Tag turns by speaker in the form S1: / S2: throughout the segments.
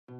S1: Good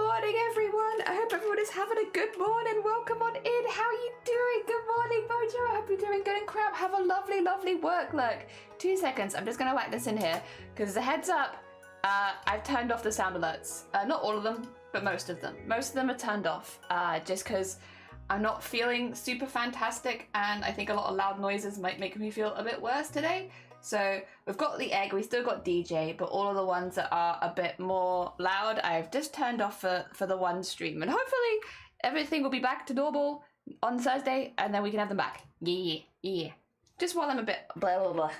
S1: morning, everyone. I hope everyone is having a good morning. Welcome on in. How are you doing? Good morning, Mojo. I hope you're doing good and crap. Have a lovely, lovely work. Look, 2 seconds. I'm just going to whack this in here because the heads up, I've turned off the sound alerts. Not all of them, but most of them. Most of them are turned off just because I'm not feeling super fantastic and I think a lot of loud noises might make me feel a bit worse today. So we've got the egg, we still got DJ, but all of the ones that are a bit more loud, I've just turned off for the one stream. And hopefully everything will be back to normal on Thursday and then we can have them back. Yeah. Just while I'm a bit blah, blah, blah.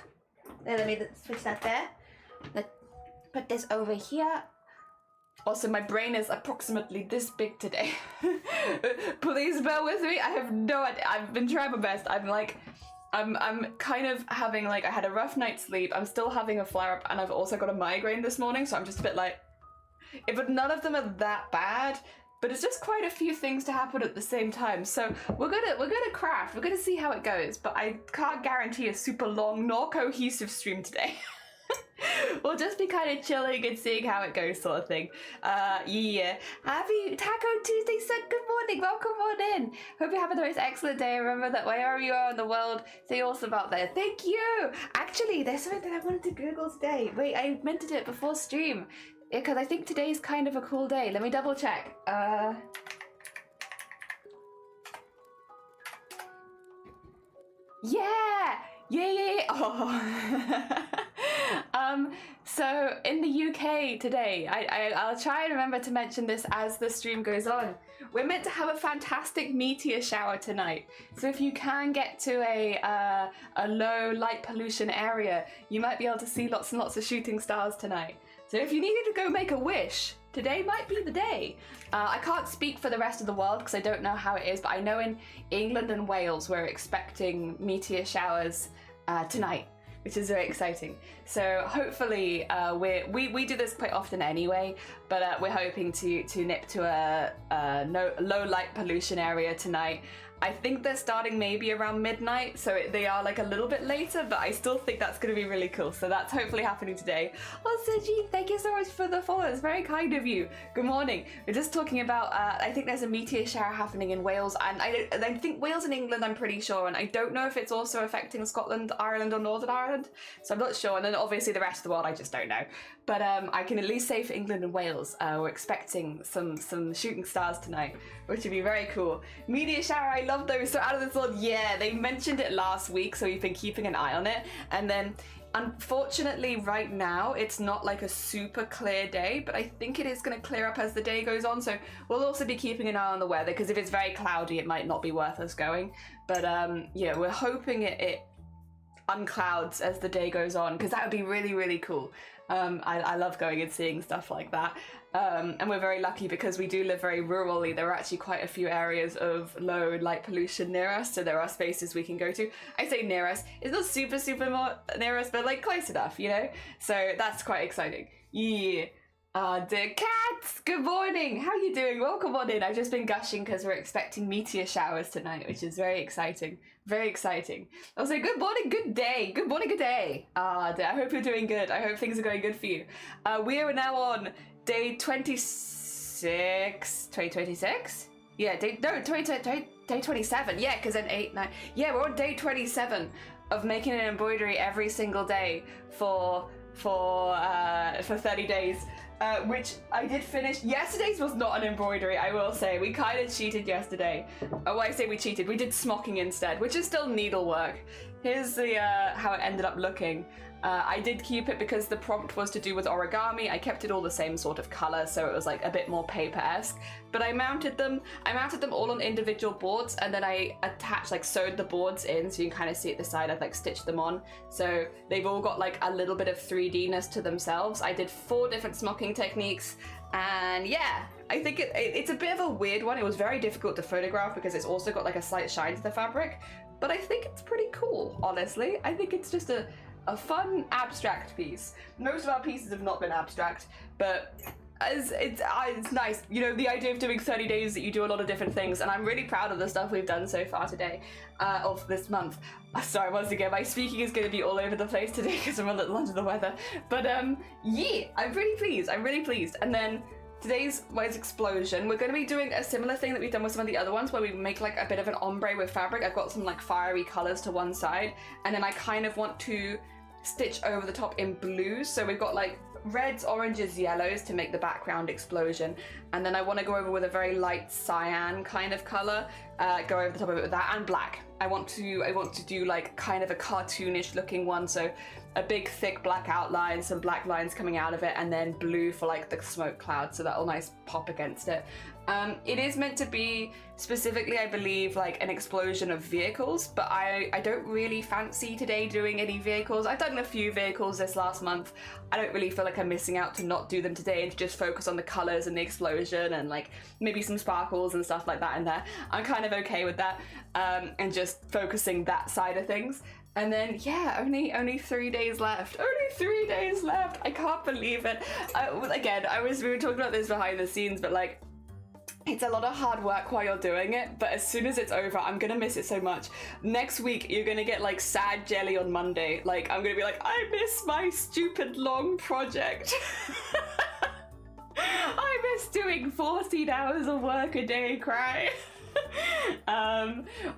S1: Let me switch that there. Let's put this over here. Also, my brain is approximately this big today. Please bear with me. I have no idea. I've been trying my best. I'm kind of having I had a rough night's sleep. I'm still having a flare up and I've also got a migraine this morning. So I'm just a bit but none of them are that bad, but it's just quite a few things to happen at the same time. So we're gonna craft. We're gonna see how it goes, but I can't guarantee a super long nor cohesive stream today. We'll just be kind of chilling and seeing how it goes sort of thing. Yeah. Happy Taco Tuesday, son. Good morning. Welcome on in. Hope you're having the most excellent day. Remember that wherever you are in the world, stay awesome out there. Thank you. Actually, there's something that I wanted to Google today. Wait, I meant to do it before stream because I think today's kind of a cool day. Let me double check. Yeah. Oh. So in the UK today, I'll try and remember to mention this as the stream goes on. We're meant to have a fantastic meteor shower tonight. So if you can get to a low light pollution area, you might be able to see lots and lots of shooting stars tonight. So if you needed to go make a wish, today might be the day. I can't speak for the rest of the world because I don't know how it is, but I know in England and Wales we're expecting meteor showers tonight, which is very exciting. So hopefully we do this quite often anyway, but we're hoping to nip to a low light pollution area tonight. I think they're starting maybe around midnight, so they are like a little bit later, but I still think that's going to be really cool. So that's hopefully happening today. Oh, Sergi, thank you so much for the follow. It's very kind of you. Good morning. We're just talking about, I think there's a meteor shower happening in Wales, and I think Wales and England, I'm pretty sure, and I don't know if it's also affecting Scotland, Ireland, or Northern Ireland, so I'm not sure. And then obviously the rest of the world, I just don't know. But I can at least say for England and Wales, we're expecting some shooting stars tonight, which would be very cool. Meteor shower, I love those. So out of this world, yeah, they mentioned it last week, so we've been keeping an eye on it. And then unfortunately right now it's not like a super clear day, but I think it is going to clear up as the day goes on. So we'll also be keeping an eye on the weather, because if it's very cloudy it might not be worth us going. But yeah, we're hoping it unclouds as the day goes on, because that would be really, really cool. I love going and seeing stuff like that. And we're very lucky because we do live very rurally. There are actually quite a few areas of low light pollution near us, so there are spaces we can go to. I say near us, it's not super more near us, but like close enough, you know? So that's quite exciting. Yeah. The cats, good morning. How are you doing? Welcome on in. I've just been gushing because we're expecting meteor showers tonight, which is very exciting. Very exciting. Also, good morning, good day. Good morning, good day. I hope you're doing good. I hope things are going good for you. We are now on day 26. 2026? Yeah, day 27. Yeah, because then 8, 9. Yeah, we're on day 27 of making an embroidery every single day for 30 days. Which I did finish. Yesterday's was not an embroidery, I will say. We kind of cheated yesterday. Oh, I say we cheated. We did smocking instead, which is still needlework. Here's the how it ended up looking. I did keep it because the prompt was to do with origami. I kept it all the same sort of color, so it was like a bit more paper-esque. But I mounted them all on individual boards, and then I attached, like sewed the boards in, so you can kind of see at the side, I've like stitched them on. So they've all got like a little bit of 3D-ness to themselves. I did 4 different smocking techniques, and yeah, I think it's a bit of a weird one. It was very difficult to photograph because it's also got like a slight shine to the fabric, but I think it's pretty cool, honestly. I think it's just a fun abstract piece. Most of our pieces have not been abstract, but it's nice. You know, the idea of doing 30 days that you do a lot of different things, and I'm really proud of the stuff we've done so far today, of this month. Sorry, once again, my speaking is going to be all over the place today because I'm a little under the weather. But yeah, I'm really pleased. And then today's was explosion. We're going to be doing a similar thing that we've done with some of the other ones, where we make like a bit of an ombre with fabric. I've got some like fiery colors to one side, and then I kind of want to stitch over the top in blues. So we've got like reds, oranges, yellows to make the background explosion, and then I want to go over with a very light cyan kind of color, go over the top of it with that, and black. I want to do like kind of a cartoonish looking one, so a big thick black outline, some black lines coming out of it, and then blue for like the smoke cloud, so that'll nice pop against it. It is meant to be specifically, I believe, like an explosion of vehicles, but I don't really fancy today doing any vehicles. I've done a few vehicles this last month. I don't really feel like I'm missing out to not do them today and to just focus on the colors and the explosion and like maybe some sparkles and stuff like that in there. I'm kind of okay with that, and just focusing that side of things. And then yeah, only 3 days left. Only 3 days left. I can't believe it. Again, we were talking about this behind the scenes, but like, it's a lot of hard work while you're doing it, but as soon as it's over, I'm gonna miss it so much. Next week, you're gonna get like sad jelly on Monday. Like, I'm gonna be like, I miss my stupid long project. I miss doing 14 hours of work a day, cry.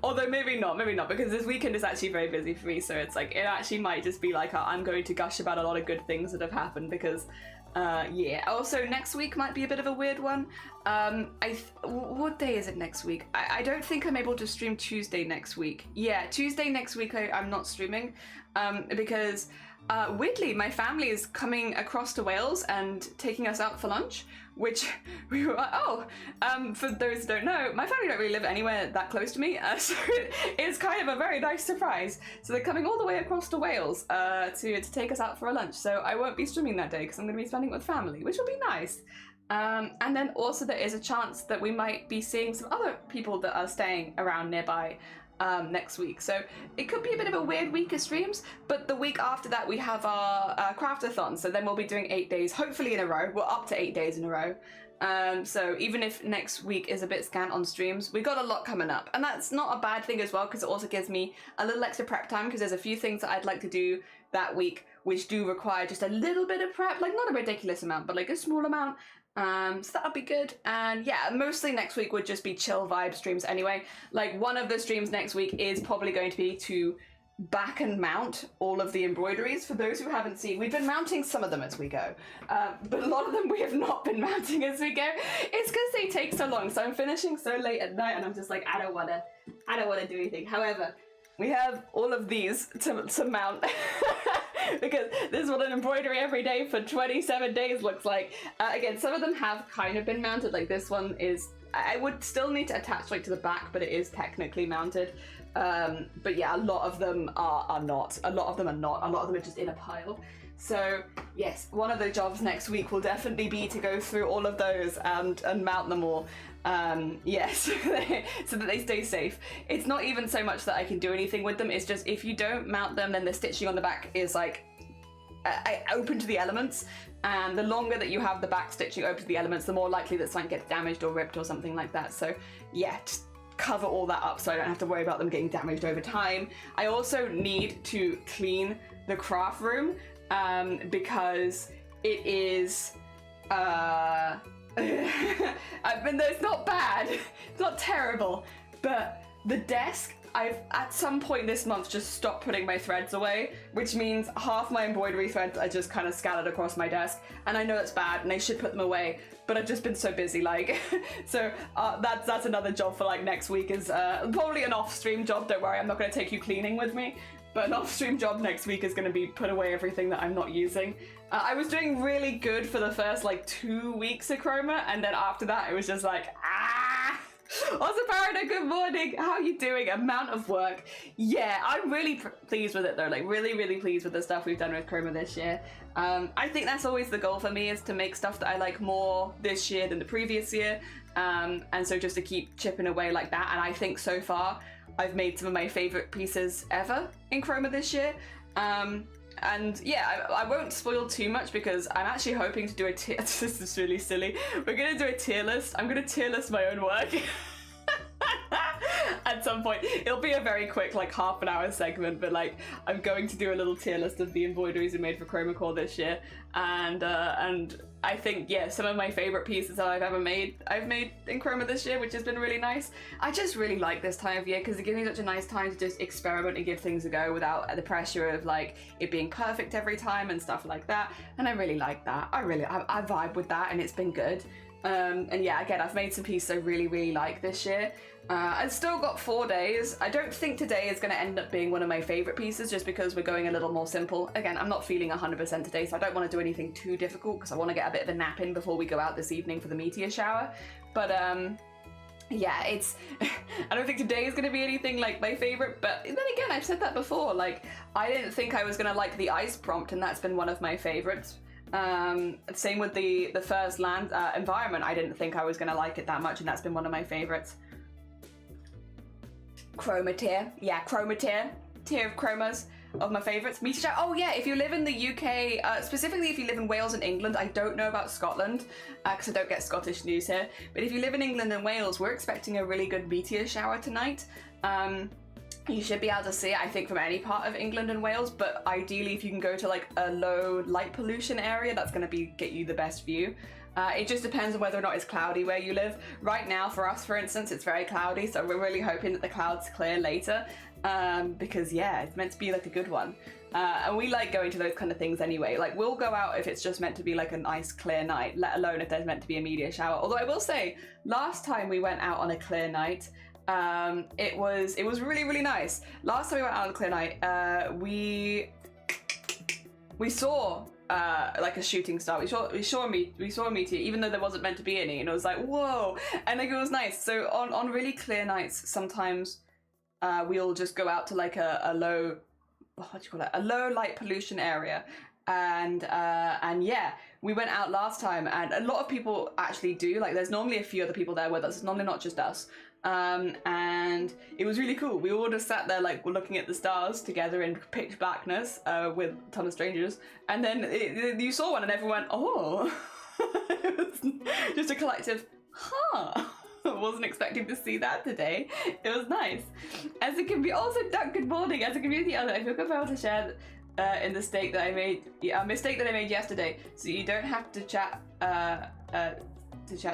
S1: Although maybe not, because this weekend is actually very busy for me, so it's like, it actually might just be like, I'm going to gush about a lot of good things that have happened, because yeah. Also, next week might be a bit of a weird one. What day is it next week? I don't think I'm able to stream Tuesday next week. Yeah, Tuesday next week I'm not streaming, because weirdly, my family is coming across to Wales and taking us out for lunch, which we were like, oh, for those who don't know, my family don't really live anywhere that close to me, so it's kind of a very nice surprise. So they're coming all the way across to Wales to take us out for a lunch. So I won't be streaming that day because I'm going to be spending it with family, which will be nice. And then also there is a chance that we might be seeing some other people that are staying around nearby next week. So it could be a bit of a weird week of streams, but the week after that we have our craftathon, so then we'll be doing 8 days, hopefully in a row. We're up to 8 days in a row. So even if next week is a bit scant on streams, we got a lot coming up, and that's not a bad thing as well, because it also gives me a little extra prep time, because there's a few things that I'd like to do that week which do require just a little bit of prep, like not a ridiculous amount, but like a small amount. So that'll be good. And yeah, mostly next week would just be chill vibe streams anyway. Like one of the streams next week is probably going to be to back and mount all of the embroideries. For those who haven't seen, we've been mounting some of them as we go, but a lot of them we have not been mounting as we go. It's because they take so long, so I'm finishing so late at night and I'm just like, I don't want to do anything. However, we have all of these to mount because this is what an embroidery every day for 27 days looks like. Again, some of them have kind of been mounted, like this one is, I would still need to attach like to the back, but it is technically mounted. But yeah, a lot of them are not. A lot of them are not. A lot of them are just in a pile. So yes, one of the jobs next week will definitely be to go through all of those and mount them all. Yes, so that they stay safe. It's not even so much that I can do anything with them, it's just if you don't mount them, then the stitching on the back is like open to the elements, and the longer that you have the back stitching open to the elements, the more likely that something gets damaged or ripped or something like that. So yeah, just cover all that up so I don't have to worry about them getting damaged over time. I also need to clean the craft room because it is I mean, it's not bad, it's not terrible, but the desk, I've at some point this month just stopped putting my threads away, which means half my embroidery threads are just kind of scattered across my desk, and I know that's bad and I should put them away, but I've just been so busy, like, so that's another job for like next week, is probably an off-stream job. Don't worry, I'm not going to take you cleaning with me, but an off-stream job next week is going to be put away everything that I'm not using. I was doing really good for the first like 2 weeks of Chroma, and then after that it was just like, Also, Parada, good morning. How are you doing? Amount of work. Yeah, I'm really pleased with it though. Like really, really pleased with the stuff we've done with Chroma this year. I think that's always the goal for me, is to make stuff that I like more this year than the previous year. And so just to keep chipping away like that. And I think so far I've made some of my favorite pieces ever in Chroma this year. And yeah, I won't spoil too much because I'm actually hoping to do a tier. This is really silly. We're gonna do a tier list. I'm gonna tier list my own work. At some point. It'll be a very quick, like, half an hour segment, but like, I'm going to do a little tier list of the embroideries we made for Chroma Core this year. And I think, yeah, some of my favorite pieces that I've ever made, I've made in Chroma this year, which has been really nice. I just really like this time of year because it gives me such a nice time to just experiment and give things a go without the pressure of like it being perfect every time and stuff like that. And I really like that. I vibe with that, and it's been good. And yeah, again, I've made some pieces I really, really like this year. I've still got 4 days. I don't think today is going to end up being one of my favorite pieces just because we're going a little more simple. Again, I'm not feeling 100% today, so I don't want to do anything too difficult because I want to get a bit of a nap in before we go out this evening for the meteor shower. But yeah, it's I don't think today is going to be anything like my favorite, but then again, I've said that before, like I didn't think I was going to like the ice prompt, and that's been one of my favorites. Same with the first land environment. I didn't think I was going to like it that much, and that's been one of my favorites. Chroma tier. Yeah, Chroma tier. Tier of Chromas of my favorites. Meteor shower. Oh yeah, if you live in the UK, specifically if you live in Wales and England, I don't know about Scotland, because I don't get Scottish news here, but if you live in England and Wales, we're expecting a really good meteor shower tonight. You should be able to see it, I think, from any part of England and Wales, but ideally if you can go to like a low light pollution area, that's going to get you the best view. It just depends on whether or not it's cloudy where you live. Right now, for us, for instance, it's very cloudy, so we're really hoping that the clouds clear later, because yeah, it's meant to be like a good one. And we like going to those kind of things anyway. Like, we'll go out if it's just meant to be like a nice clear night, let alone if there's meant to be a meteor shower. Although I will say, last time we went out on a clear night, it was really, really nice. Last time we went out on a clear night, we saw like a shooting star. We saw a meteor, even though there wasn't meant to be any, and it was like, whoa, and like it was nice. So on really clear nights, sometimes we'll just go out to like a low, what do you call it, a low light pollution area, and yeah, we went out last time, and a lot of people actually do. Like, there's normally a few other people there with us. It's normally not just us. And it was really cool. We all just sat there like looking at the stars together in pitch blackness with a ton of strangers, and then you saw one and everyone went, oh. It was just a collective, huh. I wasn't expecting to see that today. It was nice. As it can be also done, good morning. As a community elder, I feel compelled to share in the mistake that I made, a mistake that I made yesterday, so you don't have to chat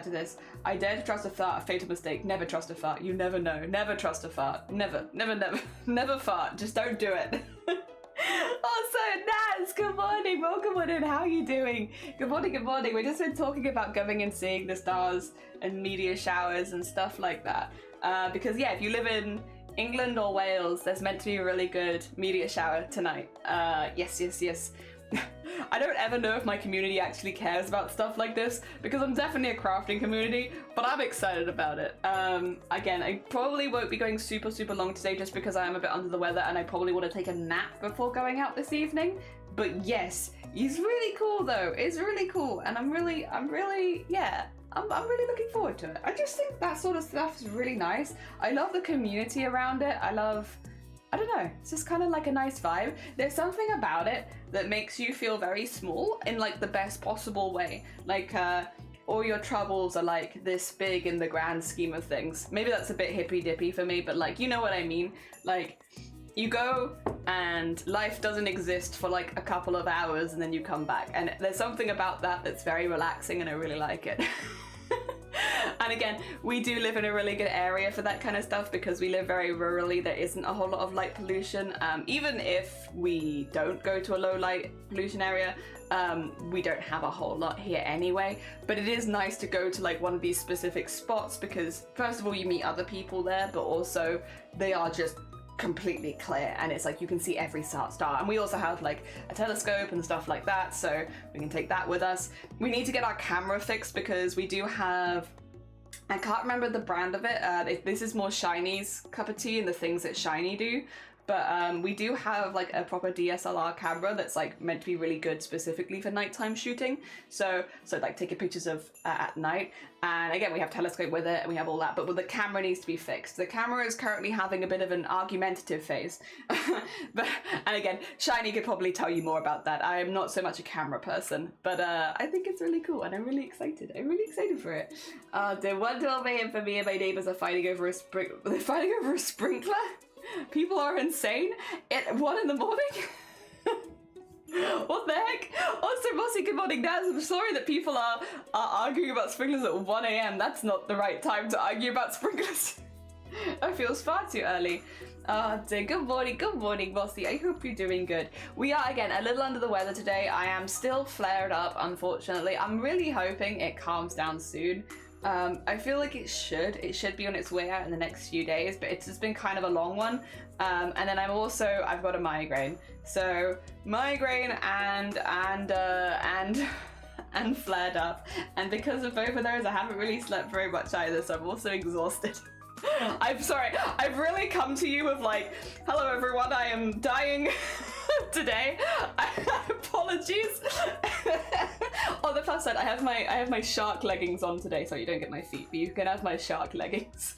S1: to this. I dare to trust a fart, a fatal mistake. Never trust a fart. You never know. Never trust a fart. Never, never, never, never fart. Just don't do it. Also, Naz, good morning. Welcome on in. How are you doing? Good morning, good morning. We've just been talking about going and seeing the stars and meteor showers and stuff like that. Because yeah, if you live in England or Wales, there's meant to be a really good meteor shower tonight. Yes, yes, yes. I don't ever know if my community actually cares about stuff like this, because I'm definitely a crafting community, but I'm excited about it. Again, I probably won't be going super long today just because I am a bit under the weather and I probably want to take a nap before going out this evening. But yes, it's really cool though. It's really cool, and I'm really looking forward to it. I just think that sort of stuff is really nice. I love the community around it. I don't know, it's just kind of like a nice vibe. There's something about it that makes you feel very small in like the best possible way. Like all your troubles are like this big in the grand scheme of things. Maybe that's a bit hippy dippy for me, but like, you know what I mean? Like, you go and life doesn't exist for like a couple of hours and then you come back. And there's something about that that's very relaxing and I really like it. And again, we do live in a really good area for that kind of stuff because we live very rurally. There isn't a whole lot of light pollution. Even if we don't go to a low light pollution area, we don't have a whole lot here anyway. But it is nice to go to like one of these specific spots because first of all, you meet other people there, but also they are just completely clear and it's like you can see every star, and we also have like a telescope and stuff like that, so we can take that with us. We need to get our camera fixed because we do have, I can't remember the brand of it, this is more Shiny's cup of tea and the things that Shiny do, but we do have like a proper DSLR camera that's like meant to be really good specifically for nighttime shooting, so like taking pictures of at night. And again, we have telescope with it and we have all that, but the camera needs to be fixed. The camera is currently having a bit of an argumentative phase. And again, Shiny could probably tell you more about that. I am not so much a camera person, but I think it's really cool and I'm really excited. I'm really excited for it. The 1:12 a.m. for me and my neighbors are fighting over a sprinkler? People are insane at 1 in the morning? What the heck? Also, Mossy, good morning, Naz. I'm sorry that people are arguing about sprinklers at 1 a.m. That's not the right time to argue about sprinklers. I feel far too early. Good morning, Mossy. I hope you're doing good. We are, again, a little under the weather today. I am still flared up, unfortunately. I'm really hoping it calms down soon. I feel like it should be on its way out in the next few days, but it's just been kind of a long one. And then I've got a migraine. So migraine and flared up. And because of both of those, I haven't really slept very much either, so I'm also exhausted. I'm sorry, I've really come to you with like, hello everyone, I am dying today. Apologies. On the plus side, I have my shark leggings on today, so you don't get my feet, but you can have my shark leggings.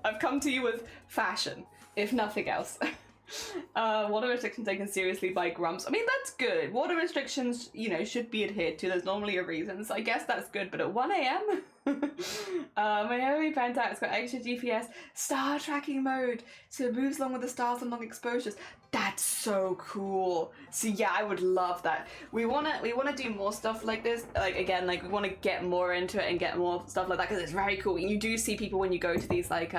S1: I've come to you with fashion, if nothing else. Water restrictions taken seriously by Grumps. I mean, that's good. Water restrictions, you know, should be adhered to. There's normally a reason, so I guess that's good, but at 1 a.m? My Naomi Pentax got extra GPS star tracking mode, so it moves along with the stars on long exposures. That's so cool. So yeah, I would love that. We wanna do more stuff like this. Like again, like we want to get more into it and get more stuff like that because it's very cool. You do see people when you go to these like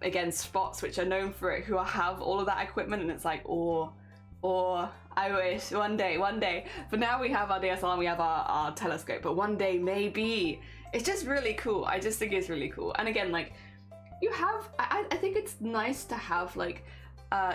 S1: again spots which are known for it who have all of that equipment, and it's like or I wish one day. But now we have our DSLR and we have our telescope, but one day maybe. It's just really cool. I just think it's really cool. And again, like you have, I think it's nice to have like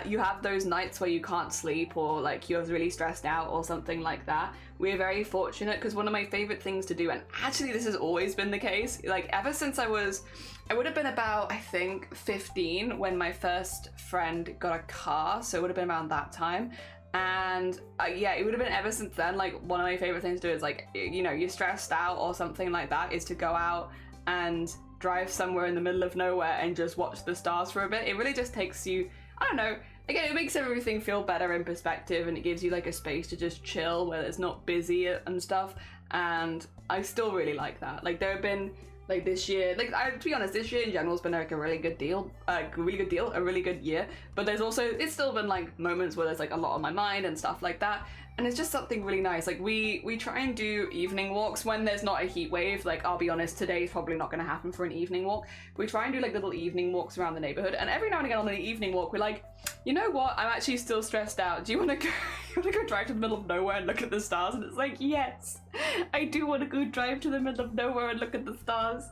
S1: you have those nights where you can't sleep or like you're really stressed out or something like that, we're very fortunate because one of my favorite things to do, and actually this has always been the case, like ever since I would have been about, I think, 15 when my first friend got a car, so it would have been around that time. And yeah, it would have been ever since then, like one of my favorite things to do is like, you know, you're stressed out or something like that, is to go out and drive somewhere in the middle of nowhere and just watch the stars for a bit. It really just takes you, I don't know, again, it makes everything feel better in perspective, and it gives you like a space to just chill where it's not busy and stuff. And I still really like that. Like there have been, like this year, like to be honest, this year in general has been like a really good year. But there's also, it's still been like moments where there's like a lot on my mind and stuff like that. And it's just something really nice. Like we try and do evening walks when there's not a heat wave. Like I'll be honest, today's probably not going to happen for an evening walk. We try and do like little evening walks around the neighborhood. And every now and again on an evening walk, we're like, you know what? I'm actually still stressed out. Do you want to go? You want to go drive to the middle of nowhere and look at the stars? And it's like, yes, I do want to go drive to the middle of nowhere and look at the stars.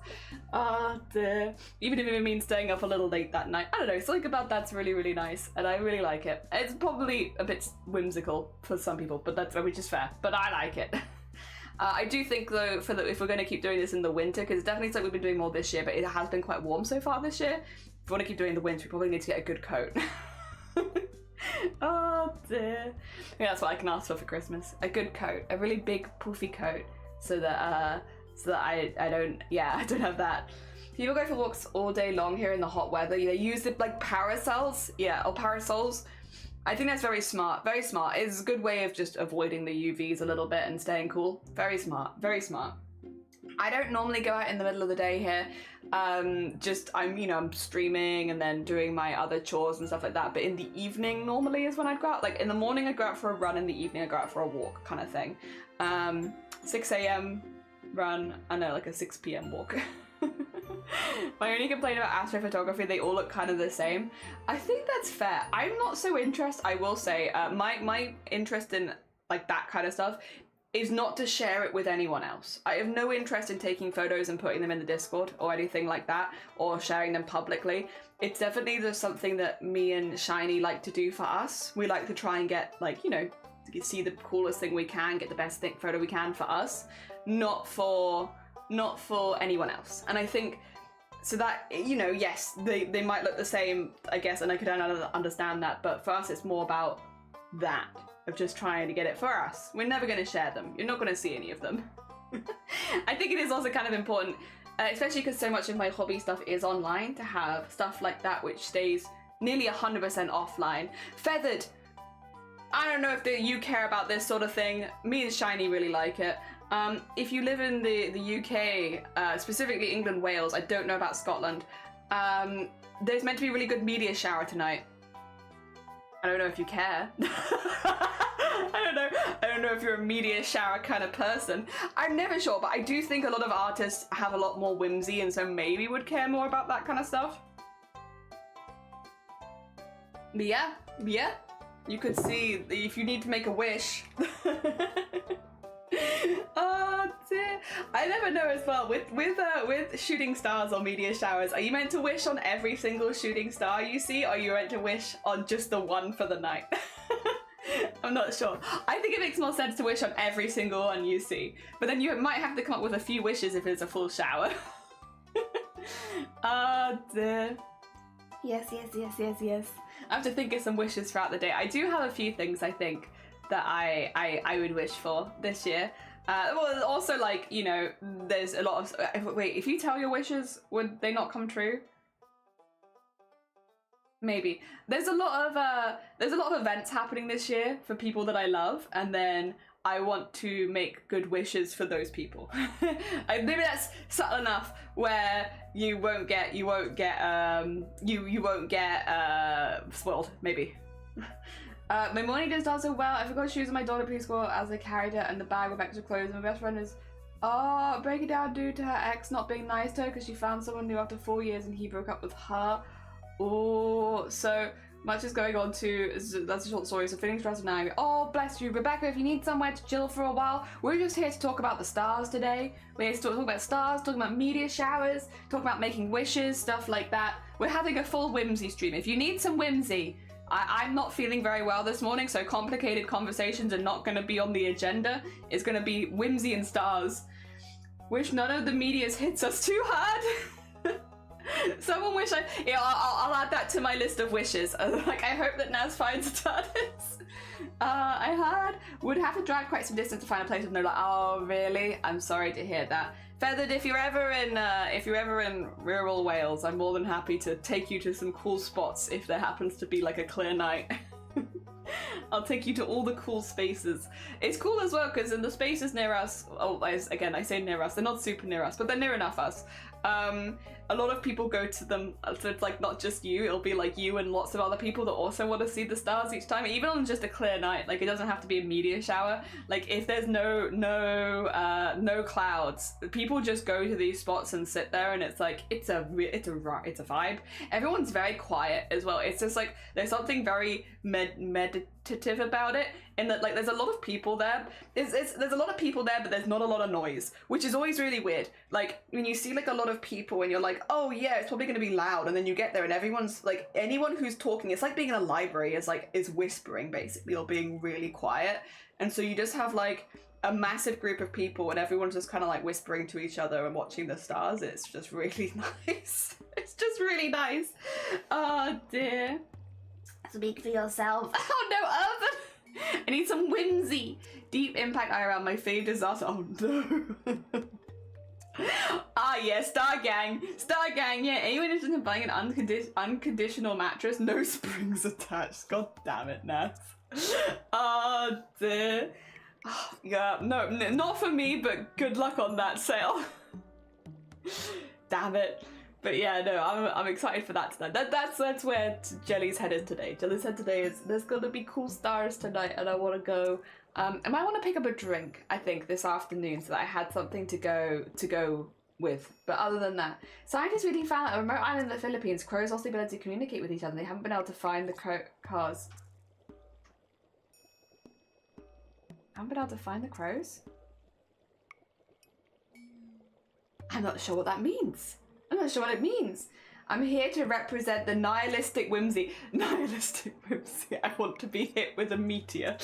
S1: Oh dear. Even if it means staying up a little late that night. I don't know. Something about that's really, really nice, and I really like it. It's probably a bit whimsical for some people, but that's which is fair. But I like it. I do think though, if we're going to keep doing this in the winter, because definitely something we've been doing more this year, but it has been quite warm so far this year. If we want to keep doing the winter, we probably need to get a good coat. Oh dear. Yeah, that's what I can ask for Christmas. A good coat, a really big puffy coat, so that I don't have that. People go for walks all day long here in the hot weather. They use it like parasols, or parasols. I think that's very smart, very smart. It's a good way of just avoiding the UVs a little bit and staying cool. Very smart, very smart. I don't normally go out in the middle of the day here. I'm streaming and then doing my other chores and stuff like that. But in the evening normally is when I'd go out. Like in the morning I'd go out for a run, in the evening I'd go out for a walk kind of thing. 6 a.m. run, and like a 6 p.m. walk. My only complaint about astrophotography, they all look kind of the same. I think that's fair. I'm not so interested, I will say, my interest in like that kind of stuff is not to share it with anyone else. I have no interest in taking photos and putting them in the Discord or anything like that, or sharing them publicly. It's definitely just something that me and Shiny like to do for us. We like to try and get, like, you know, to see the coolest thing we can, get the best photo we can for us, not for anyone else. And I think, so that, you know, yes, they might look the same, I guess, and I could understand that, but for us it's more about that, of just trying to get it for us. We're never going to share them. You're not going to see any of them. I think it is also kind of important, especially because so much of my hobby stuff is online, to have stuff like that which stays nearly 100% offline. Feathered. I don't know if you care about this sort of thing. Me and Shiny really like it. If you live in the UK, specifically England, Wales, I don't know about Scotland, there's meant to be a really good meteor shower tonight. I don't know if you care. I don't know if you're a meteor shower kind of person. I'm never sure, but I do think a lot of artists have a lot more whimsy, and so maybe would care more about that kind of stuff. But yeah, you could see if you need to make a wish. Oh dear. I never know as well, with shooting stars or meteor showers, are you meant to wish on every single shooting star you see, or are you meant to wish on just the one for the night? I'm not sure. I think it makes more sense to wish on every single one you see, but then you might have to come up with a few wishes if it's a full shower. Oh dear. Yes. I have to think of some wishes throughout the day. I do have a few things I think that I would wish for this year. Well, also, like, you know, there's a lot of... Wait, if you tell your wishes, would they not come true? Maybe. There's a lot of events happening this year for people that I love, and then I want to make good wishes for those people. Maybe that's subtle enough where you won't get spoiled, maybe. My morning didn't start so well. I forgot shoes in my daughter preschool as I carried her and the bag with extra clothes. My best friend is breaking down due to her ex not being nice to her because she found someone new after 4 years and he broke up with her. Oh, so much is going on too. That's a short story. So feeling stressed and angry. Oh, bless you, Rebecca. If you need somewhere to chill for a while, we're just here to talk about the stars today. We're here to talk about stars, talking about meteor showers, talking about making wishes, stuff like that. We're having a full whimsy stream. If you need some whimsy, I'm not feeling very well this morning, so complicated conversations are not going to be on the agenda. It's going to be whimsy and stars. Wish none of the medias hits us too hard. Someone wish I'll add that to my list of wishes. Like, I hope that Naz finds a TARDIS. I would have to drive quite some distance to find a place with no light. Oh, really? I'm sorry to hear that. Feathered, if you're ever in rural Wales, I'm more than happy to take you to some cool spots if there happens to be like a clear night. I'll take you to all the cool spaces. It's cool as well because in the spaces near us, again, I say near us, they're not super near us, but they're near enough us. A lot of people go to them, so it's like not just you, it'll be like you and lots of other people that also want to see the stars each time, even on just a clear night. Like, it doesn't have to be a meteor shower. Like, if there's no clouds, people just go to these spots and sit there, and it's like it's a vibe. Everyone's very quiet as well. It's just like there's something very meditative about it, in that like there's a lot of people there. There's a lot of people there, but there's not a lot of noise, which is always really weird. Like, when you see like a lot of people and you're like, oh yeah, it's probably going to be loud, and then you get there and everyone's like, anyone who's talking, it's like being in a library, is whispering basically, or being really quiet. And so you just have like a massive group of people and everyone's just kind of like whispering to each other and watching the stars. It's just really nice. It's just really nice. Oh dear. Speak for yourself. Oh no, Urban! I need some whimsy. Deep impact IRL, my fave disaster. Oh no. Ah yeah, Star Gang, yeah. Anyone interested in buying an unconditional mattress? No springs attached. God damn it, Naz. Oh dear. Oh, yeah, no, not for me, but good luck on that sale. Damn it. But yeah, no, I'm excited for that tonight. That's where Jelly's headed today. Jelly's head today is there's gonna be cool stars tonight, and I want to go. I might want to pick up a drink, I think, this afternoon, so that I had something to go with. But other than that, scientists really found that a remote island in the Philippines, crows lost the ability to communicate with each other. They haven't been able to find the cars. Haven't been able to find the crows? I'm not sure what that means. I'm not sure what it means. I'm here to represent the nihilistic whimsy. Nihilistic whimsy. I want to be hit with a meteor.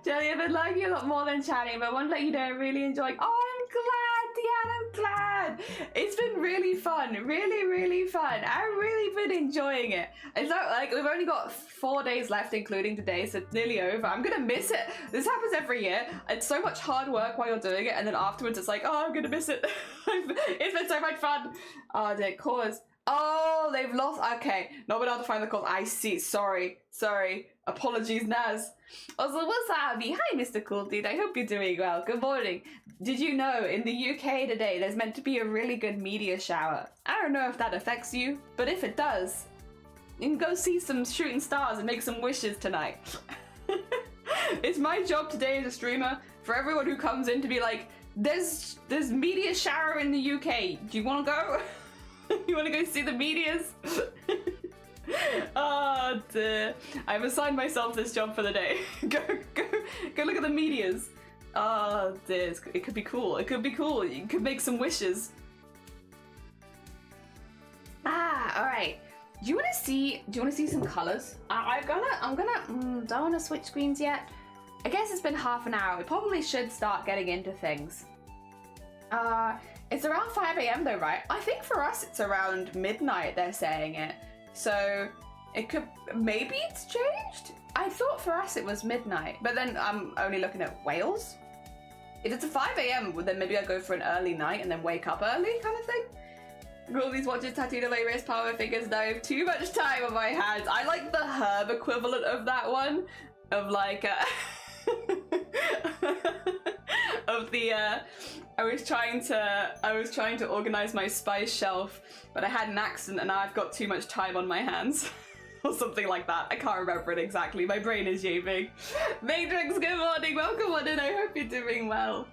S1: Jelly, I've been liking you a lot more than chatting, but I want to let you know I'm really enjoying. Oh, I'm glad, Deanna, I'm glad. It's been really fun, really fun. I've really been enjoying it. It's not like we've only got 4 days left, including today, so it's nearly over. I'm gonna miss it. This happens every year. It's so much hard work while you're doing it, and then afterwards it's like, oh, I'm gonna miss it. It's been so much fun. Oh, dear, cause. Oh, they've lost. Okay, not been able to find the cause. I see. Sorry. Apologies, Naz. Also, wasabi. Hi, Mr. Cool Dude. I hope you're doing well. Good morning. Did you know in the UK today there's meant to be a really good meteor shower? I don't know if that affects you, but if it does, you can go see some shooting stars and make some wishes tonight. It's my job today as a streamer for everyone who comes in to be like, there's meteor shower in the UK. Do you want to go? You want to go see the meteors? Oh dear. I've assigned myself this job for the day. Go look at the meteors. Oh dear. It could be cool. It could be cool. You could make some wishes. All right. Do you want to see some colors? I'm gonna don't want to switch screens yet. I guess it's been half an hour. We probably should start getting into things. It's around 5 AM though, right? I think for us it's around midnight, they're saying it. So it could, maybe it's changed? I thought for us it was midnight, but then I'm only looking at Wales. If it's a 5 AM, then maybe I go for an early night and then wake up early kind of thing. All these watches tattooed on my wrist, power fingers, now I have too much time on my hands. I like the herb equivalent of that one, of like, of the, I was trying to organize my spice shelf, but I had an accident and now I've got too much time on my hands. Or something like that. I can't remember it exactly. My brain is yaving. Matrix, good morning. Welcome on in. I hope you're doing well.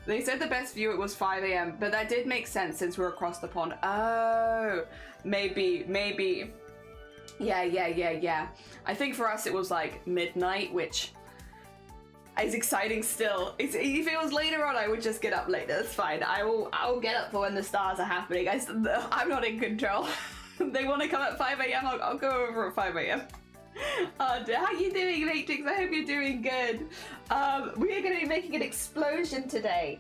S1: They said the best view it was 5 AM, but that did make sense since we're across the pond. Oh, maybe. Yeah. I think for us it was like midnight, which is exciting still. If it was later on, I would just get up later. That's fine. I will get up for when the stars are happening. I'm not in control. they want to come at 5 a.m. I'll go over at 5 a.m. How you doing, Matrix? I hope you're doing good. We are going to be making an explosion today.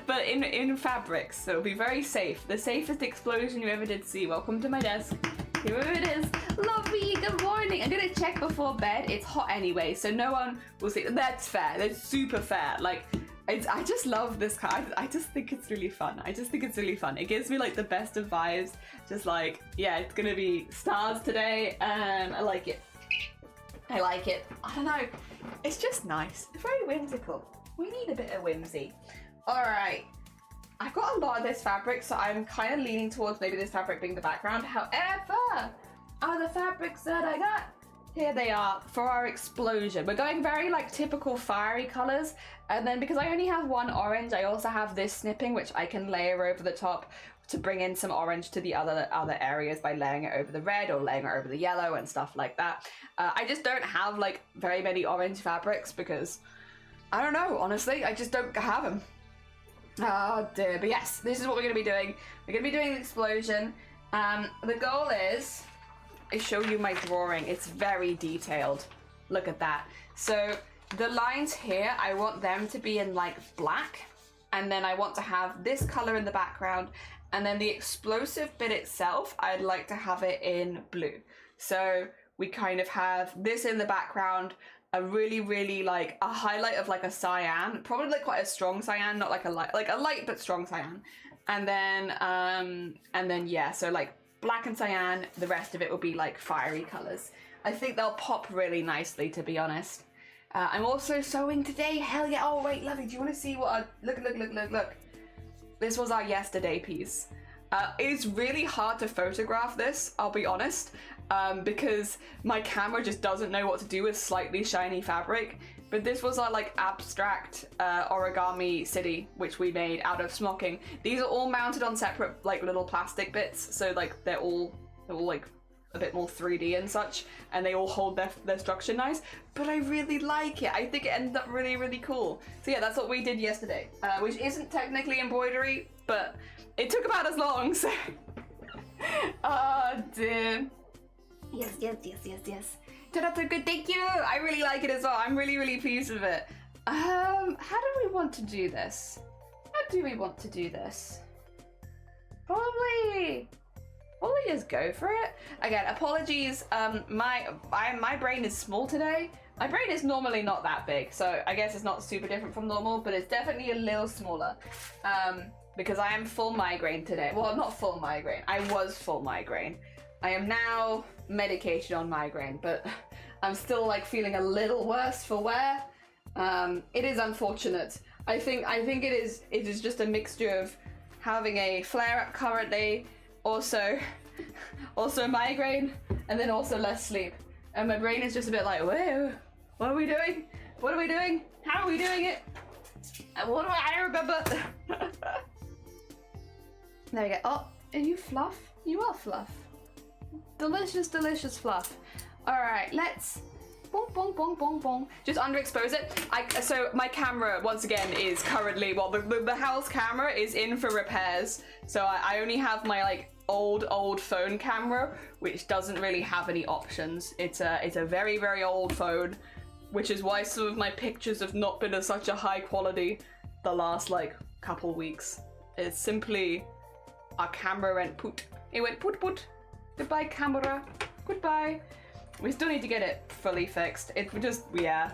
S1: But in fabrics, so it'll be very safe. The safest explosion you ever did see. Welcome to my desk. Here it is. Lovely, good morning. I'm gonna check before bed. It's hot anyway, so no one will see. That's fair. That's super fair. Like, I just love this kind. I just think it's really fun. It gives me like the best of vibes. Just like, yeah, it's gonna be stars today, and I like it. I don't know. It's just nice. It's very whimsical. We need a bit of whimsy. All right. I've got a lot of this fabric, so I'm kind of leaning towards maybe this fabric being the background. However, other fabrics that I got, here they are for our explosion. We're going very like typical fiery colors, and then because I only have one orange, I also have this snipping, which I can layer over the top to bring in some orange to the other areas by laying it over the red or laying it over the yellow and stuff like that. I just don't have like very many orange fabrics because I don't know, honestly, I just don't have them. Oh dear, but yes, this is what we're going to be doing. We're going to be doing the explosion. The goal is, I show you my drawing. It's very detailed. Look at that. So the lines here, I want them to be in like black, and then I want to have this color in the background, and then the explosive bit itself, I'd like to have it in blue. So we kind of have this in the background, a really like a highlight of like a cyan, probably like quite a strong cyan, not like a light but strong cyan, and then yeah, so like black and cyan. The rest of it will be like fiery colors. I think they'll pop really nicely, to be honest. I'm also sewing today. Hell yeah! Oh wait, lovely. Do you want to see what? Look! This was our yesterday piece. It's really hard to photograph this, I'll be honest, because my camera just doesn't know what to do with slightly shiny fabric. But this was our like abstract origami city, which we made out of smocking. These are all mounted on separate like little plastic bits, so like they're all like a bit more 3D and such, and they all hold their structure nice. But I really like it. I think it ended up really cool. So yeah, that's what we did yesterday, which isn't technically embroidery, but it took about as long, so... Oh dear. Yes. Turned out so good, thank you! I really like it as well. I'm really pleased with it. How do we want to do this? Probably just go for it. Again, apologies. My brain is small today. My brain is normally not that big, so I guess it's not super different from normal, but it's definitely a little smaller. Because I am full migraine today. Well, not full migraine. I was full migraine. I am now medication on migraine, but I'm still like feeling a little worse for wear. It is unfortunate. I think it is just a mixture of having a flare-up currently, also migraine, and then also less sleep. And my brain is just a bit like, whoa, what are we doing? How are we doing it? What do I remember? There we go. Oh, are you fluff? You are fluff. Delicious fluff. All right, let's boom. Just underexpose it. So my camera, once again, is currently, well, the house camera is in for repairs. So I only have my like old phone camera, which doesn't really have any options. It's a very old phone, which is why some of my pictures have not been of such a high quality the last like couple weeks. It's simply our camera went poot. It went poot. Goodbye, camera. Goodbye. We still need to get it fully fixed. It just, yeah.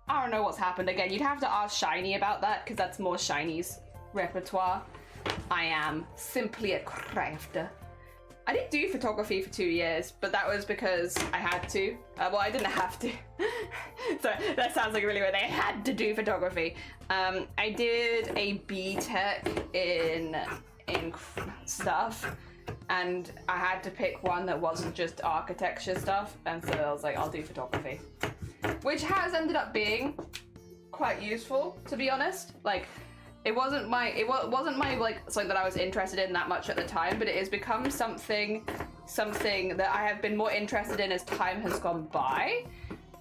S1: I don't know what's happened. Again, you'd have to ask Shiny about that, because that's more Shiny's repertoire. I am simply a crafter. I didn't do photography for 2 years, but that was because I had to. Well, I didn't have to. So that sounds like really weird. I had to do photography. I did a BTech in stuff, and I had to pick one that wasn't just architecture stuff, and so I was like, I'll do photography, which has ended up being quite useful, to be honest. Like, it wasn't my like something that I was interested in that much at the time, but it has become something that I have been more interested in as time has gone by.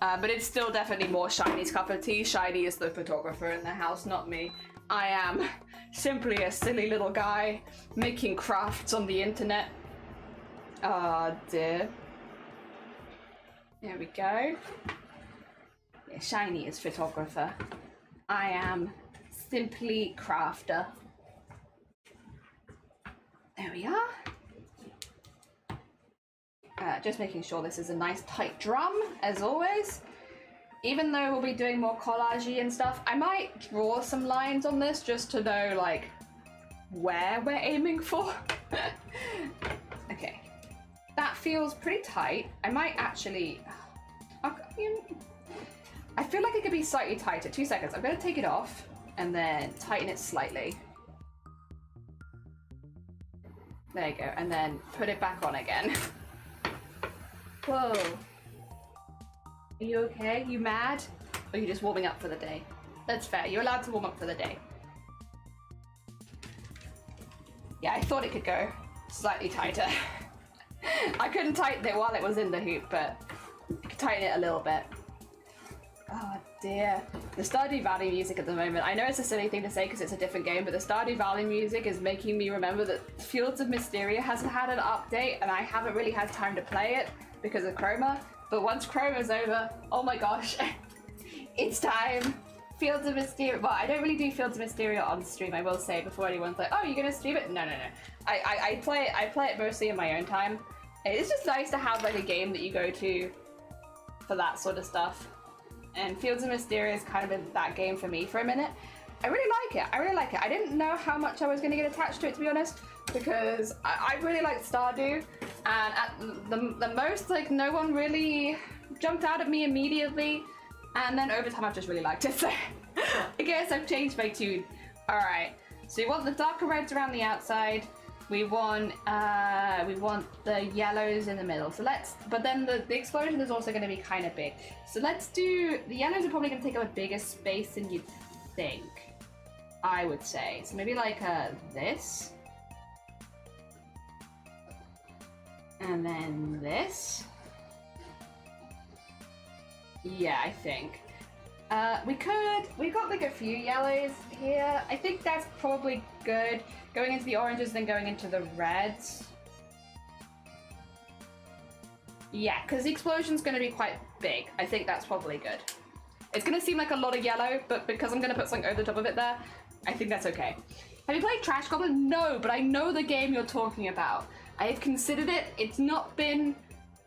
S1: But it's still definitely more Shiny's cup of tea. Shiny is the photographer in the house, not me. I am simply a silly little guy making crafts on the internet. Oh dear. There we go. Yeah, Shiny is photographer. I am simply crafter. There we are. Just making sure this is a nice tight drum, as always. Even though we'll be doing more collage-y and stuff, I might draw some lines on this just to know, like, where we're aiming for. Okay. That feels pretty tight. I might actually... I feel like it could be slightly tighter. 2 seconds. I'm going to take it off and then tighten it slightly. There you go. And then put it back on again. Whoa. Are you okay? You mad? Or are you just warming up for the day? That's fair. You're allowed to warm up for the day. Yeah, I thought it could go slightly tighter. I couldn't tighten it while it was in the hoop, but I could tighten it a little bit. Oh dear. The Stardew Valley music at the moment, I know it's a silly thing to say because it's a different game, but the Stardew Valley music is making me remember that Fields of Mysteria hasn't had an update and I haven't really had time to play it because of Chroma. But once Chroma's over, oh my gosh, it's time. Fields of Mysteria. Well, I don't really do Fields of Mysteria on stream, I will say, before anyone's like, oh, you're gonna stream it? No. I play it mostly in my own time. It's just nice to have like a game that you go to for that sort of stuff. And Fields of Mysteria has kind of been that game for me for a minute. I really like it. I didn't know how much I was going to get attached to it, to be honest, because I really liked Stardew, and at the most, like, no one really jumped out at me immediately, and then over time I've just really liked it, so I guess I've changed my tune. Alright, so we want the darker reds around the outside, we want the yellows in the middle, so but then the explosion is also going to be kind of big. So let's do, the yellows are probably going to take up a bigger space than you'd think, I would say. So maybe like this. And then this. Yeah, I think. We've got like a few yellows here. I think that's probably good. Going into the oranges, then going into the reds. Yeah, because the explosion's going to be quite big. I think that's probably good. It's going to seem like a lot of yellow, but because I'm going to put something over the top of it there, I think that's okay. Have you played Trash Goblin? No, but I know the game you're talking about. I have considered it. It's not been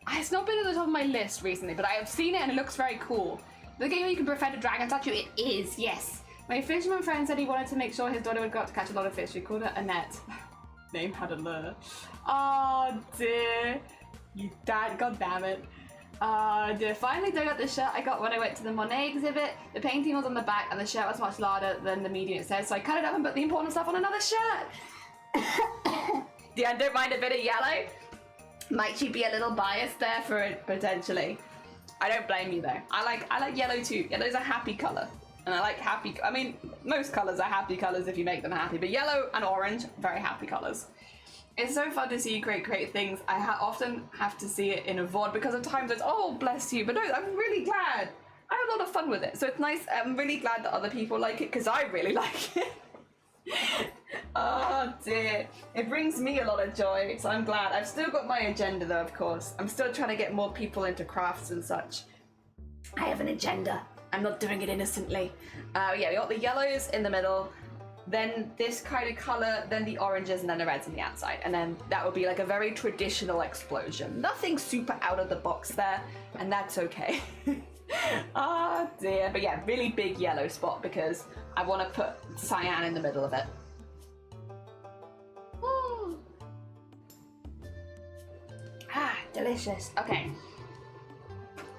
S1: at the top of my list recently, but I have seen it and it looks very cool. The game where you can befriend a dragon statue, it is, yes. My fisherman friend said he wanted to make sure his daughter would go out to catch a lot of fish. We called her Annette. Name had a lure. Oh dear. You dad, god damn it. Dear. Finally dug out the shirt I got when I went to the Monet exhibit. The painting was on the back and the shirt was much larger than the medium it says, so I cut it up and put the important stuff on another shirt. Yeah, don't mind a bit of yellow. Might she be a little biased there for it, potentially? I don't blame you though. I like yellow too. Yellow's a happy color. And I like I mean, most colors are happy colors if you make them happy, but yellow and orange, very happy colors. It's so fun to see you create great things. I often have to see it in a VOD because at times it's, oh, bless you, but no, I'm really glad. I have a lot of fun with it. So it's nice. I'm really glad that other people like it because I really like it. Oh dear. It brings me a lot of joy, so I'm glad. I've still got my agenda though, of course. I'm still trying to get more people into crafts and such. I have an agenda. I'm not doing it innocently. Yeah, we got the yellows in the middle, then this kind of color, then the oranges, and then the reds on the outside. And then that would be like a very traditional explosion. Nothing super out of the box there, and that's okay. Oh dear. But yeah, really big yellow spot because I want to put cyan in the middle of it. Ooh. Ah, delicious. Okay.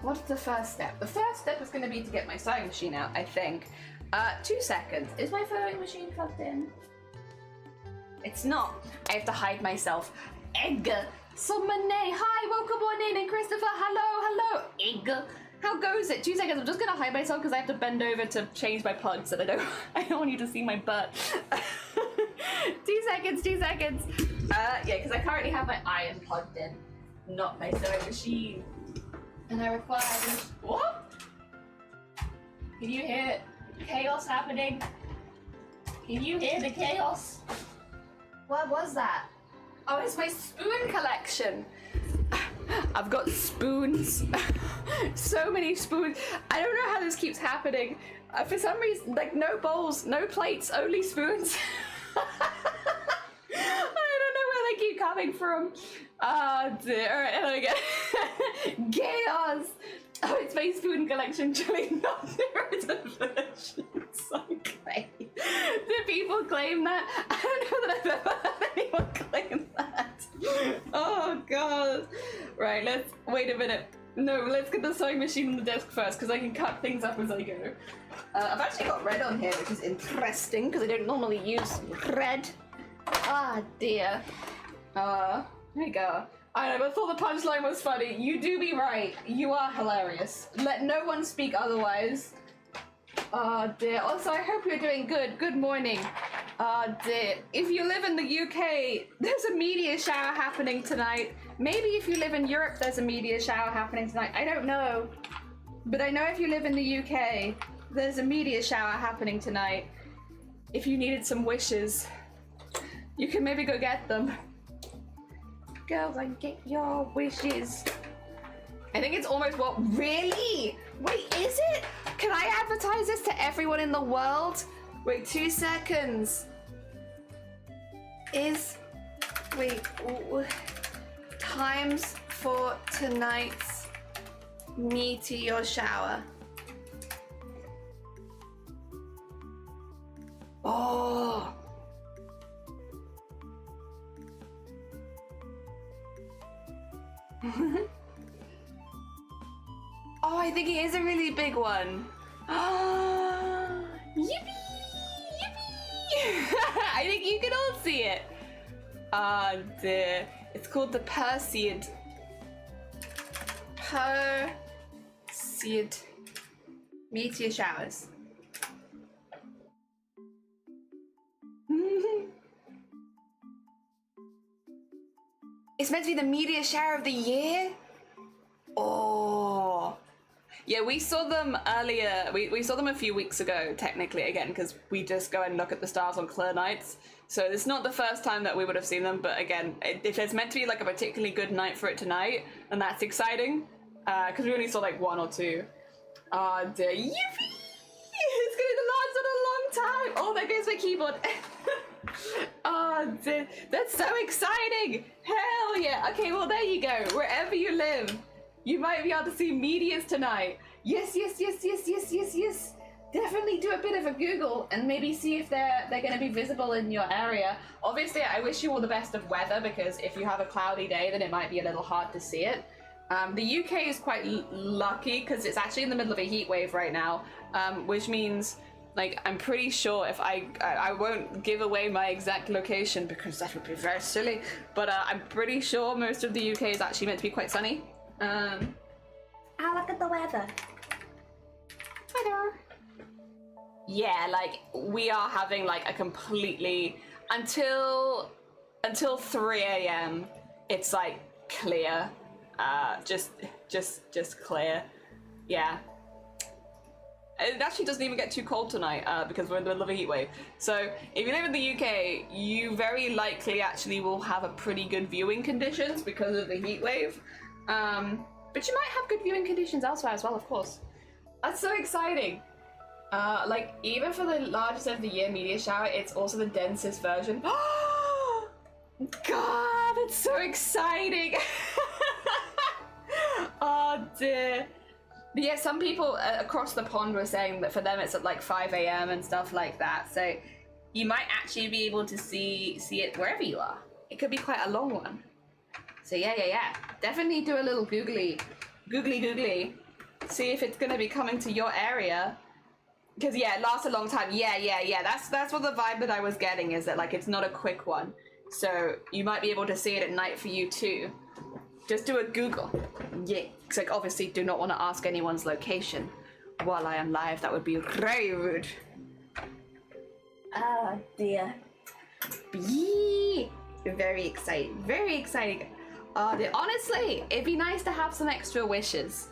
S1: What's the first step? The first step is going to be to get my sewing machine out, I think. 2 seconds. Is my sewing machine plugged in? It's not. I have to hide myself. Egg. Somane. Hi, welcome on in. And Christopher, hello. Egg. How goes it? 2 seconds. I'm just going to hide myself because I have to bend over to change my plugs and I don't want you to see my butt. 2 seconds. Yeah, because I currently have my iron plugged in, not my sewing machine. And I require this. What? Can you hear chaos happening?
S2: Can you hear the chaos?
S1: What was that? Oh, it's my spoon collection. I've got spoons. So many spoons. I don't know how this keeps happening. For some reason, like no bowls, no plates, only spoons. I don't know where they keep coming from. Dear. Alright, hello again. Chaos. Oh, it's my spoon collection, Julie, not the written versions. Okay. Do people claim that? I don't know that I've ever heard anyone claim that. Oh, God. Right, wait a minute. No, let's get the sewing machine on the desk first, because I can cut things up as I go. I've actually got red on here, which is interesting, because I don't normally use red. Ah, dear. There you go. I never thought the punchline was funny. You do be right. You are hilarious. Let no one speak otherwise. Oh dear. Also, I hope you're doing good. Good morning. Oh dear. If you live in the UK, there's a meteor shower happening tonight. Maybe if you live in Europe, there's a meteor shower happening tonight. I don't know. But I know if you live in the UK, there's a meteor shower happening tonight. If you needed some wishes, you can maybe go get them. Girls, and get your wishes. I think it's almost what? Really? Wait, is it? Can I advertise this to everyone in the world? Wait, 2 seconds. Times for tonight's meteor shower. Oh. Oh, I think it is a really big one. Yippee! Yippee! I think you can all see it. Dear. It's called the Perseid meteor showers. It's meant to be the meteor shower of the year? Oh. Yeah, we saw them earlier. We saw them a few weeks ago, technically, again, because we just go and look at the stars on clear nights. So it's not the first time that we would have seen them, but again, if it's meant to be like a particularly good night for it tonight, then that's exciting. Because we only saw like 1 or 2. Dear. Yippee! It's going to be the last in a long time! Oh, there goes my keyboard. Oh, dear. That's so exciting! Hell yeah! Okay, well, there you go. Wherever you live, you might be able to see meteors tonight. Yes, yes, yes, yes, yes, yes, yes. Definitely do a bit of a Google and maybe see if they're going to be visible in your area. Obviously, I wish you all the best of weather, because if you have a cloudy day, then it might be a little hard to see it. The UK is quite lucky because it's actually in the middle of a heat wave right now, which means, like, I'm pretty sure if I won't give away my exact location because that would be very silly, but I'm pretty sure most of the UK is actually meant to be quite sunny. Look at the weather. Hi there. Yeah, like, we are having like a completely, until 3 a.m. it's like clear, just clear. Yeah. It actually doesn't even get too cold tonight because we're in the middle of a heat wave. So if you live in the UK, you very likely actually will have a pretty good viewing conditions because of the heat wave. But you might have good viewing conditions elsewhere as well, of course. That's so exciting. Like, even for the largest of the year meteor shower, it's also the densest version. God, that's so exciting. Oh dear. But yeah, some people across the pond were saying that for them it's at like 5 a.m. and stuff like that. So you might actually be able to see it wherever you are. It could be quite a long one. So yeah. Definitely do a little googly. See if it's gonna be coming to your area. Because yeah, it lasts a long time. Yeah. That's what the vibe that I was getting, is that like it's not a quick one. So you might be able to see it at night for you too. Just do a Google. Yeah, because like obviously do not want to ask anyone's location while I am live. That would be very rude. Oh dear. Very exciting. Very exciting. Honestly, it'd be nice to have some extra wishes.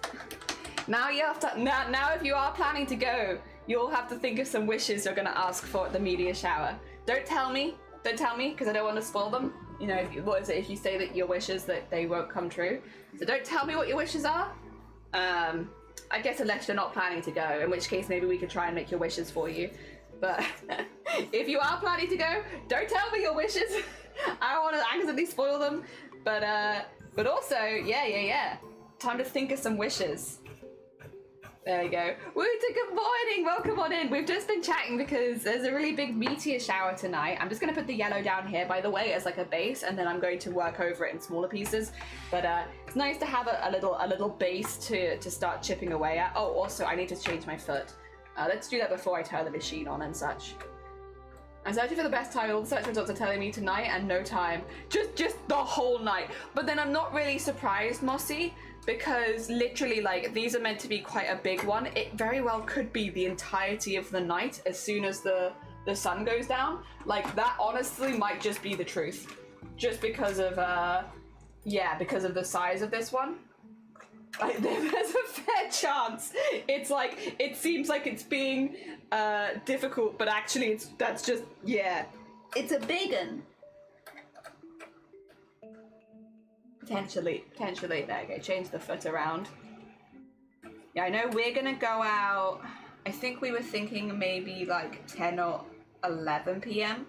S1: Now you have to. Now if you are planning to go, you'll have to think of some wishes you're gonna ask for at the meteor shower. Don't tell me, because I don't want to spoil them. You know, what is it if you say that your wishes that they won't come true? So don't tell me what your wishes are. I guess unless you're not planning to go, in which case maybe we could try and make your wishes for you. But if you are planning to go, don't tell me your wishes. I don't want to accidentally spoil them. But also, yeah. Time to think of some wishes. There we go. Woota, good morning. Welcome on in. We've just been chatting because there's a really big meteor shower tonight. I'm just going to put the yellow down here, by the way, as like a base, and then I'm going to work over it in smaller pieces. But it's nice to have a little base to start chipping away at. Oh, also, I need to change my foot. Let's do that before I turn the machine on and such. I'm searching for the best time. All the search results are telling me tonight and no time. Just the whole night. But then I'm not really surprised, Mossy, because literally, like, these are meant to be quite a big one. It very well could be the entirety of the night as soon as the sun goes down. Like, that honestly might just be the truth. Just because of, because of the size of this one. Like, there's a fair chance. It's like, it seems like it's being difficult, but actually that's just, it's a big one. Potentially. There you go, change the foot around. Yeah, I know we're gonna go out, I think we were thinking maybe like 10 or 11 p.m.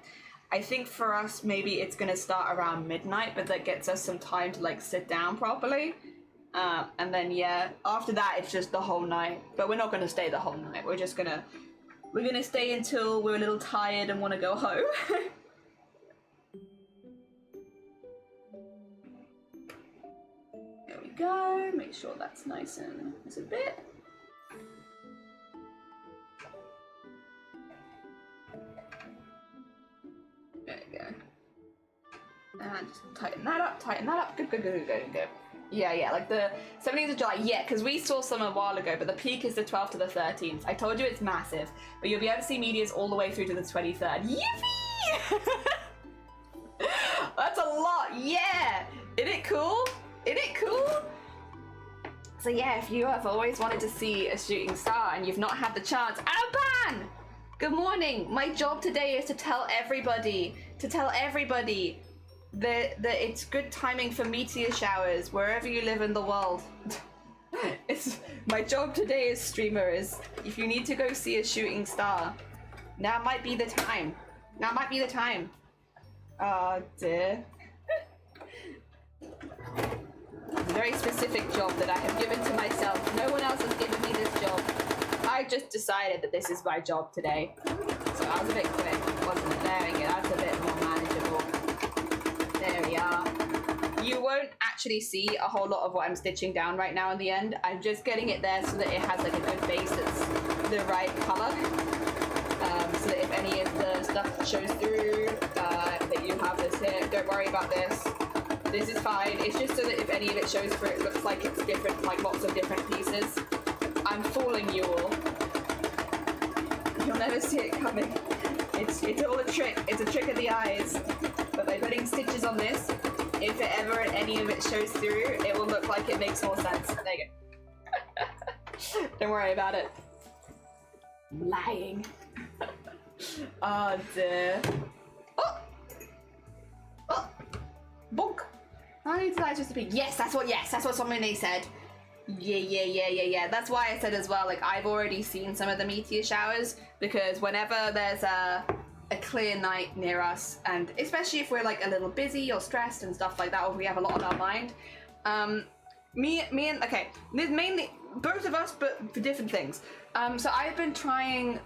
S1: I think for us, maybe it's gonna start around midnight, but that gets us some time to like sit down properly. And then after that it's just the whole night. But we're not gonna stay the whole night. We're gonna stay until we're a little tired and want to go home. There we go. Make sure that's nice and it's a bit. There you go. And just tighten that up. Good. Yeah, like the 17th of July, because we saw some a while ago, but the peak is the 12th to the 13th. I told you it's massive, but you'll be able to see meteors all the way through to the 23rd. Yippee! That's a lot, yeah! Isn't it cool? So yeah, if you have always wanted to see a shooting star and you've not had the chance, Alban! Good morning! My job today is to tell everybody that it's good timing for meteor showers wherever you live in the world. It's my job today as streamer is if you need to go see a shooting star, now might be the time. Oh dear. It's a very specific job that I have given to myself. No one else has given me this job. I just decided that this is my job today. So I was a bit quick, wasn't it? There we go, that's a bit more manageable. There we are. You won't actually see a whole lot of what I'm stitching down right now in the end. I'm just getting it there so that it has like a good base that's the right color. So that if any of the stuff shows through, that you have this here. Don't worry about this. This is fine. It's just so that if any of it shows through, it looks like it's different, like lots of different pieces. I'm fooling you all. You'll never see it coming. It's all a trick. It's a trick of the eyes. But by putting stitches on this, if it ever any of it shows through, it will look like it makes more sense. There you go. Don't worry about it. I'm lying. Oh dear. Oh! Bonk! How many times just to be? Yes, that's what somebody said. Yeah. That's why I said as well, like, I've already seen some of the meteor showers, because whenever there's a clear night near us, and especially if we're like a little busy or stressed and stuff like that, or we have a lot on our mind, there's mainly both of us, but for different things. So I've been trying.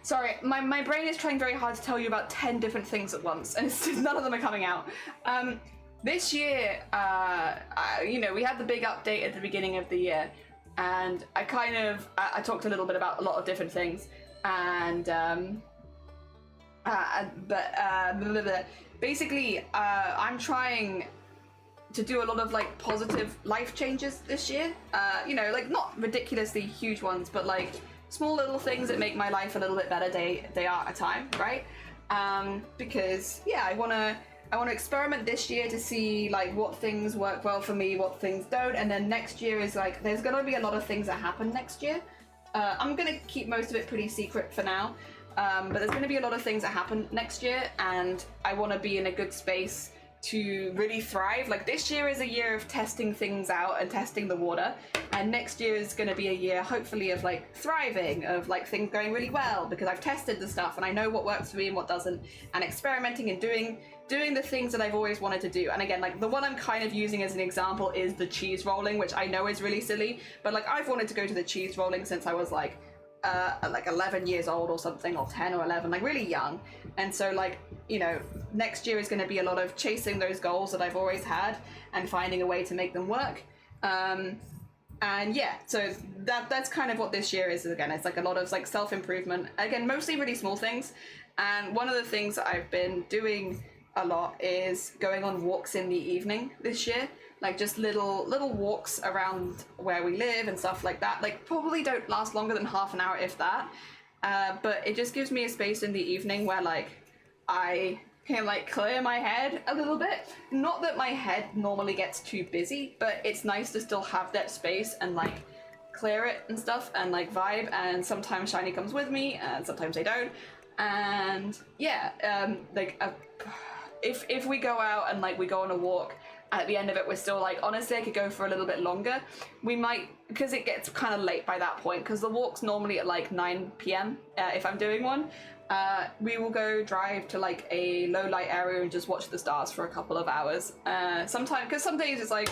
S1: Sorry, my brain is trying very hard to tell you about 10 different things at once, and it's just, none of them are coming out. This year, we had the big update at the beginning of the year, and I talked a little bit about a lot of different things, and basically, I'm trying to do a lot of like positive life changes this year. Like not ridiculously huge ones, but like small little things that make my life a little bit better day at a time, right? Because I want to experiment this year to see like what things work well for me, what things don't, and then next year is like there's gonna be a lot of things that happen next year.
S2: I'm gonna keep most of it pretty secret for now, but there's gonna be a lot of things that happen next year, and I want to be in a good space to really thrive. Like, this year is a year of testing things out and testing the water, and next year is going to be a year hopefully of like thriving, of like things going really well because I've tested the stuff and I know what works for me and what doesn't, and experimenting and doing the things that I've always wanted to do. And again, like the one I'm kind of using as an example is the cheese rolling, which I know is really silly, but like I've wanted to go to the cheese rolling since I was like 11 years old or something, or 10 or 11, like really young. And so like, you know, next year is going to be a lot of chasing those goals that I've always had and finding a way to make them work. And yeah, so that's kind of what this year is. Again, it's like a lot of like self-improvement, again, mostly really small things. And one of the things that I've been doing a lot is going on walks in the evening this year, like just little walks around where we live and stuff like that. Like probably don't last longer than half an hour, if that, but it just gives me a space in the evening where like I can like clear my head a little bit. Not that my head normally gets too busy, but it's nice to still have that space and like clear it and stuff and like vibe. And sometimes Shiny comes with me and sometimes they don't. And yeah, if we go out and like we go on a walk, at the end of it we're still like, honestly I could go for a little bit longer. We might, because it gets kind of late by that point, because the walk's normally at like 9 p.m. If I'm doing one. We will go drive to like a low light area and just watch the stars for a couple of hours. Sometimes, because some days it's like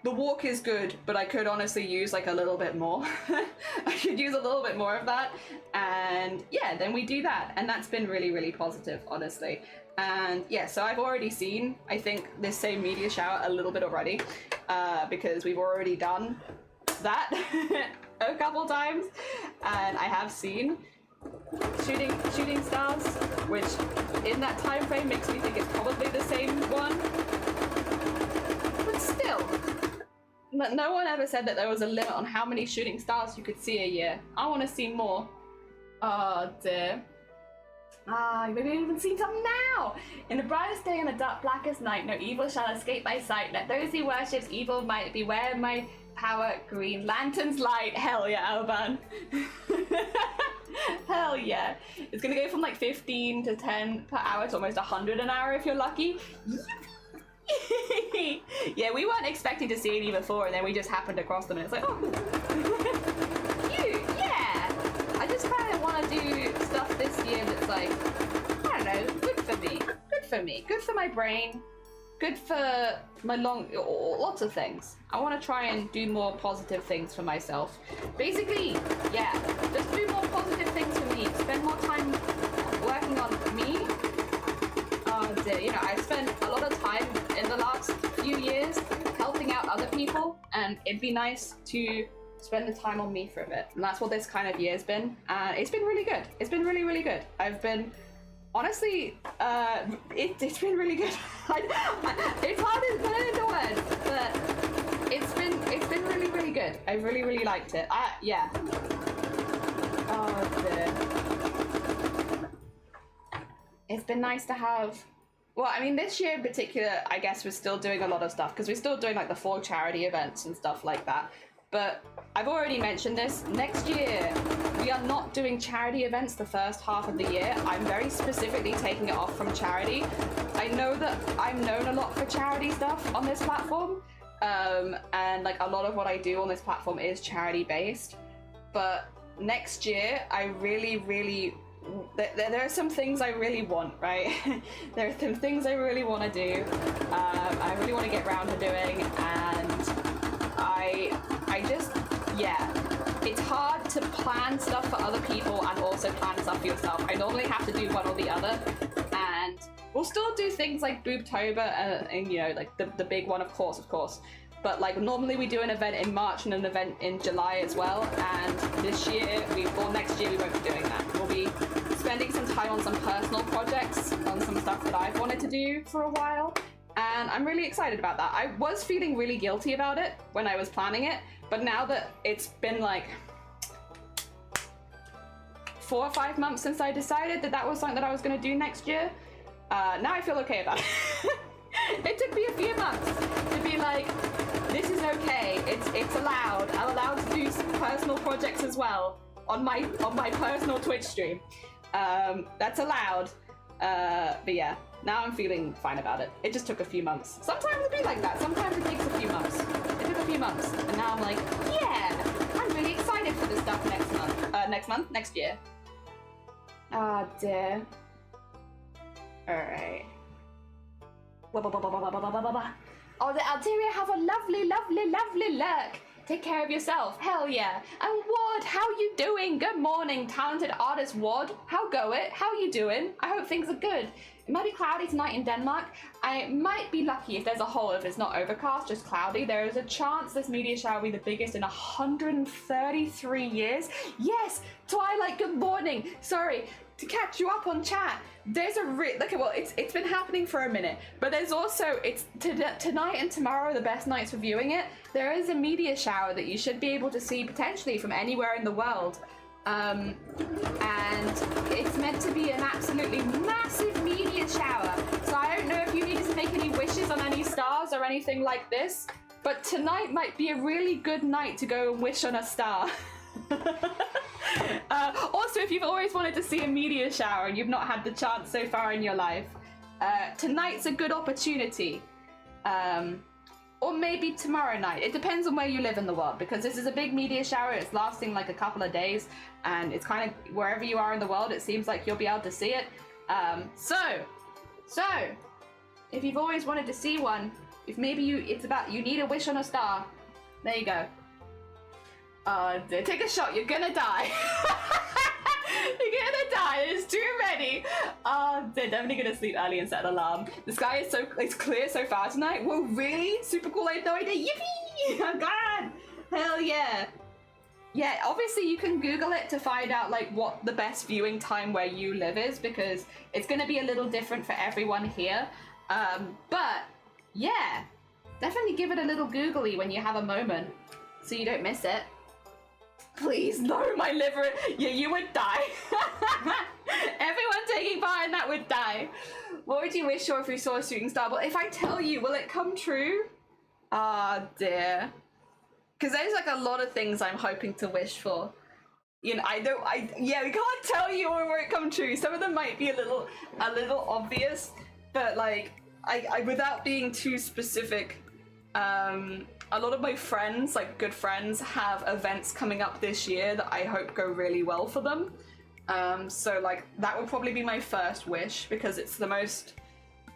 S2: the walk is good, but I could honestly use like a little bit more. I could use a little bit more of that. And yeah, then we do that. And that's been really, really positive, honestly. And yeah, so I've already seen, I think, this same media shower a little bit already, because we've already done that a couple times. And I have seen shooting stars, which in that time frame makes me think it's probably the same one. But still, no one ever said that there was a limit on how many shooting stars you could see a year. I want to see more. Oh dear. Maybe I've even seen some now. In the brightest day and the dark blackest night, no evil shall escape my sight. Let those who worships evil might beware my power. Green lanterns light. Hell yeah, Alban. Hell yeah. It's gonna go from like 15 to 10 per hour to almost 100 an hour if you're lucky. Yeah, we weren't expecting to see any before, and then we just happened across them and it's like, oh. Yeah. I just kind of want to do stuff this year that's like, I don't know, good for me. Good for me. Good for my brain. Good for my lots of things. I want to try and do more positive things for myself. Basically, yeah, just do more positive things for me. Spend more time working on me. You know, I've spent a lot of time in the last few years helping out other people, and it'd be nice to spend the time on me for a bit. And that's what this kind of year's been. And it's been really good. It's been really, really good. I've been, honestly, it's been really good. It's hard to put it into words, but it's been really, really good. I really, really liked it. Yeah. Oh dear. It's been nice to have. Well, I mean, this year in particular, I guess we're still doing a lot of stuff because we're still doing like the fall charity events and stuff like that. But I've already mentioned this. Next year, we are not doing charity events the first half of the year. I'm very specifically taking it off from charity. I know that I'm known a lot for charity stuff on this platform. And like a lot of what I do on this platform is charity based. But next year, I really there are some things I really want, right? There are some things I really want to do. I really want to get around to doing, and I just, yeah. It's hard to plan stuff for other people and also plan stuff for yourself. I normally have to do one or the other, and we'll still do things like Boobtober, and you know, like the big one, of course. But like normally we do an event in March and an event in July as well. And this year, next year we won't be doing that. We'll be spending some time on some personal projects, on some stuff that I've wanted to do for a while. And I'm really excited about that. I was feeling really guilty about it when I was planning it. But now that it's been like 4 or 5 months since I decided that was something that I was going to do next year, now I feel okay about it. It took me a few months to be like, this is okay, it's allowed. I'm allowed to do some personal projects as well. on my personal Twitch stream. That's allowed. But yeah, now I'm feeling fine about it. It just took a few months. Sometimes it be like that. Sometimes it takes a few months. It took a few months, and now I'm like, yeah, I'm really excited for this stuff next year. Ah, dear. All right. Oh, the Algeria have a lovely, lovely, lovely look. Take care of yourself. Hell yeah. And Ward, how you doing? Good morning, talented artist Ward. How go it? How you doing? I hope things are good. It might be cloudy tonight in Denmark. I might be lucky if there's a hole, if it's not overcast, just cloudy. There is a chance this meteor shower will be the biggest in 133 years. Yes, Twilight, good morning. Sorry, to catch you up on chat. There's a it's been happening for a minute, but there's also, tonight and tomorrow are the best nights for viewing it. There is a meteor shower that you should be able to see potentially from anywhere in the world. And it's meant to be an absolutely massive meteor shower. So I don't know if you needed to make any wishes on any stars or anything like this, but tonight might be a really good night to go and wish on a star. Also, if you've always wanted to see a meteor shower and you've not had the chance so far in your life, tonight's a good opportunity. Or maybe tomorrow night. It depends on where you live in the world, because this is a big meteor shower. It's lasting like a couple of days, and it's kind of wherever you are in the world, it seems like you'll be able to see it. So if you've always wanted to see one, if maybe you need a wish on a star, there you go. Take a shot, you're gonna die. You're gonna die, there's too many. They're definitely gonna sleep early and set an alarm. The sky is it's clear so far tonight. Whoa, really? Super cool, I had no idea. Yippee! Oh god! Hell yeah. Yeah, obviously you can Google it to find out like what the best viewing time where you live is, because it's gonna be a little different for everyone here. But yeah, definitely give it a little googly when you have a moment so you don't miss it. Please, no, my liver. Yeah, you would die. Everyone taking part in that would die. What would you wish for if you saw a shooting star? But if I tell you, will it come true? Ah, dear. Because there's like a lot of things I'm hoping to wish for. You know, we can't tell you or it come true. Some of them might be a little obvious, but like, I without being too specific, a lot of my friends, like good friends, have events coming up this year that I hope go really well for them. So like that would probably be my first wish, because it's the most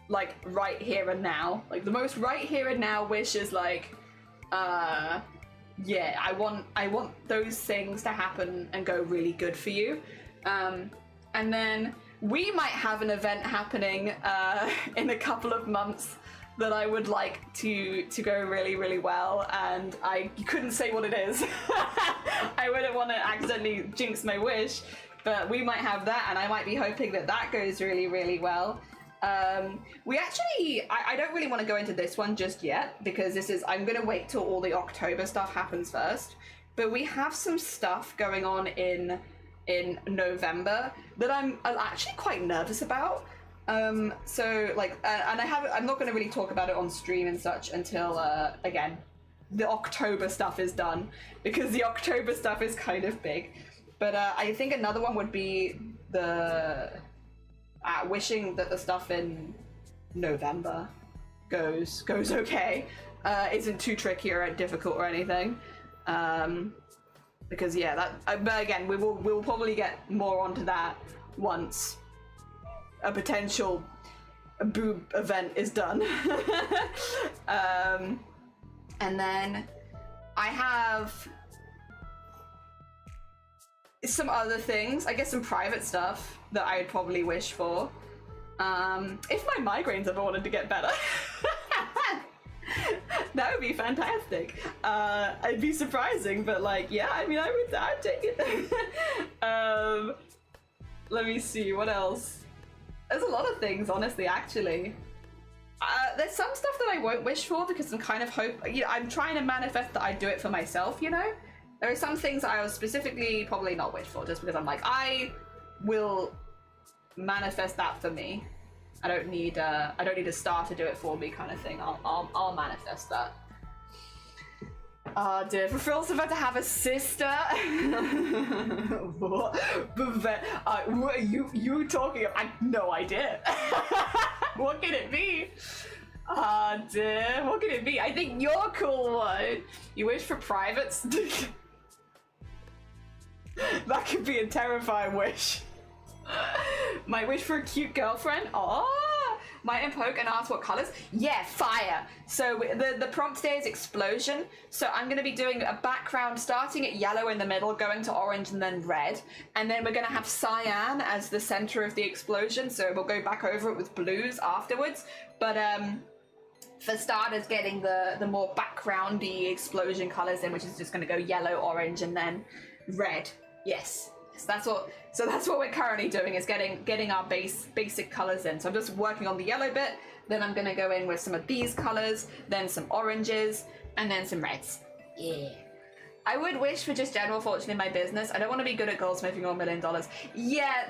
S2: like right here and now. Like the most right here and now wish is like, yeah, I want those things to happen and go really good for you. And then we might have an event happening in a couple of months that I would like to go really, really well, and I couldn't say what it is. I wouldn't want to accidentally jinx my wish, but we might have that, and I might be hoping that that goes really, really well. We actually, I don't really want to go into this one just yet, because I'm going to wait till all the October stuff happens first, but we have some stuff going on in November that I'm actually quite nervous about. So like, and I'm not going to really talk about it on stream and such until, again, the October stuff is done, because the October stuff is kind of big. But I think another one would be the wishing that the stuff in November goes okay, isn't too tricky or difficult or anything. Because yeah, but again, we'll probably get more onto that once a potential boob event is done. And then I have some other things, I guess some private stuff that I'd probably wish for. If my migraines ever wanted to get better. That would be fantastic. It'd be surprising, but like, yeah, I mean, I'd take it. Let me see, what else? There's a lot of things, honestly, actually. There's some stuff that I won't wish for, because I'm kind of I'm trying to manifest that I do it for myself, you know? There are some things that I will specifically probably not wish for, just because I'm like, I will manifest that for me. I don't need a star to do it for me, kind of thing. I'll manifest that. Oh dear, Fulfill's about to have a sister. What? What are you talking about? I have no idea. What can it be? Oh dear, what can it be? I think you're a cool one. You wish for privates? That could be a terrifying wish. My wish for a cute girlfriend? Oh! Might poke and ask what colors? Yeah, fire. So the prompt today is explosion. So I'm going to be doing a background starting at yellow in the middle, going to orange and then red. And then we're going to have cyan as the center of the explosion. So we'll go back over it with blues afterwards. But for starters, getting the more backgroundy explosion colors in, which is just going to go yellow, orange, and then red. Yes. That's what we're currently doing, is getting our basic colors in. So I'm just working on the yellow bit, then I'm gonna go in with some of these colors, then some oranges, and then some reds. Yeah. I would wish for just general fortune in my business. I don't want to be good at goldsmithing or $1 million. Yeah,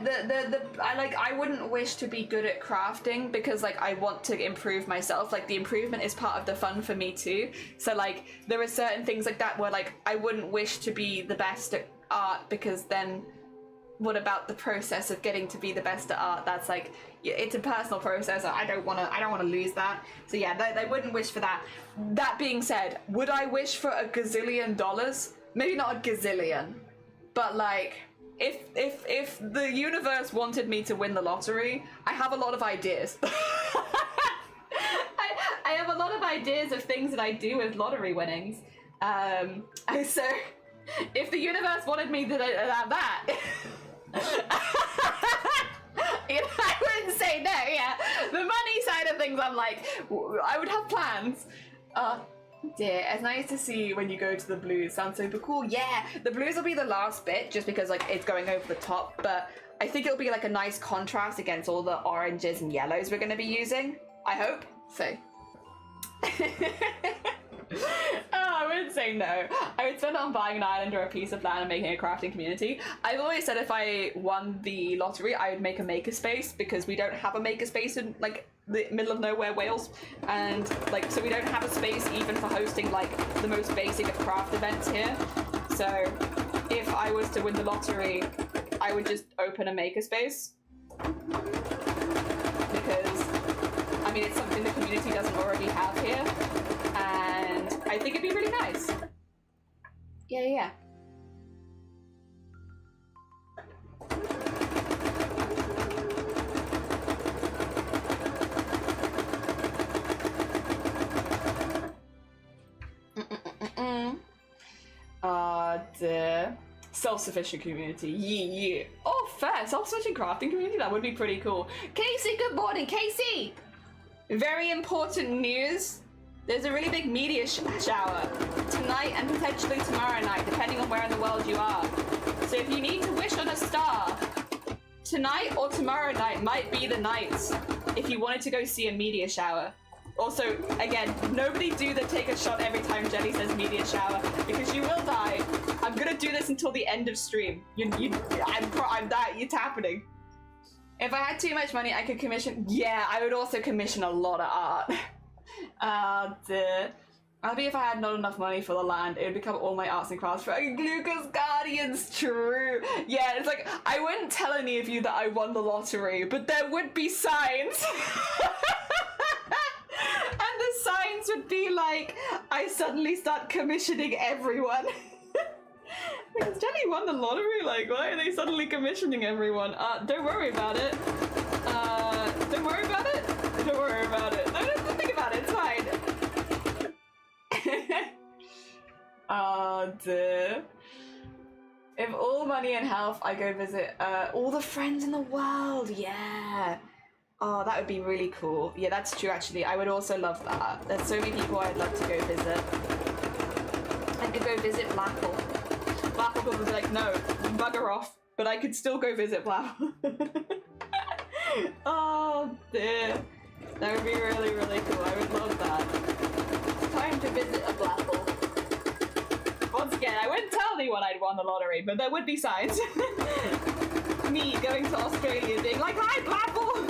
S2: I wouldn't wish to be good at crafting, because like I want to improve myself. Like the improvement is part of the fun for me too. So like there are certain things like that where like I wouldn't wish to be the best at art, because then what about the process of getting to be the best at art? That's like, it's a personal process. I don't want to lose that. So yeah, they wouldn't wish for that. That being said, would I wish for $1 gazillion? Maybe not a gazillion, but like, if the universe wanted me to win the lottery, I have a lot of ideas. I have a lot of ideas of things that I do with lottery winnings. So if the universe wanted me to have that, I wouldn't say no. Yeah, the money side of things, I'm like, I would have plans. Dear, it's nice to see when you go to the blues. Sounds super cool. Yeah, the blues will be the last bit, just because like it's going over the top, but I think it'll be like a nice contrast against all the oranges and yellows we're going to be using. I hope so. I wouldn't say no. I would spend it on buying an island or a piece of land and making a crafting community. I've always said if I won the lottery, I would make a makerspace, because we don't have a makerspace in like the middle of nowhere Wales, and like so we don't have a space even for hosting like the most basic of craft events here. So if I was to win the lottery, I would just open a makerspace, because I mean it's something the community doesn't already have here. I think it'd be really nice. Yeah. The self-sufficient community. Yeah. Oh, fair. Self-sufficient crafting community. That would be pretty cool. Casey, good morning, Casey. Very important news. There's a really big meteor shower tonight and potentially tomorrow night, depending on where in the world you are. So if you need to wish on a star, tonight or tomorrow night might be the nights if you wanted to go see a meteor shower. Also, again, nobody do the take a shot every time Jenny says meteor shower, because you will die. I'm gonna do this until the end of stream. It's happening. If I had too much money, I could commission. Yeah, I would also commission a lot of art. Maybe if I had not enough money for the land, it would become all my arts and crafts for Lucas Guardians. True. Yeah, it's like, I wouldn't tell any of you that I won the lottery, but there would be signs. And the signs would be like, I suddenly start commissioning everyone. Because Jenny won the lottery, like, why are they suddenly commissioning everyone? Don't worry about it. Don't worry about it? Don't worry about it. No, don't think about it, it's fine. Dear. If all money and health, I go visit all the friends in the world, yeah. Oh, that would be really cool. Yeah, that's true, actually. I would also love that. There's so many people I'd love to go visit. I could go visit Blackpool. Blackpool would be like, no, bugger off. But I could still go visit Blackpool. Oh, dear. That would be really, really cool. I would love that. It's time to visit a Blackpool. Once again, I wouldn't tell anyone I'd won the lottery, but there would be signs. Me going to Australia being like, hi, Blackpool!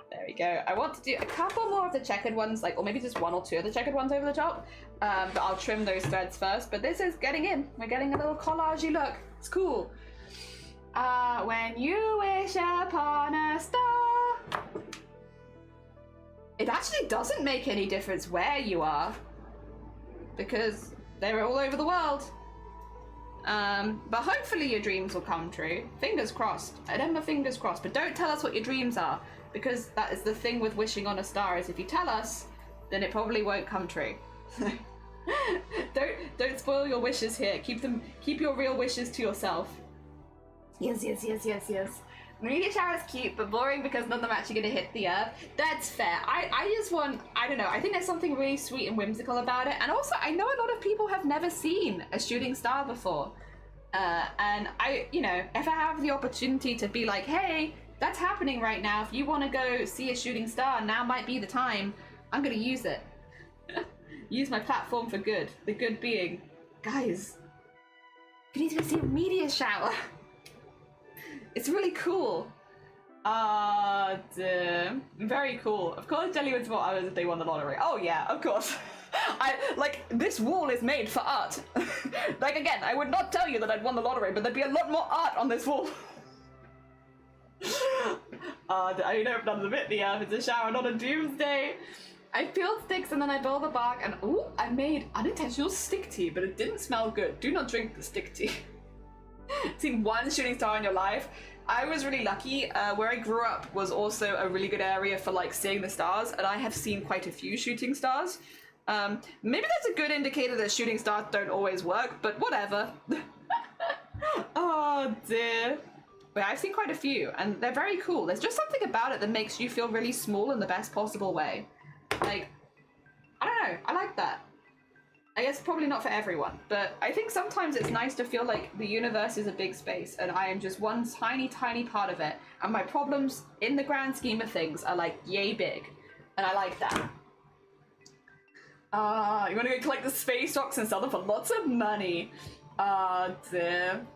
S2: Very go. I want to do a couple more of the checkered ones, like, or maybe just one or two of the checkered ones over the top. But I'll trim those threads first. But this is getting in. We're getting a little collagey look. It's cool. When you wish upon a star. It actually doesn't make any difference where you are, because they're all over the world. But hopefully your dreams will come true. Fingers crossed. I don't know, fingers crossed. But don't tell us what your dreams are, because that is the thing with wishing on a star, is if you tell us, then it probably won't come true. Don't spoil your wishes here. Keep your real wishes to yourself. Yes. Meteor shower is cute, but boring because none of them are actually going to hit the earth. That's fair. I just want, I don't know, I think there's something really sweet and whimsical about it. And also, I know a lot of people have never seen a shooting star before. And I, you know, if I have the opportunity to be like, hey, that's happening right now. If you want to go see a shooting star, now might be the time. I'm going to use it. Use my platform for good. The good being. Guys, you need to go see a meteor shower. It's really cool. Very cool. Of course, Jelly would support others if they won the lottery. Oh yeah, of course. This wall is made for art. Like, again, I would not tell you that I'd won the lottery, but there'd be a lot more art on this wall. I know I've done the bit. The it's a shower, not a doomsday. I peeled sticks and then I boiled the bark, and ooh, I made unintentional stick tea, but it didn't smell good. Do not drink the stick tea. Seen one shooting star in your life? I was really lucky. Where I grew up was also a really good area for like seeing the stars, and I have seen quite a few shooting stars. Maybe that's a good indicator that shooting stars don't always work, but whatever. Oh dear. But I've seen quite a few, and they're very cool. There's just something about it that makes you feel really small in the best possible way. Like, I don't know, I like that. I guess probably not for everyone, but I think sometimes it's nice to feel like the universe is a big space and I am just one tiny, tiny part of it, and my problems in the grand scheme of things are like yay big, and I like that. You want to go collect the space rocks and sell them for lots of money. Dear.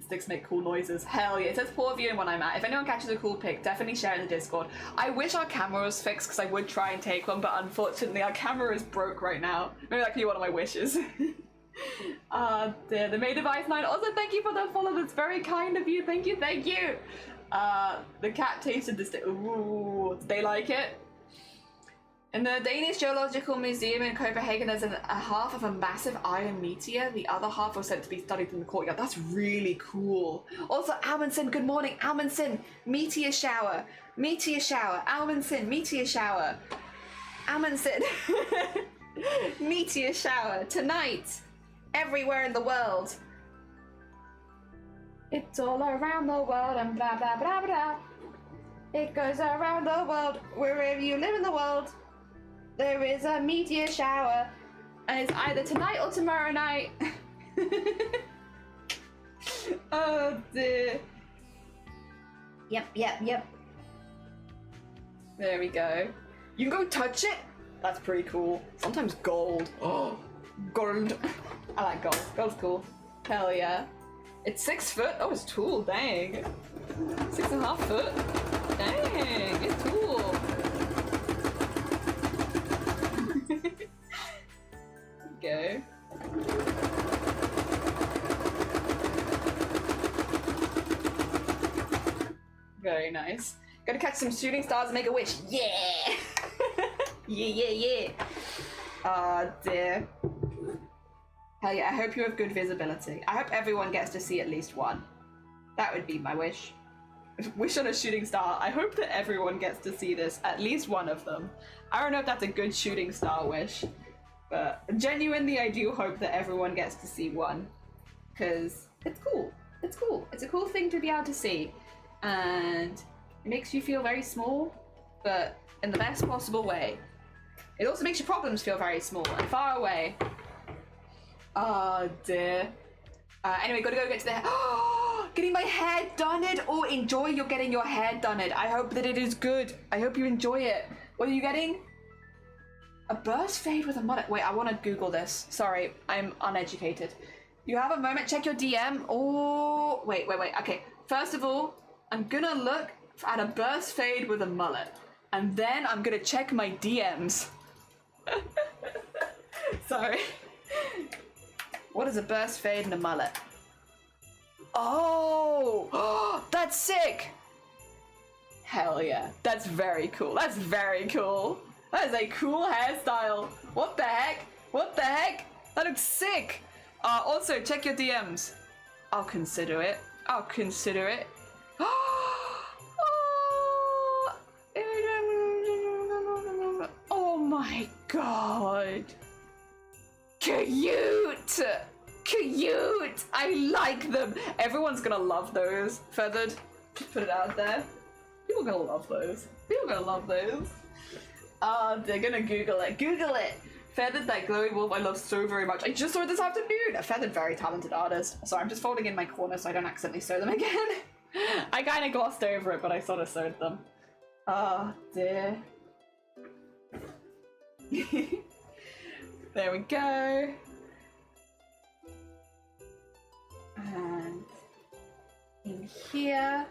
S2: Sticks make cool noises. Hell yeah. It says poor viewing when I'm at. If anyone catches a cool pic, definitely share it in the Discord. I wish our camera was fixed because I would try and take one, but unfortunately our camera is broke right now. Maybe that could be one of my wishes. Dear. The May Device 9. Also, thank you for the follow. That's very kind of you. Thank you. The cat tasted the stick. Ooh. Did they like it? In the Danish Geological Museum in Copenhagen, there's a half of a massive iron meteor. The other half was said to be studied in the courtyard. That's really cool. Also, Almundsen, good morning. Almundsen, meteor shower. Meteor shower. Almundsen, meteor shower. Almundsen. Meteor shower. Tonight. Everywhere in the world. It's all around the world and blah, blah, blah, blah. It goes around the world, wherever you live in the world. There is a meteor shower, and it's either tonight or tomorrow night. Oh dear. Yep. There we go. You can go touch it? That's pretty cool. Sometimes gold. Oh, gold. I like gold. Gold's cool. Hell yeah. It's 6 foot. Oh, it's tall. Dang. 6.5 foot. Dang, it's cool. Go. Very nice. Gotta catch some shooting stars and make a wish. Yeah! Yeah. Oh dear. Hell yeah, I hope you have good visibility. I hope everyone gets to see at least one. That would be my wish. Wish on a shooting star. I hope that everyone gets to see this, at least one of them. I don't know if that's a good shooting star wish, but genuinely I do hope that everyone gets to see one, because it's cool. It's cool. It's a cool thing to be able to see, and it makes you feel very small, but in the best possible way. It also makes your problems feel very small and far away. Oh dear. Anyway, gotta go get to the getting my hair done-ed. Oh, enjoy you're getting your hair done-ed. I hope that it is good. I hope you enjoy it. What are you getting? A burst fade with a mullet. Wait, I want to Google this. Sorry, I'm uneducated. You have a moment, check your DM. Oh, wait. Okay, first of all, I'm gonna look at a burst fade with a mullet. and then I'm gonna check my DMs. Sorry. What is a burst fade and a mullet? Oh, that's sick. Hell yeah, that's very cool. That's very cool. That is a cool hairstyle. What the heck? What the heck? That looks sick. Also, check your DMs. I'll consider it. I'll consider it. Oh my god. Cute! Cute! I like them. Everyone's gonna love those. Feathered. Just put it out there. People are gonna love those. People are gonna love those. They're gonna Google it. Google it! Feathered, that glowy wolf I love so very much. I just saw it this afternoon! A Feathered, very talented artist. Sorry, I'm just folding in my corner so I don't accidentally sew them again. I kinda glossed over it, but I sort of sewed them. Oh, dear. There we go. And in here.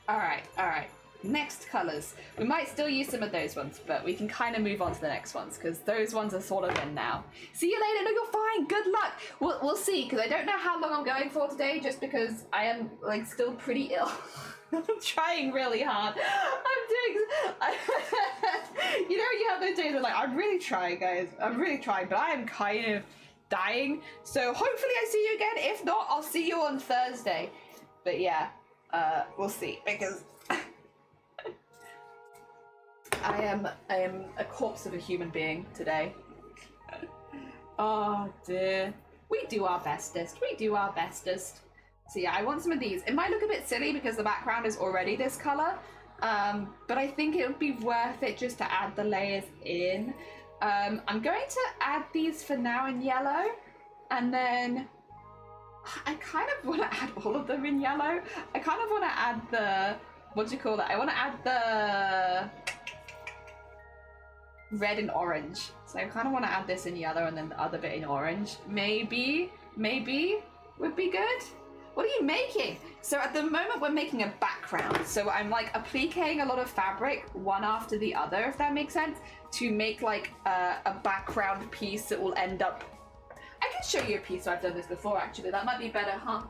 S2: Alright. Next colours. We might still use some of those ones, but we can kind of move on to the next ones, because those ones are sort of in now. See you later. No, you're fine. Good luck. We'll see, because I don't know how long I'm going for today, just because I am, like, still pretty ill. I'm trying really hard. You know, you have those days where, like, I'm really trying, guys. I'm really trying, but I am kind of dying. So hopefully I see you again. If not, I'll see you on Thursday. But yeah, we'll see, because I am a corpse of a human being today. Oh dear. We do our bestest. We do our bestest. So yeah, I want some of these. It might look a bit silly because the background is already this color, but I think it would be worth it just to add the layers in. I'm going to add these for now in yellow, and then I kind of want to add all of them in yellow. I kind of want to add the, what do you call that? I want to add the red and orange. So I kind of want to add this in yellow and then the other bit in orange. Maybe would be good. What are you making? So at the moment we're making a background. So I'm like appliquing a lot of fabric one after the other, if that makes sense, to make like a background piece that will end up. I can show you a piece where I've done this before actually. That might be better, huh?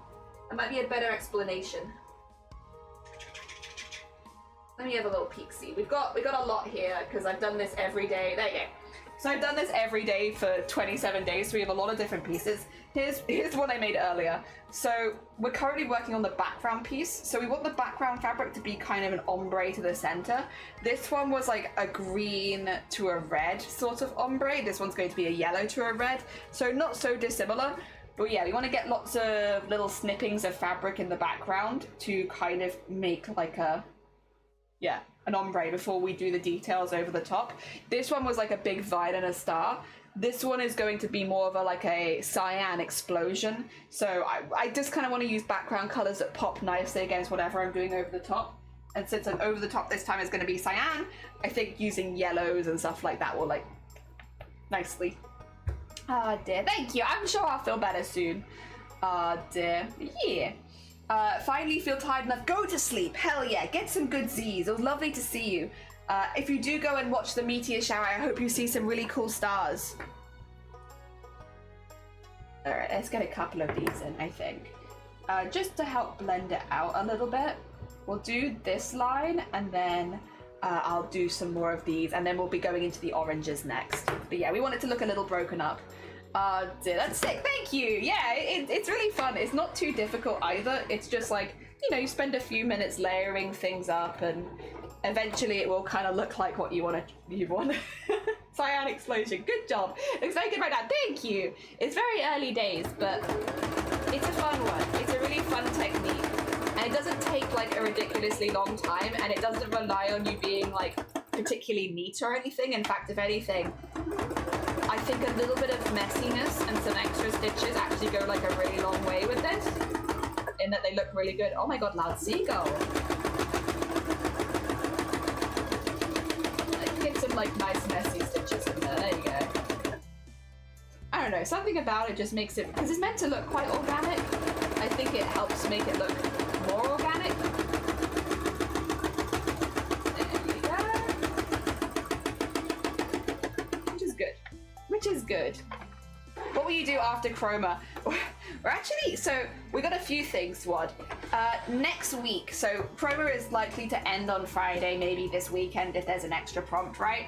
S2: That might be a better explanation. Let me have a little peek see. We got a lot here because I've done this every day. There you go. So I've done this every day for 27 days, so we have a lot of different pieces. Here's one I made earlier. So we're currently working on the background piece. So we want the background fabric to be kind of an ombre to the center. This one was like a green to a red sort of ombre. This one's going to be a yellow to a red. So not so dissimilar. But yeah, we want to get lots of little snippings of fabric in the background to kind of make like a, yeah, an ombre before we do the details over the top. This one was like a big vine and a star. This one is going to be more of a like a cyan explosion. So I just kind of want to use background colors that pop nicely against whatever I'm doing over the top. And since I'm over the top this time is going to be cyan, I think using yellows and stuff like that will like nicely. Oh dear, thank you. I'm sure I'll feel better soon. Oh dear, yeah. Finally feel tired enough, go to sleep. Hell yeah, get some good Z's. It was lovely to see you. If you do go and watch the meteor shower, I hope you see some really cool stars. Alright, let's get a couple of these in, I think. Just to help blend it out a little bit, we'll do this line, and then I'll do some more of these, and then we'll be going into the oranges next. But yeah, we want it to look a little broken up. Dear, that's sick, thank you! Yeah, it's really fun. It's not too difficult either. It's just like, you know, you spend a few minutes layering things up, and eventually it will kind of look like what you want. Cyan explosion, good job. Looks very good right now, thank you! It's very early days, but it's a fun one. It's a really fun technique. And it doesn't take like a ridiculously long time, and it doesn't rely on you being like particularly neat or anything. In fact, if anything, I think a little bit of messiness and some extra stitches actually go like a really long way with this, in that they look really good. Oh my god, loud seagull. Let's get some like nice messy stitches in there. There you go. I don't know, something about it just makes it, because it's meant to look quite organic. I think it helps make it look more organic. There we go. Which is good. What will you do after Chroma? We're actually, so we got a few things, Swad. Next week, so Chroma is likely to end on Friday, maybe this weekend if there's an extra prompt, right?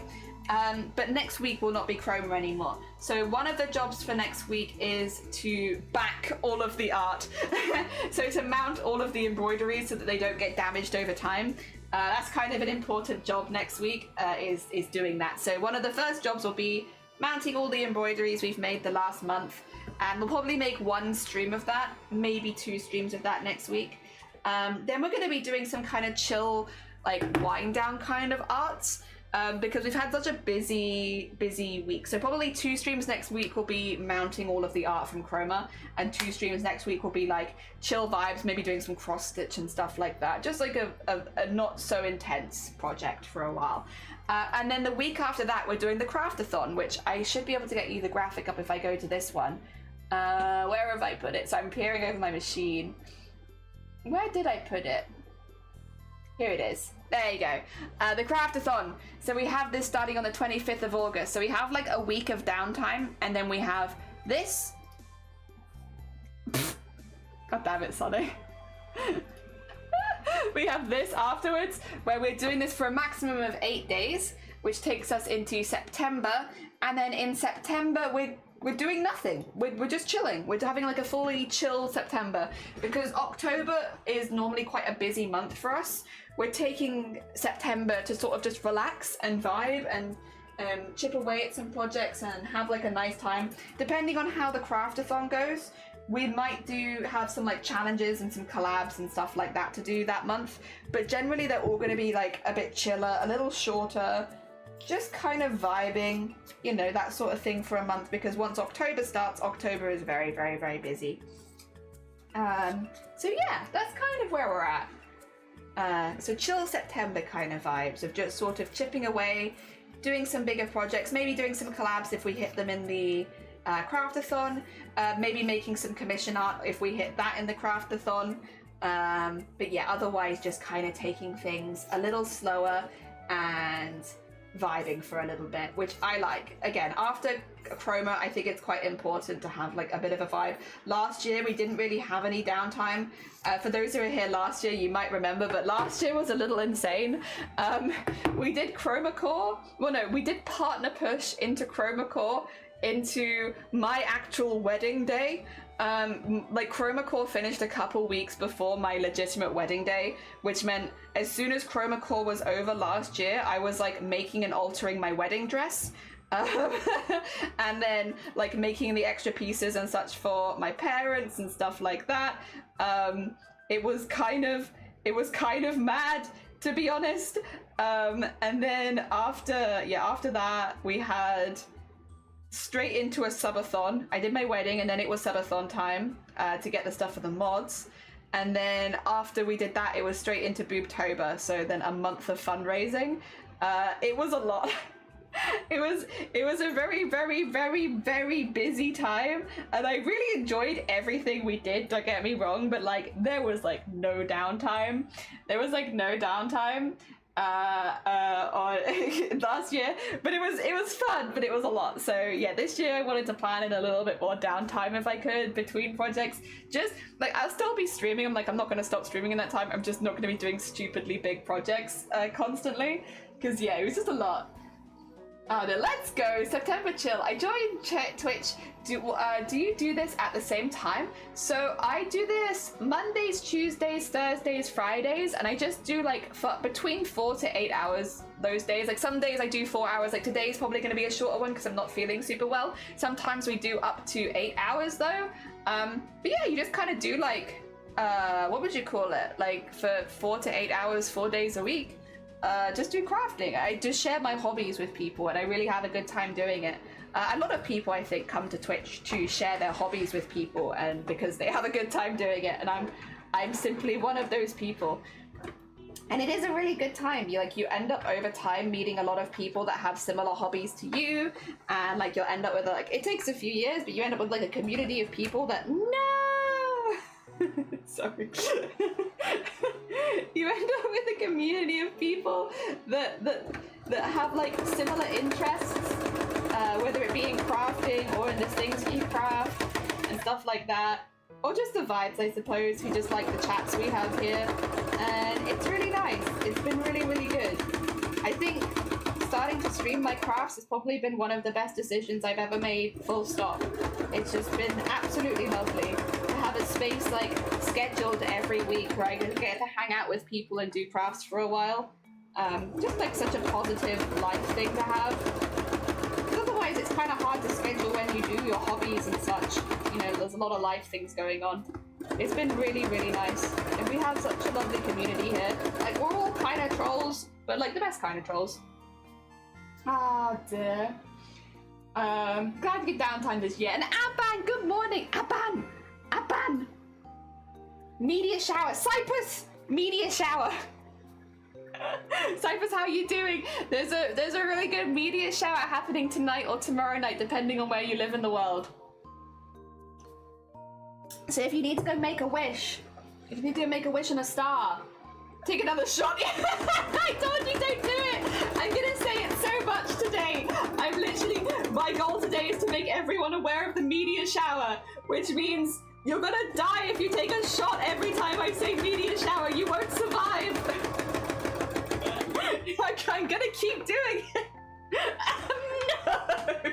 S2: But next week will not be Chroma anymore. So one of the jobs for next week is to back all of the art. So to mount all of the embroideries so that they don't get damaged over time. That's kind of an important job next week, is doing that. So one of the first jobs will be mounting all the embroideries we've made the last month. And we'll probably make one stream of that, maybe 2 streams of that next week. Then we're going to be doing some kind of chill, like wind down kind of arts. Because we've had such a busy week. So probably 2 streams next week will be mounting all of the art from Chroma, and 2 streams next week will be like chill vibes, maybe doing some cross stitch and stuff like that. Just like a not so intense project for a while. And then the week after that, we're doing the craftathon, which I should be able to get you the graphic up if I go to this one. Where have I put it? So I'm peering over my machine. Where did I put it? Here it is. There you go. The craftathon. So we have this starting on the 25th of August. So we have like a week of downtime, and then we have this. God damn it, Sonny. We have this afterwards, where we're doing this for a maximum of 8 days, which takes us into September. And then in September, we're doing nothing. We're just chilling. We're having like a fully chill September, because October is normally quite a busy month for us. We're taking September to sort of just relax and vibe and chip away at some projects and have like a nice time. Depending on how the craftathon goes, we might have some like challenges and some collabs and stuff like that to do that month. But generally they're all going to be like a bit chiller, a little shorter, just kind of vibing, you know, that sort of thing for a month, because once October starts, October is very, very, very busy. So yeah, that's kind of where we're at. So chill September kind of vibes of just sort of chipping away, doing some bigger projects, maybe doing some collabs if we hit them in the craftathon, maybe making some commission art if we hit that in the craftathon. But yeah, otherwise just kind of taking things a little slower and vibing for a little bit, which I like. Again, after Chroma, I think it's quite important to have like a bit of a vibe. Last year we didn't really have any downtime. For those who were here last year, you might remember, but last year was a little insane. We did Chroma Core. Well, no, we did partner push into Chroma Core into my actual wedding day. Like Chroma Core finished a couple weeks before my legitimate wedding day, which meant as soon as Chroma Core was over last year, I was like making and altering my wedding dress. And then like making the extra pieces and such for my parents and stuff like that. It was kind of mad, to be honest. And then after that we had straight into a subathon. I did my wedding and then it was subathon time to get the stuff for the mods. And then after we did that, it was straight into Boobtober. So then a month of fundraising. It was a lot. It was a very, very, very, very busy time, and I really enjoyed everything we did, don't get me wrong, but like there was like no downtime. On last year, but it was fun, but it was a lot. So yeah, this year I wanted to plan in a little bit more downtime if I could between projects. Just like I'll still be streaming. I'm not going to stop streaming in that time. I'm just not going to be doing stupidly big projects constantly, because yeah, it was just a lot. Oh no, let's go September chill. I joined Twitch. Do you do this at the same time? So I do this Mondays, Tuesdays, Thursdays, Fridays, and I just do like between 4 to 8 hours those days. Like some days I do 4 hours. Like today's probably going to be a shorter one because I'm not feeling super well. Sometimes we do up to 8 hours though. But yeah, you just kind of do like what would you call it? Like for 4 to 8 hours, 4 days a week. Just do crafting. I just share my hobbies with people and I really have a good time doing it. A lot of people I think come to Twitch to share their hobbies with people, and because they have a good time doing it, and I'm simply one of those people. And it is a really good time. You end up over time meeting a lot of people that have similar hobbies to you, and like you'll end up with like, it takes a few years, but you end up with like a community of people that Sorry. You end up with a community of people that have like similar interests, whether it be in crafting or in the things you craft and stuff like that, or just the vibes, I suppose, who just like the chats we have here, and it's really nice. It's been really, really good. I think starting to stream my crafts has probably been one of the best decisions I've ever made, full stop. It's just been absolutely lovely to have a space like scheduled every week where I get to hang out with people and do crafts for a while. Just like such a positive life thing to have. Because otherwise it's kind of hard to schedule when you do your hobbies and such. You know, there's a lot of life things going on. It's been really, really nice. And we have such a lovely community here. Like, we're all kind of trolls, but like the best kind of trolls. Ah, dear. Glad to get downtime this year. And Aban, good morning. Aban. Media shower. Cyprus, media shower. Cyprus, how are you doing? There's a really good media shower happening tonight or tomorrow night, depending on where you live in the world. So if you need to go make a wish, on a star, take another shot. I told you don't do it. I'm gonna say it so much today. My goal today is to make everyone aware of the media shower, which means you're gonna die if you take a shot every time I say media shower. You won't survive. I'm gonna keep doing it. No.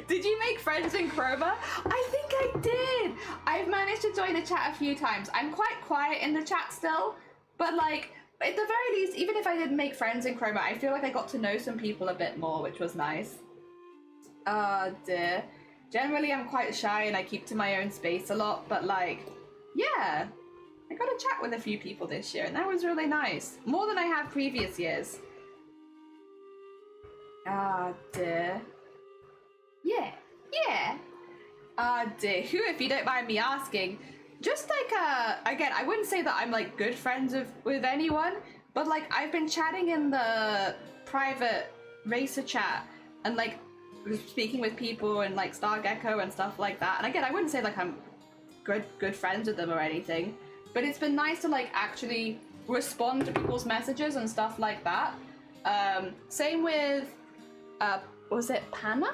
S2: Did you make friends in Chroma? I think I did. I've managed to join the chat a few times. I'm quite quiet in the chat still, but like, at the very least, even if I didn't make friends in Chroma, I feel like I got to know some people a bit more, which was nice. Oh dear. Generally, I'm quite shy and I keep to my own space a lot, but like, yeah. I got to chat with a few people this year, and that was really nice. More than I have previous years. Ah dear. Yeah. Ah dear. Who, if you don't mind me asking? Just like, again, I wouldn't say that I'm like good friends with anyone, but like I've been chatting in the private racer chat and like speaking with people and like Stargecko and stuff like that. And again, I wouldn't say like I'm good friends with them or anything, but it's been nice to like actually respond to people's messages and stuff like that. Same with, was it Panna?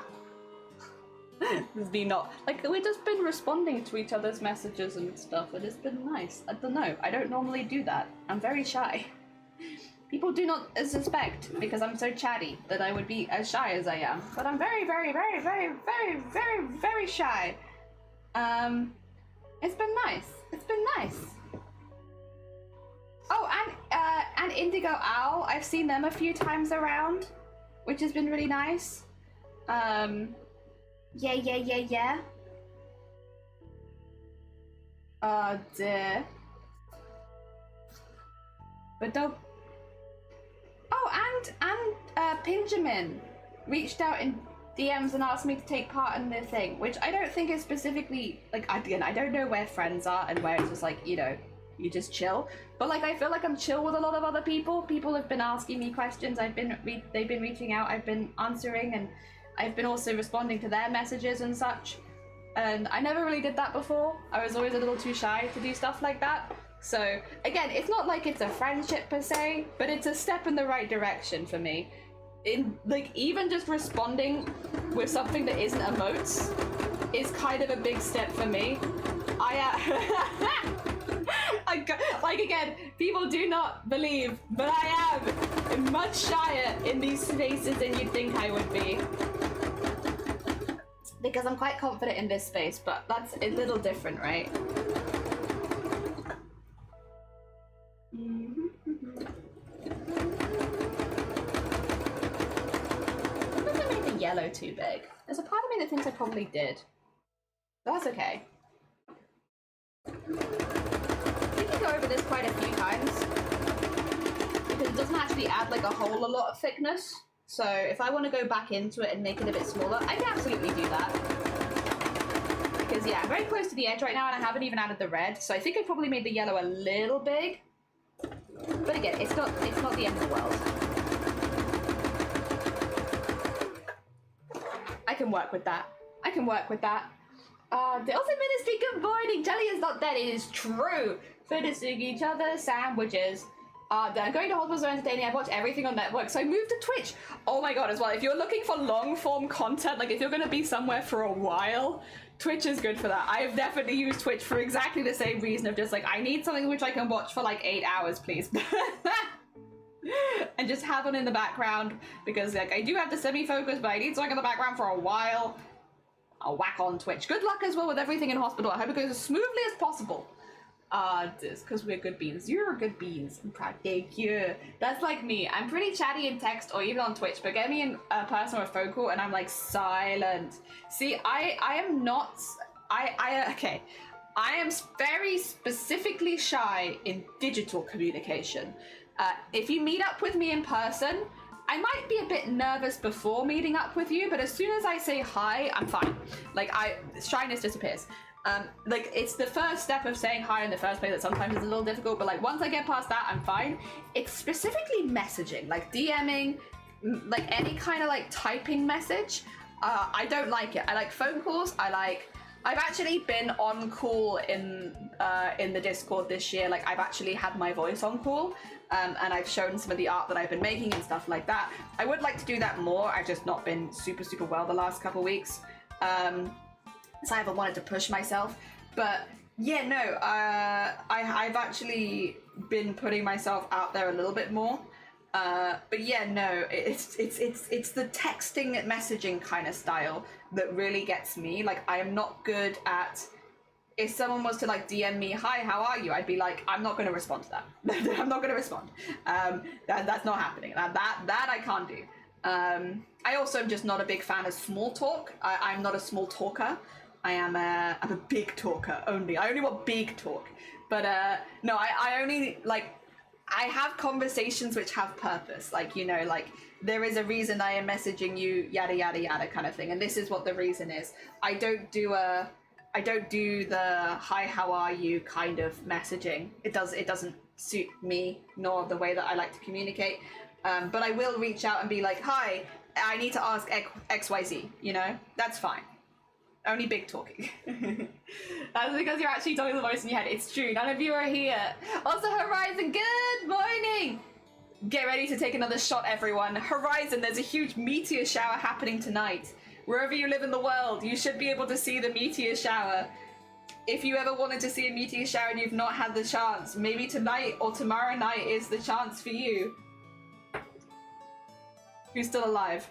S2: We've just been responding to each other's messages and stuff, and it's been nice. I don't know, I don't normally do that. I'm very shy. People do not suspect, because I'm so chatty, that I would be as shy as I am. But I'm very, very, very, very, very, very, very shy. It's been nice. It's been nice. Oh, and Indigo Owl, I've seen them a few times around, which has been really nice. Yeah. Oh dear. But don't. Oh, and Pinjamin reached out in DMs and asked me to take part in their thing, which I don't think is specifically like, again, I don't know where friends are and where it's just like, you know, you just chill. But like, I feel like I'm chill with a lot of other people. People have been asking me questions. They've been reaching out. I've been answering, and I've been also responding to their messages and such. And I never really did that before. I was always a little too shy to do stuff like that. So again, it's not like it's a friendship per se, but it's a step in the right direction for me. In like, even just responding with something that isn't emotes is kind of a big step for me. Like again, people do not believe, but I am much shyer in these spaces than you'd think I would be. Because I'm quite confident in this space, but that's a little different, right? I think I made the yellow too big. There's a part of me that thinks I probably did. But that's okay. We can go over this quite a few times, because it doesn't actually add like a whole lot of thickness. So if I want to go back into it and make it a bit smaller, I can absolutely do that. Because yeah, I'm very close to the edge right now and I haven't even added the red, so I think I probably made the yellow a little big. But again, it's not the end of the world. I can work with that.
S1: The Austin Ministry, good morning. Jelly is not dead, it is true. Finishing each other sandwiches. Then going to hospitals are entertaining. I've watched everything on Network, so I moved to Twitch. Oh my god, as well. If you're looking for long form content, like if you're going to be somewhere for a while, Twitch is good for that. I have definitely used Twitch for exactly the same reason of just like, I need something which I can watch for like 8 hours, please. And just have one in the background, because like I do have to semi-focus, but I need something in the background for a while. I'll whack on Twitch. Good luck as well with everything in hospital. I hope it goes as smoothly as possible. Just because we're good beans. You're good beans. I'm proud. Thank you. That's like me. I'm pretty chatty in text or even on Twitch, but get me in person or a phone call and I'm like silent. See, I am not. Okay. I am very specifically shy in digital communication. If you meet up with me in person, I might be a bit nervous before meeting up with you, but as soon as I say hi, I'm fine. Like, shyness disappears. Like, it's the first step of saying hi in the first place that sometimes is a little difficult, but like, once I get past that, I'm fine. It's specifically messaging, like DMing, like any kind of like typing message. I don't like it. I like phone calls. I've actually been on call in the Discord this year. Like, I've actually had my voice on call. And I've shown some of the art that I've been making and stuff like that. I would like to do that more. I've just not been super well the last couple weeks. So I haven't wanted to push myself. But yeah, no, I've actually been putting myself out there a little bit more. But yeah, no, it's the texting messaging kind of style that really gets me. Like, I am not good at, if someone was to like DM me, hi, how are you? I'd be like, I'm not going to respond to that. I'm not going to respond. That's not happening. That I can't do. I also am just not a big fan of small talk. I'm not a small talker. I'm a big talker only. I only want big talk. But no, I only like, I have conversations which have purpose. Like, you know, like there is a reason I am messaging you, yada, yada, yada kind of thing. And this is what the reason is. I don't do the hi, how are you kind of messaging. It doesn't suit me nor the way that I like to communicate. But I will reach out and be like, hi, I need to ask XYZ, you know? That's fine. Only big talking. That's because you're actually talking the voice in your head. It's true, none of you are here. Also, Horizon, good morning! Get ready to take another shot, everyone. Horizon, there's a huge meteor shower happening tonight. Wherever you live in the world, you should be able to see the meteor shower. If you ever wanted to see a meteor shower and you've not had the chance, maybe tonight or tomorrow night is the chance for you. Who's still alive?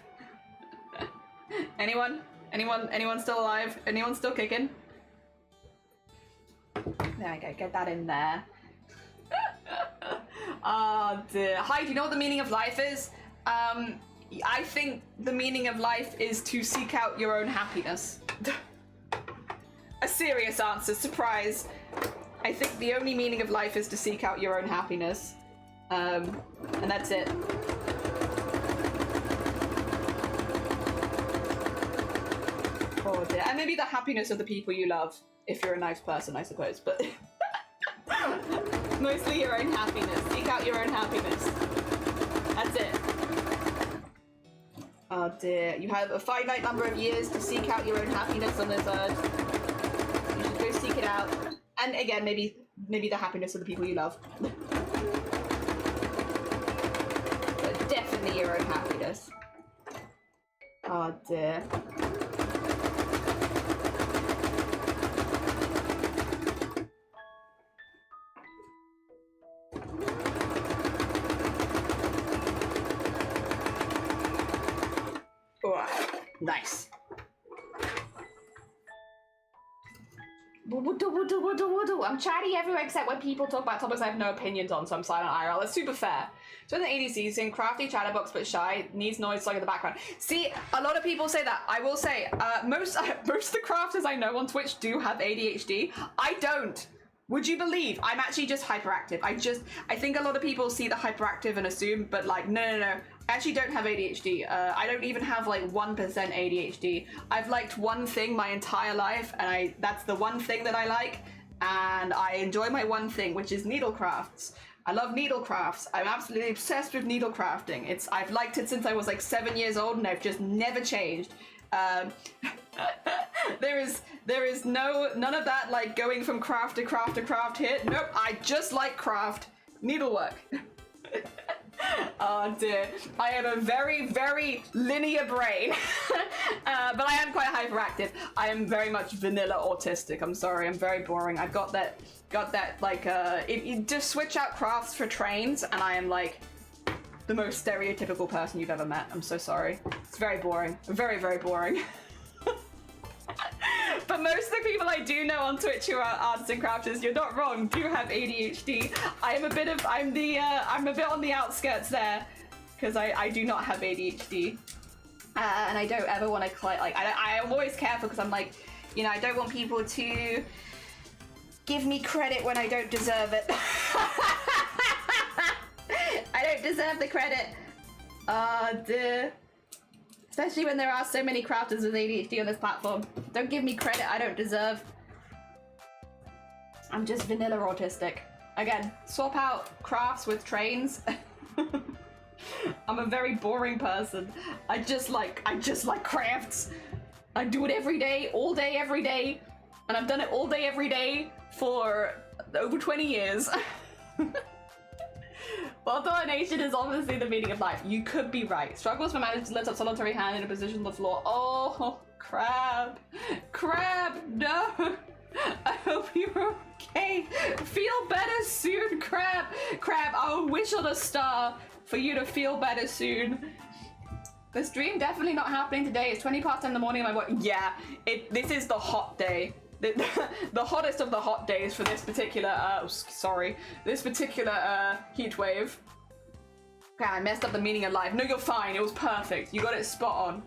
S1: Anyone? Anyone still alive? Anyone still kicking? There we go, get that in there. Oh dear. Hi, do you know what the meaning of life is? I think the meaning of life is to seek out your own happiness. A serious answer, surprise. I think the only meaning of life is to seek out your own happiness. And that's it. Oh dear. And maybe the happiness of the people you love, if you're a nice person, I suppose, but mostly your own happiness. Seek out your own happiness. That's it. Oh dear. You have a finite number of years to seek out your own happiness on this earth. You should go seek it out. And again, maybe the happiness of the people you love. But definitely your own happiness. Oh dear. Nice. I'm chatty everywhere except when people talk about topics I have no opinions on, so I'm silent IRL. That's super fair. So in the ADC, saying crafty, chatterbox but shy, needs noise like in the background. See, a lot of people say that. I will say, most of the crafters I know on Twitch do have ADHD. I don't. Would you believe? I'm actually just hyperactive. I think a lot of people see the hyperactive and assume, but like, no. I actually don't have ADHD. I don't even have like 1% ADHD. I've liked one thing my entire life, and that's the one thing that I like, and I enjoy my one thing, which is needle crafts. I love needle crafts. I'm absolutely obsessed with needle crafting. I've liked it since I was like 7 years old, and I've just never changed.
S2: There is none of that like going from craft to craft to craft here. Nope, I just like craft. Needlework. Oh dear. I have a very, very linear brain. But I am quite hyperactive. I am very much vanilla autistic. I'm sorry, I'm very boring. I've got that like if you just switch out crafts for trains and I am like the most stereotypical person you've ever met. I'm so sorry. It's very boring. Very, very boring. But most of the people I do know on Twitch who are artists and crafters, you're not wrong, do have ADHD. I'm a bit on the outskirts there, because I do not have ADHD. And I don't ever want to I'm always careful because I'm like, you know, I don't want people to give me credit when I don't deserve it. I don't deserve the credit. Dear. Especially when there are so many crafters with ADHD on this platform. Don't give me credit I don't deserve. I'm just vanilla autistic. Again, swap out crafts with trains. I'm a very boring person. I just like crafts. I do it every day, all day, every day. And I've done it all day, every day for over 20 years. While domination is obviously the meaning of life, you could be right. Struggles for managing to lift up solitary hand in a position on the floor. Oh, crab. Crab, no. I hope you're okay. Feel better soon, crab. Crab, I'll wish on a star for you to feel better soon. The stream definitely not happening today. It's 20 past 10 in the morning. Yeah, this is the hot day. The hottest of the hot days for this particular heat wave. Okay, I messed up the meaning of life. No, you're fine. It was perfect. You got it spot on.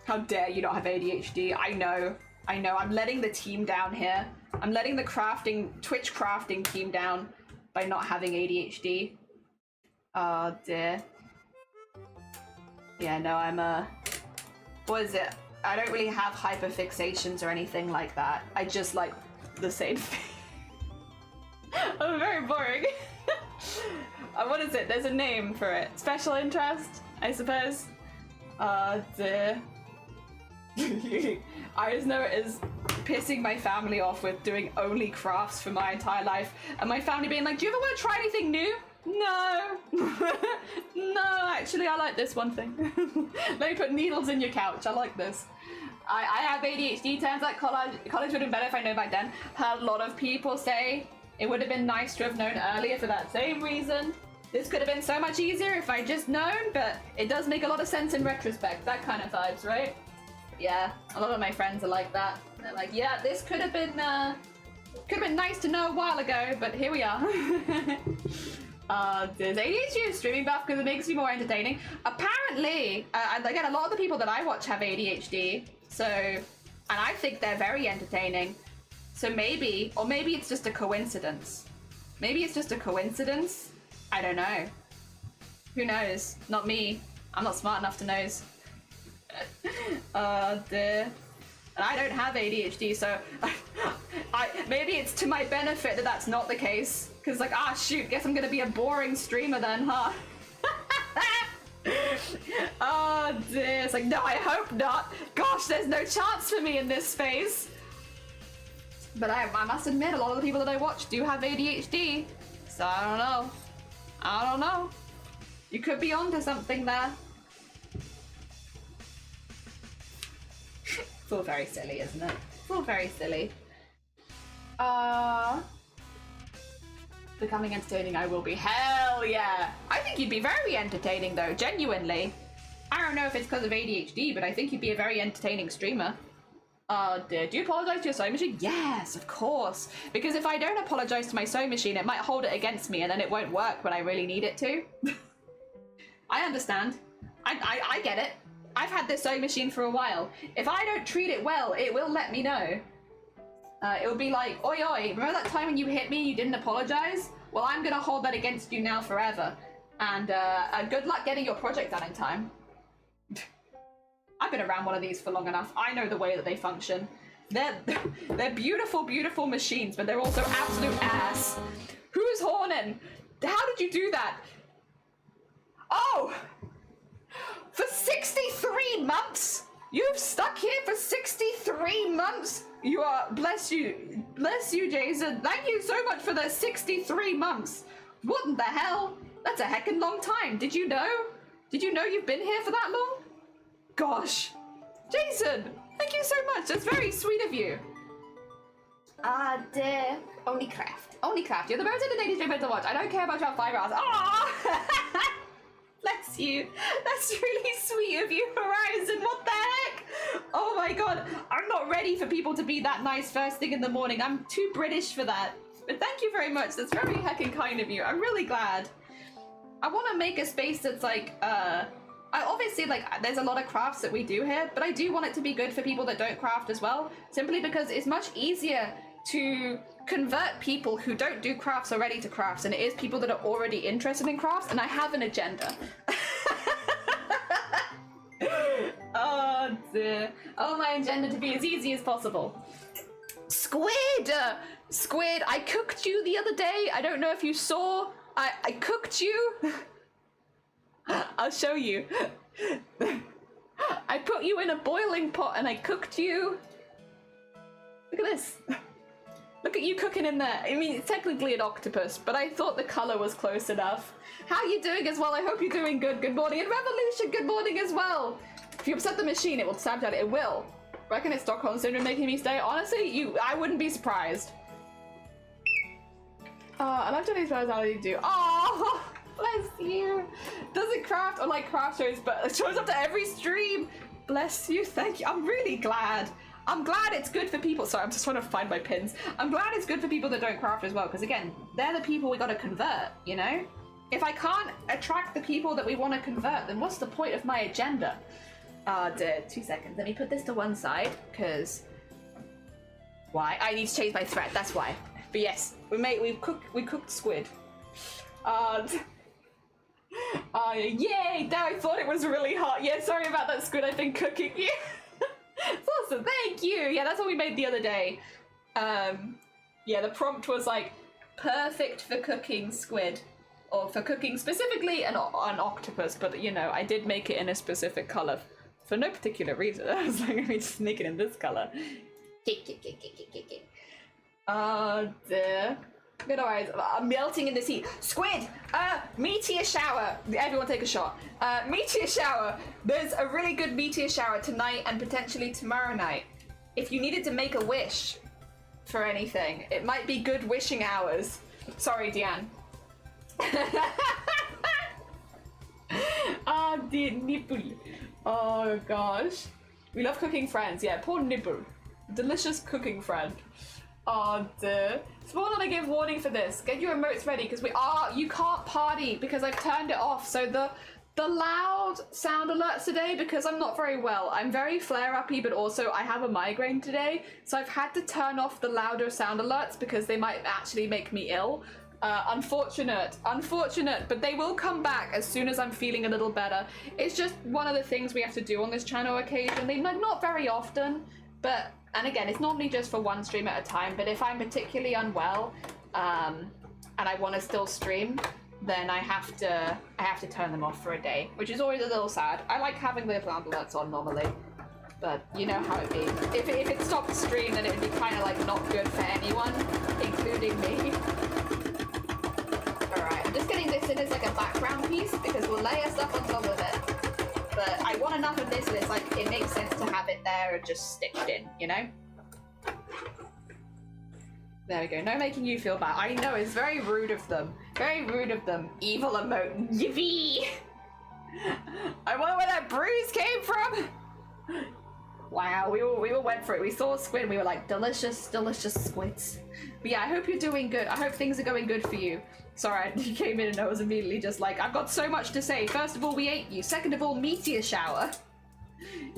S2: How dare you not have ADHD? I know. I'm letting the team down here. I'm letting the Twitch crafting team down by not having ADHD. Oh dear. Yeah, no, I'm what is it? I don't really have hyperfixations or anything like that. I just like the same thing. I'm very boring. What is it? There's a name for it. Special interest, I suppose. Dear. I just know it is pissing my family off with doing only crafts for my entire life. And my family being like, do you ever want to try anything new? No. No, actually I like this one thing. Let me put needles in your couch. I like this. I have ADHD. Turns out college would have been better if I known back then. Heard a lot of people say it would have been nice to have known earlier for that same reason. This could have been so much easier if I just known, but it does make a lot of sense in retrospect. That kind of vibes, right? Yeah, a lot of my friends are like that. They're like, yeah, this could have been nice to know a while ago, but here we are. There's ADHD and streaming buff because it makes you more entertaining. Apparently, again, a lot of the people that I watch have ADHD, and I think they're very entertaining. So maybe it's just a coincidence. Maybe it's just a coincidence. I don't know. Who knows? Not me. I'm not smart enough to know. Dear. And I don't have ADHD, so maybe it's to my benefit that that's not the case. Because like, shoot, guess I'm gonna be a boring streamer then, huh? Oh dear, it's like, no, I hope not. Gosh, there's no chance for me in this space. But I must admit, a lot of the people that I watch do have ADHD. So I don't know. You could be onto something there. It's all very silly, isn't it? It's all very silly. Becoming entertaining, I will be. Hell yeah! I think you'd be very entertaining though, genuinely. I don't know if it's because of ADHD, but I think you'd be a very entertaining streamer. Do you apologize to your sewing machine? Yes, of course. Because if I don't apologize to my sewing machine, it might hold it against me and then it won't work when I really need it to. I understand. I get it. I've had this sewing machine for a while. If I don't treat it well, it will let me know. It'll be like, oi oi, remember that time when you hit me and you didn't apologize? Well, I'm gonna hold that against you now forever. And good luck getting your project done in time. I've been around one of these for long enough. I know the way that they function. They're beautiful, beautiful machines, but they're also absolute ass. Who's horning? How did you do that? Oh! For 63 months? You've stuck here for 63 63 months? You are, bless you, Jason. Thank you so much for the 63 months. What in the hell? That's a heckin' long time. Did you know? Did you know you've been here for that long? Gosh. Jason, thank you so much. That's very sweet of you. Dear. Only craft. Only craft. You're the most entertaining streamer to watch. I don't care about your 5 hours. Aww. Bless you. That's really sweet of you, Horizon. What the heck? Oh my god. I'm not ready for people to be that nice first thing in the morning. I'm too British for that. But thank you very much. That's very heckin' kind of you. I'm really glad. I want to make a space that's like, I obviously, like, there's a lot of crafts that we do here, but I do want it to be good for people that don't craft as well, simply because it's much easier to convert people who don't do crafts already to crafts than it is people that are already interested in crafts, and I have an agenda. Oh dear. Oh, my agenda to be as easy as possible. Squid! Squid, I cooked you the other day. I don't know if you saw. I cooked you. I'll show you. I put you in a boiling pot and I cooked you. Look at this. Look at you cooking in there. I mean, it's technically an octopus, but I thought the color was close enough. How are you doing as well? I hope you're doing good. Good morning. And Revolution, good morning as well. If you upset the machine, it will stab down. It will. Reckon it's Stockholm Syndrome making me stay. Honestly, I wouldn't be surprised. I love Johnny's personality too. Oh, bless you. Doesn't craft or like craft shows, but it shows up to every stream. Bless you. Thank you. I'm really glad. I'm glad it's good for people. Sorry, I'm just trying to find my pins. I'm glad it's good for people that don't craft as well, because again, they're the people we got to convert, you know? If I can't attract the people that we want to convert, then what's the point of my agenda? Dear, 2 seconds. Let me put this to one side, because why? I need to change my thread. That's why. But yes, we cooked squid. Yay! Now I thought it was really hot. Yeah, sorry about that, squid. I've been cooking you. It's awesome. Thank you. Yeah, that's what we made the other day. Yeah, the prompt was like perfect for cooking squid, or for cooking specifically an octopus. But you know, I did make it in a specific color for no particular reason. I was like, let me just make it in this color. Dear. Good, alright. I'm melting in this heat. Squid! Meteor shower. Everyone take a shot. Meteor shower. There's a really good meteor shower tonight and potentially tomorrow night. If you needed to make a wish for anything, it might be good wishing hours. Sorry, Deanne. Dear nipple. Oh, gosh. We love cooking friends. Yeah, poor nipple. Delicious cooking friend. Oh dear. Spawn on a give warning for this. Get your emotes ready because you can't party because I've turned it off. So the loud sound alerts today, because I'm not very well. I'm very flare-uppy, but also I have a migraine today. So I've had to turn off the louder sound alerts because they might actually make me ill. Unfortunate, but they will come back as soon as I'm feeling a little better. It's just one of the things we have to do on this channel occasionally. Not very often, but, and again, it's normally just for one stream at a time, but if I'm particularly unwell, and I want to still stream, then I have to turn them off for a day, which is always a little sad. I like having the sound alerts on normally, but you know how it be. If it stopped the stream, then it would be kind of like not good for anyone, including me. Alright, I'm just getting this in as like a background piece, because we'll layer stuff on top of it. But I want enough of this that it's like, it makes sense to have it there and just stitched in, you know? There we go, no making you feel bad. I know, it's very rude of them. Very rude of them. Evil emote. Yippee! I wonder where that bruise came from! Wow, we all went for it. We saw a squid and we were like, delicious, delicious squids. But yeah, I hope you're doing good. I hope things are going good for you. Sorry, you came in and I was immediately just like, I've got so much to say. First of all, we ate you. Second of all, meteor shower.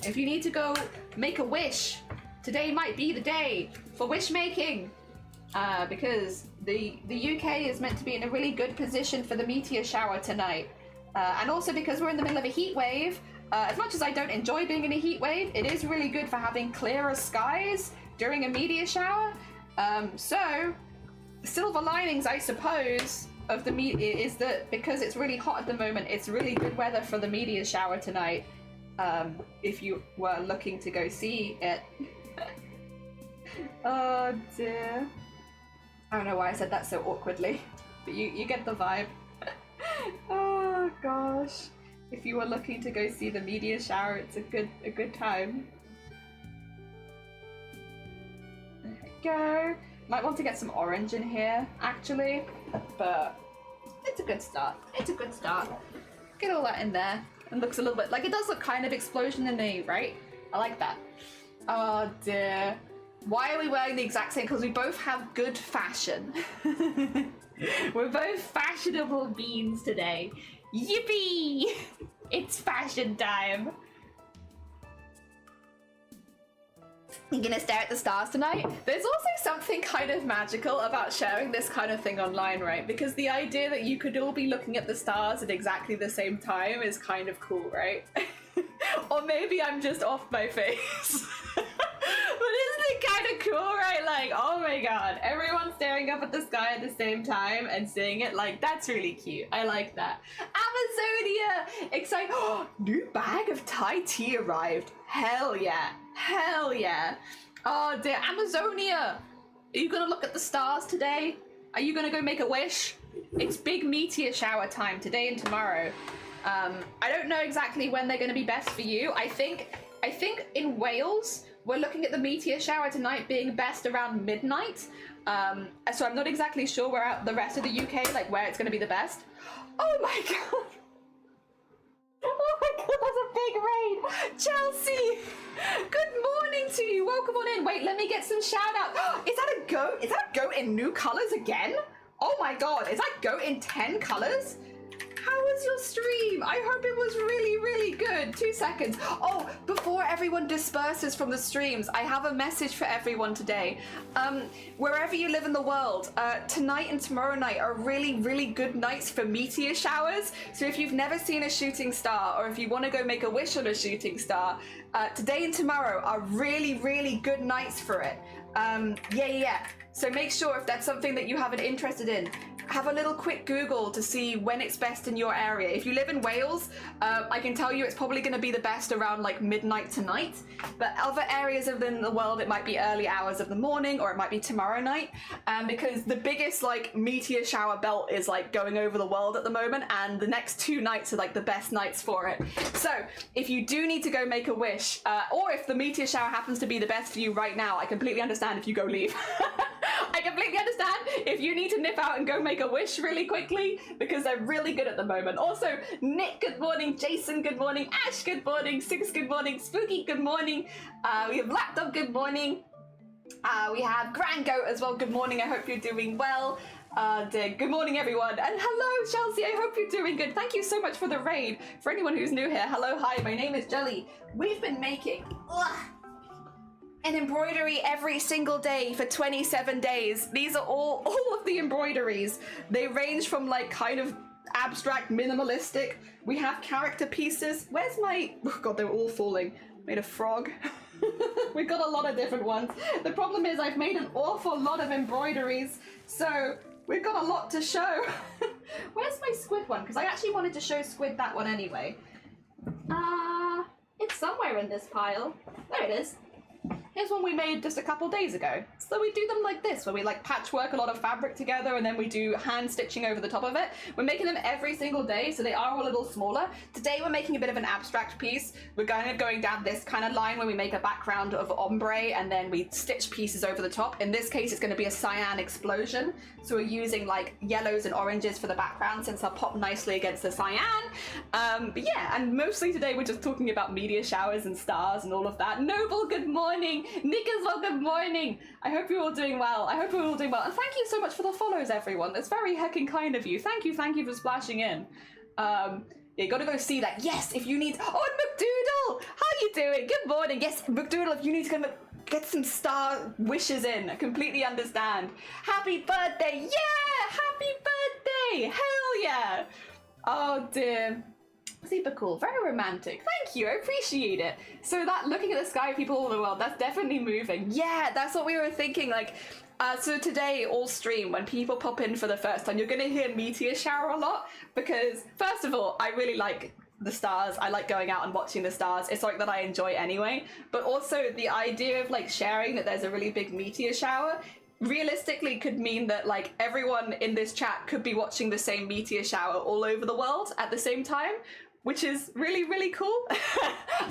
S2: If you need to go make a wish, today might be the day for wish making. Because the UK is meant to be in a really good position for the meteor shower tonight. And also because we're in the middle of a heat wave, as much as I don't enjoy being in a heat wave, it is really good for having clearer skies during a meteor shower. So, silver linings, I suppose, of the meteor is that because it's really hot at the moment, it's really good weather for the meteor shower tonight. If you were looking to go see it. Oh dear. I don't know why I said that so awkwardly, but you get the vibe. Oh gosh. If you were looking to go see the meteor shower, it's a good time. There we go. Might want to get some orange in here, actually, but it's a good start. It's a good start. Get all that in there. It looks a little bit like it does look kind of explosion-y, right? I like that. Oh dear. Why are we wearing the exact same? Because we both have good fashion. We're both fashionable beans today. Yippee! It's fashion time. You gonna stare at the stars tonight? There's also something kind of magical about sharing this kind of thing online, right? Because the idea that you could all be looking at the stars at exactly the same time is kind of cool, right? Or maybe I'm just off my face. But isn't it kind of cool, right? Like, oh my god, everyone's staring up at the sky at the same time and seeing it. Like, that's really cute. I like that. Amazonia! Exciting. Oh, new bag of Thai tea arrived. Hell yeah. Hell yeah. Oh dear, Amazonia! Are you gonna look at the stars today? Are you gonna go make a wish? It's big meteor shower time today and tomorrow. I don't know exactly when they're gonna be best for you. I think in Wales, we're looking at the meteor shower tonight being best around midnight. So I'm not exactly sure where out the rest of the UK, like where it's gonna be the best. Oh my god! Oh my god, that's a big raid! Chelsea! Good morning to you, welcome on in. Wait, let me get some shout outs. Is that a goat? Is that a goat in new colors again? Oh my god, is that goat in 10 colors? How was your stream? I hope it was really, really good. 2 seconds. Oh, before everyone disperses from the streams, I have a message for everyone today. Wherever you live in the world, tonight and tomorrow night are really, really good nights for meteor showers. So if you've never seen a shooting star, or if you want to go make a wish on a shooting star, today and tomorrow are really, really good nights for it. Yeah. So make sure if that's something that you have an interest in, have a little quick Google to see when it's best in your area. If you live in Wales, I can tell you it's probably going to be the best around like midnight tonight. But other areas of the world, it might be early hours of the morning, or it might be tomorrow night. Because the biggest like meteor shower belt is like going over the world at the moment, and the next 2 nights are like the best nights for it. So if you do need to go make a wish, or if the meteor shower happens to be the best for you right now, I completely understand if you go leave. I completely understand if you need to nip out and go make a wish really quickly, because they're really good at the moment. Also, Nick, good morning. Jason, good morning. Ash, good morning. Six, good morning. Spooky, good morning. We have Laptop, good morning. We have Grand Goat as well. Good morning. I hope you're doing well. Good morning, everyone. And hello, Chelsea. I hope you're doing good. Thank you so much for the raid. For anyone who's new here, hello, hi. My name is Jelly. We've been making an embroidery every single day for 27 days. These are all of the embroideries. They range from like kind of abstract, minimalistic. We have character pieces. Where's my, oh god, they're all falling. Made a frog. We've got a lot of different ones. The problem is I've made an awful lot of embroideries, so we've got a lot to show. Where's my squid one? Because I actually wanted to show squid that one anyway. It's somewhere in this pile. There it is. Here's one we made just a couple days ago. So we do them like this, where we like patchwork a lot of fabric together and then we do hand stitching over the top of it. We're making them every single day, so they are a little smaller. Today we're making a bit of an abstract piece. We're kind of going down this kind of line where we make a background of ombre and then we stitch pieces over the top. In this case, it's going to be a cyan explosion. So we're using like yellows and oranges for the background, since they'll pop nicely against the cyan. But yeah, and mostly today we're just talking about meteor showers and stars and all of that. Noble, good morning. Nick as well, good morning. I hope you're all doing well. I hope you're all doing well. And thank you so much for the follows, everyone. That's very heckin' kind of you. Thank you for splashing in. You gotta go see that. Yes, if you need... Oh, and McDoodle! How you doing? Good morning. Yes, McDoodle, if you need to go get some star wishes in. I completely understand. Happy birthday! Yeah! Happy birthday! Hell yeah! Oh, dear. Super cool, very romantic. Thank you, I appreciate it. So that looking at the sky, people all over the world, that's definitely moving. Yeah, that's what we were thinking. Like, so today, all stream, when people pop in for the first time, you're gonna hear meteor shower a lot, because first of all, I really like the stars. I like going out and watching the stars. It's something that I enjoy anyway. But also the idea of like sharing that there's a really big meteor shower realistically could mean that like everyone in this chat could be watching the same meteor shower all over the world at the same time, which is really, really cool.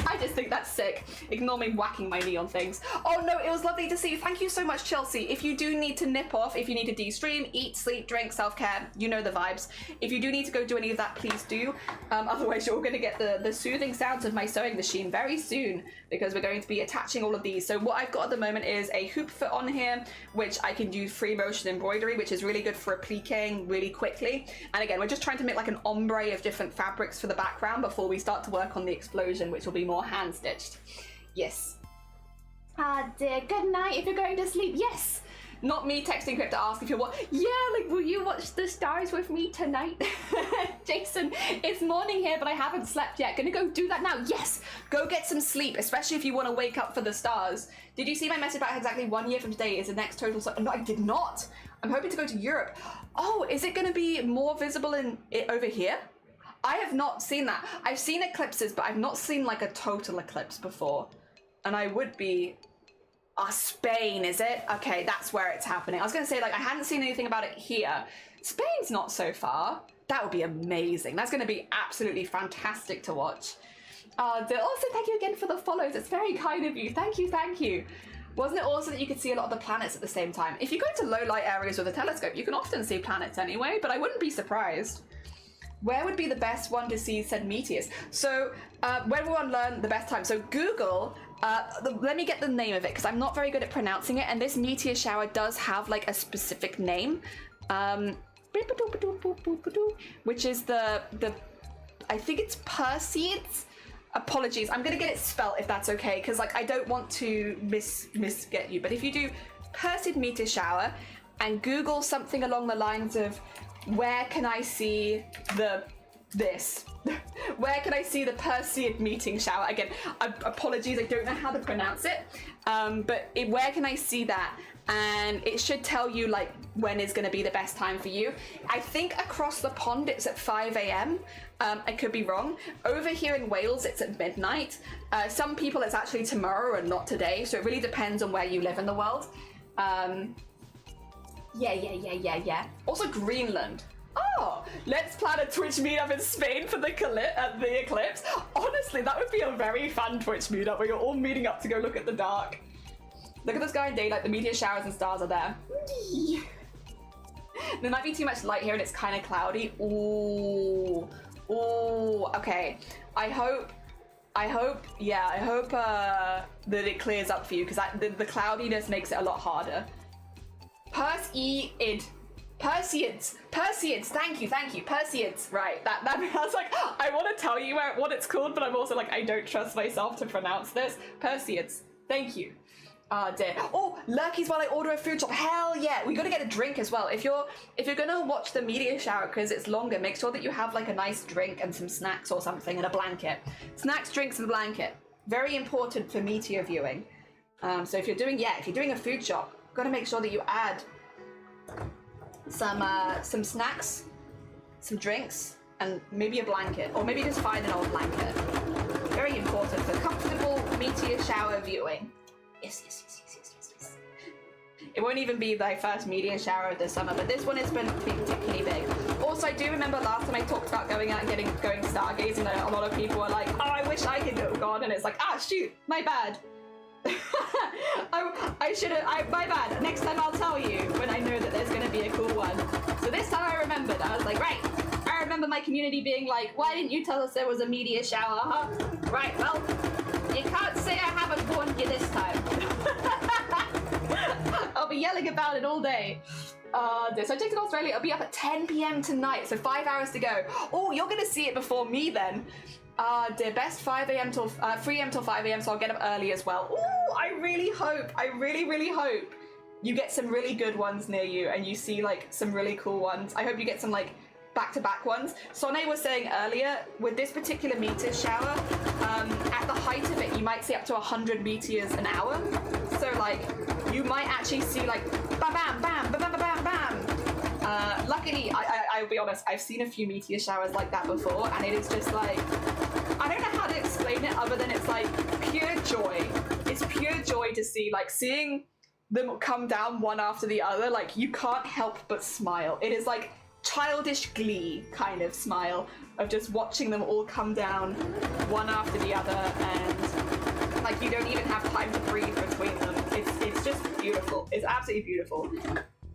S2: I just think that's sick. Ignore me whacking my knee on things. Oh no, it was lovely to see you. Thank you so much, Chelsea. If you do need to nip off, if you need to de-stream, eat, sleep, drink, self-care, you know the vibes. If you do need to go do any of that, please do. Otherwise, you're gonna get the soothing sounds of my sewing machine very soon, because we're going to be attaching all of these. So what I've got at the moment is a hoop foot on here, which I can do free motion embroidery, which is really good for appliquing really quickly. And again, we're just trying to make like an ombre of different fabrics for the background before we start to work on the explosion, which will be more hand stitched. Yes. Ah dear, good night if you're going to sleep. Yes. Not me texting Crypt to ask if you're what. Yeah, like, will you watch the stars with me tonight? Jason, it's morning here, but I haven't slept yet. Gonna go do that now. Yes, go get some sleep, especially if you want to wake up for the stars. Did you see my message about exactly 1 year from today is the next total? No, I did not. I'm hoping to go to Europe. Oh, is it gonna be more visible in it over here? I have not seen that. I've seen eclipses, but I've not seen like a total eclipse before. And I would be... Spain, is it? Okay, that's where it's happening. I was going to say, like, I hadn't seen anything about it here. Spain's not so far. That would be amazing. That's going to be absolutely fantastic to watch. Also, thank you again for the follows. It's very kind of you. Thank you, thank you. Wasn't it awesome that you could see a lot of the planets at the same time? If you go to low light areas with a telescope, you can often see planets anyway, but I wouldn't be surprised. Where would be the best one to see said meteors? So, where will one learn the best time? So Google, let me get the name of it, because I'm not very good at pronouncing it, and this meteor shower does have like a specific name. Which is the I think it's Perseids. Apologies, I'm gonna get it spelt if that's okay, because like I don't want to misget you. But if you do Perseid meteor shower and Google something along the lines of where can I see this? Where can I see the Perseid meeting shower? Again, apologies, I don't know how to pronounce it. But where can I see that? And it should tell you like when is going to be the best time for you. I think across the pond it's at 5 a.m. I could be wrong. Over here in Wales it's at midnight. Some people it's actually tomorrow and not today, so it really depends on where you live in the world. Yeah. Also Greenland. Oh, let's plan a Twitch meetup in Spain for the eclipse. Honestly, that would be a very fun Twitch meetup where you're all meeting up to go look at the dark. Look at the sky in daylight, the meteor showers and stars are there. There might be too much light here and it's kind of cloudy. Ooh, okay. I hope that it clears up for you, because the cloudiness makes it a lot harder. Perseids, thank you, Perseids. Right, that I was like, I want to tell you what it's called, but I'm also like, I don't trust myself to pronounce this. Perseids, thank you. Dear. Oh, lurkies while I order a food shop. Hell yeah, we gotta get a drink as well. If you're gonna watch the meteor shower because it's longer, make sure that you have like a nice drink and some snacks or something and a blanket. Snacks, drinks, and a blanket. Very important for meteor viewing. So if you're doing a food shop, gotta make sure that you add some snacks, some drinks, and maybe a blanket, or maybe just find an old blanket. Very important for comfortable meteor shower viewing. Yes. It won't even be my first meteor shower of the summer, but this one has been particularly big. Also, I do remember last time I talked about going out and going stargazing, that a lot of people were like, oh, I wish I could go, God, and it's like, shoot, my bad. My bad. Next time I'll tell you when I know that there's going to be a cool one. So this time I remembered. I was like, right. I remember my community being like, why didn't you tell us there was a meteor shower, huh? Right, well, you can't say I haven't warned you this time. I'll be yelling about it all day. So I checked in Australia. It'll be up at 10 p.m. tonight, so 5 hours to go. Oh, you're going to see it before me then. Dear, best 5 a.m. till 3 a.m. till 5 a.m. so I'll get up early as well. Ooh, I really hope you get some really good ones near you and you see like some really cool ones. I hope you get some like back-to-back ones. Sonne was saying earlier, with this particular meteor shower, at the height of it, you might see up to 100 meteors an hour. So like, you might actually see like bam, bam, bam, bam, bam, bam, bam. Luckily, I I'll be honest, I've seen a few meteor showers like that before, and it is just like, I don't know how to explain it other than it's like pure joy. It's pure joy to see, like, seeing them come down one after the other. Like, you can't help but smile. It is like childish glee kind of smile of just watching them all come down one after the other, and like you don't even have time to breathe between them. It's just beautiful. It's absolutely beautiful.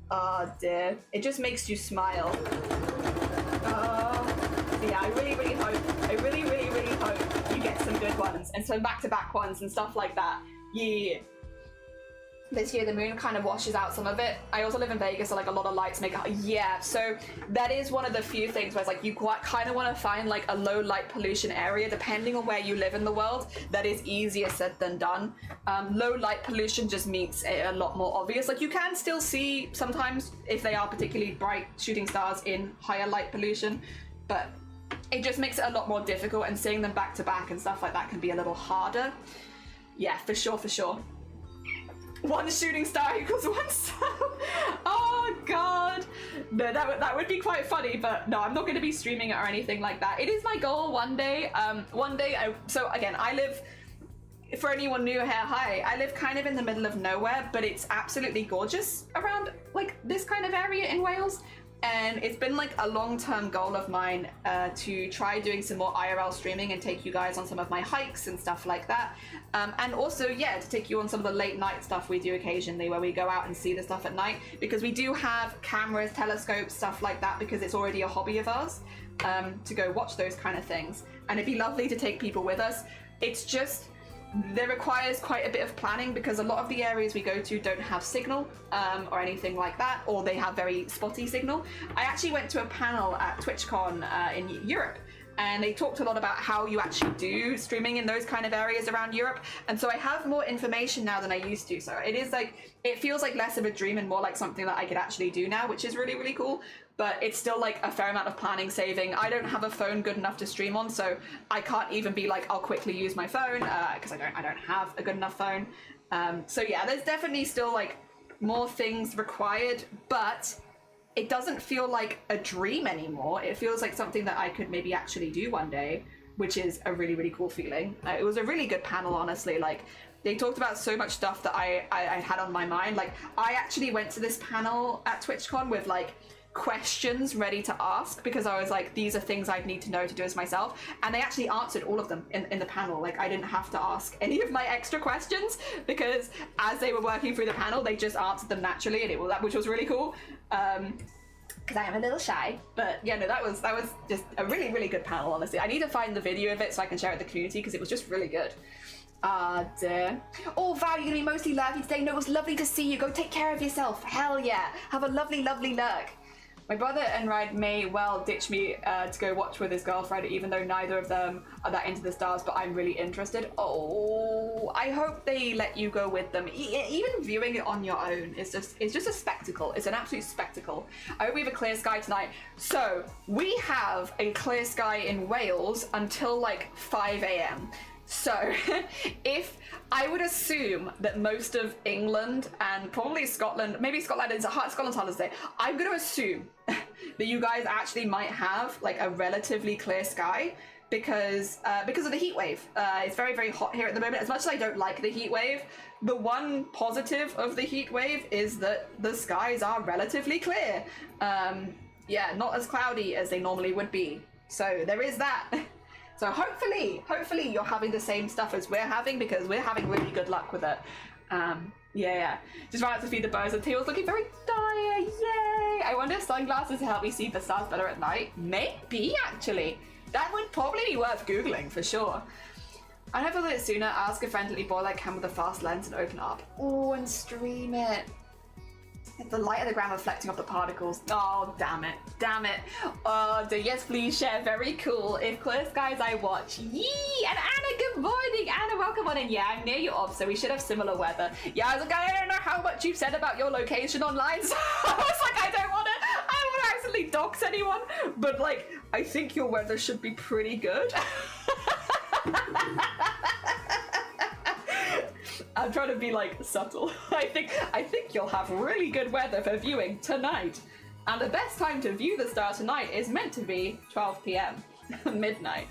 S2: Oh dear, it just makes you smile. Yeah, I really hope you get some good ones and some back-to-back ones and stuff like that. Yeah. This year the moon kind of washes out some of it. I also live in Vegas, so like a lot of lights make it. Yeah, so that is one of the few things where it's like you kind of want to find like a low light pollution area, depending on where you live in the world. That is easier said than done. Low light pollution just makes it a lot more obvious. Like you can still see sometimes if they are particularly bright shooting stars in higher light pollution, but it just makes it a lot more difficult, and seeing them back to back and stuff like that can be a little harder. Yeah, for sure. One shooting star equals one star. Oh god. No, that would be quite funny, but no, I'm not going to be streaming it or anything like that. It is my goal one day. So again, I live, for anyone new here, hi, I live kind of in the middle of nowhere, but it's absolutely gorgeous around like this kind of area in Wales. And it's been like a long-term goal of mine to try doing some more IRL streaming and take you guys on some of my hikes and stuff like that. And also, yeah, to take you on some of the late night stuff we do occasionally where we go out and see the stuff at night, because we do have cameras, telescopes, stuff like that, because it's already a hobby of ours to go watch those kind of things. And it'd be lovely to take people with us. It's just, there requires quite a bit of planning because a lot of the areas we go to don't have signal or anything like that, or they have very spotty signal. I actually went to a panel at TwitchCon in Europe, and they talked a lot about how you actually do streaming in those kind of areas around Europe, and so I have more information now than I used to. So it is like, it feels like less of a dream and more like something that I could actually do now, which is really cool. But it's still like a fair amount of planning, saving. I don't have a phone good enough to stream on, so I can't even be like, I'll quickly use my phone because I don't have a good enough phone. So yeah, there's definitely still like more things required, but it doesn't feel like a dream anymore. It feels like something that I could maybe actually do one day, which is a really cool feeling. It was a really good panel, honestly. Like, they talked about so much stuff that I had on my mind. Like, I actually went to this panel at TwitchCon with like questions ready to ask, because I was like, these are things I'd need to know to do as myself, and they actually answered all of them in the panel. Like, I didn't have to ask any of my extra questions, because as they were working through the panel, they just answered them naturally, and which was really cool. Because I am a little shy, but yeah, no, that was just a really good panel, honestly. I need to find the video of it so I can share it with the community, because it was just really good. Dear. Oh, Val, you're gonna be mostly lurking today. No, it was lovely to see you. Go take care of yourself. Hell yeah. Have a lovely lurk. My brother and Ride may well ditch me to go watch with his girlfriend, even though neither of them are that into the stars, but I'm really interested. Oh, I hope they let you go with them. Even viewing it on your own is it's just a spectacle. It's an absolute spectacle. I hope we have a clear sky tonight. So we have a clear sky in Wales until like 5 a.m. So if I would assume that most of England and probably Scotland, maybe Scotland is Scotland's holiday, I'm going to assume that you guys actually might have like a relatively clear sky because of the heat wave. It's very hot here at the moment. As much as I don't like the heat wave, the one positive of the heat wave is that the skies are relatively clear. Yeah, not as cloudy as they normally would be. So there is that. So hopefully you're having the same stuff as we're having, because we're having really good luck with it. Yeah. Just ran out to feed the birds, and Teal's looking very dire. Yay! I wonder if sunglasses help me see the stars better at night. Maybe, actually. That would probably be worth Googling for sure. I'd have a little sooner. Ask a friend to borrow that camera with a fast lens and open it up. Oh, and stream it. The light of the ground reflecting off the particles. Oh, damn it. Oh, yes, please share. Very cool. If clear skies, I watch. Yee! And Anna, good morning. Anna, welcome on in. Yeah, I'm near you off, so we should have similar weather. Yeah, I was like, I don't know how much you've said about your location online, so I was like, I don't want to accidentally dox anyone, but like, I think your weather should be pretty good. I'm trying to be like subtle. I think you'll have really good weather for viewing tonight. And the best time to view the star tonight is meant to be 12 p.m. midnight.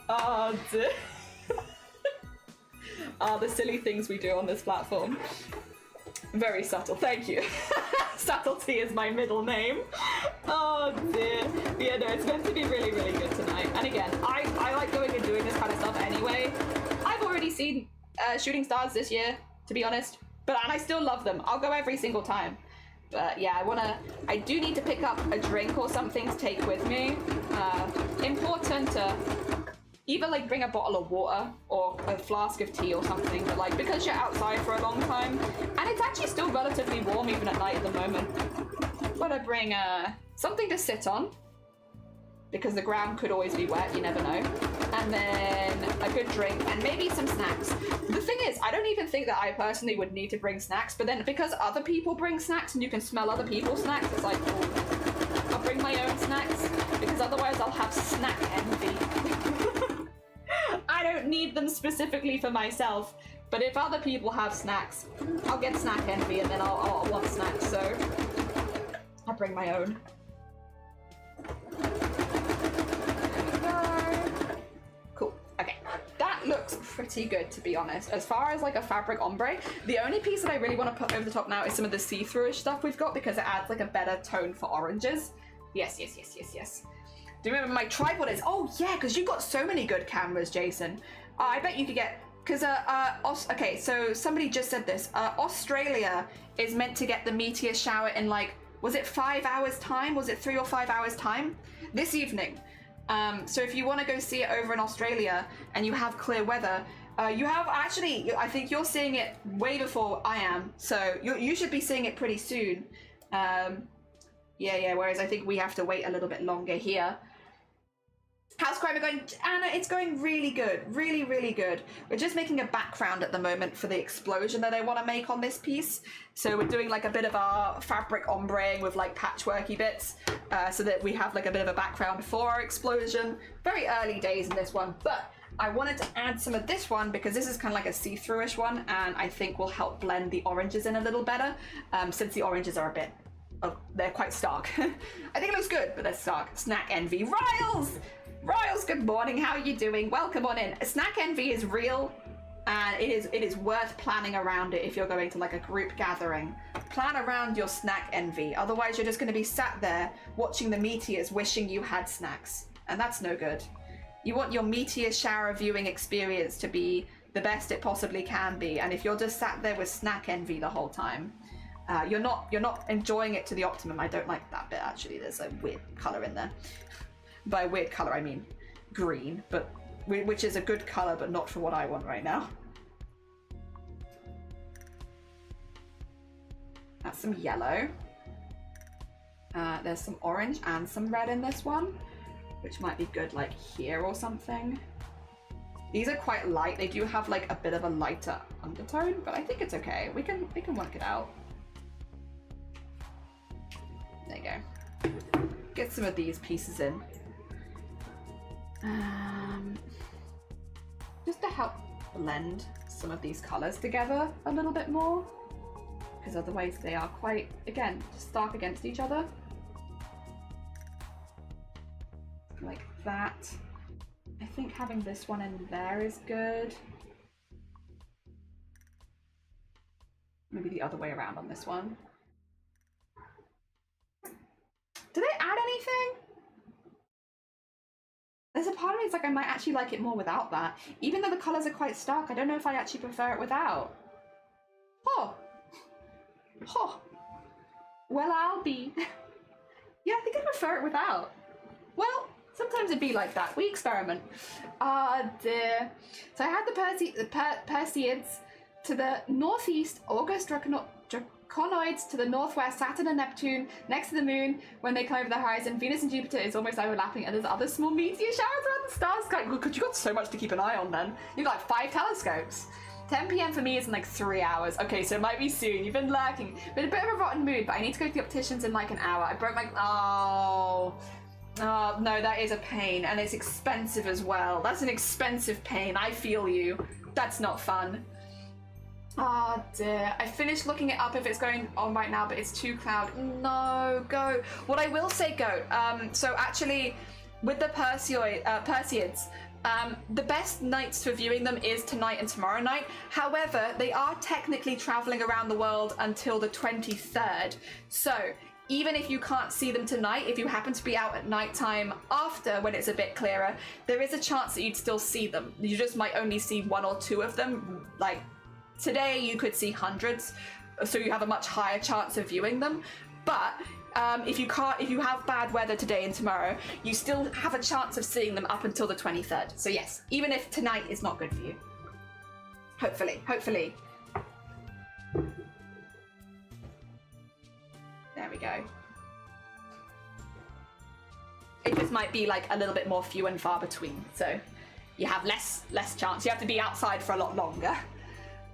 S2: Oh, dear. The silly things we do on this platform. Very subtle, thank you. Subtlety is my middle name. Oh dear. Yeah, no, it's meant to be really, really good tonight. And again, I like going and doing this kind of stuff anyway. I've already seen shooting stars this year, to be honest. And I still love them. I'll go every single time. But yeah, I do need to pick up a drink or something to take with me. Important to either like bring a bottle of water or a flask of tea or something, but like because you're outside for a long time, and it's actually still relatively warm even at night at the moment, gotta bring something to sit on, because the ground could always be wet, you never know, and then a good drink and maybe some snacks. The thing is, I don't even think that I personally would need to bring snacks, but then because other people bring snacks and you can smell other people's snacks, it's like, oh, I'll bring my own snacks, because otherwise I'll have snack envy. I don't need them specifically for myself, but if other people have snacks, I'll get snack envy and then I'll want snacks, so I'll bring my own. There we go. Cool, okay. That looks pretty good, to be honest. As far as like a fabric ombre, the only piece that I really want to put over the top now is some of the see-through-ish stuff we've got, because it adds like a better tone for oranges. Yes. Do you remember my tripod is? Oh yeah, because you've got so many good cameras, Jason. I bet you could get, because okay, so somebody just said this. Australia is meant to get the meteor shower in like, was it 5 hours time? Was it 3 or 5 hours time? This evening. So if you want to go see it over in Australia and you have clear weather, you have actually, I think you're seeing it way before I am. So you should be seeing it pretty soon. Yeah, whereas I think we have to wait a little bit longer here. How's crime going? Anna, it's going really good. Really, really good. We're just making a background at the moment for the explosion that I want to make on this piece. So we're doing like a bit of our fabric ombreing with like patchworky bits, so that we have like a bit of a background for our explosion. Very early days in this one, but I wanted to add some of this one because this is kind of like a see-through-ish one, and I think will help blend the oranges in a little better, since the oranges are a bit, they're quite stark. I think it looks good, but they're stark. Snack envy. Riles, good morning, how are you doing? Welcome on in. Snack envy is real, and it is worth planning around it if you're going to like a group gathering. Plan around your snack envy, otherwise you're just going to be sat there watching the meteors wishing you had snacks, and that's no good. You want your meteor shower viewing experience to be the best it possibly can be, and if you're just sat there with snack envy the whole time, you're not enjoying it to the optimum. I don't like that bit actually, there's a weird colour in there. By weird colour, I mean green, but which is a good colour, but not for what I want right now. That's some yellow. There's some orange and some red in this one, which might be good like here or something. These are quite light. They do have like a bit of a lighter undertone, but I think it's okay. We can work it out. There you go. Get some of these pieces in. Just to help blend some of these colours together a little bit more, because otherwise they are quite, again, stark against each other. Like that. I think having this one in there is good. Maybe the other way around on this one. Do they add anything? There's a part of me that's like I might actually like it more without that. Even though the colours are quite stark, I don't know if I actually prefer it without. Oh. Well, I'll be... Yeah, I think I prefer it without. Well, sometimes it'd be like that. We experiment. Ah, dear. So I had the Perseids to the northeast, August Draconoids to the northwest, Saturn and Neptune next to the moon when they come over the horizon. Venus and Jupiter is almost overlapping, and there's other small meteor showers around the star sky. Because you got so much to keep an eye on then. You've got like 5 telescopes. 10 p.m. for me is in like 3 hours. Okay, so it might be soon. You've been lurking. Been a bit of a rotten mood, but I need to go to the opticians in like an hour. I broke my... Oh, no, that is a pain, and it's expensive as well. That's an expensive pain. I feel you. That's not fun. Oh dear, I finished looking it up if it's going on right now, but it's too cloud. No, go. What I will say, go. So actually, with the Perseids, the best nights for viewing them is tonight and tomorrow night. However, they are technically traveling around the world until the 23rd. So even if you can't see them tonight, if you happen to be out at nighttime after when it's a bit clearer, there is a chance that you'd still see them. You just might only see one or two of them. Like today you could see hundreds, so you have a much higher chance of viewing them. But if you have bad weather today and tomorrow, you still have a chance of seeing them up until the 23rd. So yes, even if tonight is not good for you. Hopefully. There we go. It just might be like a little bit more few and far between, so you have less chance. You have to be outside for a lot longer.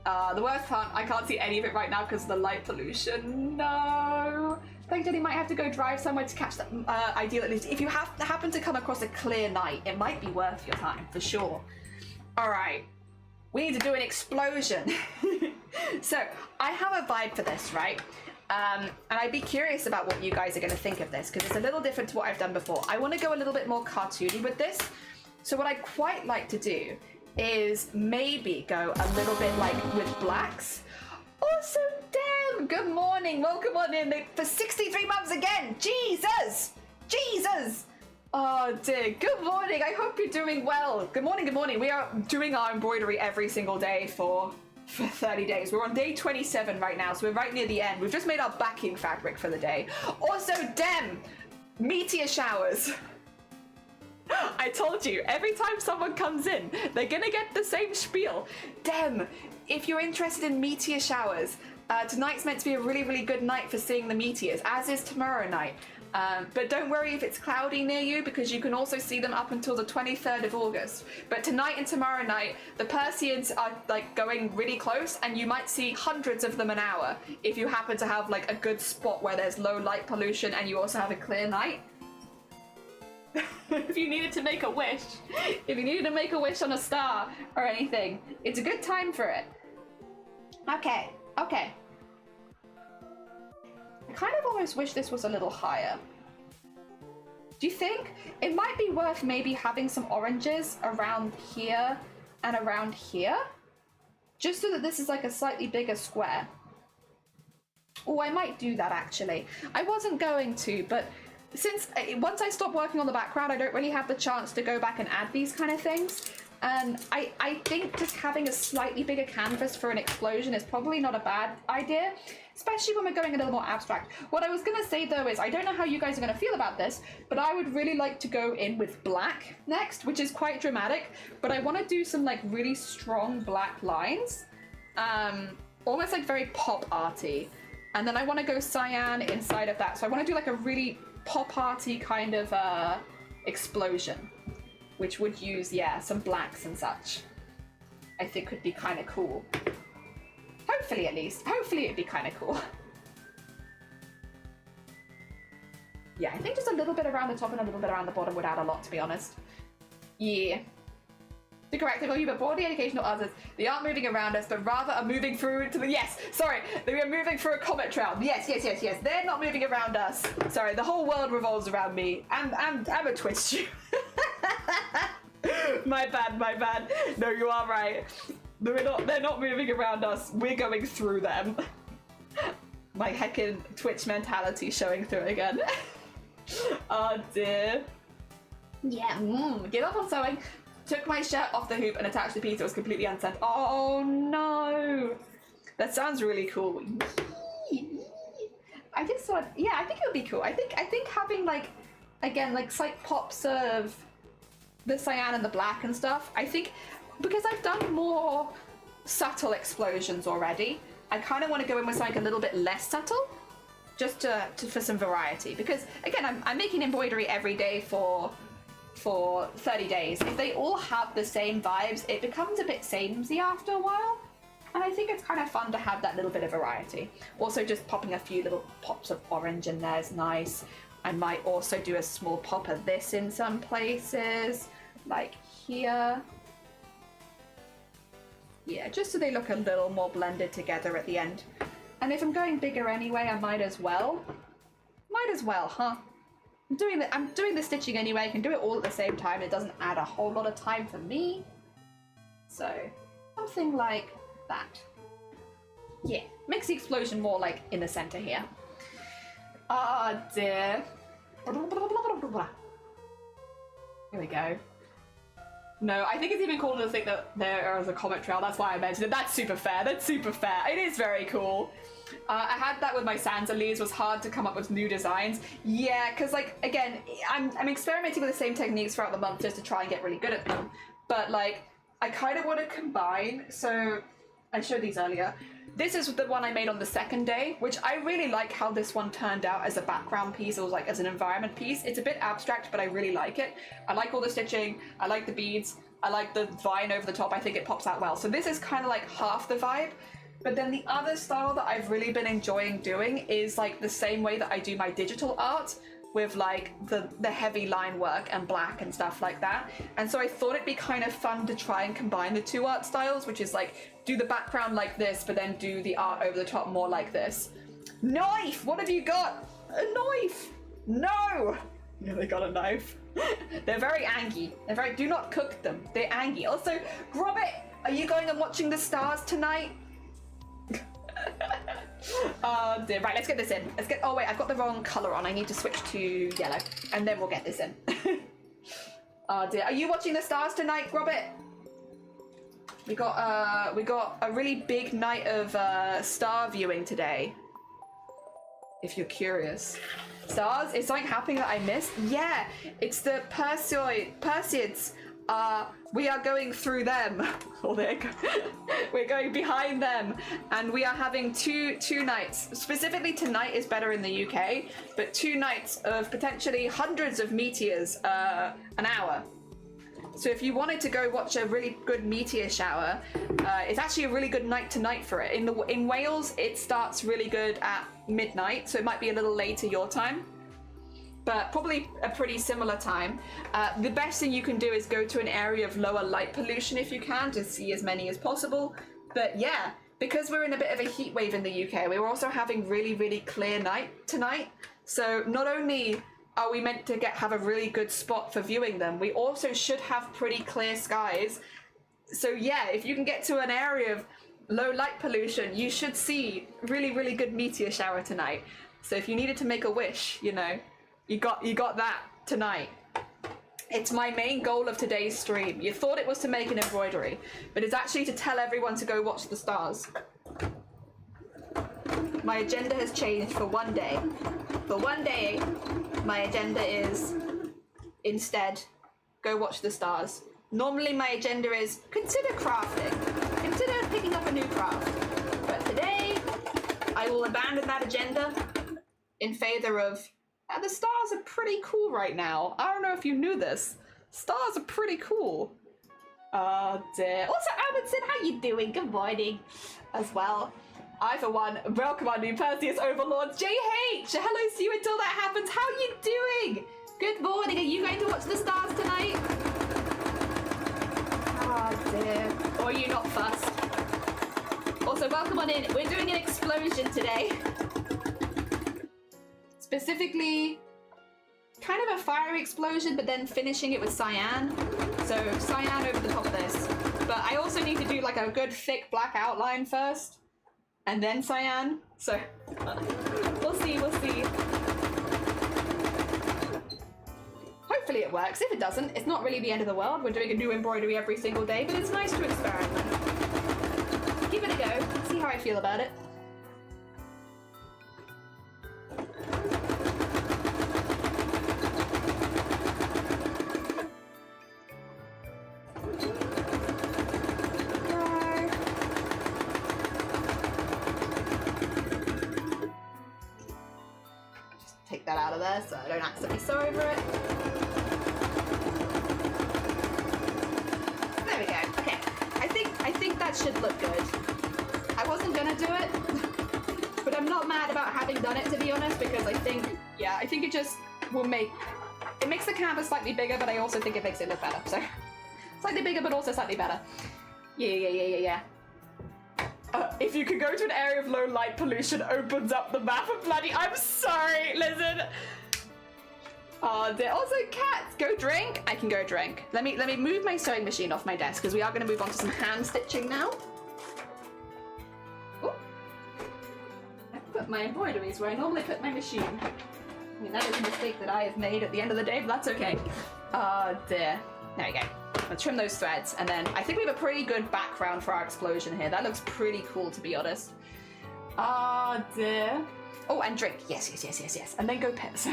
S2: The worst part, I can't see any of it right now because of the light pollution. No. Thank you, you might have to go drive somewhere to catch that ideal at least. If you happen to come across a clear night, it might be worth your time, for sure. All right. We need to do an explosion. So, I have a vibe for this, right? And I'd be curious about what you guys are going to think of this, because it's a little different to what I've done before. I want to go a little bit more cartoony with this. So what I'd quite like to do is maybe go a little bit like with blacks. Also, damn, good morning. Welcome on in for 63 months again. Jesus. Oh dear, good morning. I hope you're doing well. Good morning. We are doing our embroidery every single day for 30 days. We're on day 27 right now, so we're right near the end. We've just made our backing fabric for the day. Also, damn, meteor showers. I told you, every time someone comes in, they're gonna get the same spiel. Dem, if you're interested in meteor showers, tonight's meant to be a really, really good night for seeing the meteors, as is tomorrow night. But don't worry if it's cloudy near you, because you can also see them up until the 23rd of August. But tonight and tomorrow night, the Perseids are like going really close, and you might see hundreds of them an hour if you happen to have like a good spot where there's low light pollution and you also have a clear night. If you needed to make a wish, on a star or anything, it's a good time for it. Okay. I kind of almost wish this was a little higher. Do you think it might be worth maybe having some oranges around here and around here? Just so that this is like a slightly bigger square. Oh, I might do that actually. I wasn't going to, but since once I stop working on the background, I don't really have the chance to go back and add these kind of things. And I think just having a slightly bigger canvas for an explosion is probably not a bad idea, especially when we're going a little more abstract. What I was going to say though is, I don't know how you guys are going to feel about this, but I would really like to go in with black next, which is quite dramatic, but I want to do some like really strong black lines, almost like very pop arty. And then I want to go cyan inside of that. So I want to do like a really pop arty kind of explosion, which would use, yeah, some blacks and such. I think could be kind of cool. Hopefully, at least. Hopefully it'd be kind of cool. Yeah, I think just a little bit around the top and a little bit around the bottom would add a lot, to be honest. Yeah. To correct it, but board the educational others, they aren't moving around us, but rather are moving through to the, yes, sorry, they are moving through a comet trail. Yes, they're not moving around us. Sorry, the whole world revolves around me. I'm a twist you. My bad. No, you are right. They're not moving around us. We're going through them. My heckin' Twitch mentality showing through again. Oh dear. Yeah, give up on sewing. Took my shirt off the hoop and attached the piece. It was completely unsent. Oh no! That sounds really cool. I just thought, yeah, I think it would be cool. I think having like, again, like slight pops of the cyan and the black and stuff. I think because I've done more subtle explosions already, I kind of want to go in with something a little bit less subtle, just for some variety. Because again, I'm making embroidery every day for 30 days. If they all have the same vibes, it becomes a bit samey after a while. And I think it's kind of fun to have that little bit of variety. Also, just popping a few little pops of orange in there is nice. I might also do a small pop of this in some places, like here. Yeah, just so they look a little more blended together at the end. And if I'm going bigger anyway, I might as well. Might as well, huh? I'm doing the stitching anyway. I can do it all at the same time. It doesn't add a whole lot of time for me. So, something like that. Yeah, makes the explosion more like in the center here. Ah, dear. Here we go. No, I think it's even cooler to think that there is a comet trail. That's why I mentioned it. That's super fair. That's super fair. It is very cool. I had that with my Santa leaves. Was hard to come up with new designs. Yeah, because like again, I'm experimenting with the same techniques throughout the month just to try and get really good at them. But like, I kind of want to combine. So I showed these earlier. This is the one I made on the second day, which I really like how this one turned out as a background piece or like as an environment piece. It's a bit abstract, but I really like it. I like all the stitching. I like the beads. I like the vine over the top. I think it pops out well. So this is kind of like half the vibe. But then the other style that I've really been enjoying doing is like the same way that I do my digital art with like the heavy line work and black and stuff like that. And so I thought it'd be kind of fun to try and combine the two art styles, which is like do the background like this, but then do the art over the top more like this. Knife! What have you got? A knife! No! Yeah, they got a knife. They're very angry. They're very, do not cook them. They're angry. Also, Robert, are you going and watching the stars tonight? Oh dear. Right, let's get this in. Let's get, oh wait, I've got the wrong color on. I need to switch to yellow and then we'll get this in. Oh dear. Are you watching the stars tonight, Robert? We got a really big night of star viewing today. If you're curious. Stars? Is something happening that I missed? Yeah, it's the Perseids. We are going through them. Oh, there you go. We're going behind them, and we are having two nights. Specifically, tonight is better in the UK, but 2 nights of potentially hundreds of meteors an hour. So if you wanted to go watch a really good meteor shower, it's actually a really good night to night for it. In Wales, it starts really good at midnight, so it might be a little later your time, but probably a pretty similar time. The best thing you can do is go to an area of lower light pollution if you can to see as many as possible. But yeah, because we're in a bit of a heat wave in the UK, we're also having really, really clear night tonight. So not only are we meant to have a really good spot for viewing them, we also should have pretty clear skies. So yeah, if you can get to an area of low light pollution, you should see really, really good meteor shower tonight. So if you needed to make a wish, you know, you got that tonight. It's my main goal of today's stream. You thought it was to make an embroidery, but it's actually to tell everyone to go watch the stars. My agenda has changed for one day. For one day, my agenda is instead go watch the stars. Normally my agenda is consider crafting. Consider picking up a new craft. But today, I will abandon that agenda in favor of the stars are pretty cool right now. I don't know if you knew this. Stars are pretty cool. Oh dear. Also, Amundsen, how you doing? Good morning as well. I, for one, welcome our new Perseus overlords. JH! Hello, see you until that happens. How are you doing? Good morning. Are you going to watch the stars tonight? Oh dear. Or are you not fussed? Also, welcome on in. We're doing an explosion today. Specifically, kind of a fiery explosion, but then finishing it with cyan. So cyan over the top of this. But I also need to do like a good thick black outline first, and then cyan. So we'll see, we'll see. Hopefully it works. If it doesn't, it's not really the end of the world. We're doing a new embroidery every single day, but it's nice to experiment. Give it a go, see how I feel about it. Take that out of there so I don't accidentally sew over it. There we go. Okay. I think that should look good. I wasn't gonna do it, but I'm not mad about having done it, to be honest, because I think it just will makes the canvas slightly bigger, but I also think it makes it look better. So slightly bigger, but also slightly better. Yeah. If you could go to an area of low light pollution, opens up the map of bloody. I'm sorry, listen. There also cats. Go drink. I can go drink. Let me move my sewing machine off my desk because we are going to move on to some hand stitching now. Ooh. I put my embroideries where I normally put my machine. I mean, that is a mistake that I have made at the end of the day, but that's okay. There. There we go. Let's trim those threads, and then I think we have a pretty good background for our explosion here. That looks pretty cool, to be honest. Dear. Oh, and drink. Yes, yes, yes, yes, yes. And then go pets.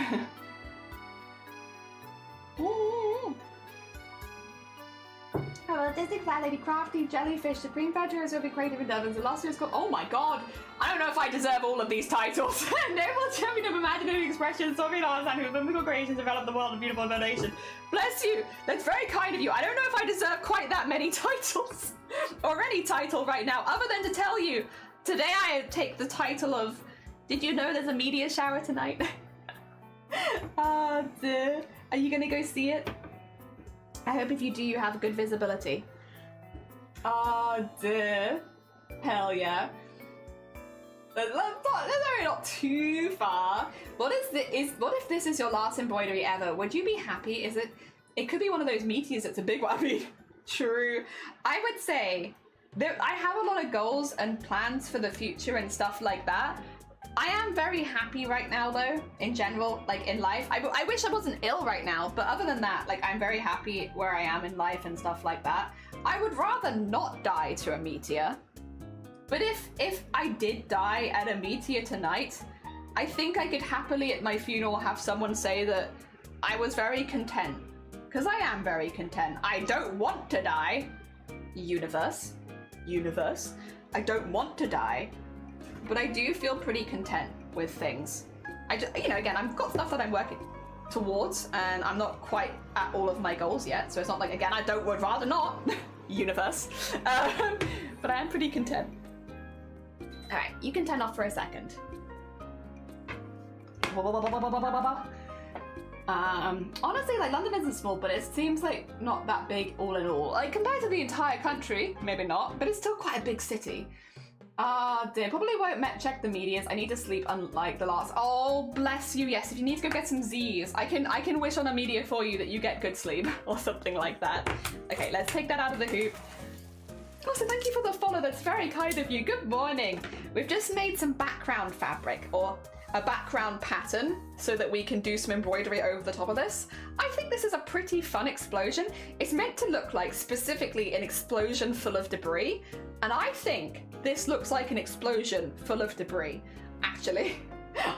S2: Artistic fat lady, crafty, jellyfish, supreme federers will be creative endeavors. The last year's called. Oh my god! I don't know if I deserve all of these titles. Noble champion of imaginative expression, Soviet arts and whose biblical creations develop the world of beautiful innovation. Bless you! That's very kind of you. I don't know if I deserve quite that many titles. Or any title right now, other than to tell you, today I take the title of, did you know there's a meteor shower tonight? Dear. Are you gonna go see it? I hope if you do, you have good visibility. Dear. Hell yeah. That's not too far. What if this is your last embroidery ever? Would you be happy? It could be one of those meteors that's a big one. I mean, true. I would say that I have a lot of goals and plans for the future and stuff like that. I am very happy right now though, in general, like in life. I wish I wasn't ill right now, but other than that, like I'm very happy where I am in life and stuff like that. I would rather not die to a meteor. But if I did die at a meteor tonight, I think I could happily at my funeral have someone say that I was very content. Because I am very content. I don't want to die. Universe. I don't want to die. But I do feel pretty content with things. Again, I've got stuff that I'm working towards, and I'm not quite at all of my goals yet, so it's not like, again, would rather not, universe. But I am pretty content. Alright, you can turn off for a second. Honestly, like, London isn't small, but it seems like not that big all in all. Like, compared to the entire country, maybe not, but it's still quite a big city. Dear, probably won't check the meteors. I need to sleep unlike the last. Oh, bless you. Yes, if you need to go get some Z's, I can wish on a meteor for you that you get good sleep or something like that. Okay, let's take that out of the hoop. Also, thank you for the follow. That's very kind of you. Good morning. We've just made some background fabric or a background pattern so that we can do some embroidery over the top of this. I think this is a pretty fun explosion. It's meant to look like specifically an explosion full of debris, and I think this looks like an explosion full of debris, actually.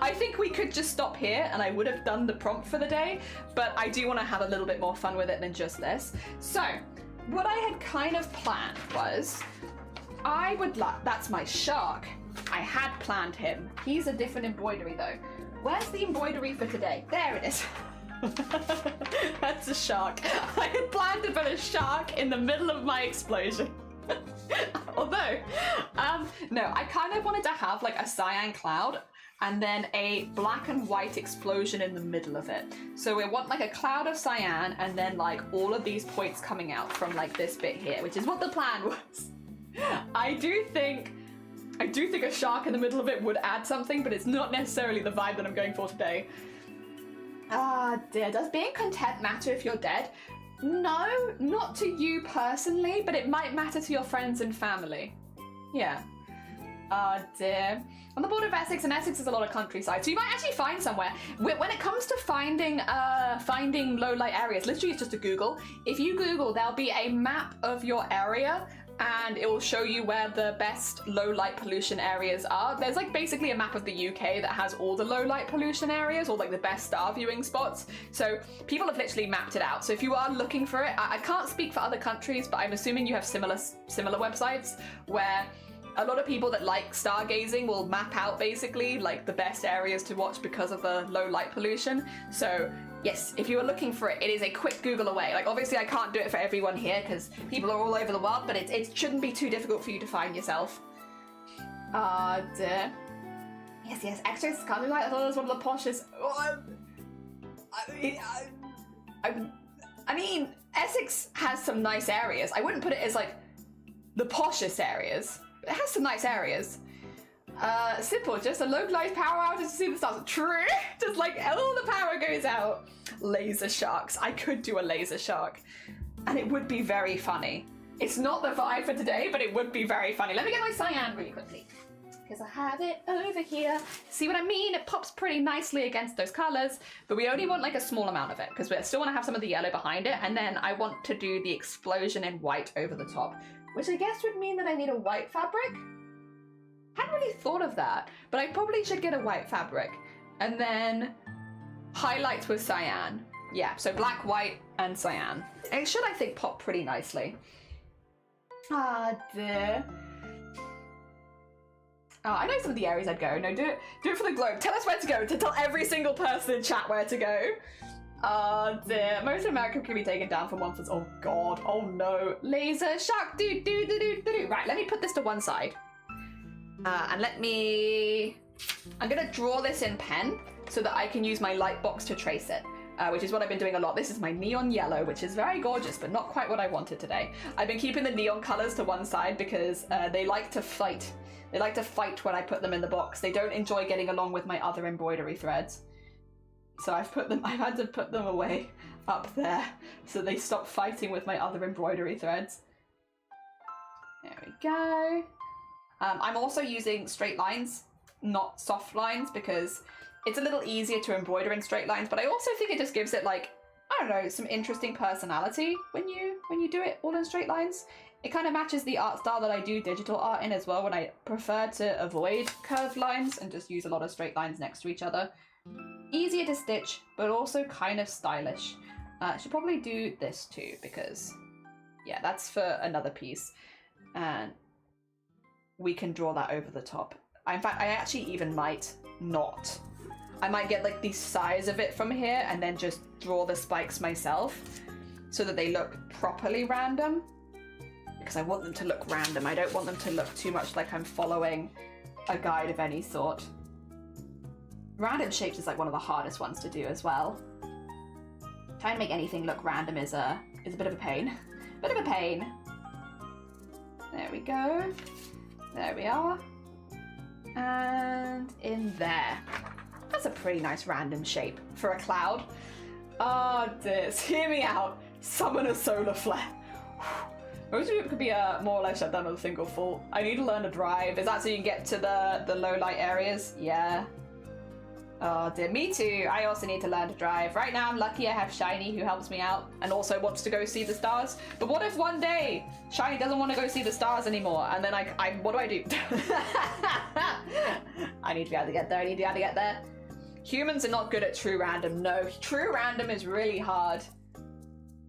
S2: I think we could just stop here and I would have done the prompt for the day, but I do want to have a little bit more fun with it than just this. So, what I had kind of planned was, that's my shark. I had planned him. He's a different embroidery though. Where's the embroidery for today? There it is. That's a shark. I had planned to put a shark in the middle of my explosion. Although, no, I kind of wanted to have like a cyan cloud and then a black and white explosion in the middle of it. So we want like a cloud of cyan and then like all of these points coming out from like this bit here, which is what the plan was. I do think a shark in the middle of it would add something, but it's not necessarily the vibe that I'm going for today. Dear, does being content matter if you're dead? No, not to you personally, but it might matter to your friends and family. Yeah. Dear. On the border of Essex, and Essex is a lot of countryside, so you might actually find somewhere. When it comes to finding low light areas, literally it's just a Google. If you Google, there'll be a map of your area, and it will show you where the best low light pollution areas are. There's like basically a map of the UK that has all the low light pollution areas, or like the best star viewing spots. So people have literally mapped it out. So if you are looking for it, I can't speak for other countries, but I'm assuming you have similar websites where a lot of people that like stargazing will map out basically like the best areas to watch because of the low light pollution. So yes, if you are looking for it, it is a quick Google away. Like obviously I can't do it for everyone here because people are all over the world, but it shouldn't be too difficult for you to find yourself. Dear. Yes, extra can't be like, I thought it was one of the poshest. I mean, Essex has some nice areas. I wouldn't put it as like the poshest areas. It has some nice areas. Simple, just a localized power outage to see the stars. True, just like all the power goes out. Laser sharks. I could do a laser shark, and it would be very funny. It's not the vibe for today, but it would be very funny. Let me get my cyan really quickly, because I have it over here. See what I mean? It pops pretty nicely against those colors, but we only want like a small amount of it, because we still want to have some of the yellow behind it, and then I want to do the explosion in white over the top, which I guess would mean that I need a white fabric. Hadn't really thought of that, but I probably should get a white fabric and then highlights with cyan. Yeah, so black, white, and cyan. It should, I think, pop pretty nicely. Ah, dear. Oh, I know some of the areas I'd go. No, do it for the globe. Tell us where to go. To tell every single person in chat where to go. Oh dear. Most of America can be taken down for 1 for. Oh god. Oh no. Laser shark. Do. Right. Let me put this to one side. And I'm gonna draw this in pen so that I can use my light box to trace it, which is what I've been doing a lot. This is my neon yellow, which is very gorgeous, but not quite what I wanted today. I've been keeping the neon colors to one side because they like to fight. They like to fight when I put them in the box. They don't enjoy getting along with my other embroidery threads. So I've had to put them away up there so they stop fighting with my other embroidery threads. There we go. I'm also using straight lines, not soft lines, because it's a little easier to embroider in straight lines, but I also think it just gives it, like, I don't know, some interesting personality when you do it all in straight lines. It kind of matches the art style that I do digital art in as well, when I prefer to avoid curved lines and just use a lot of straight lines next to each other. Easier to stitch, but also kind of stylish. I should probably do this too, because, yeah, that's for another piece. And we can draw that over the top. In fact, I actually even might not. I might get like the size of it from here and then just draw the spikes myself so that they look properly random, because I want them to look random. I don't want them to look too much like I'm following a guide of any sort. Random shapes is like one of the hardest ones to do as well. Trying to make anything look random is a bit of a pain. Bit of a pain. There we go. There we are. And in there. That's a pretty nice random shape for a cloud. Oh dear, hear me out. Summon a solar flare. Most of it could be more or less shut down with a single fault. I need to learn to drive. Is that so you can get to the low light areas? Yeah. Oh dear, me too. I also need to learn to drive. Right now I'm lucky I have Shiny who helps me out and also wants to go see the stars. But what if one day Shiny doesn't want to go see the stars anymore, and then what do I do? I need to be able to get there. Humans are not good at true random. No, true random is really hard.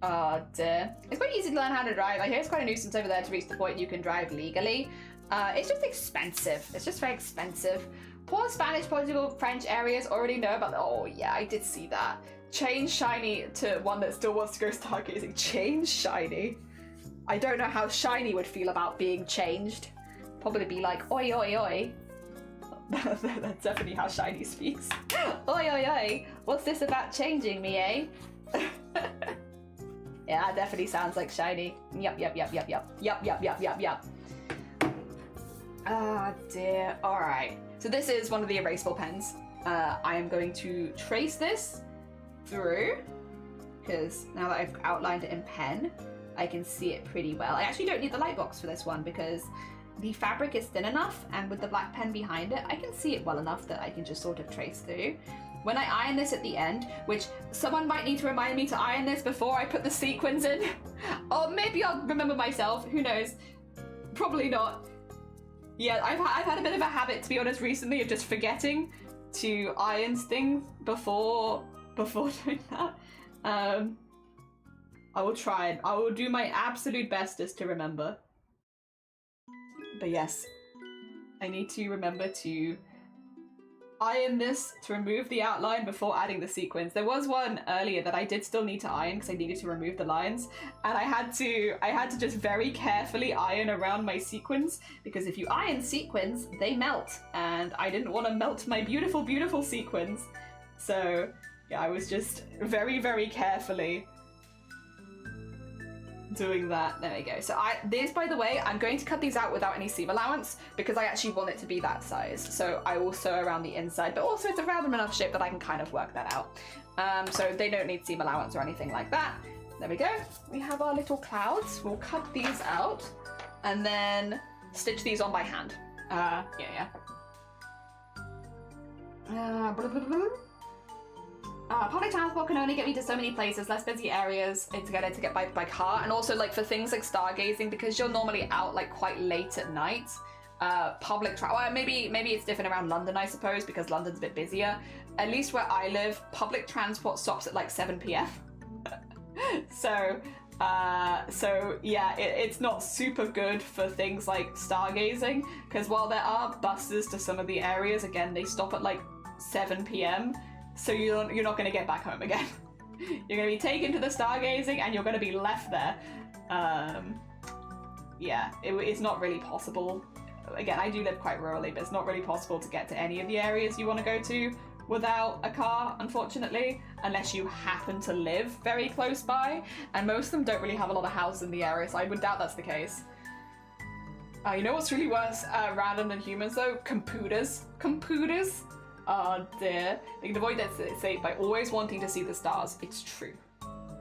S2: Oh dear. It's quite easy to learn how to drive. I hear it's quite a nuisance over there to reach the point you can drive legally. It's just expensive. It's just very expensive. Poor Spanish, Portugal, French areas already know about oh yeah, I did see that. Change Shiny to one that still wants to go stargazing. Change Shiny? I don't know how Shiny would feel about being changed. Probably be like, oi, oi, oi. That's definitely how Shiny speaks. Oi, oi, oi. What's this about changing me, eh? Yeah, that definitely sounds like Shiny. Yup. Ah, dear. Alright. So this is one of the erasable pens. I am going to trace this through, because now that I've outlined it in pen, I can see it pretty well. I actually don't need the light box for this one because the fabric is thin enough, and with the black pen behind it, I can see it well enough that I can just sort of trace through. When I iron this at the end, which someone might need to remind me to iron this before I put the sequins in, or maybe I'll remember myself, who knows, probably not. Yeah, I've had a bit of a habit, to be honest, recently of just forgetting to iron things before doing that. I will try and I will do my absolute bestest to remember. But yes, I need to remember to iron this to remove the outline before adding the sequins. There was one earlier that I did still need to iron because I needed to remove the lines, and I had to just very carefully iron around my sequins, because if you iron sequins, they melt, and I didn't want to melt my beautiful, beautiful sequins. So yeah, I was just very, very carefully doing that. There we go. So this, by the way, I'm going to cut these out without any seam allowance because I actually want it to be that size. So I will sew around the inside, but also it's a random enough shape that I can kind of work that out. So they don't need seam allowance or anything like that. There we go. We have our little clouds. We'll cut these out and then stitch these on by hand. Public transport can only get me to so many places, less busy areas. It's better to get by car. And also, like, for things like stargazing, because you're normally out like quite late at night, public transport, well, maybe it's different around London, I suppose, because London's a bit busier. At least where I live, public transport stops at like 7 p.m. So yeah, it's not super good for things like stargazing, because while there are buses to some of the areas, again, they stop at like 7 p.m. So you're not going to get back home again. You're going to be taken to the stargazing and you're going to be left there. Yeah, it's not really possible. Again, I do live quite rurally, but it's not really possible to get to any of the areas you want to go to without a car, unfortunately, unless you happen to live very close by. And most of them don't really have a lot of houses in the area, so I would doubt that's the case. You know what's really worse random than humans though? Computers. Oh dear. They can avoid that state by always wanting to see the stars. It's true.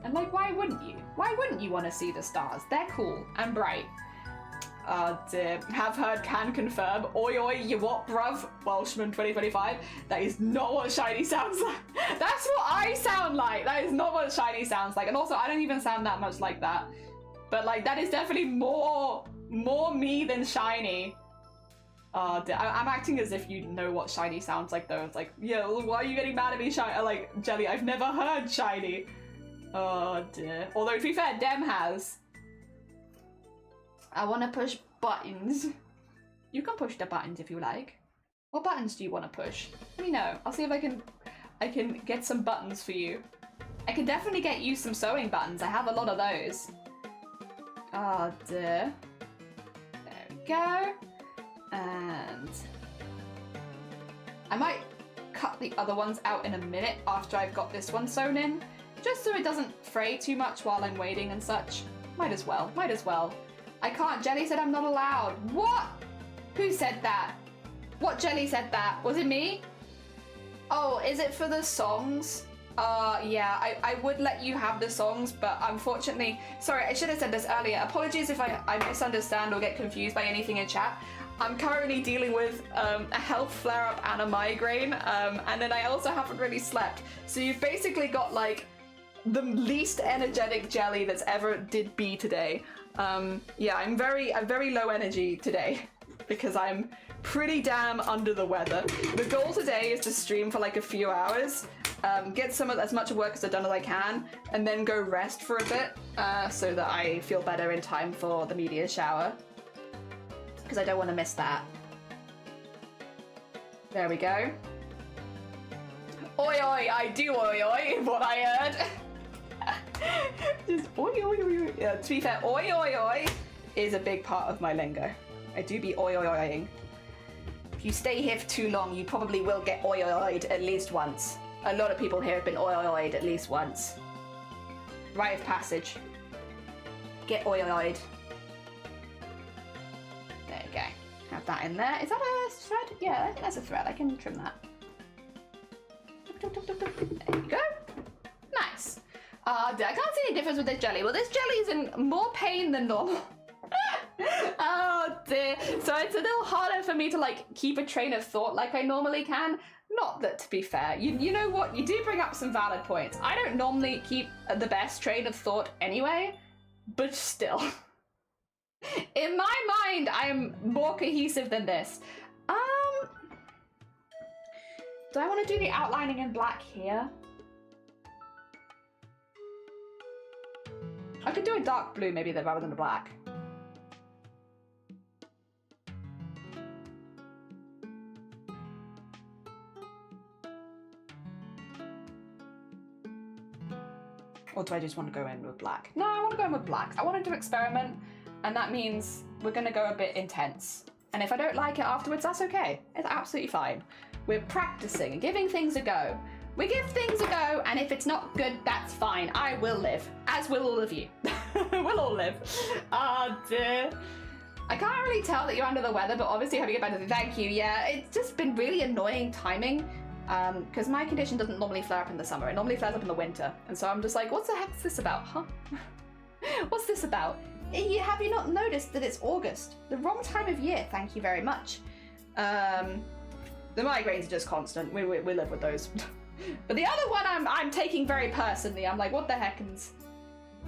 S2: And like, why wouldn't you? Why wouldn't you want to see the stars? They're cool and bright. Oh dear. Have heard, can confirm. Oi oi, you what, bruv? Welshman 2025. That is not what shiny sounds like. That's what I sound like. That is not what shiny sounds like. And also, I don't even sound that much like that. But like, that is definitely more me than shiny. I'm acting as if you know what shiny sounds like though. It's like, yeah, why are you getting mad at me, shiny? Like, Jelly, I've never heard shiny. Oh dear. Although to be fair, Dem has. I want to push buttons. You can push the buttons if you like. What buttons do you want to push? Let me know. I'll see if I can get some buttons for you. I can definitely get you some sewing buttons. I have a lot of those. Oh dear. There we go. And I might cut the other ones out in a minute after I've got this one sewn in, just so it doesn't fray too much while I'm waiting and such. Might as well. I can't. Jelly said I'm not allowed. What? Who said that? What Jelly said that? Was it me? Oh, is it for the songs? Yeah, I would let you have the songs, but unfortunately, sorry, I should have said this earlier. Apologies if I misunderstand or get confused by anything in chat. I'm currently dealing with a health flare-up and a migraine, and then I also haven't really slept. So you've basically got like the least energetic Jelly that's ever did be today. Yeah, I'm very low energy today because I'm pretty damn under the weather. The goal today is to stream for like a few hours, get as much work as I've done as I can, and then go rest for a bit so that I feel better in time for the media shower. Because I don't want to miss that. There we go. Oi oi, I do oi oi, what I heard. Just oi oi oi. Yeah, to be fair, oi oi oi is a big part of my lingo. I do be oi oi oiing. If you stay here for too long, you probably will get oi oi oied at least once. A lot of people here have been oi oi oied at least once. Rite of passage. Get oi oi oied. There you go. Have that in there. Is that a thread? Yeah, I think that's a thread. I can trim that. There you go. Nice. I can't see any difference with this jelly. Well, this jelly is in more pain than normal. Oh dear. So it's a little harder for me to like keep a train of thought like I normally can. Not that, to be fair, you know what? You do bring up some valid points. I don't normally keep the best train of thought anyway, but still. In my mind, I am more cohesive than this. Do I want to do the outlining in black here? I could do a dark blue maybe rather than a black. Or do I just want to go in with black? No, I want to go in with black. I wanted to experiment, and that means we're going to go a bit intense. And if I don't like it afterwards, that's okay. It's absolutely fine. We're practicing and giving things a go.
S1: We give things a go, and if it's not good, that's fine. I will live, as will all of you. We'll all live. Oh dear. I can't really tell that you're under the weather, but obviously hope you get better. Thank you. Yeah, it's just been really annoying timing, because my condition doesn't normally flare up in the summer. It normally flares up in the winter, and so I'm just like, what the heck is this about, huh? What's this about? Have you not noticed that it's August? The wrong time of year, thank you very much. The migraines are just constant. We live with those. But the other one I'm taking very personally. I'm like, what the heck? It's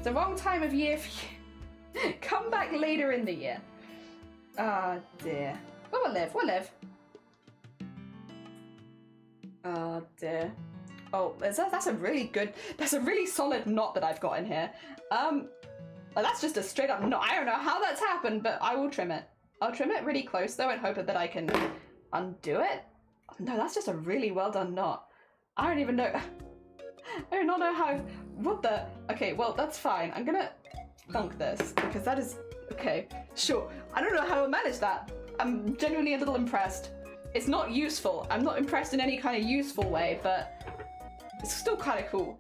S1: the wrong time of year for you. Come back later in the year. Oh dear. But we'll live. Oh dear. Oh, that's a really solid knot that I've got in here. Well, that's just a straight up knot. I don't know how that's happened, but I will trim it. I'll trim it really close though and hope that I can undo it. No, that's just a really well done knot. I don't even know. I do not know how. What the? Okay, well, that's fine. I'm gonna thunk this because that is. Okay, sure. I don't know how to manage that. I'm genuinely a little impressed. It's not useful. I'm not impressed in any kind of useful way, but it's still kind of cool.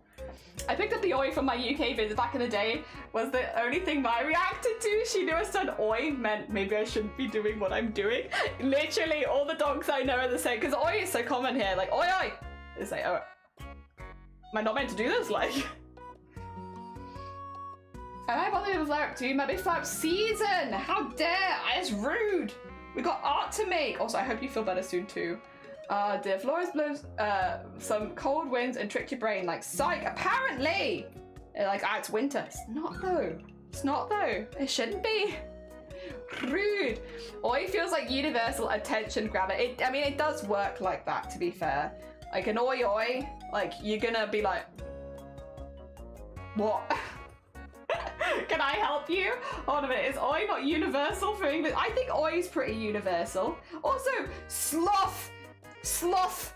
S1: I picked up the oi from my UK visit back in the day. Was the only thing I reacted to. She knew I said oi meant maybe I shouldn't be doing what I'm doing. Literally all the dogs I know are the same because oi is so common here. Like oi oi. It's like, oh, am I not meant to do this? Like, am I bothered with flare up too? My big flare up season. How dare! It's rude. We got art to make. Also, I hope you feel better soon too. Dear Flores blows some cold winds and tricked your brain like psych. Apparently, like it's winter. It's not though. It's not though. It shouldn't be. Rude. Oi feels like universal attention grabber. I mean, it does work like that. To be fair, like an oi oi, like you're gonna be like, what? Can I help you? Hold on a minute. Is oi not universal for English? I think oi is pretty universal. Also, sloth. Sloth,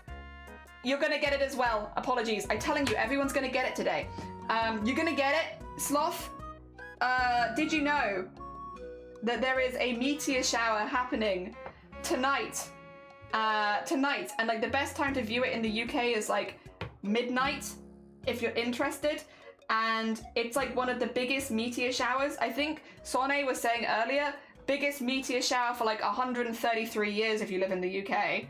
S1: you're gonna get it as well. Apologies, I'm telling you, everyone's gonna get it today. You're gonna get it, sloth. Did you know that there is a meteor shower happening tonight? Tonight, and like the best time to view it in the UK is like midnight, if you're interested. And it's like one of the biggest meteor showers. I think Sonne was saying earlier, biggest meteor shower for like 133 years if you live in the UK.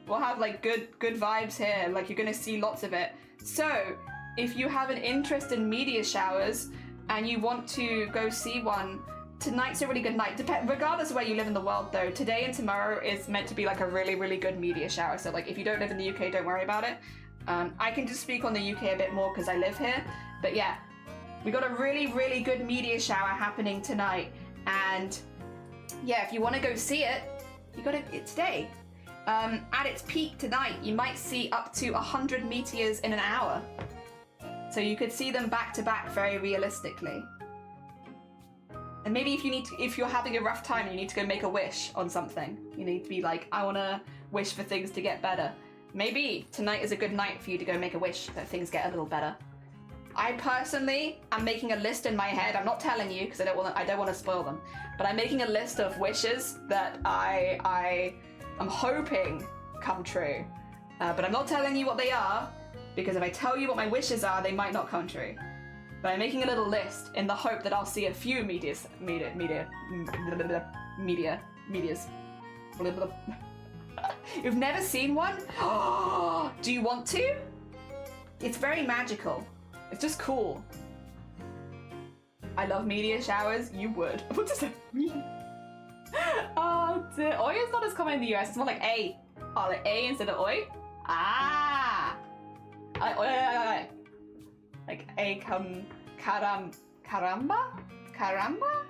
S1: We'll have like good vibes here, like you're gonna see lots of it. So if you have an interest in meteor showers and you want to go see one, tonight's a really good night. Regardless of where you live in the world though, today and tomorrow is meant to be like a really good meteor shower. So like if you don't live in the UK, don't worry about it. I can just speak on the UK a bit more because I live here, but yeah, we got a really good meteor shower happening tonight. And yeah, if you want to go see it, you got it today. At its peak tonight, you might see up to 100 meteors in an hour. So you could see them back to back very realistically. And maybe if you're having a rough time, you need to go make a wish on something. You need to be like, I want to wish for things to get better. Maybe tonight is a good night for you to go make a wish that things get a little better. I personally am making a list in my head. I'm not telling you because I don't want to spoil them. But I'm making a list of wishes that I'm hoping come true, but I'm not telling you what they are because if I tell you what my wishes are, they might not come true. But I'm making a little list in the hope that I'll see a few meteors. You've never seen one? Do you want to? It's very magical. It's just cool. I love meteor showers. You would. What does that mean? Oh dear. Oi is not as common in the US. It's more like A. Oh, like A instead of oi? Ah! Oi. Like A caramba? Caramba?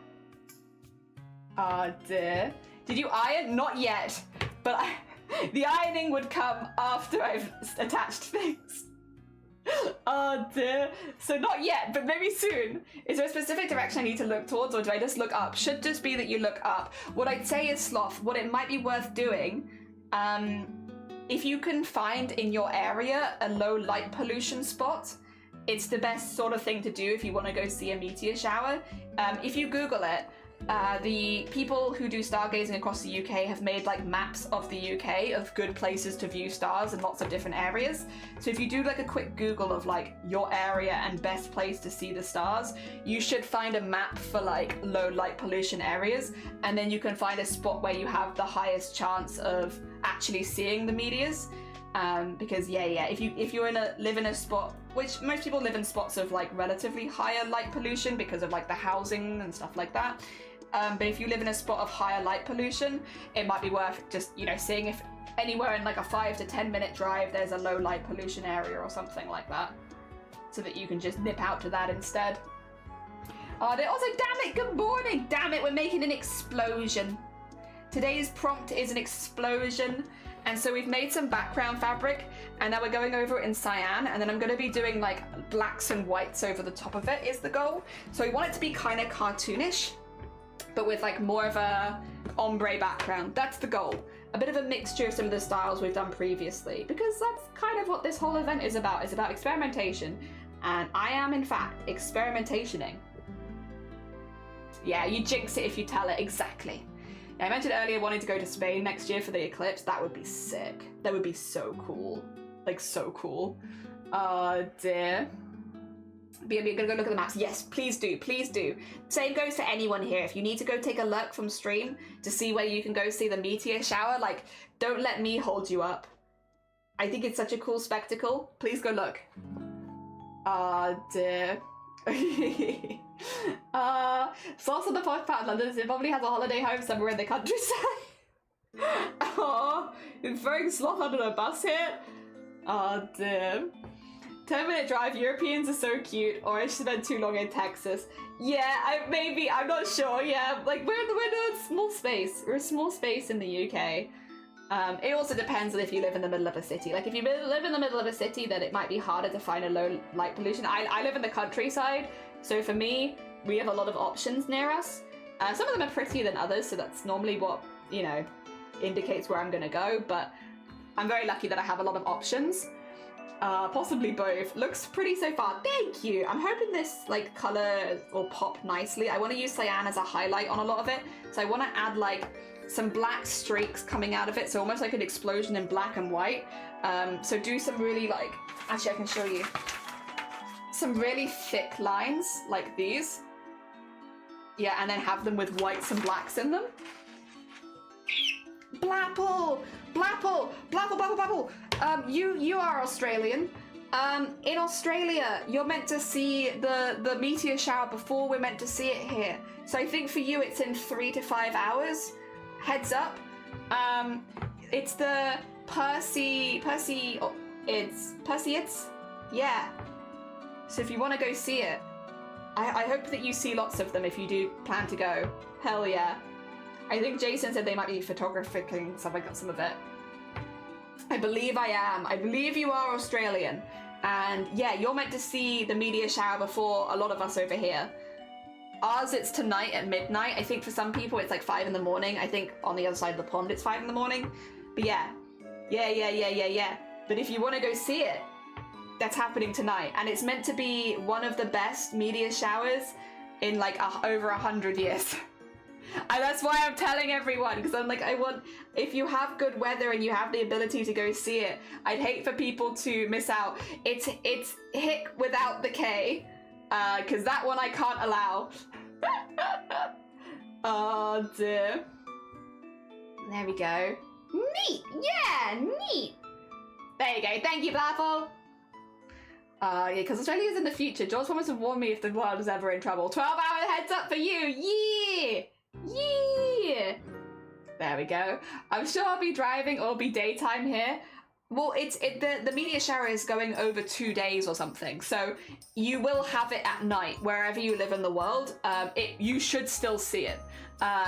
S1: Oh dear. Did you iron? Not yet. But the ironing would come after I've attached things. Oh dear. So not yet, but maybe soon. Is there a specific direction I need to look towards, or do I just look up? Should just be that you look up. What I'd say is, Sloth, what it might be worth doing, if you can find in your area a low light pollution spot, it's the best sort of thing to do if you want to go see a meteor shower. If you Google it,
S2: The people who do stargazing across the UK have made like maps of the UK of good places to view stars in lots of different areas. So if you do like a quick Google of like your area and best place to see the stars, you should find a map for like low light pollution areas, and then you can find a spot where you have the highest chance of actually seeing the meteors. Because if you live in a spot, which most people live in spots of like relatively higher light pollution because of like the housing and stuff like that. But if you live in a spot of higher light pollution, it might be worth just, seeing if anywhere in like a 5 to 10 minute drive there's a low light pollution area or something like that, so that you can just nip out to that instead. They also, damn it, good morning! Damn it, we're making an explosion. Today's prompt is an explosion. And so we've made some background fabric, and now we're going over it in cyan, and then I'm going to be doing like blacks and whites over the top of it is the goal. So we want it to be kind of cartoonish, but with like more of a ombre background. That's the goal. A bit of a mixture of some of the styles we've done previously, because that's kind of what this whole event is about. It's about experimentation, and I am in fact experimentationing. Yeah, you jinx it if you tell it, exactly. I mentioned earlier wanting to go to Spain next year for the eclipse. That would be sick. That would be so cool. Like, so cool. Oh, dear. But yeah, we're gonna go look at the maps. Yes, please do, please do. Same goes to anyone here. If you need to go take a look from stream to see where you can go see the meteor shower, like, don't let me hold you up. I think it's such a cool spectacle. Please go look. Oh, dear. Sauce on the posh part of London, it probably has a holiday home somewhere in the countryside. Oh, you're throwing sloth under a bus here. Oh, dear. 10-minute drive, Europeans are so cute, or I spent too long in Texas. Yeah, I'm not sure, yeah. Like, we're in a small space. We're a small space in the UK. It also depends on if you live in the middle of a city. Like, if you live in the middle of a city, then it might be harder to find a low light pollution. I live in the countryside, so for me, we have a lot of options near us. Some of them are prettier than others, so that's normally what, indicates where I'm gonna go, but I'm very lucky that I have a lot of options. Possibly both. Looks pretty so far. Thank you! I'm hoping this, like, colour will pop nicely. I want to use cyan as a highlight on a lot of it, so I want to add, like, some black streaks coming out of it, so almost like an explosion in black and white. So do some really, like, actually I can show you. Some really thick lines, like these. Yeah, and then have them with whites and blacks in them. Blapple! Blapple! Blapple, blapple, blapple! You are Australian. In Australia, you're meant to see the meteor shower before we're meant to see it here. So I think for you it's in 3 to 5 hours. Heads up. It's the Perseids? Yeah. So if you want to go see it, I hope that you see lots of them if you do plan to go. Hell yeah. I think Jason said they might be photographing some of it. I believe I am. I believe you are Australian. And yeah, you're meant to see the meteor shower before a lot of us over here. Ours, it's tonight at midnight. I think for some people it's like 5 in the morning. I think on the other side of the pond it's 5 in the morning. But yeah. Yeah. But if you want to go see it, that's happening tonight. And it's meant to be one of the best meteor showers in like over 100 years. And that's why I'm telling everyone, because I'm like, if you have good weather and you have the ability to go see it, I'd hate for people to miss out. It's hick without the K, because that one I can't allow. Oh dear. There we go. Neat! Yeah, neat! There you go. Thank you, Blapple! Yeah, because Australia's in the future. George promised to warn me if the world is ever in trouble. 12-hour heads up for you! Yeah! Yeah! There we go. I'm sure I'll be driving or it'll be daytime here. Well, the meteor shower is going over 2 days or something, so you will have it at night wherever you live in the world. You should still see it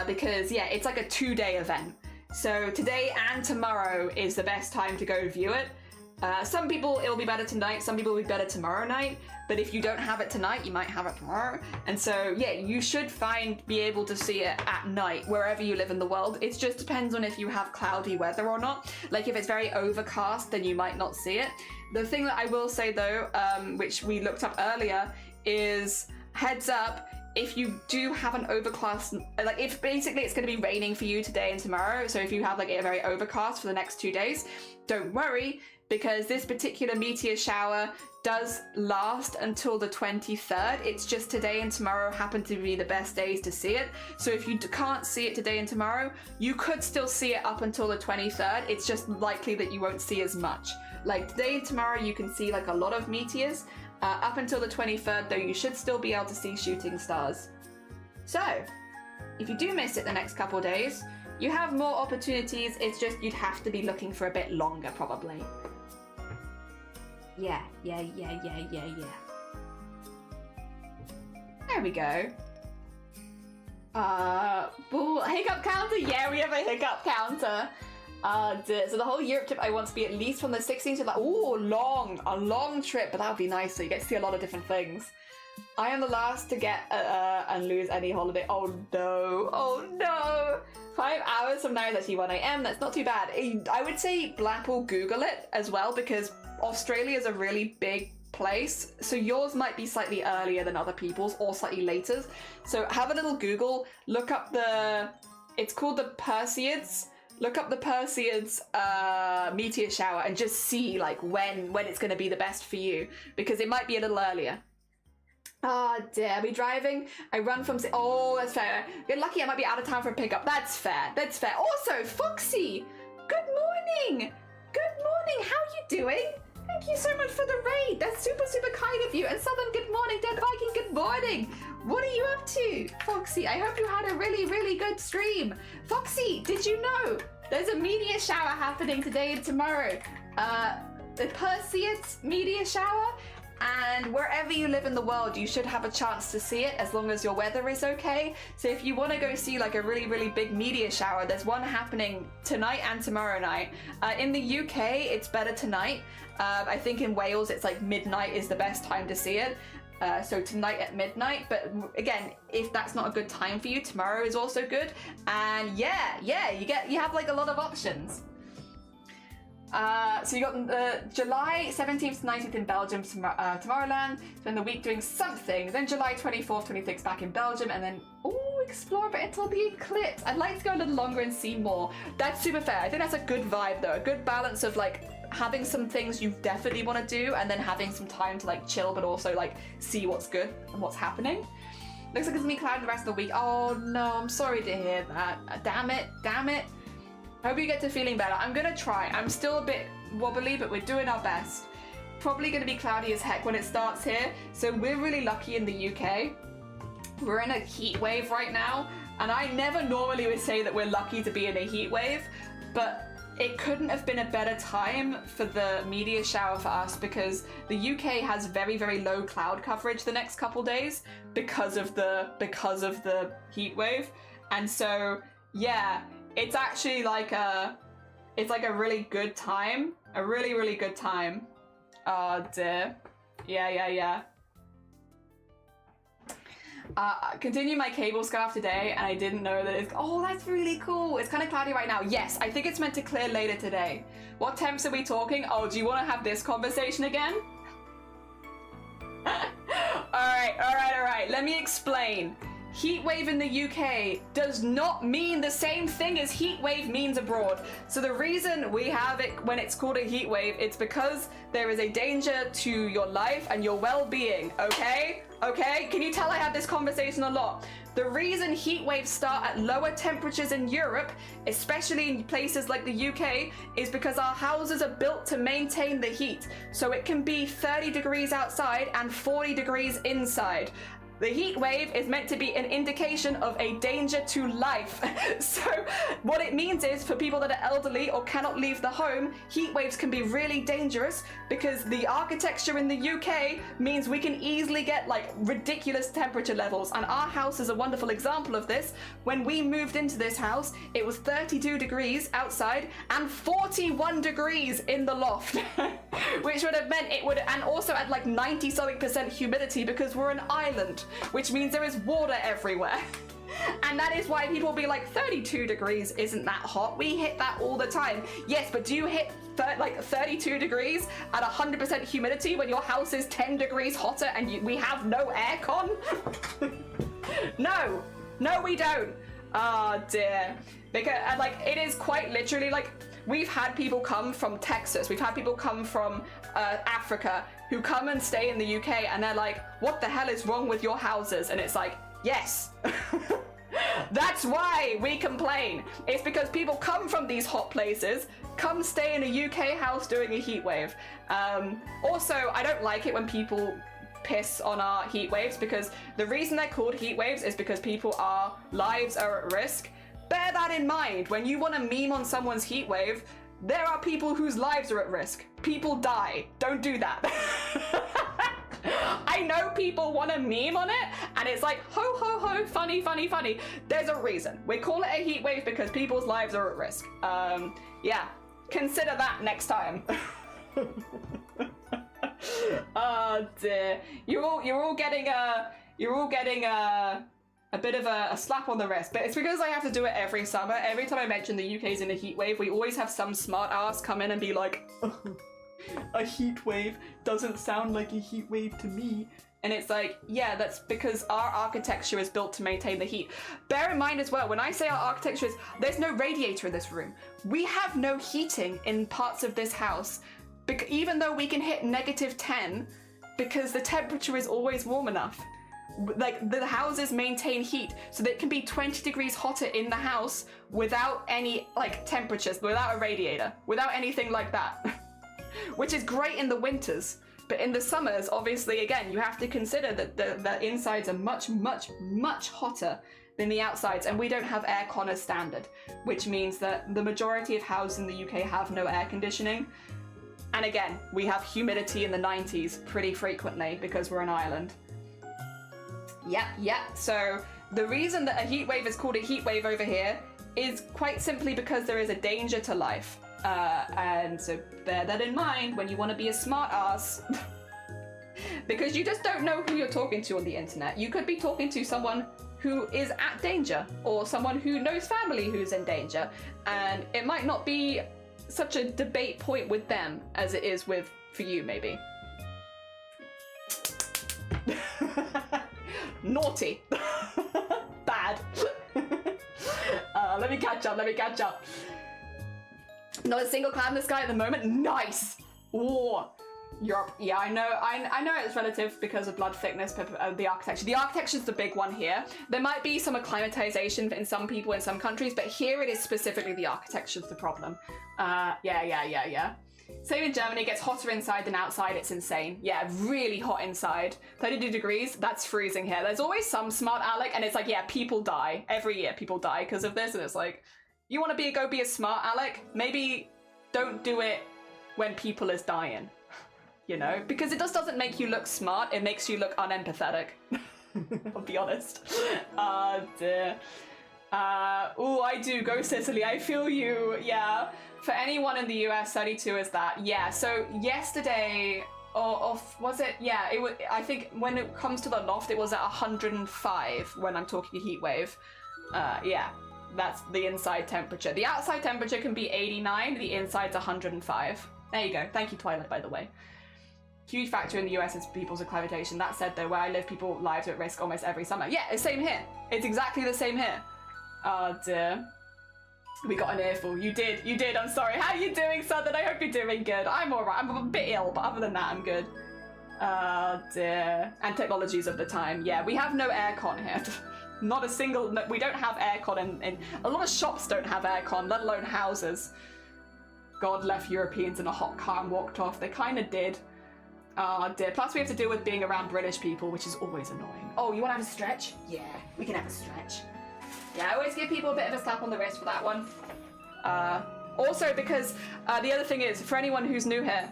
S2: because yeah, it's like a 2-day event. So today and tomorrow is the best time to go view it. Some people it'll be better tonight, some people will be better tomorrow night, but if you don't have it tonight, you might have it tomorrow. And so yeah, you should be able to see it at night wherever you live in the world. It just depends on if you have cloudy weather or not. Like if it's very overcast, then you might not see it. The thing that I will say though, which we looked up earlier, is heads up, if you do have an overcast, like if basically it's going to be raining for you today and tomorrow, so if you have like a very overcast for the next 2 days, don't worry, because this particular meteor shower does last until the 23rd. It's just today and tomorrow happen to be the best days to see it. So if you can't see it today and tomorrow, you could still see it up until the 23rd. It's just likely that you won't see as much. Like today and tomorrow, you can see like a lot of meteors. Up until the 23rd, though, you should still be able to see shooting stars. So, if you do miss it the next couple days, you have more opportunities. It's just you'd have to be looking for a bit longer, probably. Yeah. There we go. Hiccup counter? Yeah, we have a hiccup counter. So the whole Europe trip, I want to be at least from the 16th to like, ooh, a long trip, but that would be nice, so you get to see a lot of different things. I am the last to get and lose any holiday. Oh no. 5 hours from now is actually 1 a.m. That's not too bad. I would say Blapple Google it as well, because Australia is a really big place, so yours might be slightly earlier than other people's or slightly later. So have a little Google, look up it's called the Perseids. Look up the Perseids meteor shower and just see like when it's going to be the best for you, because it might be a little earlier. Ah, dear, I'll be driving. I run from... Oh, that's fair. You're lucky I might be out of town for a pickup. That's fair. Also, Foxy, good morning. How are you doing? Thank you so much for the raid. That's super, super kind of you. And Southern, good morning. Dead Viking, good morning. What are you up to? Foxy, I hope you had a really, really good stream. Foxy, did you know there's a meteor shower happening today and tomorrow? The Perseids meteor shower. And wherever you live in the world, you should have a chance to see it as long as your weather is okay. So if you want to go see like a really, really big meteor shower, there's one happening tonight and tomorrow night. In the UK, it's better tonight. I think in Wales, it's like midnight is the best time to see it. So tonight at midnight, but again, if that's not a good time for you, tomorrow is also good. And yeah, you have like a lot of options. So you got July 17th to 19th in Belgium, Tomorrowland, spend the week doing something, then July 24th, 26th back in Belgium, and then, explore a bit until the eclipse. I'd like to go a little longer and see more. That's super fair. I think that's a good vibe though, a good balance of like having some things you definitely want to do and then having some time to like chill, but also like see what's good and what's happening. Looks like it's gonna be cloudy the rest of the week. Oh no, I'm sorry to hear that. Damn it. Hope you get to feeling better. I'm gonna try. I'm still a bit wobbly, but we're doing our best. Probably gonna be cloudy as heck when it starts here. So we're really lucky in the UK. We're in a heat wave right now. And I never normally would say that we're lucky to be in a heat wave, but it couldn't have been a better time for the meteor shower for us, because the UK has very, very low cloud coverage the next couple days because of the heat wave. And so, yeah, it's actually like a really good time. A really, really good time. Oh dear. Yeah. Continue my cable scarf today, and I didn't know that it's... Oh, that's really cool. It's kind of cloudy right now. Yes, I think it's meant to clear later today. What temps are we talking? Oh, do you want to have this conversation again? All right. Let me explain. Heat wave in the UK does not mean the same thing as heat wave means abroad. So the reason we have it when it's called a heat wave, it's because there is a danger to your life and your well-being, okay? Can you tell I have this conversation a lot? The reason heat waves start at lower temperatures in Europe, especially in places like the UK, is because our houses are built to maintain the heat. So it can be 30 degrees outside and 40 degrees inside. The heat wave is meant to be an indication of a danger to life. So what it means is, for people that are elderly or cannot leave the home, heat waves can be really dangerous because the architecture in the UK means we can easily get like ridiculous temperature levels. And our house is a wonderful example of this. When we moved into this house, it was 32 degrees outside and 41 degrees in the loft, which would have meant it would, and also at like 90-something% humidity because we're an island, which means there is water everywhere. And that is why people will be like, 32 degrees isn't that hot. We hit that all the time. Yes, but do you hit 32 degrees at 100% humidity when your house is 10 degrees hotter and we have no aircon? No, we don't. Oh dear. Because like, it is quite literally like, we've had people come from Texas, we've had people come from Africa who come and stay in the UK and they're like, what the hell is wrong with your houses? And it's like, yes. That's why we complain. It's because people come from these hot places, come stay in a UK house during a heat wave. Also, I don't like it when people piss on our heat waves, because the reason they're called heat waves is because lives are at risk. Bear that in mind. When you want to meme on someone's heat wave, there are people whose lives are at risk. People die. Don't do that. I know people want to meme on it, and it's like, ho, ho, ho, funny, funny, funny. There's a reason. We call it a heat wave because people's lives are at risk. Yeah, consider that next time. Oh dear. You're all getting a bit of a slap on the wrist, but it's because I have to do it every summer. Every time I mention the UK's in a heat wave, we always have some smart ass come in and be like, a heat wave doesn't sound like a heat wave to me. And it's like, yeah, that's because our architecture is built to maintain the heat. Bear in mind as well, when I say our architecture is, there's no radiator in this room. We have no heating in parts of this house, even though we can hit -10, because the temperature is always warm enough. Like, the houses maintain heat, so that it can be 20 degrees hotter in the house without any, like, temperatures, without a radiator, without anything like that. Which is great in the winters, but in the summers, obviously, again, you have to consider that the insides are much, much, much hotter than the outsides, and we don't have aircon as standard, which means that the majority of houses in the UK have no air conditioning. And again, we have humidity in the 90s pretty frequently because we're an island. Yeah. So the reason that a heat wave is called a heat wave over here is quite simply because there is a danger to life. And so bear that in mind when you want to be a smart ass. Because you just don't know who you're talking to on the internet. You could be talking to someone who is at danger, or someone who knows family who's in danger, and it might not be such a debate point with them as it is for you, maybe. Naughty. Bad. Let me catch up. Not a single cloud in the sky at the moment. Nice. Whoa. Europe. Yeah, I know it's relative because of blood thickness, but the architecture. The architecture's the big one here. There might be some acclimatization in some people in some countries, but here it is specifically the architecture's the problem. Yeah. Same in Germany, it gets hotter inside than outside. It's insane. Yeah, really hot inside. 32 degrees, that's freezing here. There's always some smart aleck, and it's like, yeah, people die. Every year people die because of this, and it's like, you want to go be a smart aleck? Maybe don't do it when people is dying. You know? Because it just doesn't make you look smart, it makes you look unempathetic. I'll be honest. Dear. Oh, I do. Go Sicily. I feel you. Yeah. For anyone in the US, 32 is that. Yeah. So yesterday, was it? Yeah. It was. I think when it comes to the loft, it was at 105 when I'm talking heat wave. Yeah. That's the inside temperature. The outside temperature can be 89. The inside's 105. There you go. Thank you, Twilight, by the way. Huge factor in the US is people's acclimatation. That said, though, where I live, people's lives are at risk almost every summer. Yeah, it's same here. It's exactly the same here. Oh dear. We got an earful. You did. I'm sorry. How are you doing, Southern? I hope you're doing good. I'm alright. I'm a bit ill, but other than that, I'm good. Oh dear. And technologies of the time. Yeah, we have no aircon here. Not a single. No, we don't have aircon, and a lot of shops don't have aircon, let alone houses. God left Europeans in a hot car and walked off. They kind of did. Oh dear. Plus we have to deal with being around British people, which is always annoying. Oh, you want to have a stretch? Yeah, we can have a stretch. Yeah, I always give people a bit of a slap on the wrist for that one. Also because the other thing is, for anyone who's new here,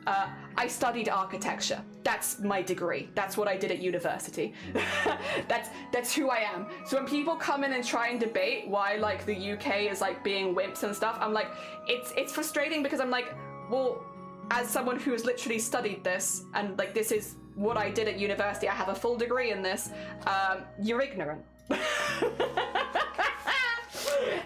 S2: I studied architecture. That's my degree. That's what I did at university. That's who I am. So when people come in and try and debate why like the UK is like being wimps and stuff, I'm like, it's frustrating because I'm like, well, as someone who has literally studied this and like this is what I did at university, I have a full degree in this, you're ignorant.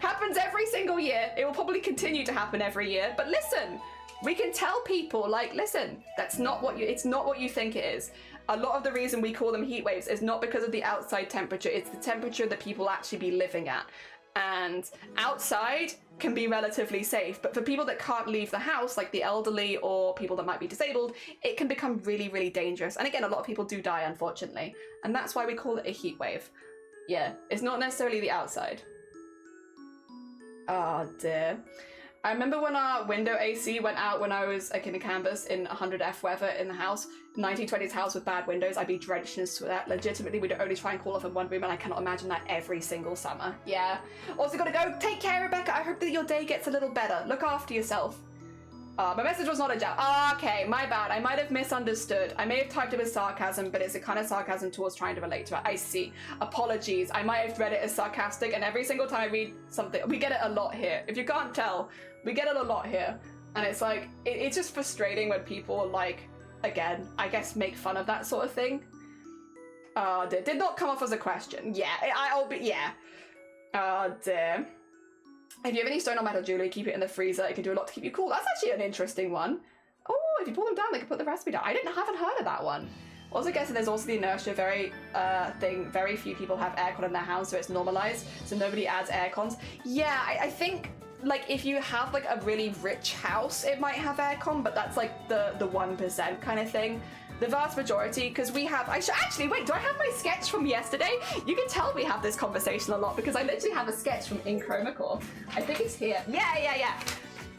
S2: Happens every single year. It will probably continue to happen every year. But listen, we can tell people, like, listen, that's not what it's not what you think it is. A lot of the reason we call them heat waves is not because of the outside temperature, it's the temperature that people actually be living at. And outside can be relatively safe, but for people that can't leave the house, like the elderly or people that might be disabled, it can become really, really dangerous. And again, a lot of people do die, unfortunately. And that's why we call it a heat wave. Yeah, it's not necessarily the outside. Oh dear. I remember when our window AC went out when I was like in a canvas in 100F weather in the house, 1920s house with bad windows, I'd be drenched in sweat. Legitimately, we'd only try and cool off in one room, and I cannot imagine that every single summer. Yeah. Also gotta go. Take care, Rebecca. I hope that your day gets a little better. Look after yourself. My message was not a joke. Okay, my bad. I might have misunderstood. I may have typed it with sarcasm, but it's a kind of sarcasm towards trying to relate to it. I see. Apologies. I might have read it as sarcastic, and every single time I read something, we get it a lot here. If you can't tell, we get it a lot here. And it's like, it's just frustrating when people, like, again, I guess make fun of that sort of thing. Did not come off as a question. Yeah, I'll be, yeah. Oh, dear. If you have any stone or metal jewelry, keep it in the freezer. It can do a lot to keep you cool. That's actually an interesting one. Oh, if you pull them down, they can put the recipe down. I haven't heard of that one. Also guessing there's also the inertia thing. Very few people have aircon in their house, so it's normalized. So nobody adds aircons. Yeah, I think like if you have like a really rich house, it might have aircon, but that's like the 1% kind of thing. The vast majority, because we have, actually, wait, do I have my sketch from yesterday? You can tell we have this conversation a lot because I literally have a sketch from Inchromical. I think it's here. Yeah.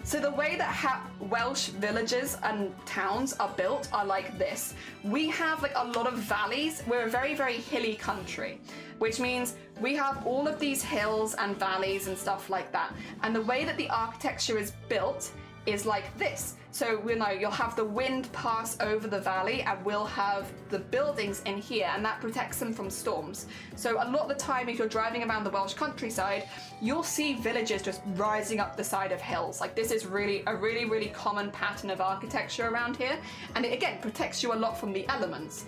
S2: So the way that Welsh villages and towns are built are like this. We have like a lot of valleys. We're a very, very hilly country, which means we have all of these hills and valleys and stuff like that. And the way that the architecture is built is like this. So we know you'll have the wind pass over the valley and we'll have the buildings in here, and that protects them from storms. So a lot of the time if you're driving around the Welsh countryside, you'll see villages just rising up the side of hills. Like this is a really common pattern of architecture around here, and it again protects you a lot from the elements.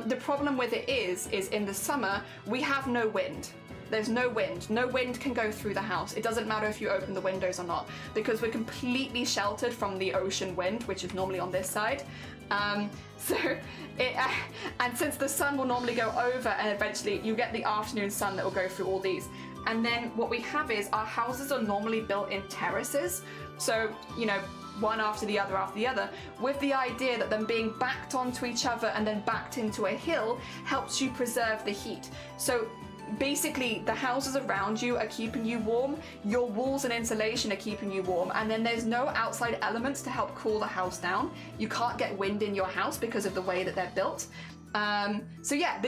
S2: The problem with it is in the summer we have no wind. There's no wind. No wind can go through the house. It doesn't matter if you open the windows or not, because we're completely sheltered from the ocean wind, which is normally on this side. And since the sun will normally go over, and eventually you get the afternoon sun that will go through all these. And then what we have is our houses are normally built in terraces. So, you know, one after the other, with the idea that them being backed onto each other and then backed into a hill helps you preserve the heat. So basically the houses around you are keeping you warm, your walls and insulation are keeping you warm, and then there's no outside elements to help cool the house down. You can't get wind in your house because of the way that they're built. So yeah,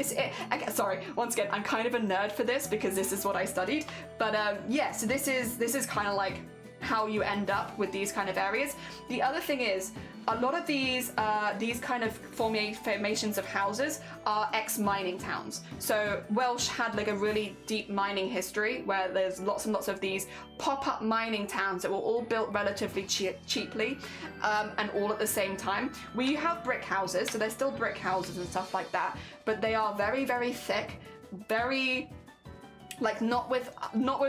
S2: sorry, once again, I'm kind of a nerd for this because this is what I studied, but yeah, so this is kind of like how you end up with these kind of areas. The other thing is, a lot of these kind of formations of houses are ex-mining towns. So Welsh had like a really deep mining history where there's lots and lots of these pop-up mining towns that were all built relatively cheaply and all at the same time. We have brick houses, so there's still brick houses and stuff like that, but they are very, very thick, very like not with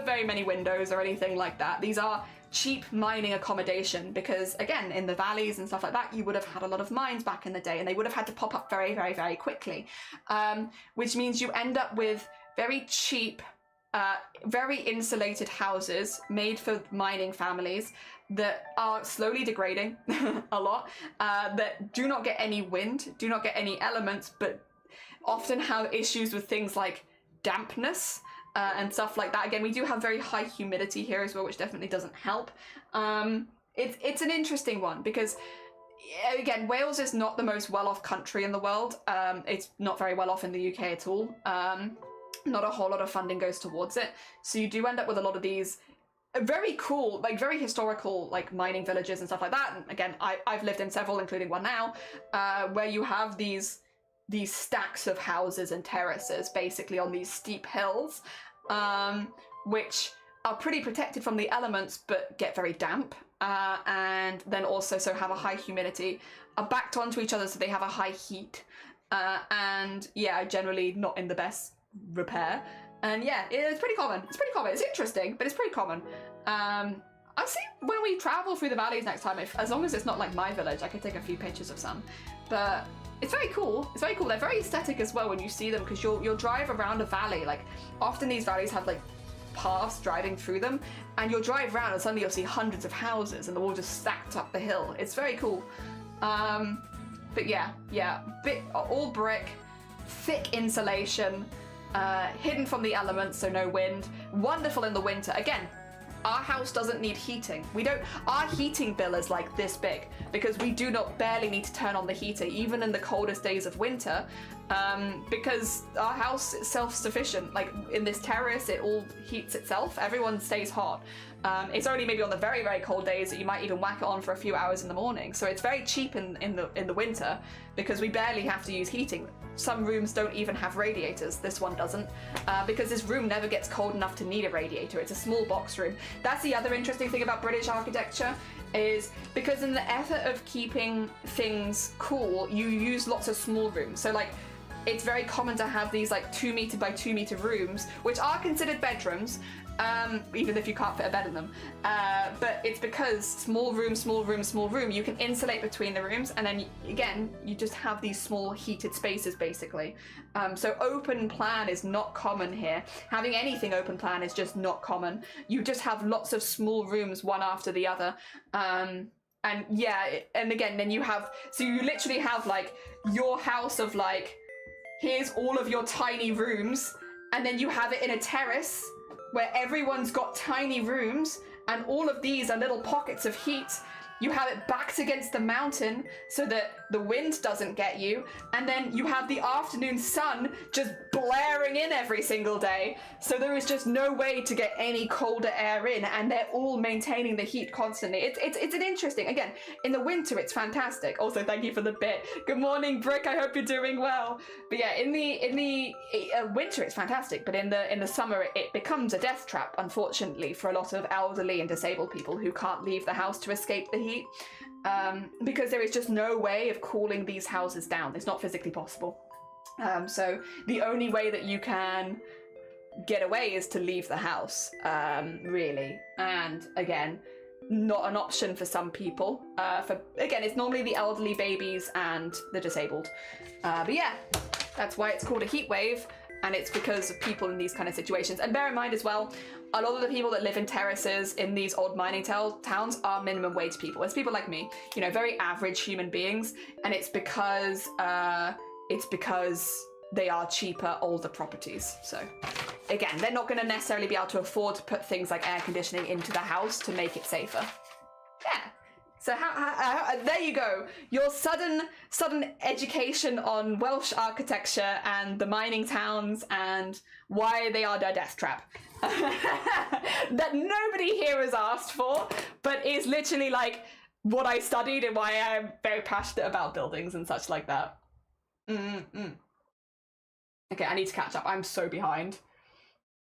S2: very many windows or anything like that. These are cheap mining accommodation because again in the valleys and stuff like that you would have had a lot of mines back in the day, and they would have had to pop up very, very, very quickly, which means you end up with very cheap, very insulated houses made for mining families that are slowly degrading a lot, that do not get any wind, do not get any elements, but often have issues with things like dampness and stuff like that. Again, we do have very high humidity here as well, which definitely doesn't help. It's an interesting one because, again, Wales is not the most well-off country in the world. It's not very well off in the UK at all. Not a whole lot of funding goes towards it. So you do end up with a lot of these very cool, like very historical, like mining villages and stuff like that. And again, I've lived in several, including one now, where you have these stacks of houses and terraces basically on these steep hills, which are pretty protected from the elements but get very damp, and then also so have a high humidity, are backed onto each other so they have a high heat, and yeah, generally not in the best repair. And yeah, it's pretty common. It's pretty common. It's interesting, but it's pretty common. I'll see when we travel through the valleys next time, as long as it's not like my village, I could take a few pictures of some. But it's very cool. It's very cool. They're very aesthetic as well when you see them, because you'll drive around a valley. Like often these valleys have like paths driving through them, and you'll drive around and suddenly you'll see hundreds of houses and they're all just stacked up the hill. It's very cool. But yeah, all brick, thick insulation, hidden from the elements, so no wind. Wonderful in the winter. Again, our house doesn't need heating. Our heating bill is like this big because we barely need to turn on the heater even in the coldest days of winter, because our house is self-sufficient. Like in this terrace, it all heats itself. Everyone stays hot. It's only maybe on the very, very cold days that you might even whack it on for a few hours in the morning. So it's very cheap in the winter because we barely have to use heating. Some rooms don't even have radiators. This one doesn't, because this room never gets cold enough to need a radiator. It's a small box room. That's the other interesting thing about British architecture, is because in the effort of keeping things cool, you use lots of small rooms. So like, it's very common to have these like 2 meter by 2 meter rooms, which are considered bedrooms, even if you can't fit a bed in them. But it's because small room, you can insulate between the rooms, and then again, you just have these small heated spaces basically. So open plan is not common here. Having anything open plan is just not common. You just have lots of small rooms one after the other. And yeah, and again, then you literally have like your house of like, here's all of your tiny rooms, and then you have it in a terrace where everyone's got tiny rooms, and all of these are little pockets of heat. You have it backed against the mountain so that the wind doesn't get you, and then you have the afternoon sun just blaring in every single day, so there is just no way to get any colder air in, and they're all maintaining the heat constantly. It's an interesting, again, in the winter it's fantastic. Also, thank you for the bit. Good morning, Brick, I hope you're doing well. But yeah, in the winter it's fantastic, but in the summer it becomes a death trap, unfortunately, for a lot of elderly and disabled people who can't leave the house to escape the heat, because there is just no way of cooling these houses down. It's not physically possible. So the only way that you can get away is to leave the house, really. And again, not an option for some people. Again, it's normally the elderly, babies, and the disabled. But yeah, that's why it's called a heat wave. And it's because of people in these kind of situations. And bear in mind as well, a lot of the people that live in terraces in these old mining towns are minimum wage people. It's people like me, you know, very average human beings. And it's because they are cheaper, older properties. So again, they're not going to necessarily be able to afford to put things like air conditioning into the house to make it safer. Yeah. So there you go. Your sudden education on Welsh architecture and the mining towns and why they are their death trap. That nobody here has asked for, but is literally like what I studied and why I'm very passionate about buildings and such like that. Okay, I need to catch up. I'm so behind.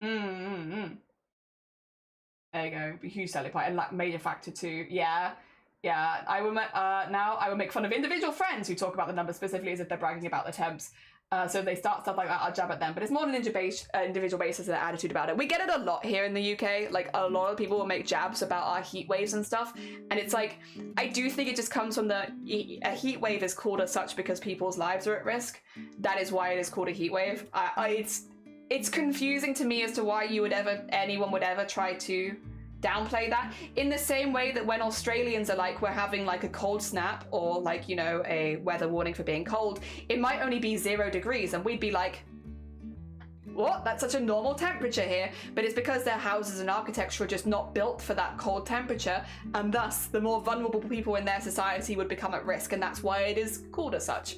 S2: There you go. Huge selling point and like major factor too. Yeah, I will now I will make fun of individual friends who talk about the numbers specifically as if they're bragging about the temps. So if they start stuff like that, I'll jab at them. But it's more on an individual basis and their attitude about it. We get it a lot here in the UK. Like, a lot of people will make jabs about our heat waves and stuff. And it's like, I do think it just comes from a heat wave is called as such because people's lives are at risk. That is why it is called a heat wave. It's confusing to me as to why anyone would ever try to downplay that, in the same way that when Australians are like, we're having like a cold snap or like, you know, a weather warning for being cold, it might only be 0 degrees and we'd be like, what? That's such a normal temperature here. But it's because their houses and architecture are just not built for that cold temperature, and thus the more vulnerable people in their society would become at risk, and that's why it is called as such.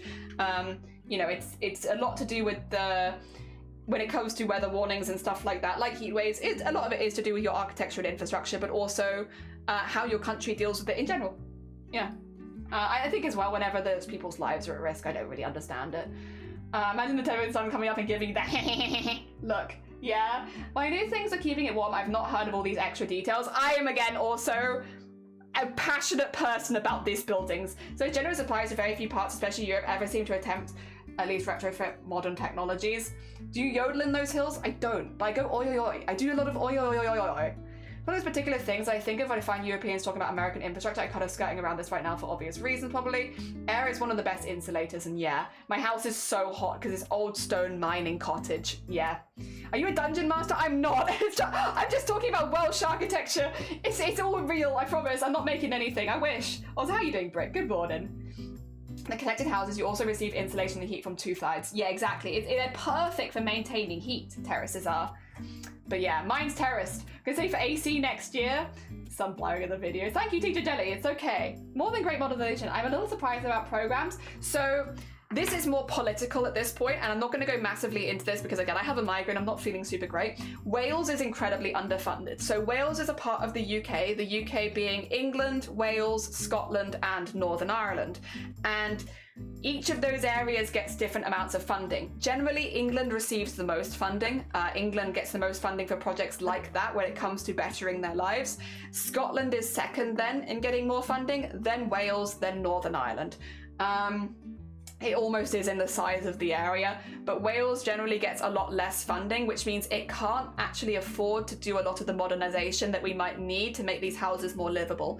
S2: You know, it's a lot to do with when it comes to weather warnings and stuff like that, like heat waves, a lot of it is to do with your architecture and infrastructure, but also how your country deals with it in general. Yeah. I think as well, whenever those people's lives are at risk, I don't really understand it. Imagine the 10-minute sun coming up and giving you the look. Yeah. My new things are keeping it warm. I've not heard of all these extra details. I am, again, also a passionate person about these buildings. So generous applies to very few parts, especially Europe, ever seem to attempt at least retrofit modern technologies. Do you yodel in those hills? I don't, but I go oi oi oi. I do a lot of oi oi oi oi oi. One of those particular things I think of when I find Europeans talking about American infrastructure, I kind of skirting around this right now for obvious reasons probably. Air is one of the best insulators, and yeah, my house is so hot because it's old stone mining cottage. Yeah. Are you a dungeon master? I'm not. I'm just talking about Welsh architecture. It's all real, I promise. I'm not making anything. I wish. Also, how are you doing, Britt? Good morning. The connected houses, you also receive insulation and heat from two sides. Yeah, exactly. They're perfect for maintaining heat, terraces are. But yeah, mine's terraced. Gonna say for AC next year. Sun blowing in the video. Thank you, Teacher Jelly. It's okay. More than great modernization. I'm a little surprised about programs. So this is more political at this point, and I'm not going to go massively into this because, again, I have a migraine. I'm not feeling super great. Wales is incredibly underfunded. So Wales is a part of the UK being England, Wales, Scotland, and Northern Ireland. And each of those areas gets different amounts of funding. Generally, England receives the most funding. England gets the most funding for projects like that when it comes to bettering their lives. Scotland is second then in getting more funding, then Wales, then Northern Ireland. It almost is in the size of the area, but Wales generally gets a lot less funding, which means it can't actually afford to do a lot of the modernisation that we might need to make these houses more livable.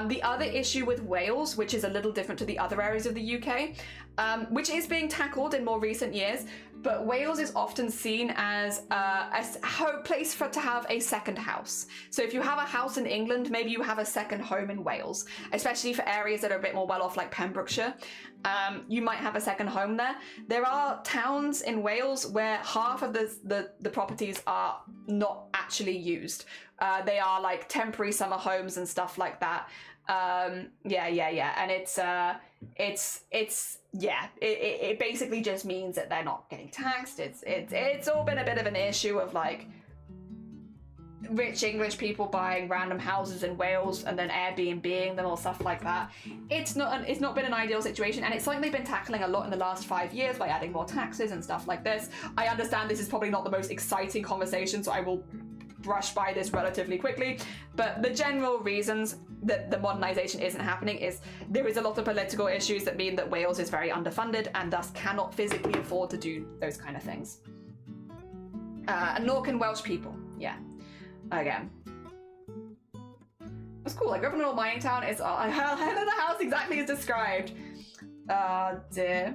S2: The other issue with Wales, which is a little different to the other areas of the UK, which is being tackled in more recent years, but Wales is often seen as a place to have a second house. So if you have a house in England, maybe you have a second home in Wales, especially for areas that are a bit more well off like Pembrokeshire. You might have a second home there. There are towns in Wales where half of the properties are not actually used. They are like temporary summer homes and stuff like that. And it basically just means that they're not getting taxed. It's all been a bit of an issue of like rich English people buying random houses in Wales and then Airbnb-ing them or stuff like that. It's not been an ideal situation, and it's something they've been tackling a lot in the last 5 years by adding more taxes and stuff like this. I understand this is probably not the most exciting conversation, so I will brush by this relatively quickly, but the general reasons that the modernisation isn't happening is there is a lot of political issues that mean that Wales is very underfunded and thus cannot physically afford to do those kind of things. And nor can Welsh people, yeah. Again, it's cool. I grew up in an old mining town. It's I know the house exactly as described. Dear,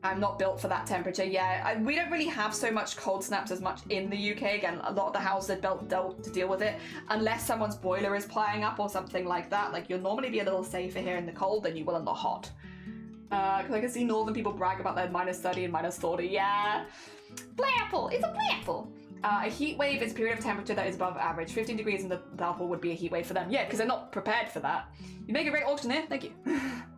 S2: I'm not built for that temperature. Yeah, we don't really have so much cold snaps as much in the UK. Again, a lot of the houses are built to deal with it, unless someone's boiler is plying up or something like that. Like you'll normally be a little safer here in the cold than you will in the hot. Because I can see northern people brag about their -30 and -40. Yeah, Blackpool. It's a Blackpool. A heat wave is a period of temperature that is above average. 15 degrees in the Blackpool would be a heat wave for them. Yeah, because they're not prepared for that. You make a great auctioneer. Thank you.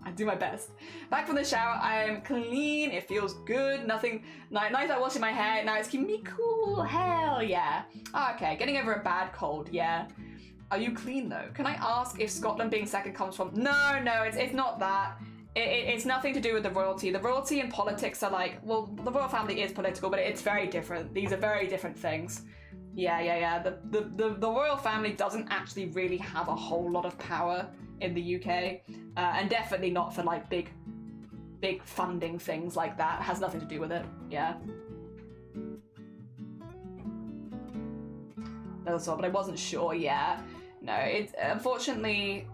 S2: I do my best. Back from the shower, I'm clean. It feels good. Nothing. Nice like washing my hair. Now it's keeping me cool. Hell yeah. Okay, getting over a bad cold. Yeah. Are you clean though? Can I ask if Scotland being second comes from? No, it's not that. It's nothing to do with the royalty. The royalty and politics are like, well, the royal family is political, but it's very different. These are very different things. Yeah. The royal family doesn't actually really have a whole lot of power in the UK, and definitely not for like big funding things like that. It has nothing to do with it. Yeah. That's all, but I wasn't sure. Yeah. No, it's unfortunately.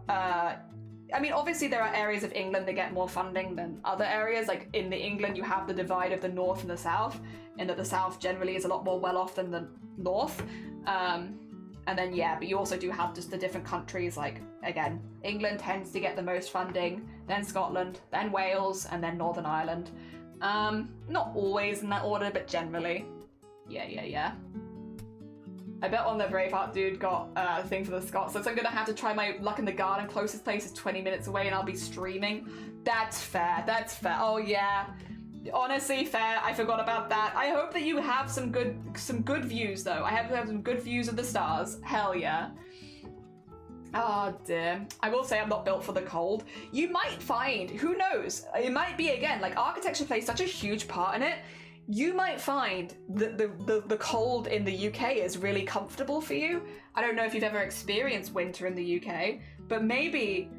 S2: I mean, obviously there are areas of England that get more funding than other areas. Like in England, you have the divide of the north and the south, and that the south generally is a lot more well off than the north. And then, yeah, but you also do have just the different countries. Like, again, England tends to get the most funding, then Scotland, then Wales, and then Northern Ireland. Not always in that order, but generally. Yeah. I bet on the Braveheart dude got a thing for the Scots, so I'm gonna have to try my luck in the garden. Closest place is 20 minutes away and I'll be streaming. That's fair. Oh yeah. Honestly, fair. I forgot about that. I hope that you have some good views though. I have to have some good views of the stars. Hell yeah. Oh dear. I will say I'm not built for the cold. You might find, who knows? It might be, again, like architecture plays such a huge part in it. You might find that the cold in the UK is really comfortable for you. I don't know if you've ever experienced winter in the UK, but maybe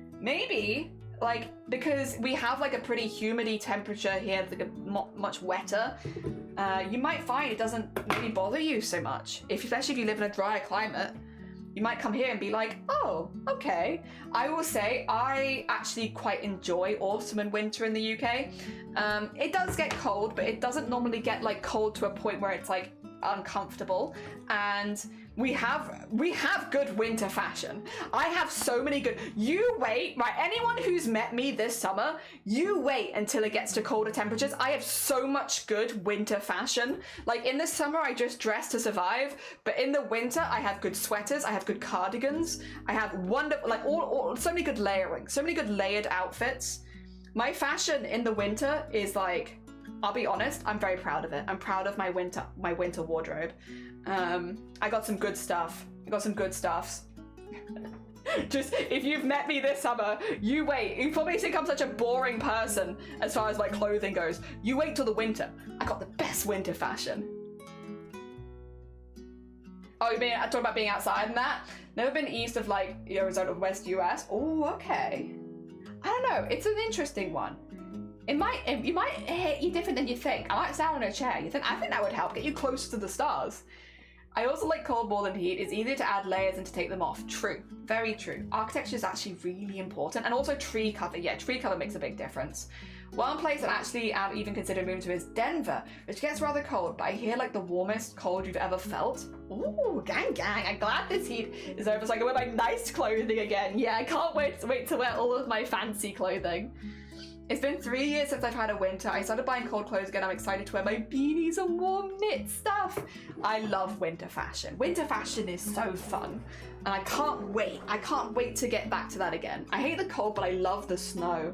S2: like, because we have like a pretty humidy temperature here, it's like much wetter, you might find it doesn't really bother you so much. Especially if you live in a drier climate, you might come here and be like, oh, okay. I will say I actually quite enjoy autumn and winter in the UK. It does get cold, but it doesn't normally get like cold to a point where it's like uncomfortable. And we have good winter fashion. I have so many good, you wait, right? Anyone who's met me this summer, you wait until it gets to colder temperatures. I have so much good winter fashion. Like in the summer, I just dress to survive, but in the winter, I have good sweaters, I have good cardigans, I have wonderful, like so many good layering, so many good layered outfits. My fashion in the winter is like, I'll be honest, I'm very proud of it. I'm proud of my winter wardrobe. I got some good stuff. Just, if you've met me this summer, you wait. You probably think I'm such a boring person as far as like clothing goes. You wait till the winter. I got the best winter fashion. Oh, you mean, I talked about being outside and that? Never been east of like Arizona, West US. Oh, okay. I don't know, it's an interesting one. You might hit you different than you think. I might stand on a chair. I think that would help get you closer to the stars. I also like cold more than heat. It's easier to add layers and to take them off. True, very true. Architecture is actually really important, and also tree cover. Yeah, tree cover makes a big difference. One place I'm actually even considering moving to is Denver, which gets rather cold, but I hear like the warmest cold you've ever felt. Ooh, gang. I'm glad this heat is over so I can wear my nice clothing again. Yeah, I can't wait to wear all of my fancy clothing. It's been 3 years since I've had a winter. I started buying cold clothes again. I'm excited to wear my beanies and warm knit stuff. I love winter fashion. Winter fashion is so fun. And I can't wait to get back to that again. I hate the cold, but I love the snow.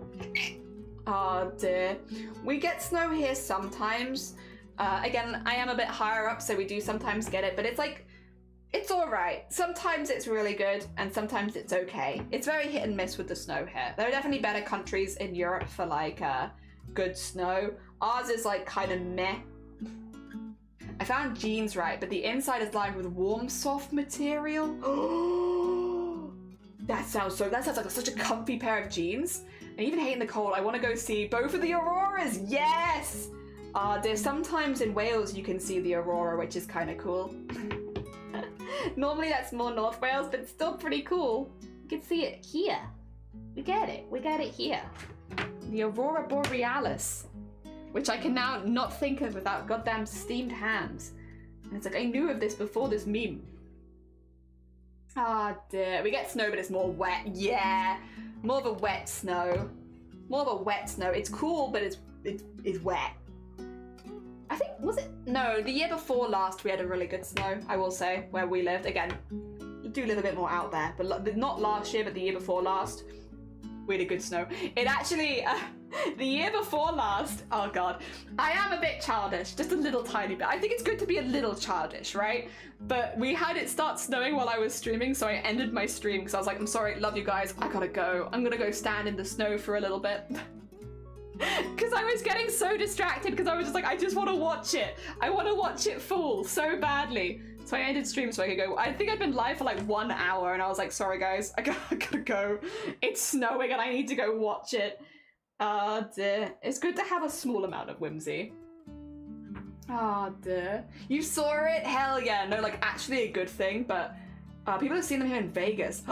S2: Oh dear. We get snow here sometimes. Again, I am a bit higher up, so we do sometimes get it, but it's like, it's all right. Sometimes it's really good and sometimes it's okay. It's very hit and miss with the snow here. There are definitely better countries in Europe for like good snow. Ours is like kind of meh. I found jeans right, but the inside is lined with warm, soft material. Oh, that sounds like such a comfy pair of jeans. And even hating the cold, I want to go see both of the auroras. Yes! There's sometimes in Wales you can see the aurora, which is kind of cool. Normally that's more North Wales, but still pretty cool. You can see it here. We get it here. The Aurora Borealis, which I can now not think of without goddamn steamed hands. And it's like, I knew of this before this meme. Ah, dear. We get snow, but it's more wet. Yeah, more of a wet snow. It's cool, but it's wet. I think, was it? No, the year before last we had a really good snow, I will say, where we lived. Again, we do live a bit more out there, but not last year, but the year before last, we had a good snow. It actually, the year before last, oh god, I am a bit childish, just a little tiny bit. I think it's good to be a little childish, right? But we had it start snowing while I was streaming, so I ended my stream because I was like, I'm sorry, love you guys, I gotta go. I'm gonna go stand in the snow for a little bit. Because I was getting so distracted because I was just like, I just want to watch it. I want to watch it full so badly. So I ended stream so I could go. I think I'd been live for like 1 hour and I was like, sorry guys, I gotta go. It's snowing and I need to go watch it. Ah, dear. It's good to have a small amount of whimsy. Ah, dear. You saw it? Hell yeah. No, like actually a good thing, but people have seen them here in Vegas.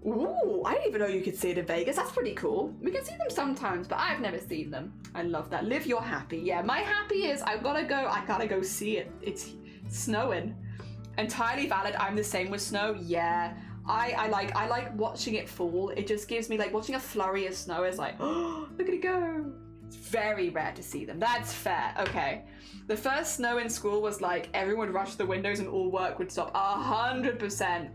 S2: Ooh, I didn't even know you could see it in Vegas. That's pretty cool. We can see them sometimes, but I've never seen them. I love that. Live your happy. Yeah, my happy is I gotta go see it. It's snowing. Entirely valid. I'm the same with snow. Yeah. I like watching it fall. It just gives me like watching a flurry of snow is like, oh, look at it go. It's very rare to see them. That's fair. Okay. The first snow in school was like everyone would rush the windows and all work would stop. 100%.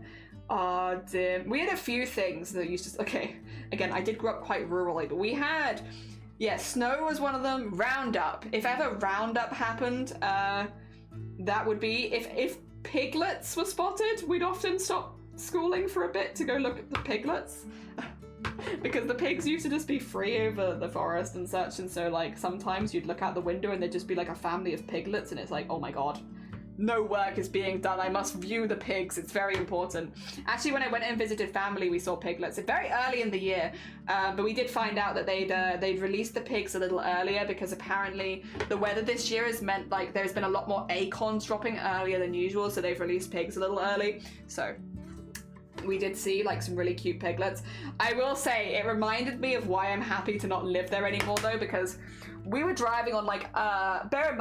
S2: Oh dear. We had a few things that used to, okay, again, I did grow up quite rurally, but we had, yeah, snow was one of them. Roundup. If ever Roundup happened, that would be, if piglets were spotted, we'd often stop schooling for a bit to go look at the piglets. Because the pigs used to just be free over the forest and such, and so like sometimes you'd look out the window and there'd just be like a family of piglets and it's like, oh my god. no work is being done. I must view the pigs. It's very important. Actually, when I went and visited family, we saw piglets. It's very early in the year, but we did find out that they'd released the pigs a little earlier because apparently the weather this year has meant like there's been a lot more acorns dropping earlier than usual, so they've released pigs a little early. So we did see like some really cute piglets. I will say it reminded me of why I'm happy to not live there anymore though, because we were driving on like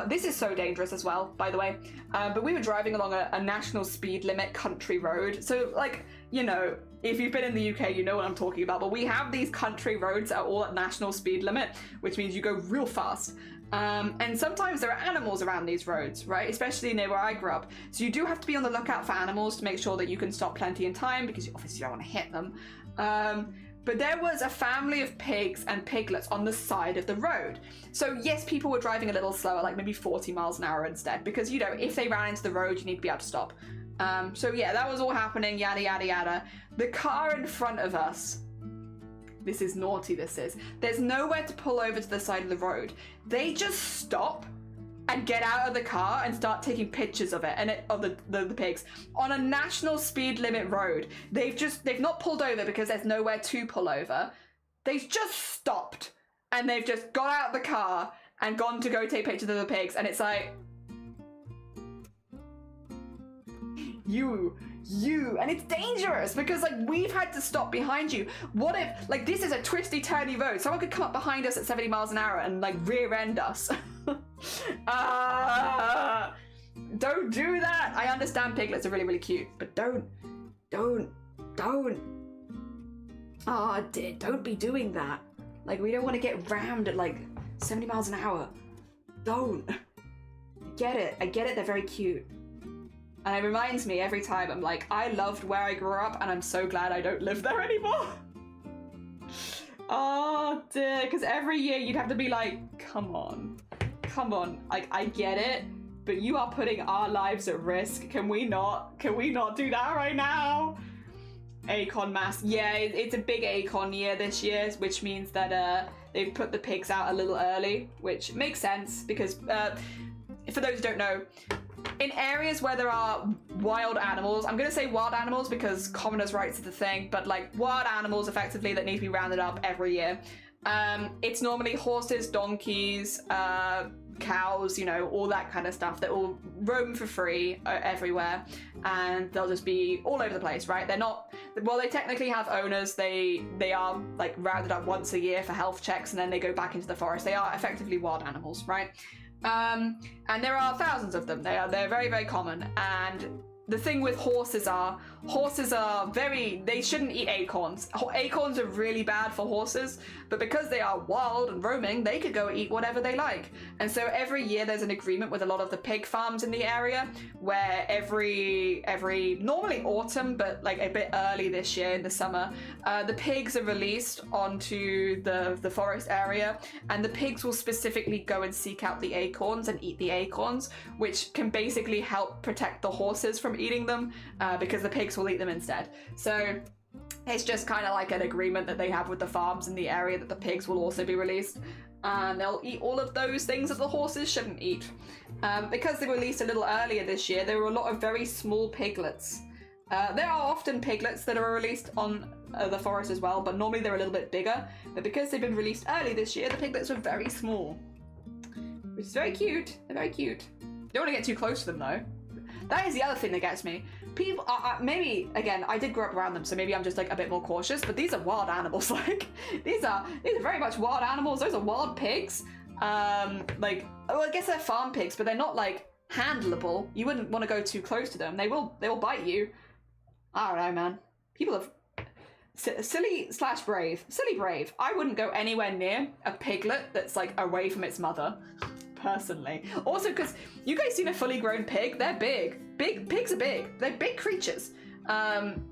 S2: this is so dangerous as well, by the way, but we were driving along a national speed limit country road. So like, you know, if you've been in the UK, you know what I'm talking about, but we have these country roads that are all at national speed limit, which means you go real fast. And sometimes there are animals around these roads, right? Especially near where I grew up. So you do have to be on the lookout for animals to make sure that you can stop plenty in time, because you obviously don't want to hit them. But there was a family of pigs and piglets on the side of the road. So yes, people were driving a little slower, like maybe 40 miles an hour instead, because, you know, if they ran into the road, you need to be able to stop. So yeah, that was all happening, yada, yada, yada. The car in front of us, this is naughty, this is. There's nowhere to pull over to the side of the road. They just stop and get out of the car and start taking pictures of it and of the pigs on a national speed limit road. They've not pulled over because there's nowhere to pull over. They've just stopped and they've just got out of the car and gone to go take pictures of the pigs. And it's like, and it's dangerous because like we've had to stop behind you. What if like this is a twisty turny road, someone could come up behind us at 70 miles an hour and like rear end us. Don't do that. I understand piglets are really, really cute, but don't be doing that. Like, we don't want to get rammed at like 70 miles an hour. Don't. I get it, they're very cute. And it reminds me every time, I'm like, I loved where I grew up and I'm so glad I don't live there anymore. Oh dear, because every year you'd have to be like, come on. Like, I get it, but you are putting our lives at risk. Can we not do that right now? Acorn mass. Yeah, it's a big acorn year this year, which means that they've put the pigs out a little early, which makes sense because for those who don't know, in areas where there are wild animals, I'm going to say wild animals because commoners' rights is the thing, but like wild animals effectively that need to be rounded up every year. It's normally horses, donkeys, cows, you know, all that kind of stuff that will roam for free everywhere, and they'll just be all over the place, right? They're not, well, they technically have owners. They are like rounded up once a year for health checks, and then they go back into the forest. They are effectively wild animals, right? And there are thousands of them. They're very, very common. And the thing with horses are they shouldn't eat acorns. Acorns are really bad for horses, but because they are wild and roaming, they could go eat whatever they like. And so every year there's an agreement with a lot of the pig farms in the area where every normally autumn, but like a bit early this year in the summer, the pigs are released onto the forest area, and the pigs will specifically go and seek out the acorns and eat the acorns, which can basically help protect the horses from eating them, because the pigs will eat them instead. So it's just kind of like an agreement that they have with the farms in the area that the pigs will also be released, and they'll eat all of those things that the horses shouldn't eat. Because they were released a little earlier this year, there were a lot of very small piglets. There are often piglets that are released on the forest as well, but normally they're a little bit bigger. But because they've been released early this year, the piglets were very small, which is very cute. They're very cute. You don't want to get too close to them though. That is the other thing that gets me. People, maybe, again, I did grow up around them, so maybe I'm just like a bit more cautious, but these are wild animals. Like, these are very much wild animals. Those are wild pigs. Like, well, I guess they're farm pigs, but they're not like handleable. You wouldn't want to go too close to them. They will bite you. I don't know, man. People have silly/brave. Silly brave. I wouldn't go anywhere near a piglet that's like away from its mother. Personally. Also, because you guys seen a fully grown pig? They're big. Pigs are big. They're big creatures.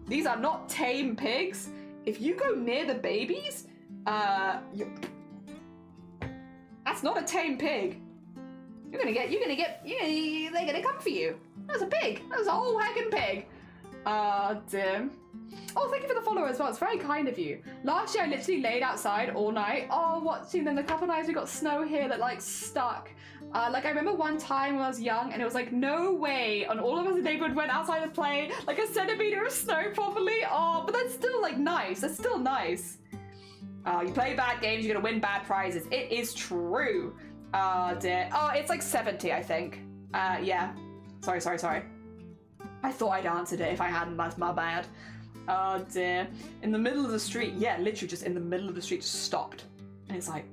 S2: These are not tame pigs. If you go near the babies, that's not a tame pig. They're gonna come for you. That was a pig. That was a whole heckin' pig. Dear. Oh, thank you for the follow as well. It's very kind of you. Last year I literally laid outside all night. Oh, watching them. The couple nights we got snow here that like stuck.
S1: Like I remember one time when I was young and it was like, no way, and all of us in the neighborhood went outside to play like a centimeter of snow probably. Oh, but that's still like nice. That's still nice. You play bad games, you're gonna win bad prizes. It is true. Dear. Oh, it's like 70, I think. Yeah. Sorry. I thought I'd answered it. If I hadn't, that's my bad. Oh dear. In the middle of the street, yeah, literally just in the middle of the street, just stopped. And it's like,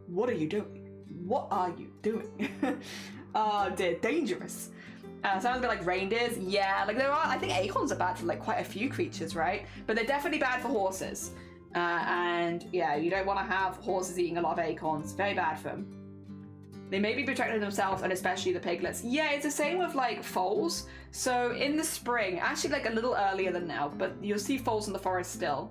S1: what are you doing? What are you doing? Oh dear, dangerous. Sounds a bit like reindeers. Yeah, like there are, I think acorns are bad for like quite a few creatures, right? But they're definitely bad for horses. And yeah, you don't want to have horses eating a lot of acorns. Very bad for them. They may be protecting themselves, and especially the piglets. Yeah, it's the same with like foals. So in the spring, actually like a little earlier than now, but you'll see foals in the forest still.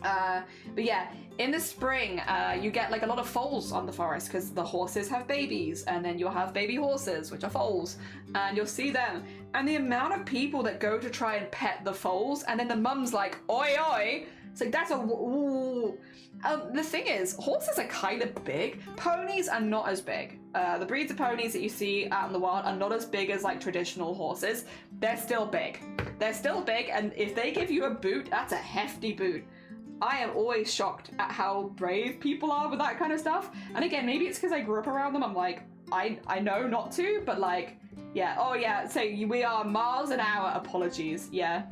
S1: But yeah, in the spring, you get like a lot of foals on the forest because the horses have babies, and then you'll have baby horses, which are foals, and you'll see them. And the amount of people that go to try and pet the foals, and then the mum's like, oi, oi. It's like, that's a ooh. The thing is, horses are kind of big. Ponies are not as big. The breeds of ponies that you see out in the wild are not as big as like traditional horses. They're still big. They're still big, and if they give you a boot, that's a hefty boot. I am always shocked at how brave people are with that kind of stuff. And again, maybe it's because I grew up around them. I'm like, I know not to, but like, yeah. Oh yeah, so we are miles an hour. Apologies. Yeah.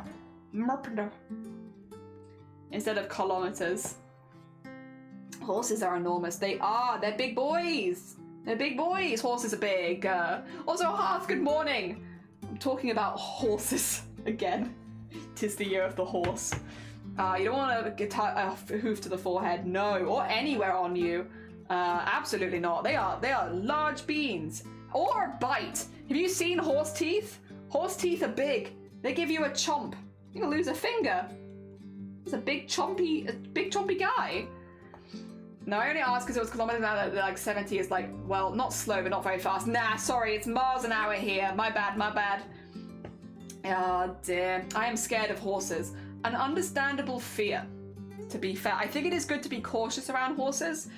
S1: Instead of kilometers. Horses are enormous. They are. They're big boys. They're big boys. Horses are big. Also, Hearth, good morning. I'm talking about horses again. 'Tis the year of the horse. You don't want to get a hoof to the forehead, no, or anywhere on you. Absolutely not. They are large beans. Or a bite. Have you seen horse teeth? Horse teeth are big. They give you a chomp. You're gonna lose a finger. It's a big chompy guy. No, I only asked because it was kilometers an hour. Like 70 is like, well, not slow, but not very fast. Nah, sorry, it's miles an hour here. My bad. Oh dear. I am scared of horses. An understandable fear, to be fair. I think it is good to be cautious around horses.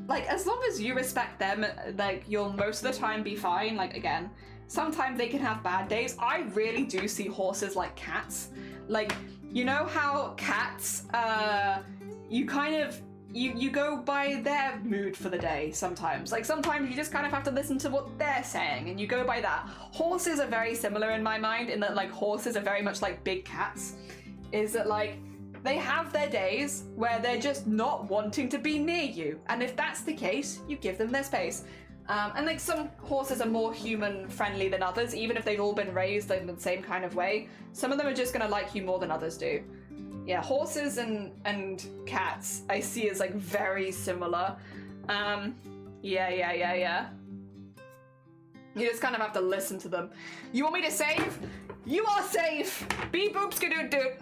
S1: Like, as long as you respect them, like, you'll most of the time be fine. Like, again, sometimes they can have bad days. I really do see horses like cats. Like, you know how cats, you kind of, you go by their mood for the day sometimes. Like, sometimes you just kind of have to listen to what they're saying, and you go by that. Horses are very similar in my mind, in that, like, horses are very much like big cats. Is that, like, they have their days where they're just not wanting to be near you. And if that's the case, you give them their space. And, like, some horses are more human-friendly than others, even if they've all been raised in the same kind of way. Some of them are just going to like you more than others do. Yeah, horses and cats I see as, like, very similar. Yeah. You just kind of have to listen to them. You want me to save? You are safe! Beep boop skidoo doot.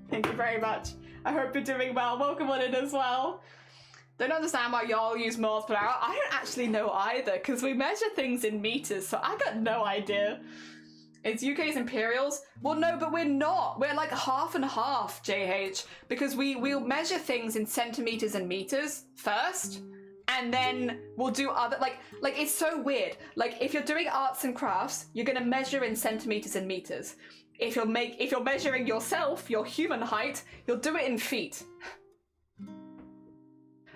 S1: Thank you very much. I hope you're doing well. Welcome on in as well. Don't understand why y'all use miles per hour. I don't actually know either, because we measure things in meters, so I got no idea. It's UK's imperials? Well, no, but we're not. We're like half and half, JH, because we'll measure things in centimeters and meters first, and then we'll do other, like it's so weird. Like, if you're doing arts and crafts, you're gonna measure in centimeters and meters. If you're measuring yourself, your human height, you'll do it in feet.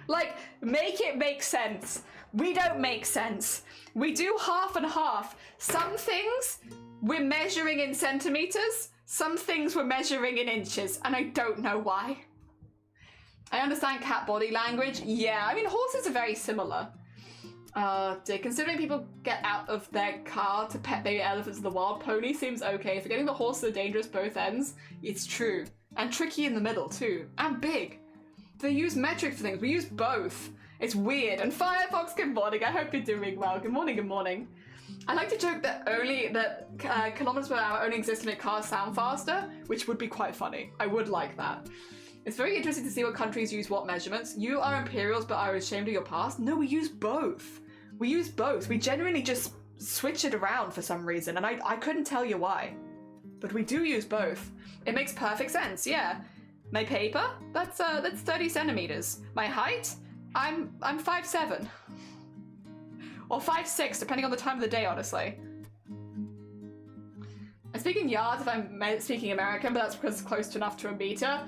S1: Like, make it make sense. We don't make sense. We do half and half. Some things we're measuring in centimeters, some things we're measuring in inches, and I don't know why. I understand cat body language. Yeah, I mean, horses are very similar. Considering people get out of their car to pet baby elephants in the wild, pony seems okay. Forgetting the horses are dangerous both ends, it's true. And tricky in the middle too, and big. They use metric for things, we use both. It's weird. And Firefox, good morning, I hope you're doing well. Good morning. I like to joke that kilometers per hour only exist to make cars sound faster, which would be quite funny. I would like that. It's very interesting to see what countries use what measurements. You are imperials but are ashamed of your past? No, we use both. We use both. We genuinely just switch it around for some reason, and I couldn't tell you why. But we do use both. It makes perfect sense, yeah. My paper? That's 30 centimeters. My height? I'm 5'7". Or 5'6", depending on the time of the day, honestly. I'm speaking yards if I'm speaking American, but that's because it's close enough to a meter.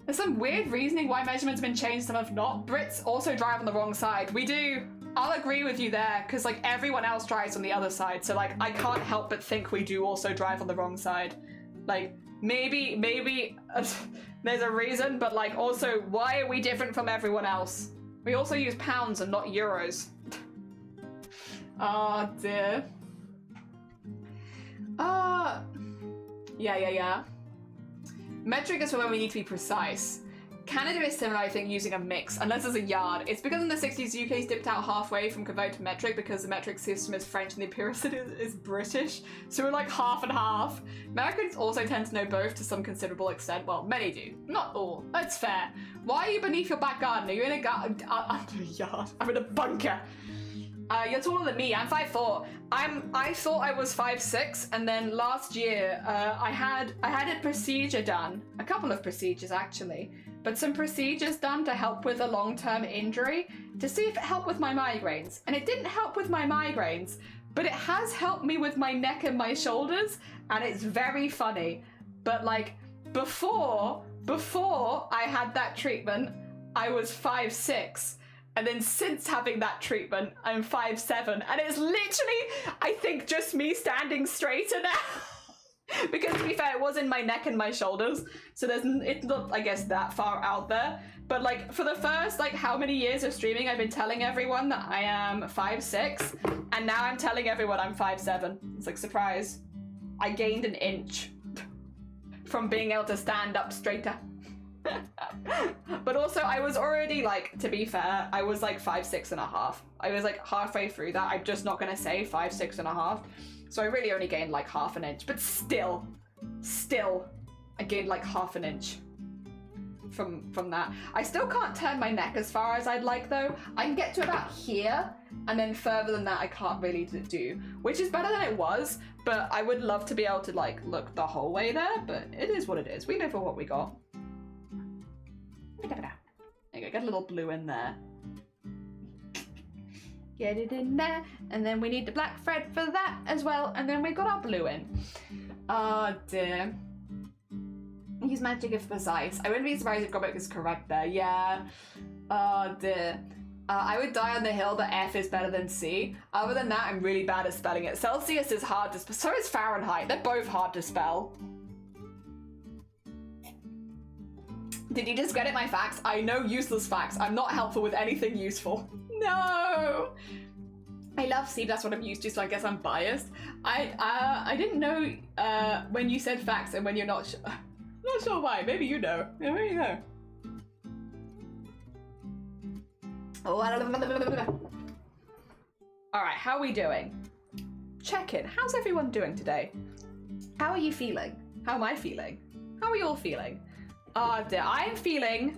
S1: There's some weird reasoning why measurements have been changed, some have not. Brits also drive on the wrong side. We do. I'll agree with you there, because like everyone else drives on the other side, so like I can't help but think we do also drive on the wrong side. Like, maybe there's a reason, but like also, why are we different from everyone else? We also use pounds and not euros. Oh dear. Yeah. Metric is for when we need to be precise. Canada is similar, I think, using a mix, unless there's a yard. It's because in the 60s, UK's dipped out halfway from converting to metric because the metric system is French and the imperial system is British. So we're like half and half. Americans also tend to know both to some considerable extent. Well, many do. Not all. That's fair. Why are you beneath your back garden? Are you in a under a yard? I'm in a bunker. You're taller than me. I'm 5'4". I thought I was 5'6", and then last year I had a procedure done, a couple of procedures actually, but some procedures done to help with a long-term injury to see if it helped with my migraines, and it didn't help with my migraines, but it has helped me with my neck and my shoulders, and it's very funny. But like before I had that treatment, I was 5'6". And then since having that treatment, I'm 5'7", and it's literally, I think, just me standing straighter now. Because to be fair, it was in my neck and my shoulders, so it's not, I guess, that far out there. But like for the first like how many years of streaming, I've been telling everyone that I am 5'6", and now I'm telling everyone I'm 5'7". It's like, surprise, I gained an inch from being able to stand up straighter. But also I was already like, to be fair, I was like 5'6.5". I was like halfway through that. I'm just not gonna say 5'6.5". So I really only gained like half an inch, but still I gained like half an inch from that. I still can't turn my neck as far as I'd like though. I can get to about here, and then further than that I can't really do, which is better than it was, but I would love to be able to like look the whole way there, but it is what it is. We live for what we got. There you go, get a little blue in there. Get it in there, and then we need the black thread for that as well, and then we got our blue in. Oh dear. Use magic if precise. I wouldn't be surprised if Gobek is correct there, yeah. Oh dear. I would die on the hill, but F is better than C. Other than that, I'm really bad at spelling it. Celsius is hard to spell, so is Fahrenheit. They're both hard to spell. Did you just get it, my facts? I know useless facts. I'm not helpful with anything useful. No! I love C, that's what I'm used to, so I guess I'm biased. I didn't know when you said facts and when you're not sure. Not sure why. Maybe you know. Maybe you know. Alright, how are we doing? Check in. How's everyone doing today? How are you feeling? How am I feeling? How are you all feeling? Oh dear, I'm feeling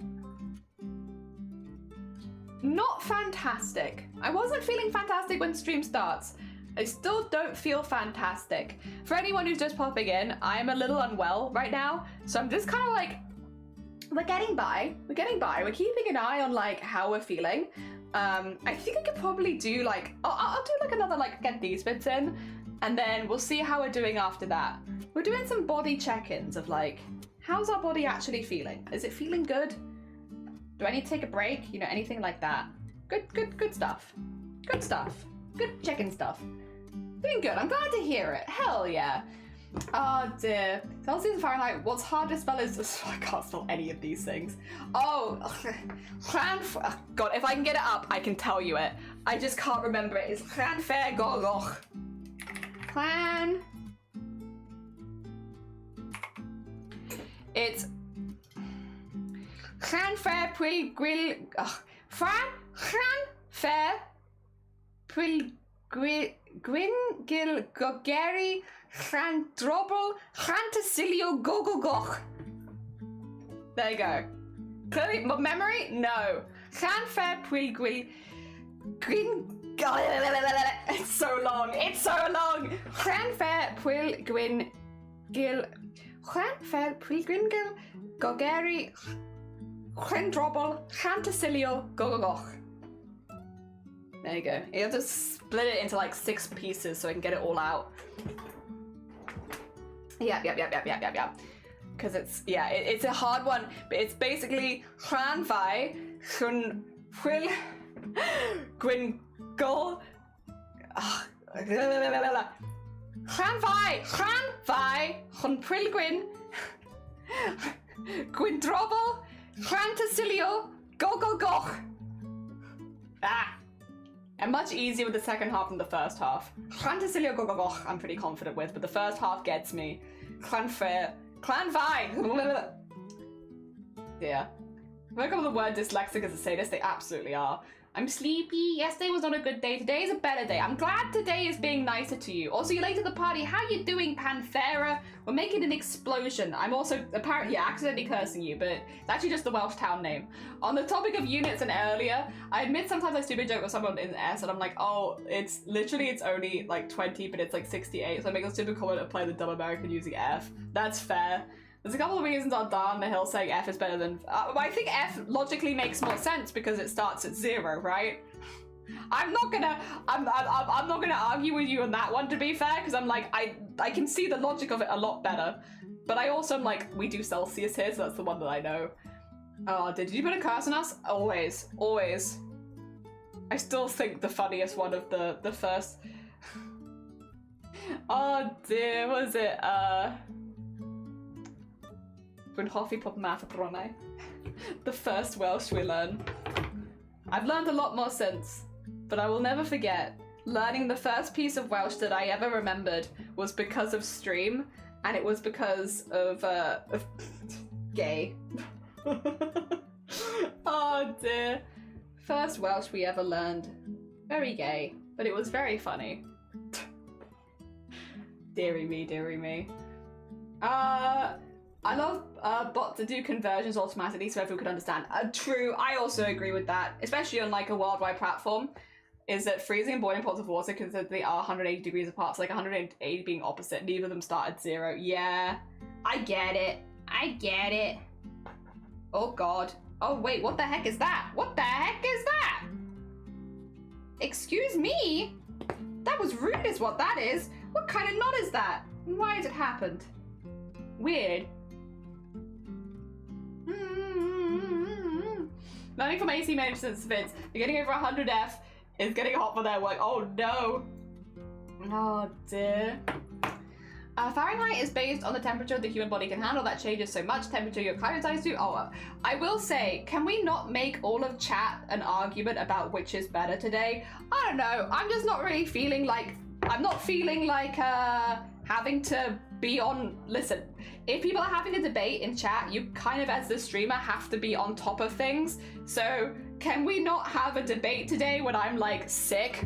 S1: not fantastic. I wasn't feeling fantastic when stream starts. I still don't feel fantastic. For anyone who's just popping in, I'm a little unwell right now, so I'm just kind of like, we're getting by. We're keeping an eye on like how we're feeling. I think I could probably do like, I'll do like another like get these bits in, and then we'll see how we're doing after that. We're doing some body check-ins of like, how's our body actually feeling? Is it feeling good? Do I need to take a break? You know, anything like that. Good stuff. Good stuff. Good check-in stuff. Doing good. I'm glad to hear it. Hell yeah. Oh dear. Celsius and Fahrenheit. What's hard to spell is I can't spell any of these things. Oh, God. If I can get it up, I can tell you it. I just can't remember it. It's Clanfair. Clan. It's Clanfair Grill. Clanfair Gwyn Gil Gogeri Clandrobel Chantasilio Gogogoch. There you go. Clearly, memory? No. Clanfair Gwyn. It's so long. Clanfair Gwyn Gil. Clanfair Gwyn Gil Gogeri Clandrobel Chantasilio Gogogoch.
S2: There you go. You have to split it into like 6 pieces so I can get it all out. Yep. Because it's a hard one, but it's basically Rhanfai, Chun Pwyl, Gwyn Gol. Rhanfai, Chun Pwyl Gwyn, Gwyn Drobel, Rhantasilio, Goch. And much easier with the second half than the first half. Rhantasilio Goch, I'm pretty confident with, but the first half gets me. Clanfai. Yeah. If I call the word dyslexic as a sadist, they absolutely are. I'm sleepy. Yesterday was not a good day. Today is a better day. I'm glad today is being nicer to you. Also, you're late to the party. How you doing, Panthera? We're making an explosion. I'm also apparently accidentally cursing you, but it's actually just the Welsh town name. On the topic of units and earlier, I admit sometimes I stupid joke with someone in S and I'm like, oh, it's only like 20, but it's like 68. So I make a stupid comment and play the dumb American using F. That's fair. There's a couple of reasons on down the hill saying F is better than... I think F logically makes more sense because it starts at 0, right? I'm not gonna argue with you on that one, to be fair, because I'm like, I can see the logic of it a lot better. But I also am like, we do Celsius here, so that's the one that I know. Oh, did you put a curse on us? Always. I still think the funniest one of the first... Oh dear, was it, the first Welsh we learn. I've learned a lot more since, but I will never forget learning the first piece of Welsh that I ever remembered was because of stream, and it was because of gay. Oh dear. First Welsh we ever learned. Very gay, but it was very funny. Deary me. I love bots to do conversions automatically so everyone can understand. True, I also agree with that, especially on like a worldwide platform, is that freezing and boiling pots of water, because they are 180 degrees apart, so like 180 being opposite, neither of them start at 0. Yeah, I get it. Oh god. Oh wait, what the heck is that? Excuse me? That was rude is what that is. What kind of knot is that? Why has it happened? Weird. Learning from AC maintenance fits. They're getting over 100F is getting hot for their work. Oh no. Oh dear. Fahrenheit is based on the temperature the human body can handle. That changes so much. Temperature you're acclimatized to. Oh, I will say, can we not make all of chat an argument about which is better today? I don't know. I'm just not really feeling like... I'm not feeling like having to be on... Listen, if people are having a debate in chat, you kind of, as the streamer, have to be on top of things. So, can we not have a debate today when I'm, like, sick?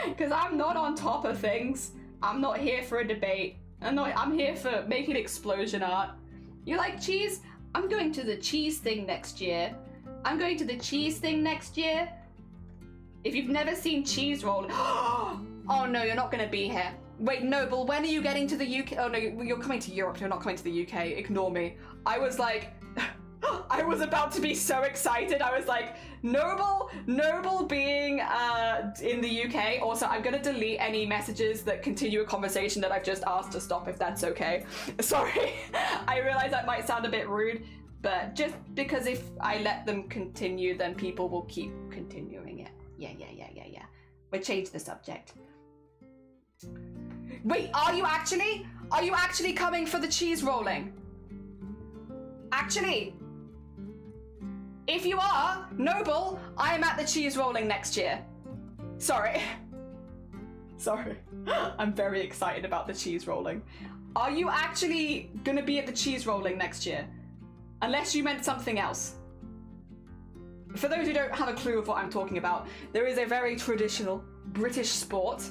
S2: Because I'm not on top of things. I'm not here for a debate. I'm here for making explosion art. You like cheese? I'm going to the cheese thing next year. If you've never seen cheese roll... Oh no, you're not going to be here. Wait, Noble, when are you getting to the UK? Oh no, you're coming to Europe, you're not coming to the UK. Ignore me. I was like... I was about to be so excited. I was like, Noble being in the UK. Also, I'm going to delete any messages that continue a conversation that I've just asked to stop, if that's okay. Sorry. I realize that might sound a bit rude, but just because if I let them continue, then people will keep continuing it. Yeah. We'll change the subject. Wait, are you actually coming for the cheese rolling? Actually, if you are, Noble, I am at the cheese rolling next year. Sorry. I'm very excited about the cheese rolling. Are you actually gonna be at the cheese rolling next year? Unless you meant something else. For those who don't have a clue of what I'm talking about, there is a very traditional British sport.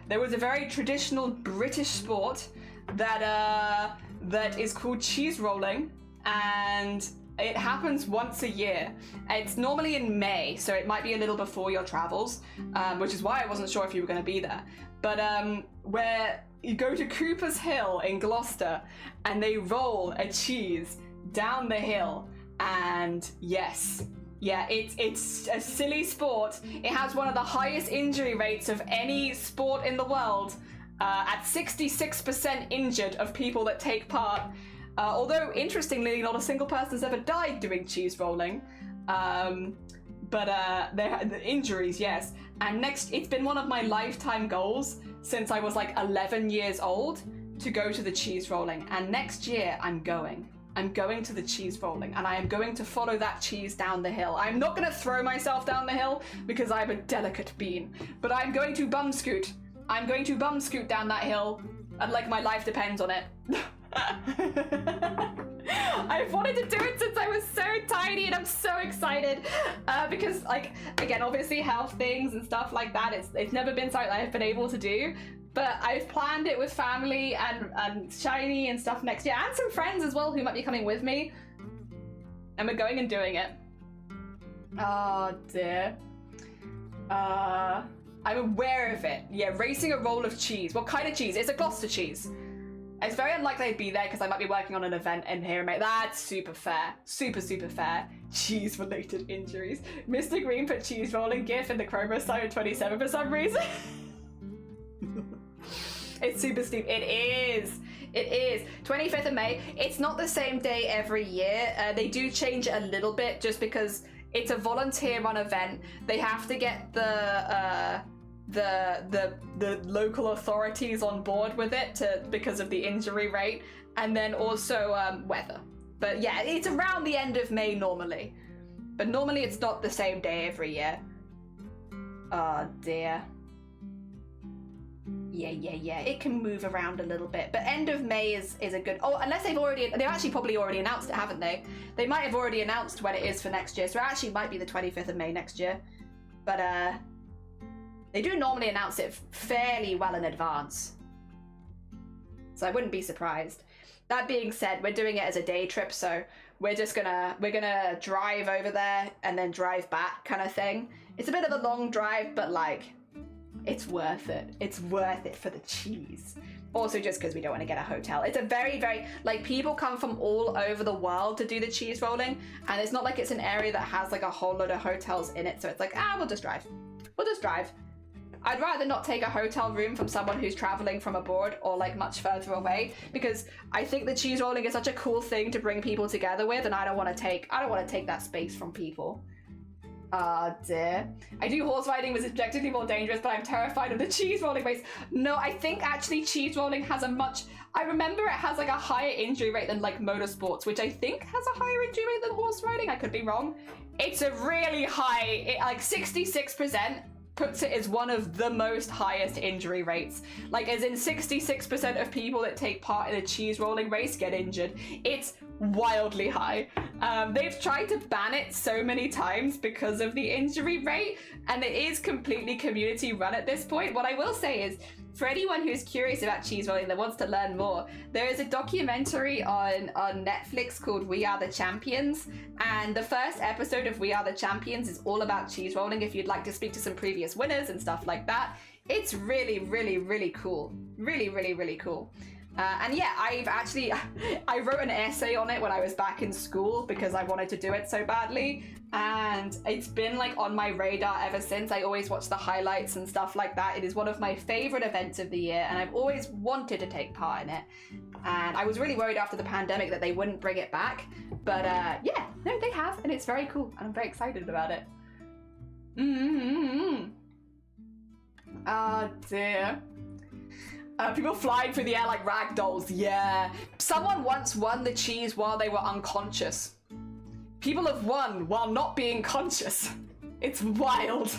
S2: There was a very traditional British sport that is called cheese rolling, and it happens once a year. It's normally in May, so it might be a little before your travels, which is why I wasn't sure if you were going to be there. But where you go to Cooper's Hill in Gloucester, and they roll a cheese down the hill, and yes, Yeah, it's a silly sport. It has one of the highest injury rates of any sport in the world, at 66% injured of people that take part. Although, interestingly, not a single person has ever died doing cheese rolling. But the injuries, yes. And it's been one of my lifetime goals since I was like 11 years old to go to the cheese rolling. And next year, I'm going to the cheese rolling, and I am going to follow that cheese down the hill. I'm not going to throw myself down the hill because I'm a delicate bean, but I'm going to bum scoot. I'm going to bum scoot down that hill, and like my life depends on it. I've wanted to do it since I was so tiny, and I'm so excited because, like, again, obviously health things and stuff like that, it's never been something I've been able to do. But I've planned it with family and Shiny and stuff next year, and some friends as well who might be coming with me. And we're going and doing it. Oh dear. I'm aware of it. Yeah, racing a roll of cheese. What kind of cheese? It's a Gloucester cheese. It's very unlikely I'd be there because I might be working on an event in here. That's super fair. Super, super fair. Cheese-related injuries. Mr. Green put cheese rolling gif in the Chroma side 27 for some reason. It's super steep. It is. 25th of May. It's not the same day every year. They do change it a little bit just because it's a volunteer-run event. They have to get the local authorities on board with it because of the injury rate, and then also weather. But yeah, it's around the end of May normally. But normally it's not the same day every year. Oh dear. Yeah, it can move around a little bit, but end of May is a good, unless they've actually probably already announced it, haven't they? They might have already announced when it is for next year, so it actually might be the 25th of May next year. But they do normally announce it fairly well in advance, so I wouldn't be surprised. That being said, we're doing it as a day trip, so we're gonna drive over there and then drive back kind of thing. It's a bit of a long drive, but like, it's worth it. It's worth it for the cheese. Also just because we don't want to get a hotel. It's a very, very, like, people come from all over the world to do the cheese rolling, and it's not like it's an area that has like a whole load of hotels in it, so it's like, we'll just drive. I'd rather not take a hotel room from someone who's traveling from abroad or like much further away, because I think the cheese rolling is such a cool thing to bring people together with, and I don't want to take that space from people. Ah, dear. I do horse riding was objectively more dangerous, but I'm terrified of the cheese rolling race. No, I think actually cheese rolling has I remember it has like a higher injury rate than like motorsports, which I think has a higher injury rate than horse riding. I could be wrong. It's a really high, like 66% puts it as one of the most highest injury rates. Like, as in 66% of people that take part in a cheese rolling race get injured. It's wildly high. They've tried to ban it so many times because of the injury rate, and it is completely community run at this point. What I will say is, for anyone who's curious about cheese rolling that wants to learn more, there is a documentary on Netflix called We Are the Champions, and the first episode of We Are the Champions is all about cheese rolling if you'd like to speak to some previous winners and stuff like that. It's really, really, really cool. Really, really, really cool. And yeah, I wrote an essay on it when I was back in school because I wanted to do it so badly, and it's been like on my radar ever since. I always watch the highlights and stuff like that. It is one of my favorite events of the year, and I've always wanted to take part in it. And I was really worried after the pandemic that they wouldn't bring it back, but yeah, no, they have, and it's very cool, and I'm very excited about it. Oh dear. People flying through the air like rag dolls. Yeah. Someone once won the cheese while they were unconscious. People have won while not being conscious. It's wild.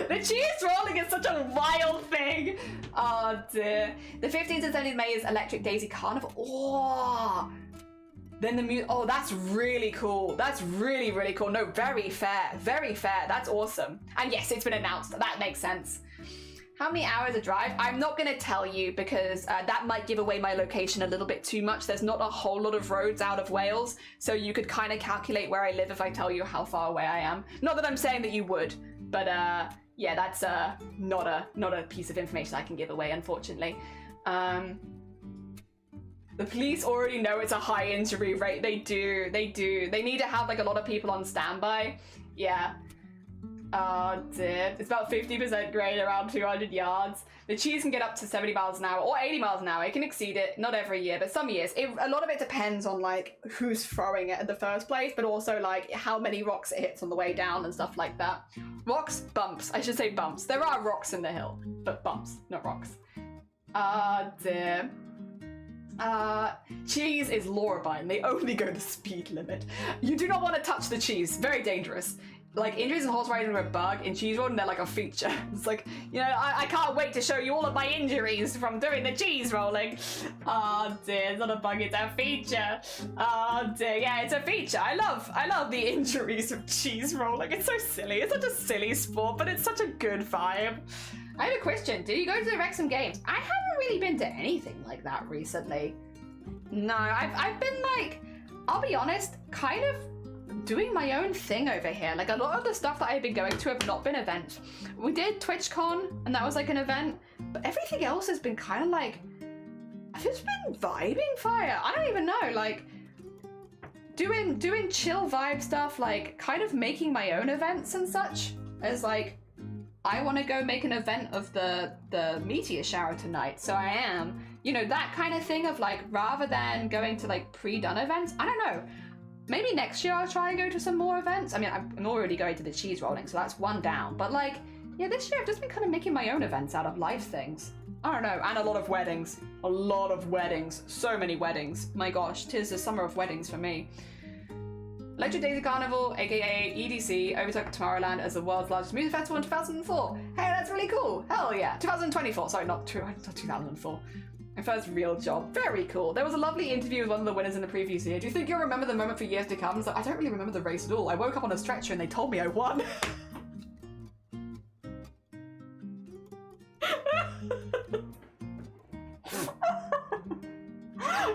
S2: The cheese rolling is such a wild thing. Oh dear. The 15th and 17th of May is Electric Daisy Carnival. Oh. Then the music. Oh, that's really cool. That's really, really cool. No, very fair. Very fair. That's awesome. And yes, it's been announced. That makes sense. How many hours a drive? I'm not going to tell you because that might give away my location a little bit too much. There's not a whole lot of roads out of Wales, so you could kind of calculate where I live if I tell you how far away I am. Not that I'm saying that you would, but yeah, that's not a piece of information I can give away, unfortunately. The police already know it's a high injury rate. They do. They need to have like a lot of people on standby. Yeah. Oh dear. It's about 50% grade around 200 yards. The cheese can get up to 70 miles an hour or 80 miles an hour. It can exceed it, not every year, but some years. A lot of it depends on like who's throwing it in the first place, but also like how many rocks it hits on the way down and stuff like that. Rocks, bumps. I should say bumps. There are rocks in the hill, but bumps, not rocks. Ah dear. Cheese is law-abiding. They only go the speed limit. You do not want to touch the cheese. Very dangerous. Like, injuries in horse riding are a bug. In cheese rolling, they're like a feature. It's like, you know, I can't wait to show you all of my injuries from doing the cheese rolling. Oh dear, it's not a bug, it's a feature. Oh dear, yeah, it's a feature. I love the injuries of cheese rolling. It's so silly. It's such a silly sport, but it's such a good vibe. I have a question. Did you go to the Wrexham Games? I haven't really been to anything like that recently. No, I've been like, I'll be honest, kind of doing my own thing over here. Like, a lot of the stuff that I've been going to have not been events. We did TwitchCon, and that was like an event, but everything else has been kind of like, I've just been vibing fire. I don't even know, like, doing chill vibe stuff, like kind of making my own events and such. As like, I want to go make an event of the meteor shower tonight, so I am. You know, that kind of thing of like, rather than going to like pre-done events, I don't know. Maybe next year I'll try and go to some more events. I mean, I'm already going to the cheese rolling, so that's one down. But like, yeah, this year I've just been kind of making my own events out of life things. I don't know, and a lot of weddings. A lot of weddings. So many weddings. My gosh, 'tis the summer of weddings for me. Electric Daisy Carnival, aka EDC, overtook Tomorrowland as the world's largest music festival in 2004. Hey, that's really cool. Hell yeah. 2024, sorry, not 2004. My first real job. Very cool. There was a lovely interview with one of the winners in the previous year. Do you think you'll remember the moment for years to come? So I don't really remember the race at all. I woke up on a stretcher and they told me I won.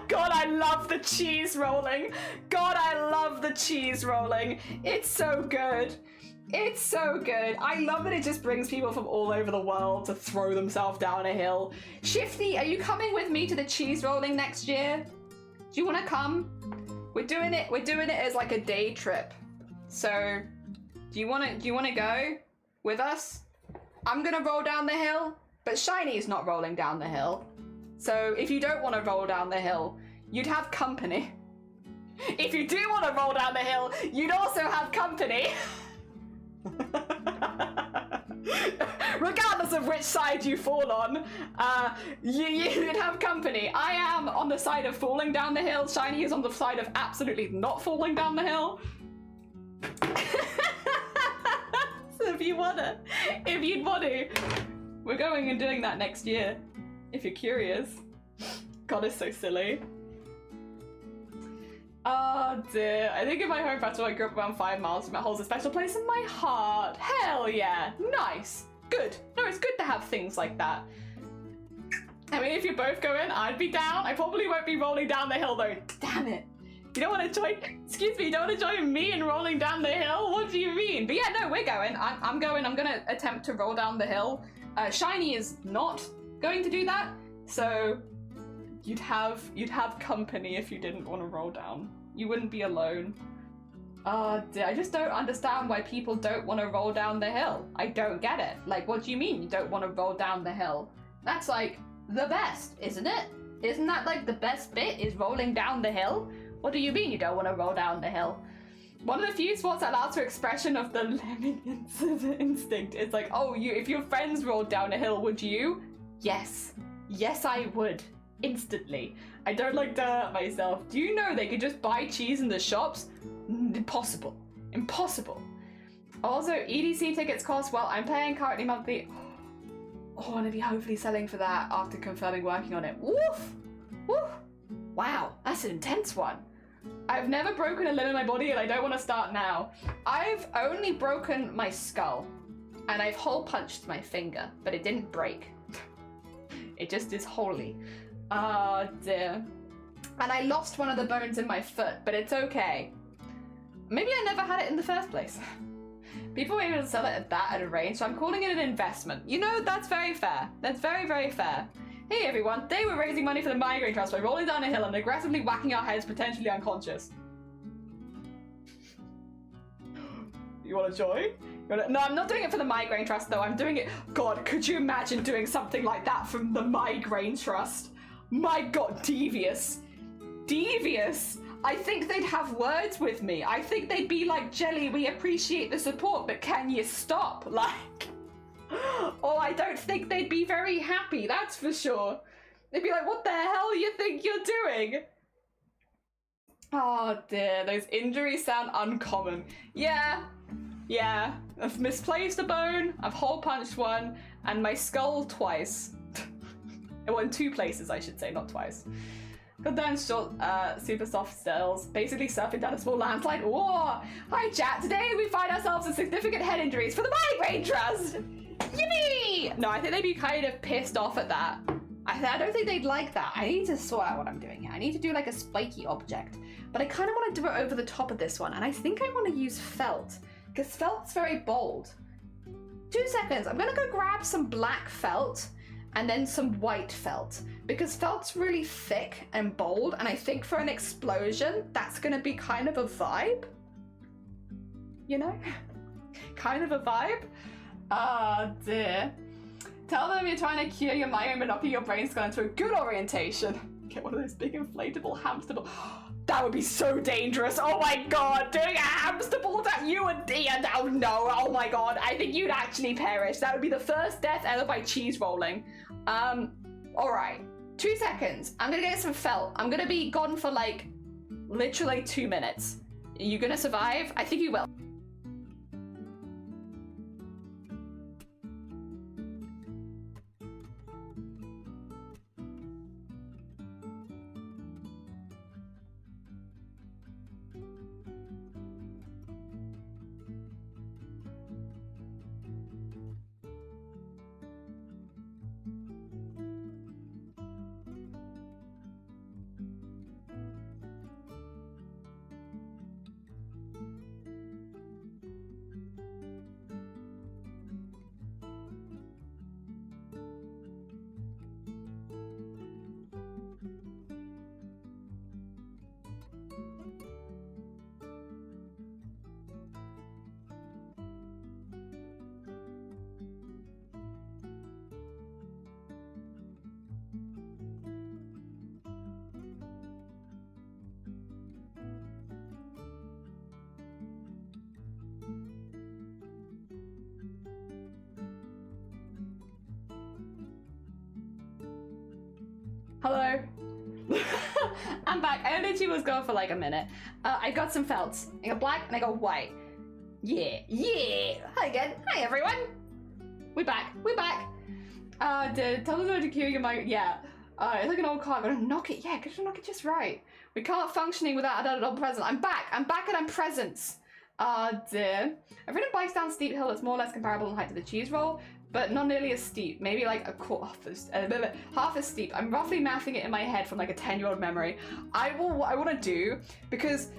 S2: God, I love the cheese rolling. God, I love the cheese rolling. It's so good. It's so good. I love that it just brings people from all over the world to throw themselves down a hill. Shifty, are you coming with me to the cheese rolling next year? Do you want to come? We're doing it as like a day trip. So, do you want to go with us? I'm gonna roll down the hill, but Shiny's not rolling down the hill. So, if you don't want to roll down the hill, you'd have company. If you do want to roll down the hill, you'd also have company. Regardless of which side you fall on, you'd have company. I am on the side of falling down the hill. Shiny is on the side of absolutely not falling down the hill. So if you'd want to, we're going and doing that next year. If you're curious. God, it's so silly. Oh dear. I think in my home festival I grew up around 5 miles from it holds a special place in my heart. Hell yeah. Nice. Good. No, it's good to have things like that. I mean, if you're both going, I'd be down. I probably won't be rolling down the hill though. Damn it. You don't want to join, excuse me, you don't want to join me in rolling down the hill? What do you mean? But yeah, no, we're going. I'm going. I'm going to attempt to roll down the hill. Shiny is not going to do that. So you'd have company if you didn't want to roll down. You wouldn't be alone. Oh dear, I just don't understand why people don't want to roll down the hill. I don't get it. Like, what do you mean you don't want to roll down the hill? That's like the best, isn't it? Isn't that like the best bit is rolling down the hill? What do you mean you don't want to roll down the hill? One of the few sports that allows for expression of the lemming instinct. It's like, oh, if your friends rolled down a hill, would you? Yes. Yes, I would. Instantly. I don't like to hurt myself. Do you know they could just buy cheese in the shops? Impossible. Impossible. Also, EDC tickets cost, well, I'm paying currently monthly. Oh, I'm gonna be hopefully selling for that after confirming working on it. Woof! Woof! Wow, that's an intense one. I've never broken a limb in my body and I don't want to start now. I've only broken my skull and I've hole punched my finger, but it didn't break. It just is holy. Oh dear. And I lost one of the bones in my foot, but it's okay. Maybe I never had it in the first place. People were able to sell it at a range, so I'm calling it an investment. You know, that's very fair. That's very, very fair. Hey everyone, today we're raising money for the migraine trust by rolling down a hill and aggressively whacking our heads potentially unconscious. You want to join? No, I'm not doing it for the Migraine Trust, though. I'm doing it... God, could you imagine doing something like that from the Migraine Trust? My God, devious. Devious. I think they'd have words with me. I think they'd be like, Jelly, we appreciate the support, but can you stop? Like... Oh, I don't think they'd be very happy, that's for sure. They'd be like, what the hell you think you're doing? Oh dear, those injuries sound uncommon. Yeah, I've misplaced a bone, I've hole punched one, and my skull twice. Well, in 2 places, I should say, not twice. Got down short, super soft stills, basically surfing down a small landslide. Whoa! Hi chat, today we find ourselves in significant head injuries for the Migraine Trust! Yippee! No, I think they'd be kind of pissed off at that. I don't think they'd like that. I need to sort out what I'm doing here. I need to do like a spiky object, but I kind of want to do it over the top of this one, and I think I want to use felt, because felt's very bold. 2 seconds, I'm gonna go grab some black felt, and then some white felt, because felt's really thick and bold, and I think for an explosion, that's gonna be kind of a vibe. You know? Kind of a vibe. Ah, dear. Tell them you're trying to cure your migraine, but knocking your brain skull into a good orientation. Get one of those big inflatable hamster balls. That would be so dangerous. Oh my God, doing a hamster ball that you would, oh no, oh my God. I think you'd actually perish. That would be the first death ever by cheese rolling. All right, 2 seconds. I'm gonna get some felt. I'm gonna be gone for like, literally 2 minutes. Are you gonna survive? I think you will. Hello. I'm back. I literally was gone for like a minute. I got some felts. I got black and I got white. Yeah. Hi again. Hi everyone. We're back. Tell us how to cure your migraine. Yeah. It's like an old car. I'm gonna knock it. Yeah, gotta knock it just right. We can't functioning without an adult present. I'm back and I'm present. Dear. I've ridden bikes down steep hill that's more or less comparable in height to the cheese roll, but not nearly as steep. Maybe like half as steep. I'm roughly mathing it in my head from like a 10-year-old memory. What I want to do, because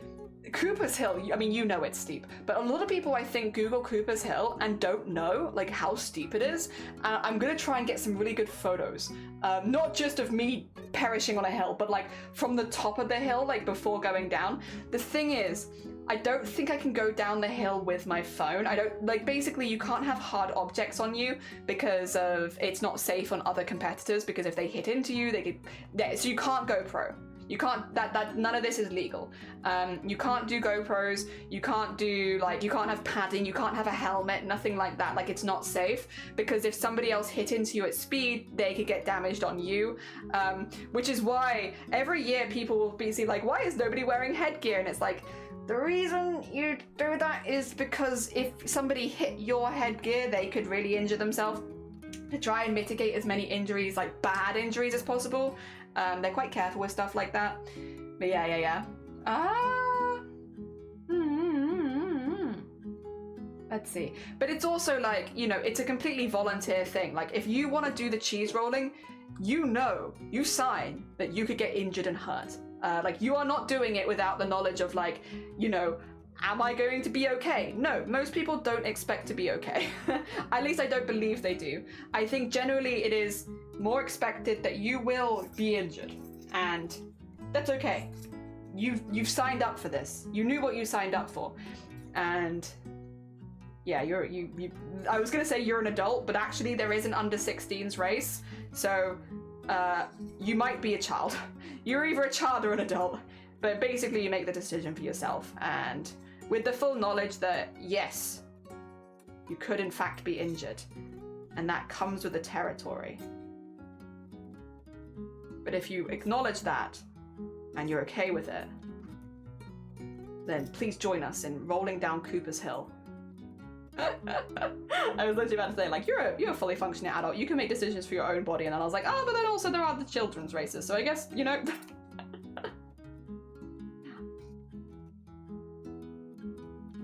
S2: Cooper's Hill, I mean, you know it's steep, but a lot of people, I think, Google Cooper's Hill and don't know like how steep it is. I'm gonna try and get some really good photos, not just of me perishing on a hill, but like from the top of the hill, like before going down. The thing is, I don't think I can go down the hill with my phone. I don't, like, basically you can't have hard objects on you because of, it's not safe on other competitors, because if they hit into you, they could, yeah, so you can't GoPro. You can't, none of this is legal. You can't do GoPros, you can't do, like, you can't have padding, you can't have a helmet, nothing like that. Like, it's not safe, because if somebody else hit into you at speed, they could get damaged on you. Which is why every year people will be like, why is nobody wearing headgear? And it's like, the reason you do that is because if somebody hit your headgear, they could really injure themselves. To try and mitigate as many injuries, like bad injuries, as possible. They're quite careful with stuff like that. But yeah. Let's see. But it's also like, you know, it's a completely volunteer thing. Like, if you want to do the cheese rolling, you sign that you could get injured and hurt. Like, you are not doing it without the knowledge of, like, you know, am I going to be okay? No, most people don't expect to be okay. At least I don't believe they do. I think generally it is more expected that you will be injured, and that's okay. You've signed up for this. You knew what you signed up for. And Yeah, I was gonna say you're an adult, but actually there is an under 16s race, so you might be a child. You're either a child or an adult, but basically you make the decision for yourself, and with the full knowledge that, yes, you could in fact be injured, and that comes with the territory. But if you acknowledge that, and you're okay with it, then please join us in rolling down Cooper's Hill. I was literally about to say, like, you're a fully functioning adult, you can make decisions for your own body, and then I was like, oh, but then also there are the children's races, so I guess, you know.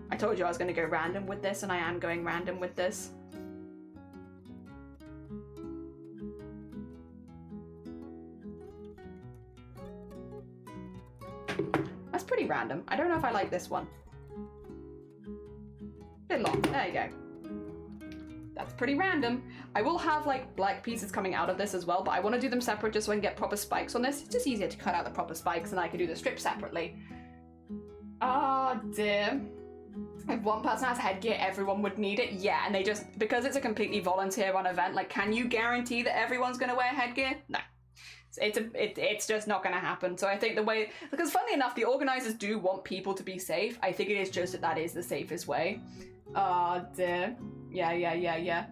S2: I told you I was going to go random with this, and I am going random with this. That's pretty random. I don't know if I like this one. Bit long. There you go. That's pretty random. I will have like black pieces coming out of this as well, but I want to do them separate just so I can get proper spikes on this. It's just easier to cut out the proper spikes and I can do the strip separately. Oh dear. If one person has headgear, everyone would need it. Yeah, and they just, because it's a completely volunteer run event, like, can you guarantee that everyone's going to wear headgear? No. It's just not going to happen. So I think the way, because funnily enough, the organizers do want people to be safe. I think it is just that is the safest way. Oh dear. Yeah.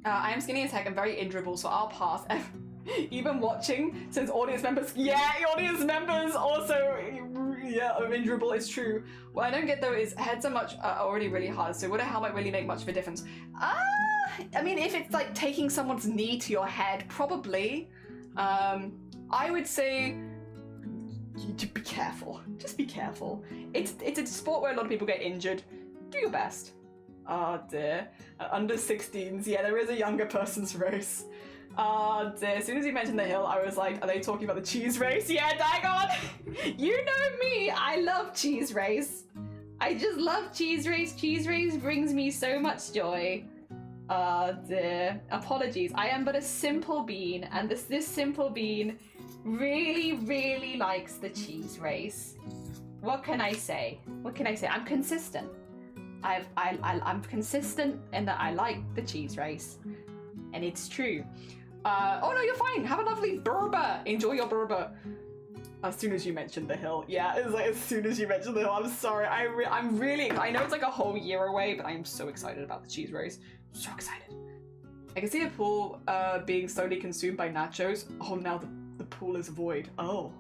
S2: I am skinny as heck and very injureable, so I'll pass. Even watching, since audience members, audience members also, are injureable, it's true. What I don't get though is heads are already really hard, so would a helmet really make much of a difference? I mean, if it's like taking someone's knee to your head, probably. I would say, be careful. Just be careful. It's a sport where a lot of people get injured. Do your best. Oh dear. Under 16s, yeah, there is a younger person's race. Oh dear. As soon as you mentioned the hill, I was like, are they talking about the cheese race? Yeah, daggone! You know me, I love cheese race. I just love cheese race. Cheese race brings me so much joy. Oh dear. Apologies. I am but a simple bean, and this simple bean really, really likes the cheese race. What can I say? What can I say? I'm consistent. I'm consistent in that I like the cheese race, and it's true. Oh no, you're fine. Have a lovely Berber. Enjoy your Berber. As soon as you mentioned the hill, yeah, it was like as soon as you mentioned the hill. I'm sorry. I'm really. I know it's like a whole year away, but I am so excited about the cheese race. So excited. I can see a pool being slowly consumed by nachos. Oh, now the pool is void. Oh.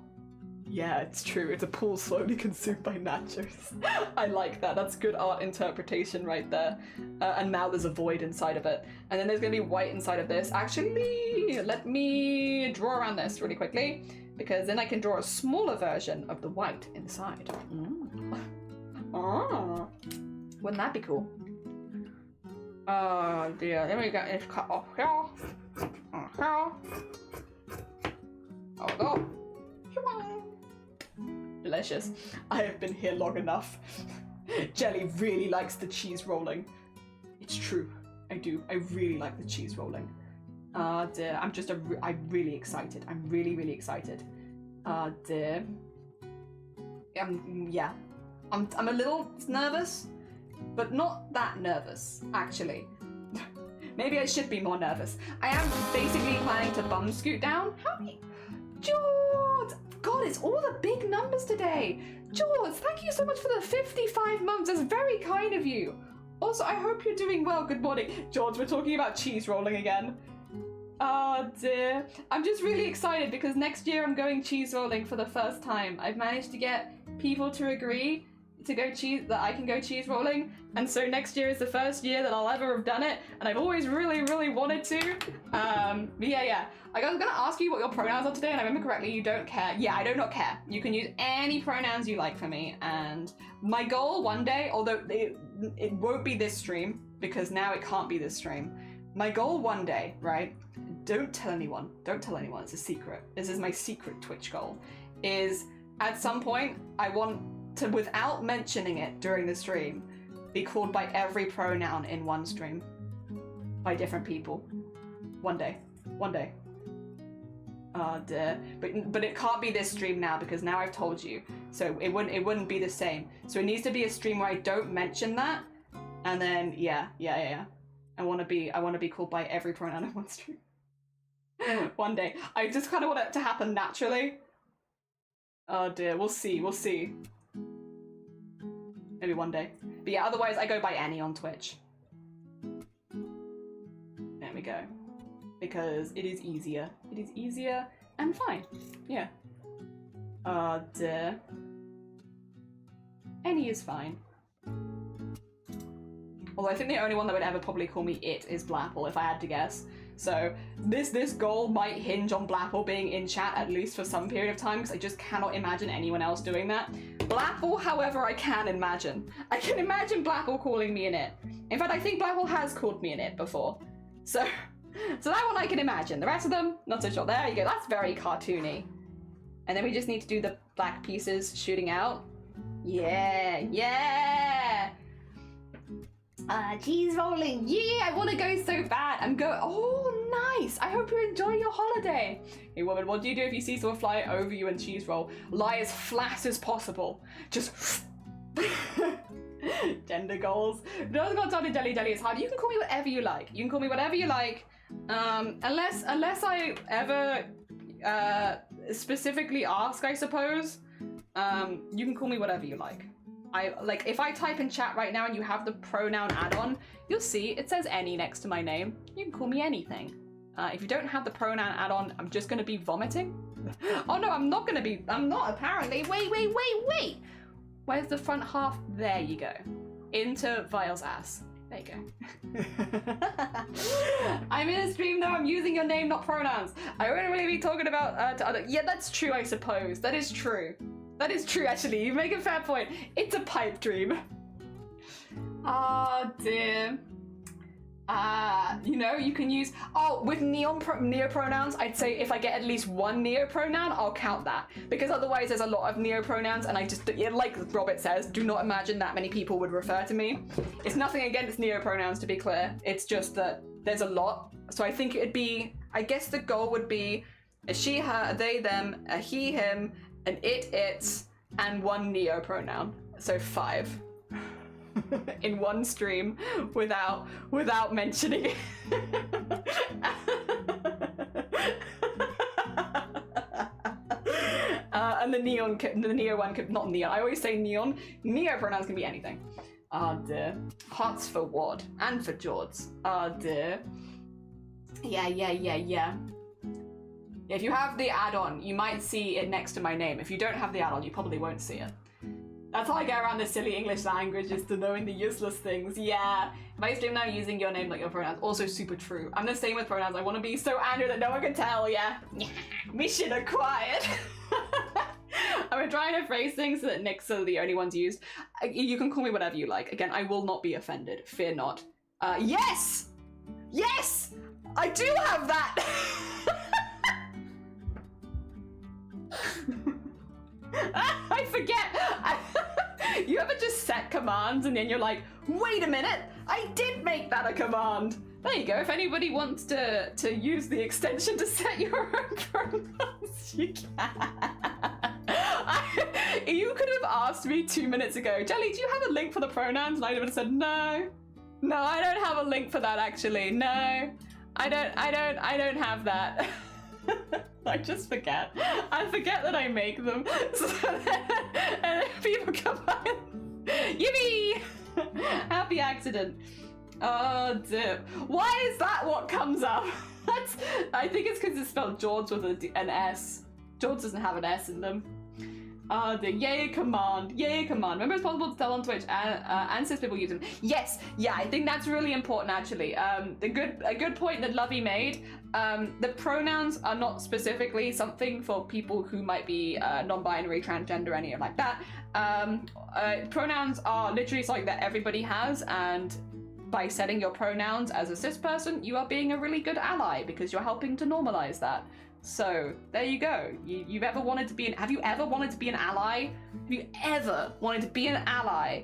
S2: Yeah, it's true. It's a pool slowly consumed by nachos. I like that. That's good art interpretation right there. And now there's a void inside of it. And then there's going to be white inside of this. Actually, let me draw around this really quickly, because then I can draw a smaller version of the white inside. Oh, wouldn't that be cool? Oh dear. Then we got it cut off here. Oh go. Delicious. I have been here long enough. Jelly really likes the cheese rolling. It's true. I do. I really like the cheese rolling. Dear. I'm really excited. I'm really, really excited. Dear. Yeah. I'm a little nervous, but not that nervous, actually. Maybe I should be more nervous. I am basically planning to bum scoot down. How many? George! God, it's all the big numbers today. George, thank you so much for the 55 months. That's very kind of you. Also, I hope you're doing well. Good morning. George, we're talking about cheese rolling again. Oh dear. I'm just really excited because next year I'm going cheese rolling for the first time. I've managed to get people to agree to go that I can go cheese rolling, and so next year is the first year that I'll ever have done it, and I've always really, really wanted to. But yeah. I was gonna ask you what your pronouns are today, and I remember correctly, you don't care. Yeah, I do not care. You can use any pronouns you like for me, and my goal one day, although it won't be this stream, because now it can't be this stream. My goal one day, right? Don't tell anyone. Don't tell anyone. It's a secret. This is my secret Twitch goal. Is at some point I want to, without mentioning it during the stream, be called by every pronoun in one stream by different people. One day. Oh dear. But it can't be this stream now, because now I've told you. So it wouldn't be the same. So it needs to be a stream where I don't mention that, And then yeah. I want to be called by every pronoun in one stream. One day. I just kind of want it to happen naturally. Oh dear, we'll see. Maybe one day. But yeah, otherwise I go by Annie on Twitch. There we go. Because it is easier. It is easier and fine. Yeah. Oh dear. Annie is fine. Although I think the only one that would ever probably call me it is Blapple, if I had to guess. So this goal might hinge on Blapple being in chat at least for some period of time, because I just cannot imagine anyone else doing that. Blapple, however, I can imagine. I can imagine Blapple calling me an it. In fact, I think Blapple has called me an it before. So that one I can imagine. The rest of them, not so sure. There you go. That's very cartoony. And then we just need to do the black pieces shooting out. Yeah! Cheese rolling. Yeah, I want to go so bad. Oh, nice. I hope you enjoy your holiday. Hey, woman, what do you do if you see someone fly over you and cheese roll? Lie as flat as possible. Just... Gender goals. Doesn't got time to jelly is hard. You can call me whatever you like. Unless I ever specifically ask, I suppose. You can call me whatever you like. If I type in chat right now and you have the pronoun add-on, you'll see it says any next to my name. You can call me anything. If you don't have the pronoun add-on, I'm just gonna be vomiting. Oh no, I'm not apparently. Wait. Where's the front half? There you go. Into Vile's ass. There you go. I'm in a stream though, I'm using your name, not pronouns. I wouldn't really be talking about to other. Yeah, that's true, I suppose. That is true. That is true, actually. You make a fair point. It's a pipe dream. Oh dear. You can use, with neopronouns, I'd say if I get at least one neopronoun, I'll count that. Because otherwise there's a lot of neopronouns and I just, like Robert says, do not imagine that many people would refer to me. It's nothing against neopronouns, to be clear. It's just that there's a lot. So I think it'd be, I guess the goal would be a she, her, a they, them, a he, him, an it, its, and one neopronoun. So 5. In one stream without mentioning it. And the neo one could, not neon, I always say neon. Neo pronouns can be anything. Oh dear. Hearts for Ward and for George. Oh dear. Yeah. If you have the add-on, you might see it next to my name. If you don't have the add-on, you probably won't see it. That's how I get around this silly English language, is to knowing the useless things. Yeah. If I stream now using your name, not your pronouns. Also super true. I'm the same with pronouns. I want to be so angry that no one can tell, yeah. Mission acquired. I'm trying to phrase things so that Nick's are the only ones used. You can call me whatever you like. Again, I will not be offended. Fear not. Yes! Yes! I do have that! I forget. You ever just set commands and then you're like, wait a minute, I did make that a command. There you go. If anybody wants to use the extension to set your own pronouns, you can. You could have asked me 2 minutes ago, Jelly, do you have a link for the pronouns? And I would have said, no, I don't have a link for that actually. No, I don't have that. I just forget. I forget that I make them. So and then people come by and, yippee! Happy accident. Oh dear. Why is that what comes up? I think it's because it's spelled George with an S. George doesn't have an S in them. The yay command. Remember, it's possible to tell on Twitch and since people use them. Yes, yeah, I think that's really important actually. A good point that Lovey made. The pronouns are not specifically something for people who might be non-binary, transgender, anything like that. Pronouns are literally something that everybody has, and by setting your pronouns as a cis person, you are being a really good ally because you're helping to normalize that. So there you go. You've ever wanted to be an? Have you ever wanted to be an ally? Have you ever wanted to be an ally?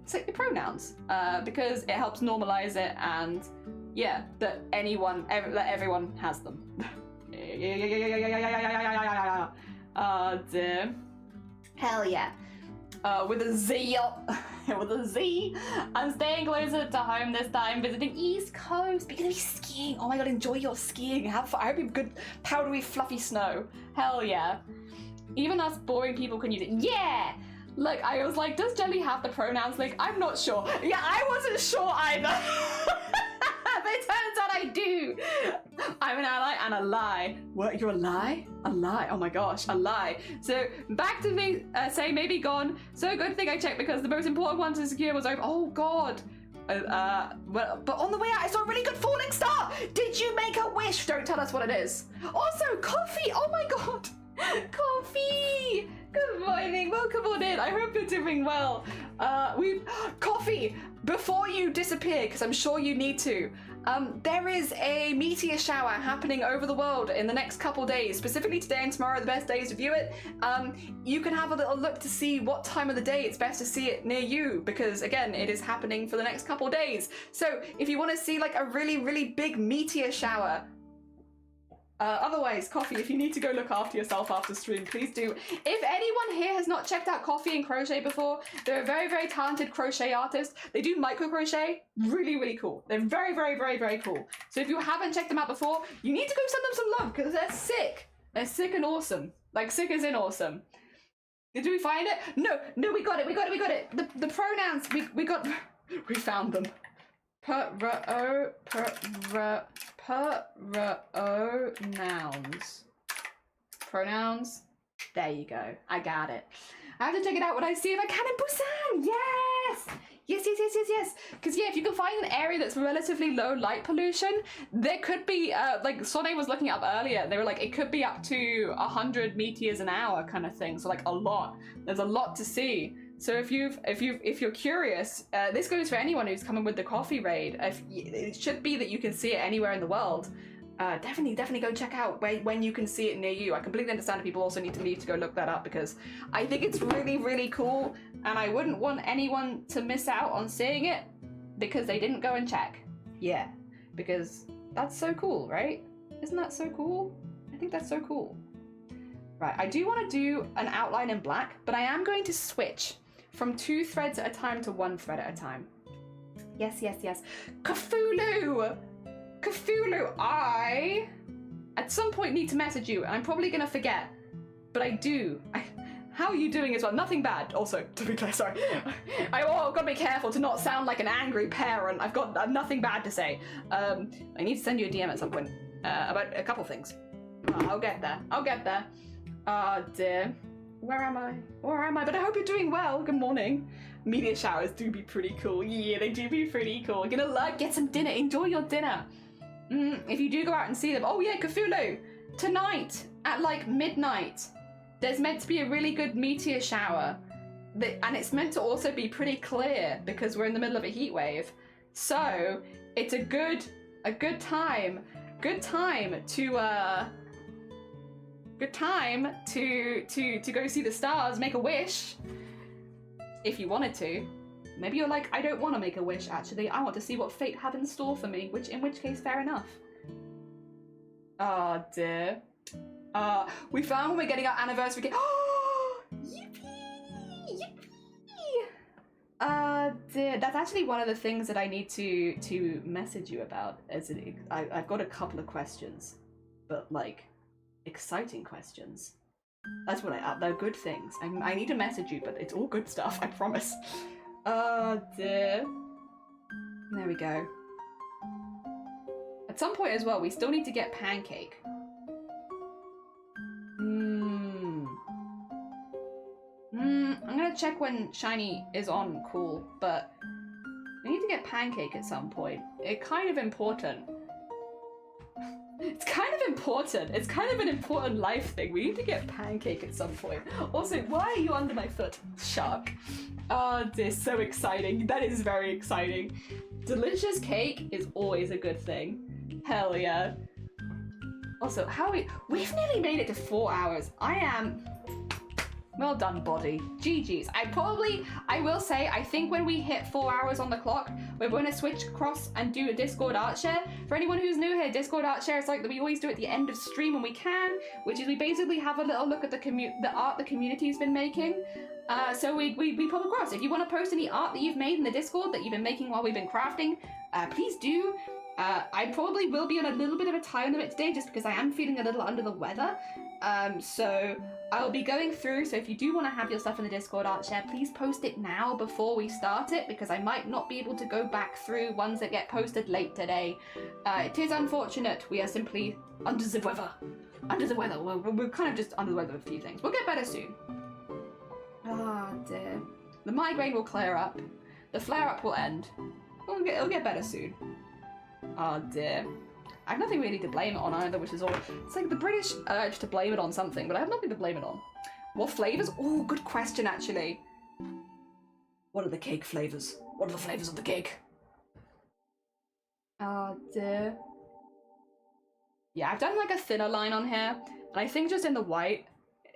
S2: Set your pronouns because it helps normalize it, and yeah, that everyone has them. Dear. Hell yeah. with a Z. With a Z. I'm staying closer to home this time, visiting East Coast. We're gonna be skiing. Oh my god, enjoy your skiing. Have fun. I hope you have good, powdery, fluffy snow. Hell yeah. Even us boring people can use it. Yeah! Look, I was like, does Jelly have the pronouns link? I'm not sure. Yeah, I wasn't sure either. But it turns out I do. I'm an ally and a lie. What, you're a lie? A lie, oh my gosh, a lie. So back to me, say maybe gone. So good thing I checked because the most important one to secure was over. Oh god. Well, but on the way out I saw a really good falling star. Did you make a wish? Don't tell us what it is. Also, coffee, oh my god. Coffee! Good morning, welcome on in. I hope you're doing well. Coffee, before you disappear, because I'm sure you need to, there is a meteor shower happening over the world in the next couple days. Specifically today and tomorrow are the best days to view it. You can have a little look to see what time of the day it's best to see it near you, because again, it is happening for the next couple days. So if you want to see like a really, really big meteor shower, otherwise, Coffee, if you need to go look after yourself after stream, please do. If anyone here has not checked out Coffee and Crochet before, they're a very, very talented crochet artist. They do micro crochet, really, really cool. They're very, very, very, very cool. So if you haven't checked them out before, you need to go send them some love because they're sick. They're sick and awesome. Like sick as in awesome. Did we find it? No, we got it, we got it. The pronouns, we found them. Nouns. Pronouns. There you go. I got it. I have to check it out when I see if I can in Busan. Yes! Yes. Because yeah, if you can find an area that's relatively low light pollution, there could be, like Sonne was looking up earlier, they were like, it could be up to 100 meteors an hour kind of thing. So like a lot. There's a lot to see. So if you're curious, this goes for anyone who's coming with the coffee raid. It should be that you can see it anywhere in the world. Definitely go check out when you can see it near you. I completely understand that people also need to leave to go look that up because I think it's really, really cool, and I wouldn't want anyone to miss out on seeing it because they didn't go and check. Yeah, because that's so cool, right? Isn't that so cool? I think that's so cool. Right, I do want to do an outline in black, but I am going to switch from 2 threads at a time to 1 thread at a time. Yes. Cthulhu! I at some point need to message you, and I'm probably gonna forget, but I do. How are you doing as well? Nothing bad. Also, to be clear, sorry. I've got to be careful to not sound like an angry parent. I've got nothing bad to say. I need to send you a DM at some point about a couple things. I'll get there. Oh dear. Where am I? But I hope you're doing well. Good morning. Meteor showers do be pretty cool. Yeah, they do be pretty cool. Gonna get some dinner. Enjoy your dinner. If you do go out and see them. Oh yeah, Cthulhu. Tonight at like midnight, there's meant to be a really good meteor shower. And it's meant to also be pretty clear because we're in the middle of a heat wave. So it's a good time to go see the stars, make a wish, if you wanted to. Maybe you're like, I don't want to make a wish, actually. I want to see what fate had in store for me, in which case, fair enough. Oh, dear. We found when we're getting our anniversary gift. Oh, yippee! Dear. That's actually one of the things that I need to message you about. I've got a couple of questions, but like, exciting questions. That's what they're good things. I need to message you, but it's all good stuff, I promise. Oh dear. There we go. At some point as well, we still need to get Pancake. I'm gonna check when Shiny is on, cool, but we need to get Pancake at some point. It's kind of important. It's kind of important. It's kind of an important life thing. We need to get Pancake at some point. Also, why are you under my foot, Shark? Oh, this is so exciting. That is very exciting. Delicious cake is always a good thing. Hell yeah. Also, we've nearly made it to 4 hours. I am... Well done, body. GG's. I will say, I think when we hit 4 hours on the clock, we're going to switch across and do a Discord art share. For anyone who's new here, Discord art share is like that we always do at the end of stream when we can, which is we basically have a little look at the art the community's been making.
S1: So we pop across. If you want to post any art that you've made in the Discord that you've been making while we've been crafting, please do. I probably will be on a little bit of a time limit today just because I am feeling a little under the weather. So I'll be going through, so if you do want to have your stuff in the Discord art share, please post it now before we start it, because I might not be able to go back through ones that get posted late today. It is unfortunate. We are simply under the weather. Under the weather. We're kind of just under the weather with a few things. We'll get better soon. Oh dear. The migraine will clear up. The flare-up will end. It'll get better soon. Oh dear. I have nothing really to blame it on either, which is all... It's like the British urge to blame it on something, but I have nothing to blame it on. What flavours? Oh, good question, actually. What are the cake flavours? What are the flavours of the cake? Oh dear. Yeah, I've done like a thinner line on here, and I think just in the white,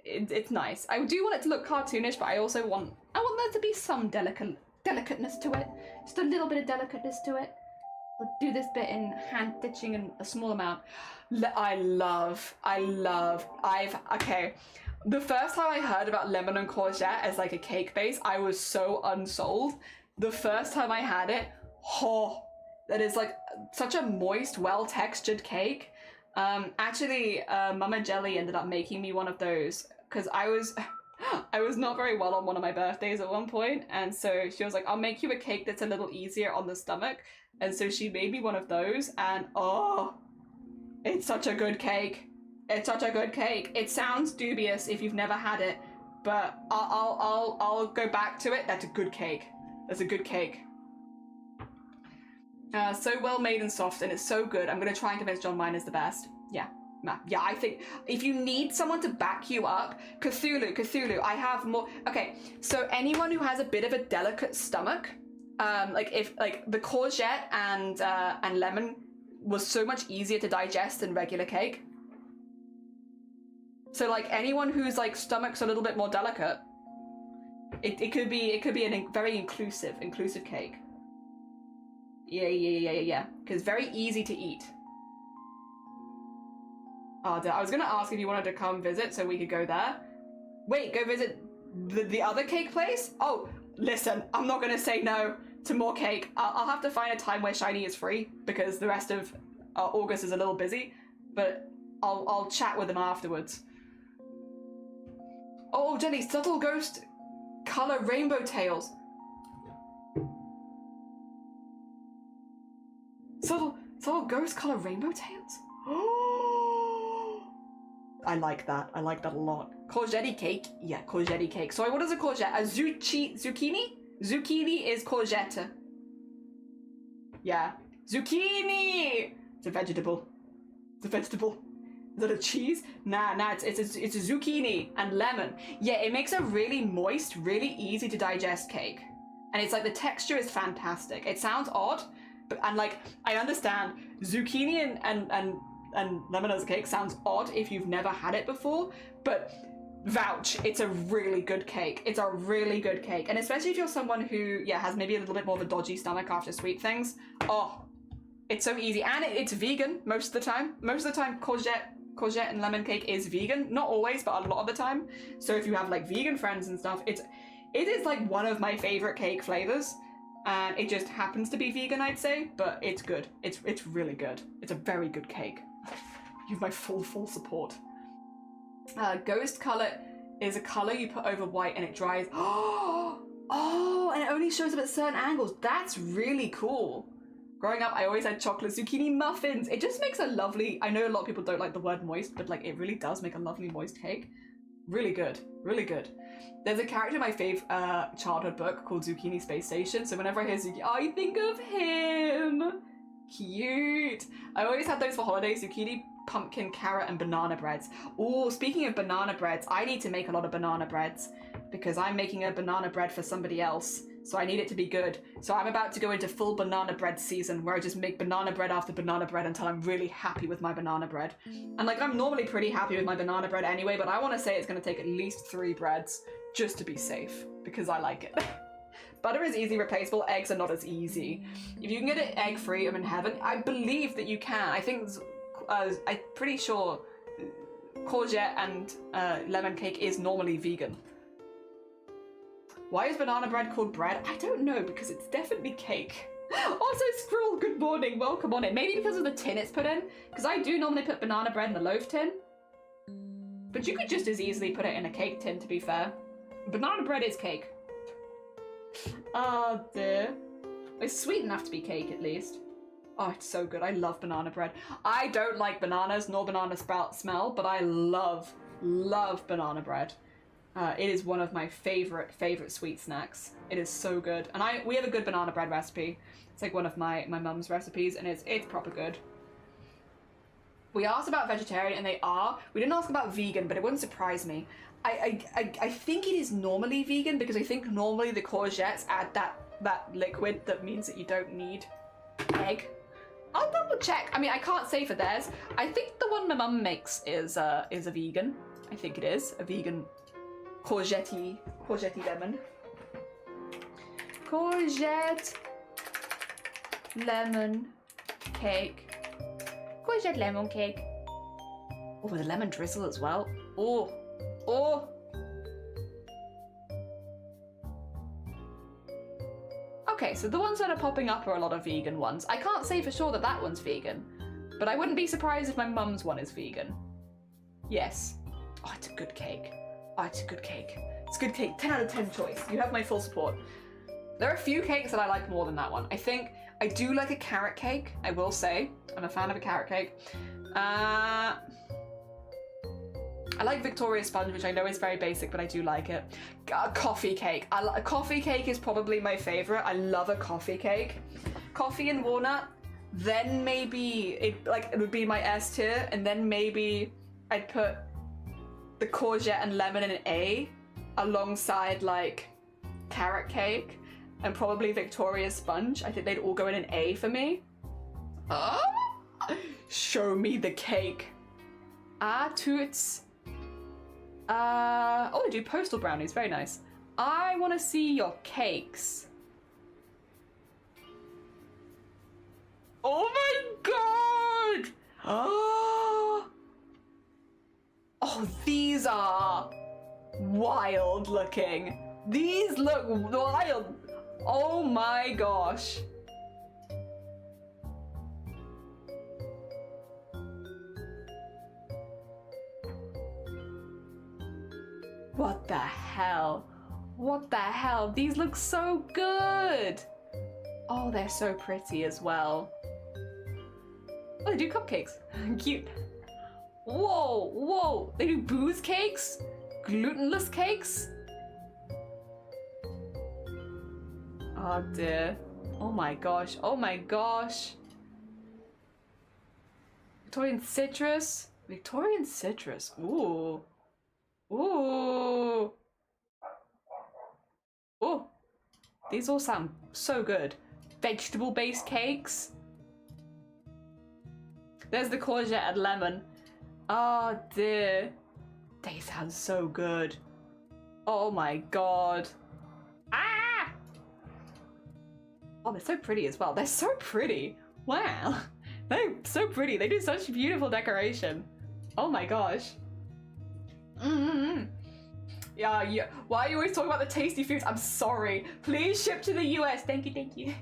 S1: it's nice. I do want it to look cartoonish, but I also want there to be some delicateness to it. Just a little bit of delicateness to it. We'll do this bit in hand stitching and a small amount. Okay. The first time I heard about lemon and courgette as like a cake base, I was so unsold. The first time I had it, that is like such a moist, well-textured cake. Actually, Mama Jelly ended up making me one of those because I was not very well on one of my birthdays at one point, and so she was like, I'll make you a cake that's a little easier on the stomach. And so she made me one of those, and oh, it's such a good cake. It's such a good cake. It sounds dubious if you've never had it, but I'll go back to it. That's a good cake. That's a good cake. So well made and soft, and it's so good. I'm gonna try and convince John mine is the best. Yeah, I think if you need someone to back you up, Cthulhu, I have more. Okay, so anyone who has a bit of a delicate stomach, like if like the courgette and lemon was so much easier to digest than regular cake. So like anyone whose like stomach's a little bit more delicate, it could be a very inclusive cake. Yeah. Because very easy to eat. Oh, I was gonna ask if you wanted to come visit so we could go there. Wait, go visit the other cake place? Oh, listen, I'm not gonna say no to more cake. I'll have to find a time where Shiny is free because the rest of August is a little busy, but I'll chat with them afterwards. Oh, Jenny, subtle ghost color rainbow tails. Subtle ghost color rainbow tails? I like that. I like that a lot. Courgette cake? Yeah, courgette cake. Sorry, what is a courgette? A zucchini? Zucchini is courgette. Yeah. Zucchini! It's a vegetable. It's a vegetable. Is that a cheese? Nah, it's a zucchini and lemon. Yeah, it makes a really moist, really easy to digest cake. And it's like the texture is fantastic. It sounds odd, but and like I understand zucchini and lemon as a cake sounds odd if you've never had it before, but vouch, it's a really good cake. It's a really good cake. And especially if you're someone who, yeah, has maybe a little bit more of a dodgy stomach after sweet things. Oh, it's so easy. And it's vegan most of the time. Most of the time, courgette and lemon cake is vegan. Not always, but a lot of the time. So if you have like vegan friends and stuff, it is like one of my favorite cake flavors. And it just happens to be vegan, I'd say, but it's good. It's really good. It's a very good cake. You have my full support. Ghost color is a color you put over white and it dries. Oh, and it only shows up at certain angles. That's really cool. Growing up, I always had chocolate zucchini muffins. It just makes a lovely, I know a lot of people don't like the word moist, but like it really does make a lovely moist cake. Really good, really good. There's a character in my childhood book called Zucchini Space Station, so whenever I hear zucchini, I think of him. Cute. I always had those for holidays, zucchini, pumpkin, carrot, and banana breads. Oh, speaking of banana breads, I need to make a lot of banana breads because I'm making a banana bread for somebody else, so I need it to be good. So I'm about to go into full banana bread season where I just make banana bread after banana bread until I'm really happy with my banana bread. And like, I'm normally pretty happy with my banana bread anyway, but I want to say it's going to take at least 3 breads just to be safe because I like it. Butter is easy replaceable, eggs are not as easy. If you can get it egg-free, I'm in heaven. I believe that you can. I think, I'm pretty sure courgette and lemon cake is normally vegan.
S2: Why is banana bread called bread? I don't know, because it's definitely cake. Also, Squirrel, good morning, welcome on it. Maybe because of the tin it's put in, because I do normally put banana bread in the loaf tin. But you could just as easily put it in a cake tin, to be fair. Banana bread is cake. Oh dear. It's sweet enough to be cake, at least. Oh, it's so good. I love banana bread. I don't like bananas, nor banana sprout smell, but I love banana bread. It is one of my favorite sweet snacks. It is so good. And we have a good banana bread recipe. It's like one of my mum's recipes, and it's proper good. We asked about vegetarian, and they are. We didn't ask about vegan, but it wouldn't surprise me. I think it is normally vegan, because I think normally the courgettes add that liquid that means that you don't need egg. I'll double check. I mean, I can't say for theirs. I think the one my mum makes is a vegan. I think it is a vegan courgette lemon. Courgette lemon cake. Courgette lemon cake. Oh, with a lemon drizzle as well. Oh. Okay, so the ones that are popping up are a lot of vegan ones. I can't say for sure that one's vegan, but I wouldn't be surprised if my mum's one is vegan. Yes. Oh, it's a good cake. Oh, it's a good cake. It's a good cake. 10 out of 10 choice. You have my full support. There are a few cakes that I like more than that one. I think I do like a carrot cake, I will say. I'm a fan of a carrot cake. I like Victoria Sponge, which I know is very basic, but I do like it. A coffee cake. A coffee cake is probably my favorite. I love a coffee cake. Coffee and walnut. Then maybe it would be my S tier, and then maybe I'd put the courgette and lemon in an A, alongside like carrot cake and probably Victoria Sponge. I think they'd all go in an A for me. Oh, show me the cake. Ah, toots. Oh, they do postal brownies. Very nice. I want to see your cakes. Oh my god! Oh, these are wild looking. These look wild. Oh my gosh. What the hell? What the hell? These look so good. Oh, they're so pretty as well. Oh, they do cupcakes. Cute. Whoa, whoa. They do booze cakes? Glutenless cakes? Oh dear. Oh my gosh. Oh my gosh. Victorian citrus? Victorian citrus. Ooh. Ooh. Oh. These all sound so good. Vegetable-based cakes. There's the courgette and lemon. Oh dear. They sound so good. Oh my god. Ah! Oh, they're so pretty as well. They're so pretty. Wow. They're so pretty. They do such beautiful decoration. Oh my gosh. Yeah. Why are you always talking about the tasty foods? I'm sorry. Please ship to the US. Thank you.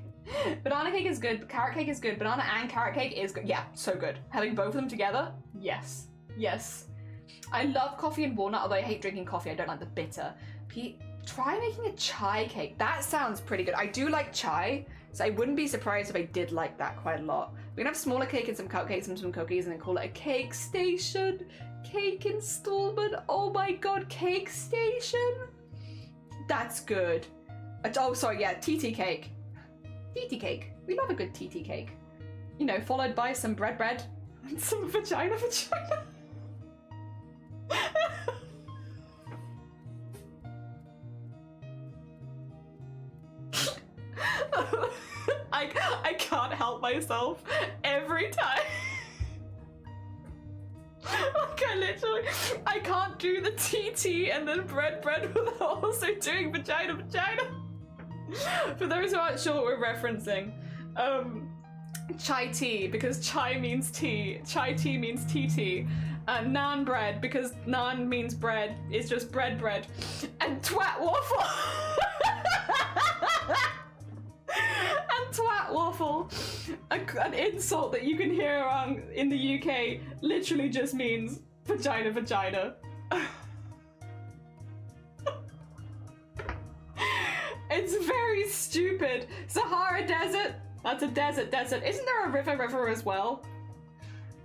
S2: Banana cake is good. Carrot cake is good. Banana and carrot cake is good. Yeah, so good. Having both of them together? Yes. Yes. I love coffee and walnut, although I hate drinking coffee. I don't like the bitter. Pete, try making a chai cake. That sounds pretty good. I do like chai, so I wouldn't be surprised if I did like that quite a lot. We can have smaller cake and some cupcakes and some cookies and then call it a cake station. Cake installment. Oh my god, cake station? That's good. Oh, sorry, yeah, TT cake. TT cake. We love a good TT cake. You know, followed by some bread and some vagina. I can't help myself every time. I can't do the TT and then bread without also doing vagina. For those who aren't sure what we're referencing, chai tea, because chai means tea, chai tea means TT, naan bread, because naan means bread, it's just bread, and twat waffle. an insult that you can hear around in the UK literally just means vagina, vagina. It's very stupid. Sahara Desert. That's a desert. Isn't there a river as well?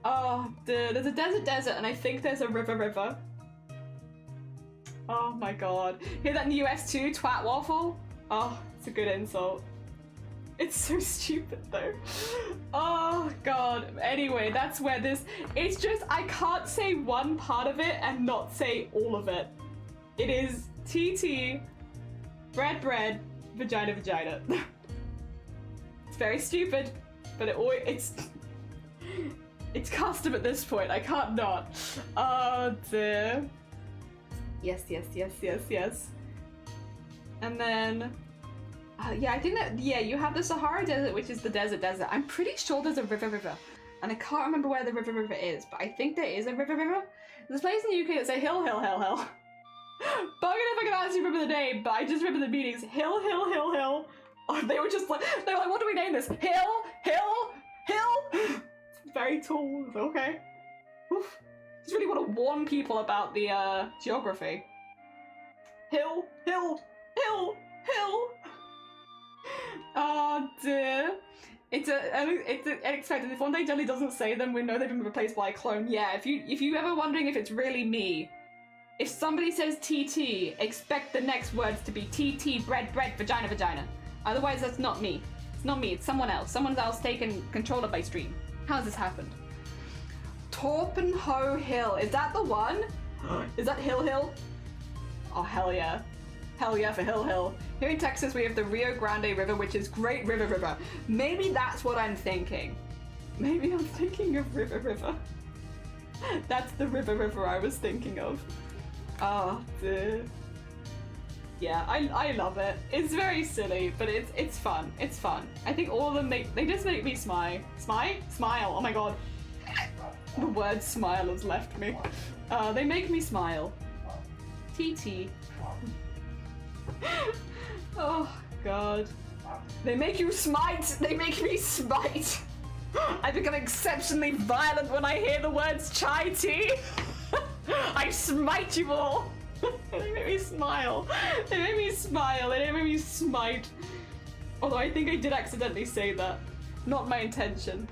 S2: Oh, there's a desert, and I think there's a river. Oh my god. Hear that in the US too? Twat waffle? Oh, it's a good insult. It's so stupid though. Oh god. Anyway, that's where this... It's just, I can't say one part of it and not say all of it. It is TT, bread, vagina. It's very stupid, but it's custom at this point. I can't not. Oh dear. Yes. And then, yeah, I think that, yeah, you have the Sahara Desert, which is the desert. I'm pretty sure there's a river. And I can't remember where the river is, but I think there is a river. There's a place in the UK that's a hill. Bugging if I can actually remember the name, but I just remember the meanings. Hill. Oh, they were like, what do we name this? Hill. It's very tall, okay. Oof. Just really want to warn people about the geography. Hill. Oh dear. It's unexpected. If one day Jelly doesn't say them, we know they've been replaced by a clone. Yeah, if you ever wondering if it's really me, if somebody says TT, expect the next words to be TT, bread, vagina. Otherwise, that's not me. It's not me, it's someone else. Someone else taken control of my stream. How's this happened? Torpenhoe Hill. Is that the one? Is that Hill? Oh, hell yeah. Hell yeah for Hill. Here in Texas, we have the Rio Grande River, which is Great River. Maybe that's what I'm thinking. Maybe I'm thinking of River. That's the river I was thinking of. Oh, dear. Yeah, I love it. It's very silly, but it's fun. It's fun. I think all of them they just make me smile. Smile. Oh my god. The word smile has left me. They make me smile. TT. Oh god. They make you smite. They make me smite. I become exceptionally violent when I hear the words chai tea. I smite you all. They make me smile. They don't make me smite. Although I think I did accidentally say that. Not my intention.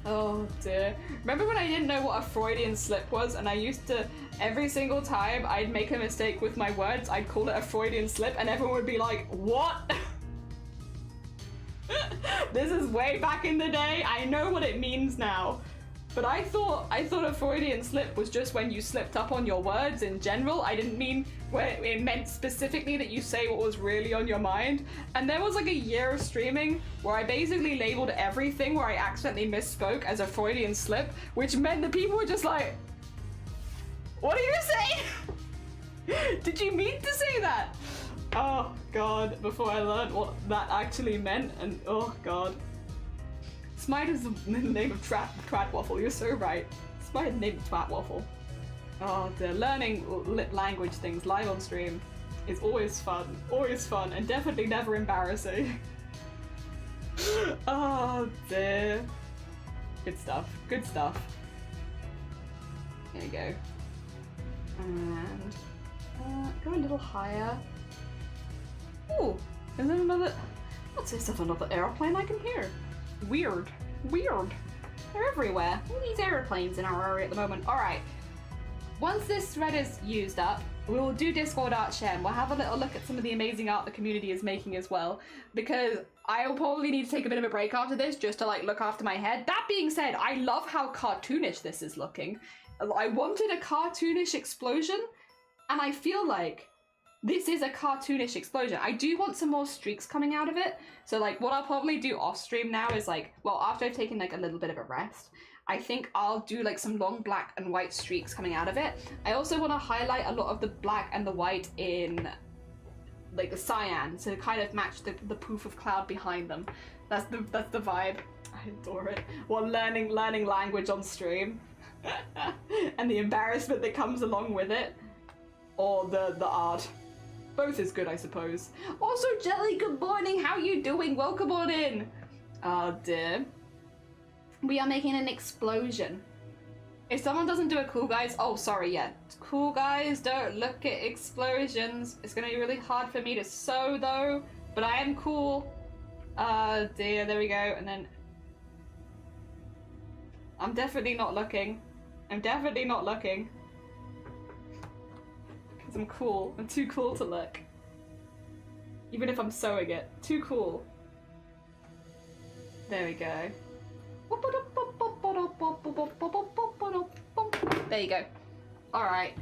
S2: Oh dear. Remember when I didn't know what a Freudian slip was, and I used to, every single time I'd make a mistake with my words, I'd call it a Freudian slip, and everyone would be like, what? This is way back in the day. I know what it means now. But I thought a Freudian slip was just when you slipped up on your words in general. I didn't mean where it meant specifically that you say what was really on your mind. And there was like a year of streaming where I basically labeled everything where I accidentally misspoke as a Freudian slip, which meant that people were just like, what are you saying? Did you mean to say that? Oh god, before I learned what that actually meant, and oh god. Smite is the name of Twat Waffle, you're so right. Smite is the name of Twat Waffle. Oh dear, learning language things live on stream is always fun, and definitely never embarrassing. Oh dear. Good stuff. There you go. And go a little higher. Ooh, and then another, what's this of another airplane I can hear? Weird. They're everywhere. All these airplanes in our area at the moment. Alright. Once this thread is used up, we will do Discord art share, and we'll have a little look at some of the amazing art the community is making as well, because I'll probably need to take a bit of a break after this just to like look after my head. That being said, I love how cartoonish this is looking. I wanted a cartoonish explosion, and I feel like this is a cartoonish explosion. I do want some more streaks coming out of it. So like what I'll probably do off stream now is like, well, after I've taken like a little bit of a rest, I think I'll do like some long black and white streaks coming out of it. I also want to highlight a lot of the black and the white in like the cyan, to kind of match the poof of cloud behind them. That's the vibe. I adore it. While learning language on stream. And the embarrassment that comes along with it. Or the art. Both is good, I suppose. Also, Jelly, good morning. How you doing? Welcome on in. Oh dear. we are making an explosion. If someone doesn't do a cool guys, oh sorry, yeah. Cool guys don't look at explosions. It's gonna be really hard for me to sew though, but I am cool. Dear, there we go, and then I'm definitely not looking. I'm definitely not looking. Because I'm cool. I'm too cool to look. Even if I'm sewing it. Too cool. There we go. There you go. Alright.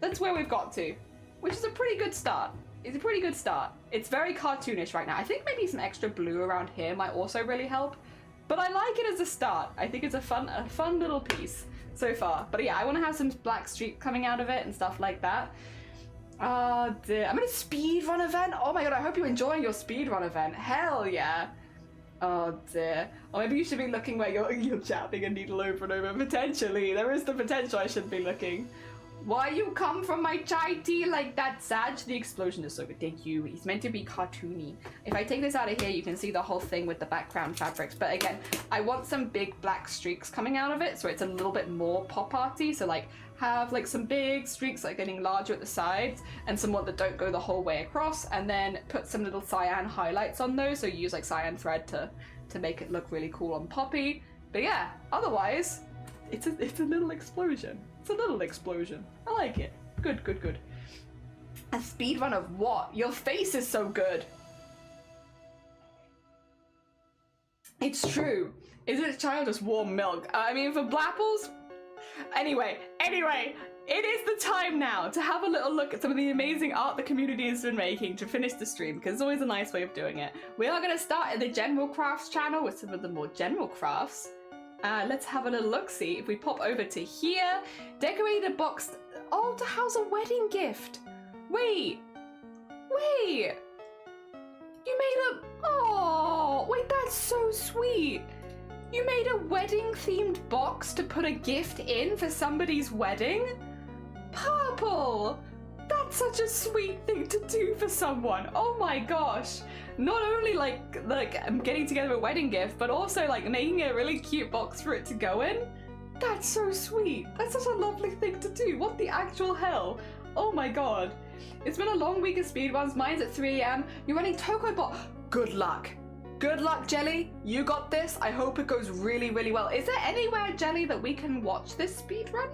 S2: That's where we've got to. Which is a pretty good start. It's a pretty good start. It's very cartoonish right now. I think maybe some extra blue around here might also really help. But I like it as a start. I think it's a fun little piece so far. But yeah, I want to have some black streak coming out of it and stuff like that. Oh dear. I'm in a speedrun event? Oh my god, I hope you're enjoying your speedrun event. Hell yeah. Oh dear. Or maybe you should be looking where you're jabbing a needle over and over. Potentially. There is the potential I should be looking. Why you come from my chai tea like that, Sag? The explosion is so good. Thank you. It's meant to be cartoony. If I take this out of here, you can see the whole thing with the background fabrics. But again, I want some big black streaks coming out of it, so it's a little bit more pop arty. So like, have like some big streaks like getting larger at the sides, and some that don't go the whole way across, and then put some little cyan highlights on those. So you use like cyan thread to make it look really cool on Poppy. But yeah, otherwise, it's a little explosion. It's a little explosion. I like it. Good, good, good. A speedrun of what? Your face is so good. It's true. Is it child just warm milk? I mean, for Blapples? Anyway, it is the time now to have a little look at some of the amazing art the community has been making to finish the stream, because it's always a nice way of doing it. We are going to start in the general crafts channel with some of the more general crafts. Let's have a little look-see. If we pop over to here, decorated box. Oh, to house a wedding gift. Wait. You made a... Oh, wait, that's so sweet. You made a wedding-themed box to put a gift in for somebody's wedding? Purple. That's such a sweet thing to do for someone. Oh my gosh. Not only like I'm getting together a wedding gift, but also like making a really cute box for it to go in. That's so sweet. That's such a lovely thing to do. What the actual hell? Oh my god. It's been a long week of speedruns. Mine's at 3 AM. You're running Tokobot. Good luck. Good luck, Jelly. You got this. I hope it goes really, really well. Is there anywhere, Jelly, that we can watch this speedrun?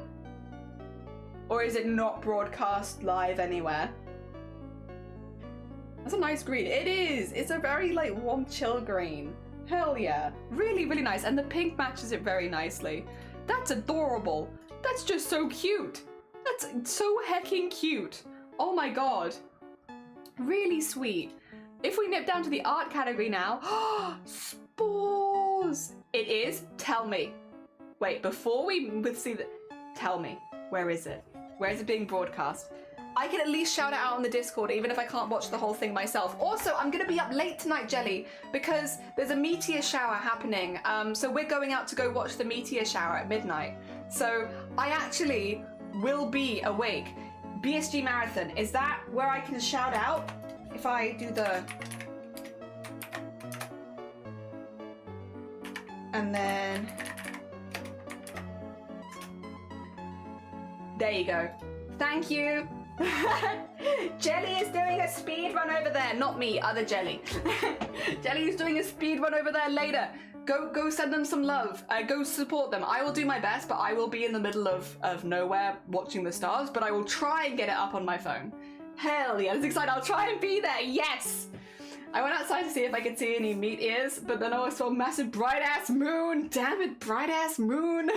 S2: Or is it not broadcast live anywhere? That's a nice green. It is. It's a very like warm chill green. Hell yeah. Really, really nice. And the pink matches it very nicely. That's adorable. That's just so cute. That's so hecking cute. Oh my god. Really sweet. If we nip down to the art category now. Spores. It is. Tell me. Wait, before we see the... Tell me. Where is it? Where is it being broadcast? I can at least shout it out on the Discord, even if I can't watch the whole thing myself. Also, I'm going to be up late tonight, Jelly, because there's a meteor shower happening. So we're going out to go watch the meteor shower at midnight. So I actually will be awake. BSG Marathon, is that where I can shout out? If I do the... And then... There you go. Thank you. Jelly is doing a speed run over there. Not me, other Jelly. Jelly is doing a speed run over there later. Go send them some love. Go support them. I will do my best, but I will be in the middle of nowhere watching the stars, but I will try and get it up on my phone. Hell yeah, that's exciting. I'll try and be there. Yes! I went outside to see if I could see any meteors, but then I saw a massive bright-ass moon. Damn it, bright-ass moon.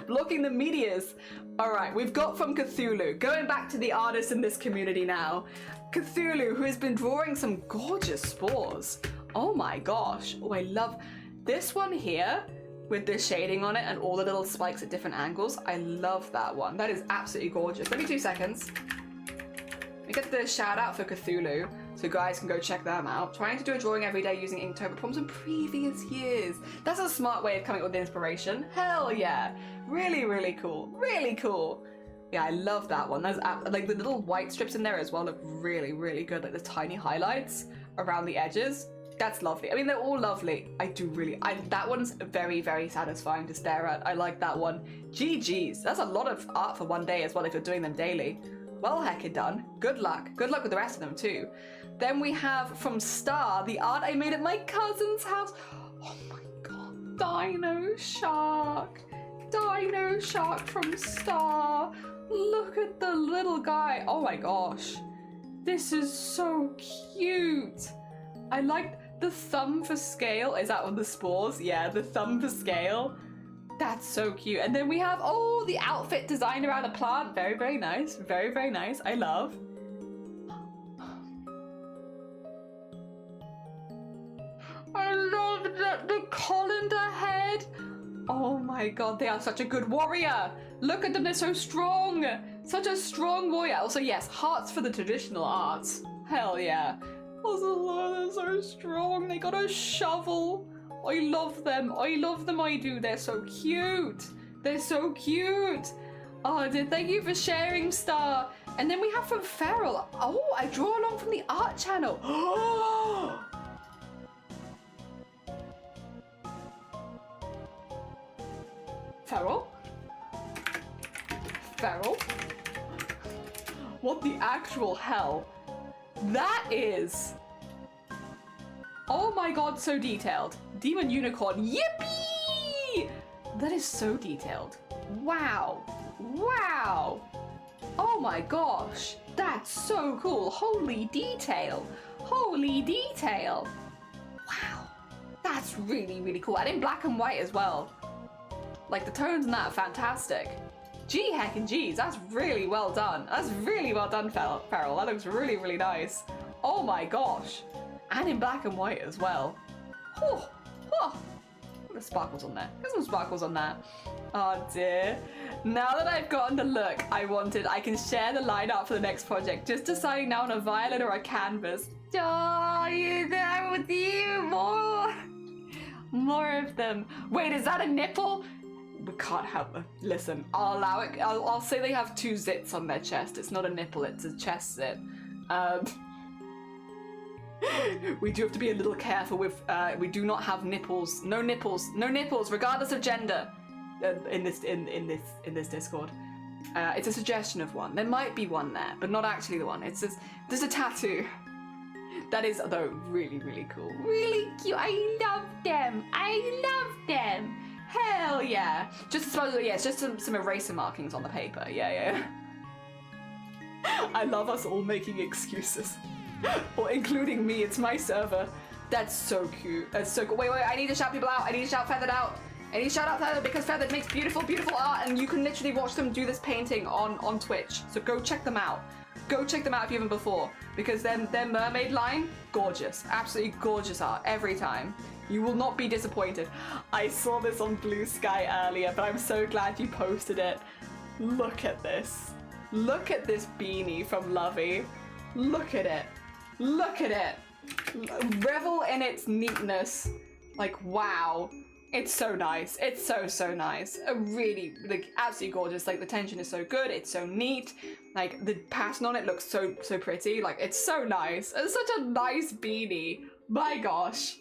S2: Blocking the meteors. Alright, we've got from Cthulhu. Going back to the artists in this community now. Cthulhu, who has been drawing some gorgeous spores. Oh my gosh. Oh, I love this one here with the shading on it and all the little spikes at different angles. I love that one. That is absolutely gorgeous. Give me 2 seconds. We get the shout out for Cthulhu, so guys can go check them out. Trying to do a drawing every day using Inktober prompts from previous years. That's a smart way of coming up with inspiration. Hell yeah. Really, really cool. Really cool. Yeah, I love that one. That's like the little white strips in there as well look really, really good. Like the tiny highlights around the edges. That's lovely. I mean, they're all lovely. That one's very, very satisfying to stare at. I like that one. GG's. That's a lot of art for one day as well if you're doing them daily. Well, heckin' done. Good luck. Good luck with the rest of them too. Then we have from Star, the art I made at my cousin's house. Oh my god. Dino Shark. Dino Shark from Star. Look at the little guy. Oh my gosh. This is so cute. I like the thumb for scale. Is that on the spores? Yeah, the thumb for scale. That's so cute. And then we have, oh, the outfit designed around a plant. Very, very nice. Very, very nice. I love. I love the colander head. Oh my god, they are such a good warrior. Look at them, they're so strong. Such a strong warrior. Also, yes, hearts for the traditional arts. Hell yeah. Also, they're so strong. They got a shovel. I love them. I love them, I do. They're so cute. They're so cute. Oh, thank you for sharing, Star. And then we have from Feral. Oh, I draw along from the art channel. Feral? Feral? What the actual hell? That is... Oh my god, so detailed. Demon Unicorn, yippee! That is so detailed. Wow. Wow. Oh my gosh. That's so cool. Holy detail. Holy detail. Wow. That's really, really cool. And in black and white as well. Like, the tones in that are fantastic. Gee heckin' geez, that's really well done. That's really well done, Feral. That looks really, really nice. Oh my gosh. And in black and white as well. Oh, oh. There's sparkles on there. There's some sparkles on that. Oh dear. Now that I've gotten the look I can share the line art for the next project. Just deciding now on a violin or a canvas. Oh, you there with you. More of them. Wait, is that a nipple? We can't have them. Listen, I'll allow it. I'll say they have 2 zits on their chest. It's not a nipple, it's a chest zit. We do have to be a little careful with, we do not have nipples. No nipples, regardless of gender. In this Discord. It's a suggestion of one. There might be one there, but not actually the one. It's just, there's a tattoo. That is, though, really, really cool. Really cute. I love them. I love them. Hell yeah. Just supposedly, yeah, it's just some eraser markings on the paper. Yeah. I love us all making excuses. Or including me, it's my server. That's so cute. That's so cool. Wait, I need to shout people out. I need to shout Feathered out. I need to shout out Feathered because Feathered makes beautiful, beautiful art and you can literally watch them do this painting on Twitch. So go check them out. Go check them out if you haven't before. Because their mermaid line, gorgeous. Absolutely gorgeous art every time. You will not be disappointed. I saw this on Blue Sky earlier, but I'm so glad you posted it. Look at this. Look at this beanie from Lovey. Look at it. Look at it. Revel in its neatness. Like, wow. It's so nice. It's so nice. A really, like, absolutely gorgeous. Like, the tension is so good. It's so neat. Like, the pattern on it looks so pretty. Like, it's so nice. It's such a nice beanie. My gosh.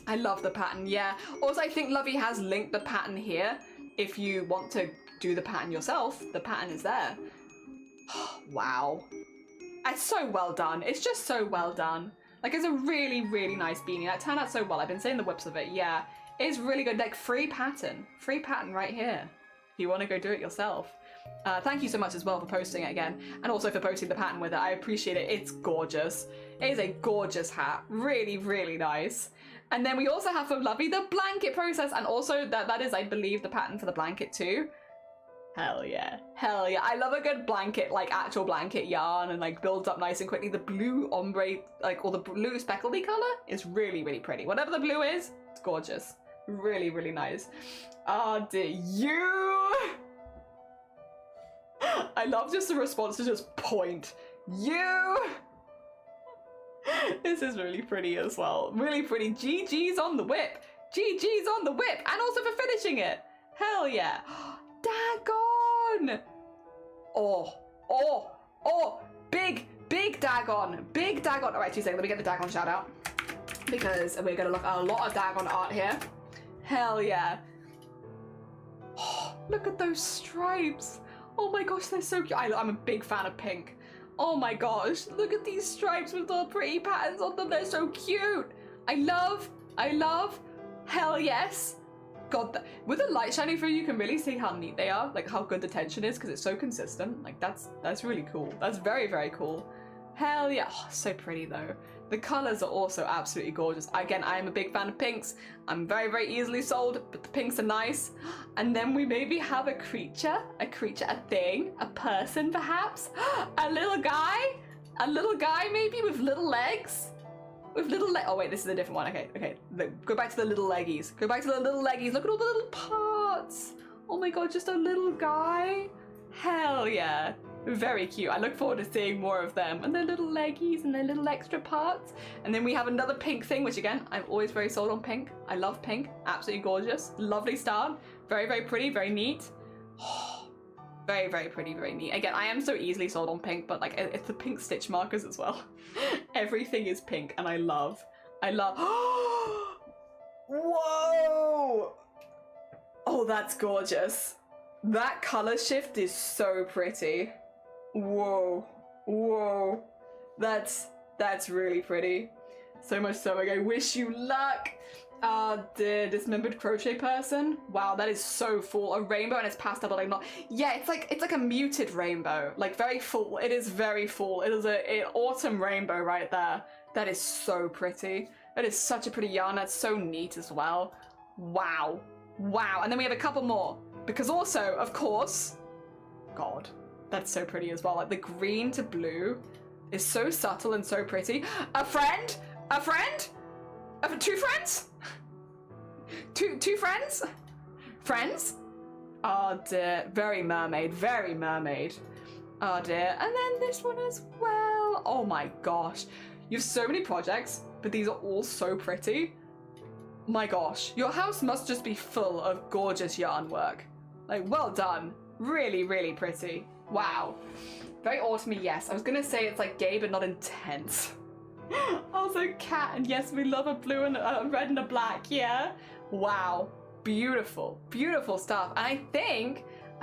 S2: I love the pattern, yeah. Also, I think Lovey has linked the pattern here. If you want to do the pattern yourself, the pattern is there. Wow. It's so well done. It's just so well done. Like, it's a really, really nice beanie. That turned out so well. I've been seeing the whips of it, yeah. It's really good. Like, free pattern right here. If you want to go do it yourself. Thank you so much as well for posting it again. And also for posting the pattern with it. I appreciate it. It's gorgeous. It is a gorgeous hat. Really, really nice. And then we also have from Lovey the blanket process. And also that is, I believe, the pattern for the blanket too. Hell yeah. Hell yeah. I love a good blanket, like actual blanket yarn and like builds up nice and quickly. The blue ombre, like, or the blue speckledy color is really, really pretty. Whatever the blue is, it's gorgeous. Really, really nice. Oh dear, you. I love just the response to just point. You. This is really pretty as well. Really pretty. GG's on the whip. GG's on the whip. And also for finishing it. Hell yeah. Dagon. Oh. Big Dagon. Big Dagon. All right, 2 seconds. Let me get the Dagon shout out. because we're gonna look at a lot of daggone art here. Hell yeah. Oh, look at those stripes. Oh my gosh, they're so cute. I'm a big fan of pink. Oh my gosh, look at these stripes with all pretty patterns on them. They're so cute. I love, hell yes. God, with the light shining through, you can really see how neat they are, like how good the tension is, because it's so consistent. Like that's really cool. That's very, very cool. Hell yeah. Oh, so pretty though. The colors are also absolutely gorgeous. Again, I am a big fan of pinks. I'm very, very easily sold, but the pinks are nice. And then we maybe have a creature, a thing, a person perhaps, a little guy maybe with little legs. Oh wait, this is a different one. Okay. Go back to the little leggies. Look at all the little parts. Oh my god, just a little guy. Hell yeah. Very cute. I look forward to seeing more of them and their little leggies and their little extra parts. And then we have another pink thing, which again, I'm always very sold on pink. I love pink. Absolutely gorgeous. Lovely style. Very, very pretty. Very neat. Very, very pretty. Very neat. Again, I am so easily sold on pink, but like it's the pink stitch markers as well. Everything is pink and I love. Whoa! Oh, that's gorgeous. That color shift is so pretty. Whoa. That's really pretty. So much so, I wish you luck. The dismembered crochet person. Wow, that is so full. A rainbow and it's pastel, but like not. Yeah, it's like a muted rainbow. Like very full. It is very full. It is an autumn rainbow right there. That is so pretty. That is such a pretty yarn. That's so neat as well. Wow. And then we have a couple more. Because also, of course, God, that's so pretty as well. Like the green to blue is so subtle and so pretty. A friend? Two friends? Two friends? Friends? Oh dear, very mermaid. Oh dear, and then this one as well. Oh my gosh, you have so many projects, but these are all so pretty. My gosh, your house must just be full of gorgeous yarn work. Like, well done. Really, really pretty. Wow. Very autumny, yes. I was gonna say it's like gay, but not intense. Also cat, and yes, we love a blue and a red and a black, yeah? Wow. Beautiful. Beautiful stuff. And I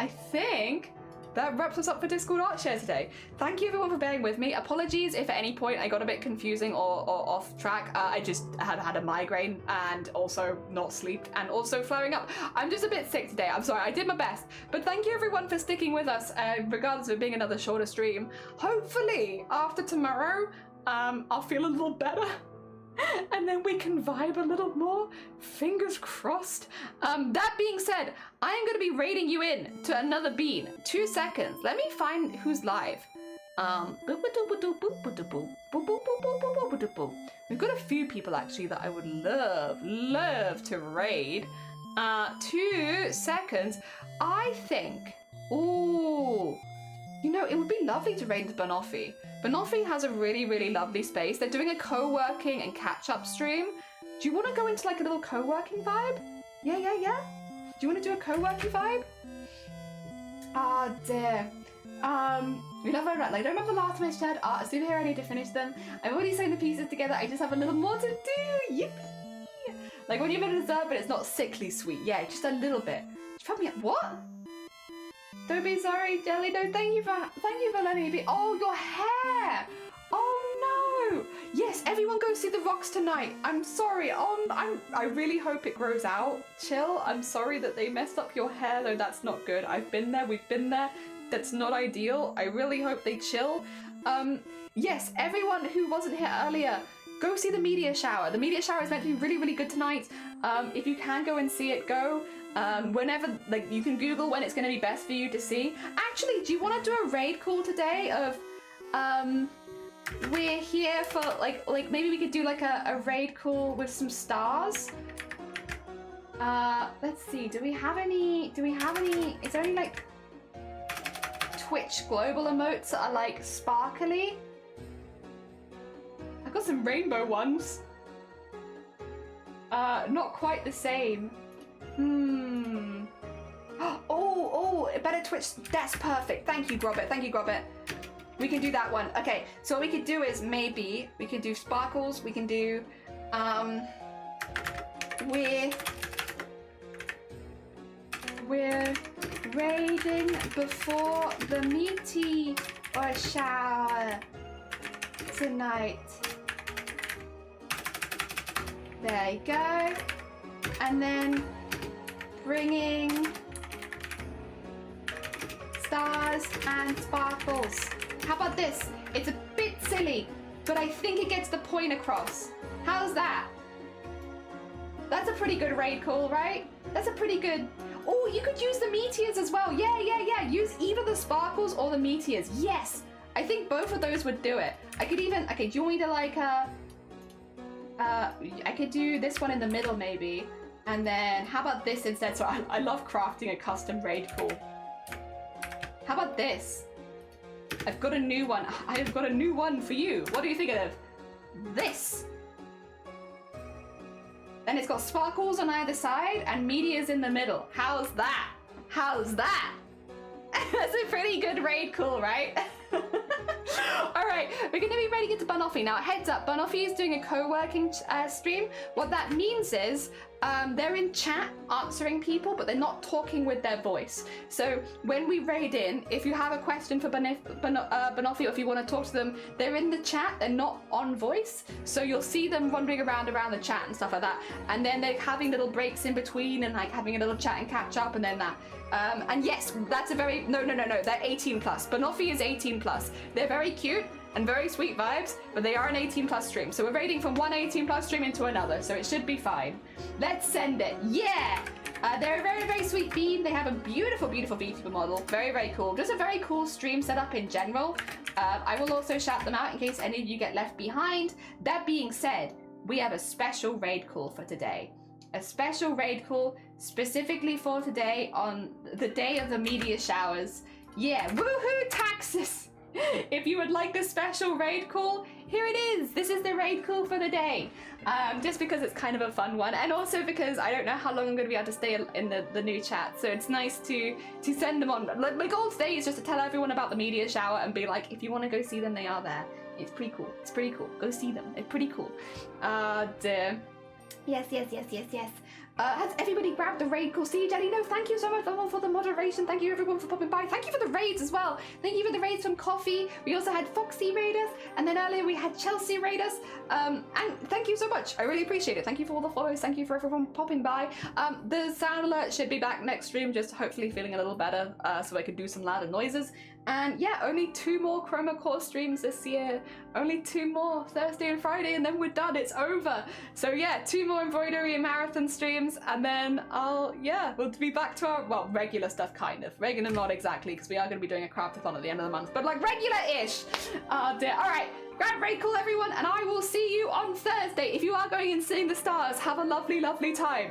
S2: think that wraps us up for Discord Art Share today. Thank you everyone for bearing with me. Apologies if at any point I got a bit confusing or off track. I just had a migraine and also not slept and also flaring up. I'm just a bit sick today. I'm sorry, I did my best. But thank you everyone for sticking with us, regardless of it being another shorter stream. Hopefully after tomorrow, I'll feel a little better. And then we can vibe a little more. Fingers crossed. That being said, I am going to be raiding you in to another bean. 2 seconds. Let me find who's live. We've got a few people actually that I would love to raid. 2 seconds. I think. Ooh. You know, it would be lovely to raid into Banoffee. Banoffee has a really, really lovely space. They're doing a co-working and catch-up stream. Do you want to go into like a little co-working vibe? Yeah. Do you want to do a co-working vibe? Ah, dear. We love our like, I don't remember the last time I shared art. As soon as I need to finish them. I'm already sewing the pieces together. I just have a little more to do. Yippee! Like when you've been dessert, but it's not sickly sweet. Yeah, just a little bit. Just put me up. What? Don't be sorry, Jelly. No, thank you for letting me be. Oh, your hair. Oh no. Yes, everyone go see the rocks tonight. I'm sorry. I really hope it grows out. Chill. I'm sorry that they messed up your hair, though. That's not good. I've been there. We've been there. That's not ideal. I really hope they chill. Yes, everyone who wasn't here earlier, go see the media shower. The media shower is meant to be really, really good tonight. If you can go and see it, go. Whenever, like, you can Google when it's going to be best for you to see. Actually, do you want to do a raid call today of, we're here for, like maybe we could do, like, a raid call with some stars? Let's see, do we have any, is there any, like, Twitch global emotes that are, like, sparkly? I've got some rainbow ones. Not quite the same. Oh, better Twitch. That's perfect. Thank you, Grobbit. We can do that one. Okay, so what we could do is maybe we could do sparkles. We can do
S1: We're raiding before the meteor shower tonight. There you go. And then bringing stars and sparkles. How about this? It's a bit silly, but I think it gets the point across. How's that? That's a pretty good raid call, right? That's a pretty good... Oh, you could use the meteors as well. Yeah. Use either the sparkles or the meteors. Yes! I think both of those would do it. I could even... Okay, do you want me to like... I could do this one in the middle maybe. And then how about this instead? So I love crafting a custom raid call. How about this? I've got a new one. I've got a new one for you. What do you think of this? Then it's got sparkles on either side and meteors in the middle. How's that? How's that? That's a pretty good raid call, right? Alright, we're going to be ready to get to Banoffee. Now, heads up, Banoffee is doing a co-working stream. What that means is they're in chat answering people, but they're not talking with their voice. So when we raid in, if you have a question for Banoffee or if you want to talk to them, they're in the chat, they're not on voice. So you'll see them wandering around the chat and stuff like that. And then they're having little breaks in between and like having a little chat and catch up and then that. And yes, that's a very... No, they're 18 plus. Banoffee is 18 plus. They're very cute and very sweet vibes, but they are an 18 plus stream. So we're raiding from one 18 plus stream into another, so it should be fine. Let's send it. Yeah! They're a very sweet bead. They have a beautiful beekeeper model. Very cool. Just a very cool stream setup in general. I will also shout them out in case any of you get left behind. That being said, we have a special raid call for today. A special raid call specifically for today on the day of the meteor showers. Yeah, woohoo taxes! If you would like the special raid call, here it is. This is the raid call for the day. Just because it's kind of a fun one, and also because I don't know how long I'm going to be able to stay in the new chat, so it's nice to send them on. Like, my goal today is just to tell everyone about the meteor shower and be like, if you want to go see them, they are there. It's pretty cool. It's pretty cool. Go see them. It's pretty cool. Yes. Has everybody grabbed the raid call? See, Jenny, no, thank you so much for the moderation. Thank you everyone for popping by. Thank you for the raids as well. Thank you for the raids from Coffee. We also had Foxy raid us, and then earlier we had Chelsea raid us. And thank you so much. I really appreciate it. Thank you for all the follows. Thank you for everyone popping by. The sound alert should be back next stream, just hopefully feeling a little better so I could do some louder noises. And yeah, only 2 more Chroma Core streams this year. Only 2 more, Thursday and Friday, and then we're done. It's over. So yeah, 2 more Embroidery Marathon streams, and then we'll be back to our, well, regular stuff, kind of. Regular, not exactly, because we are going to be doing a craftathon at the end of the month, but like regular-ish. Oh dear. All right, grab raid call, everyone, and I will see you on Thursday. If you are going and seeing the stars, have a lovely, lovely time.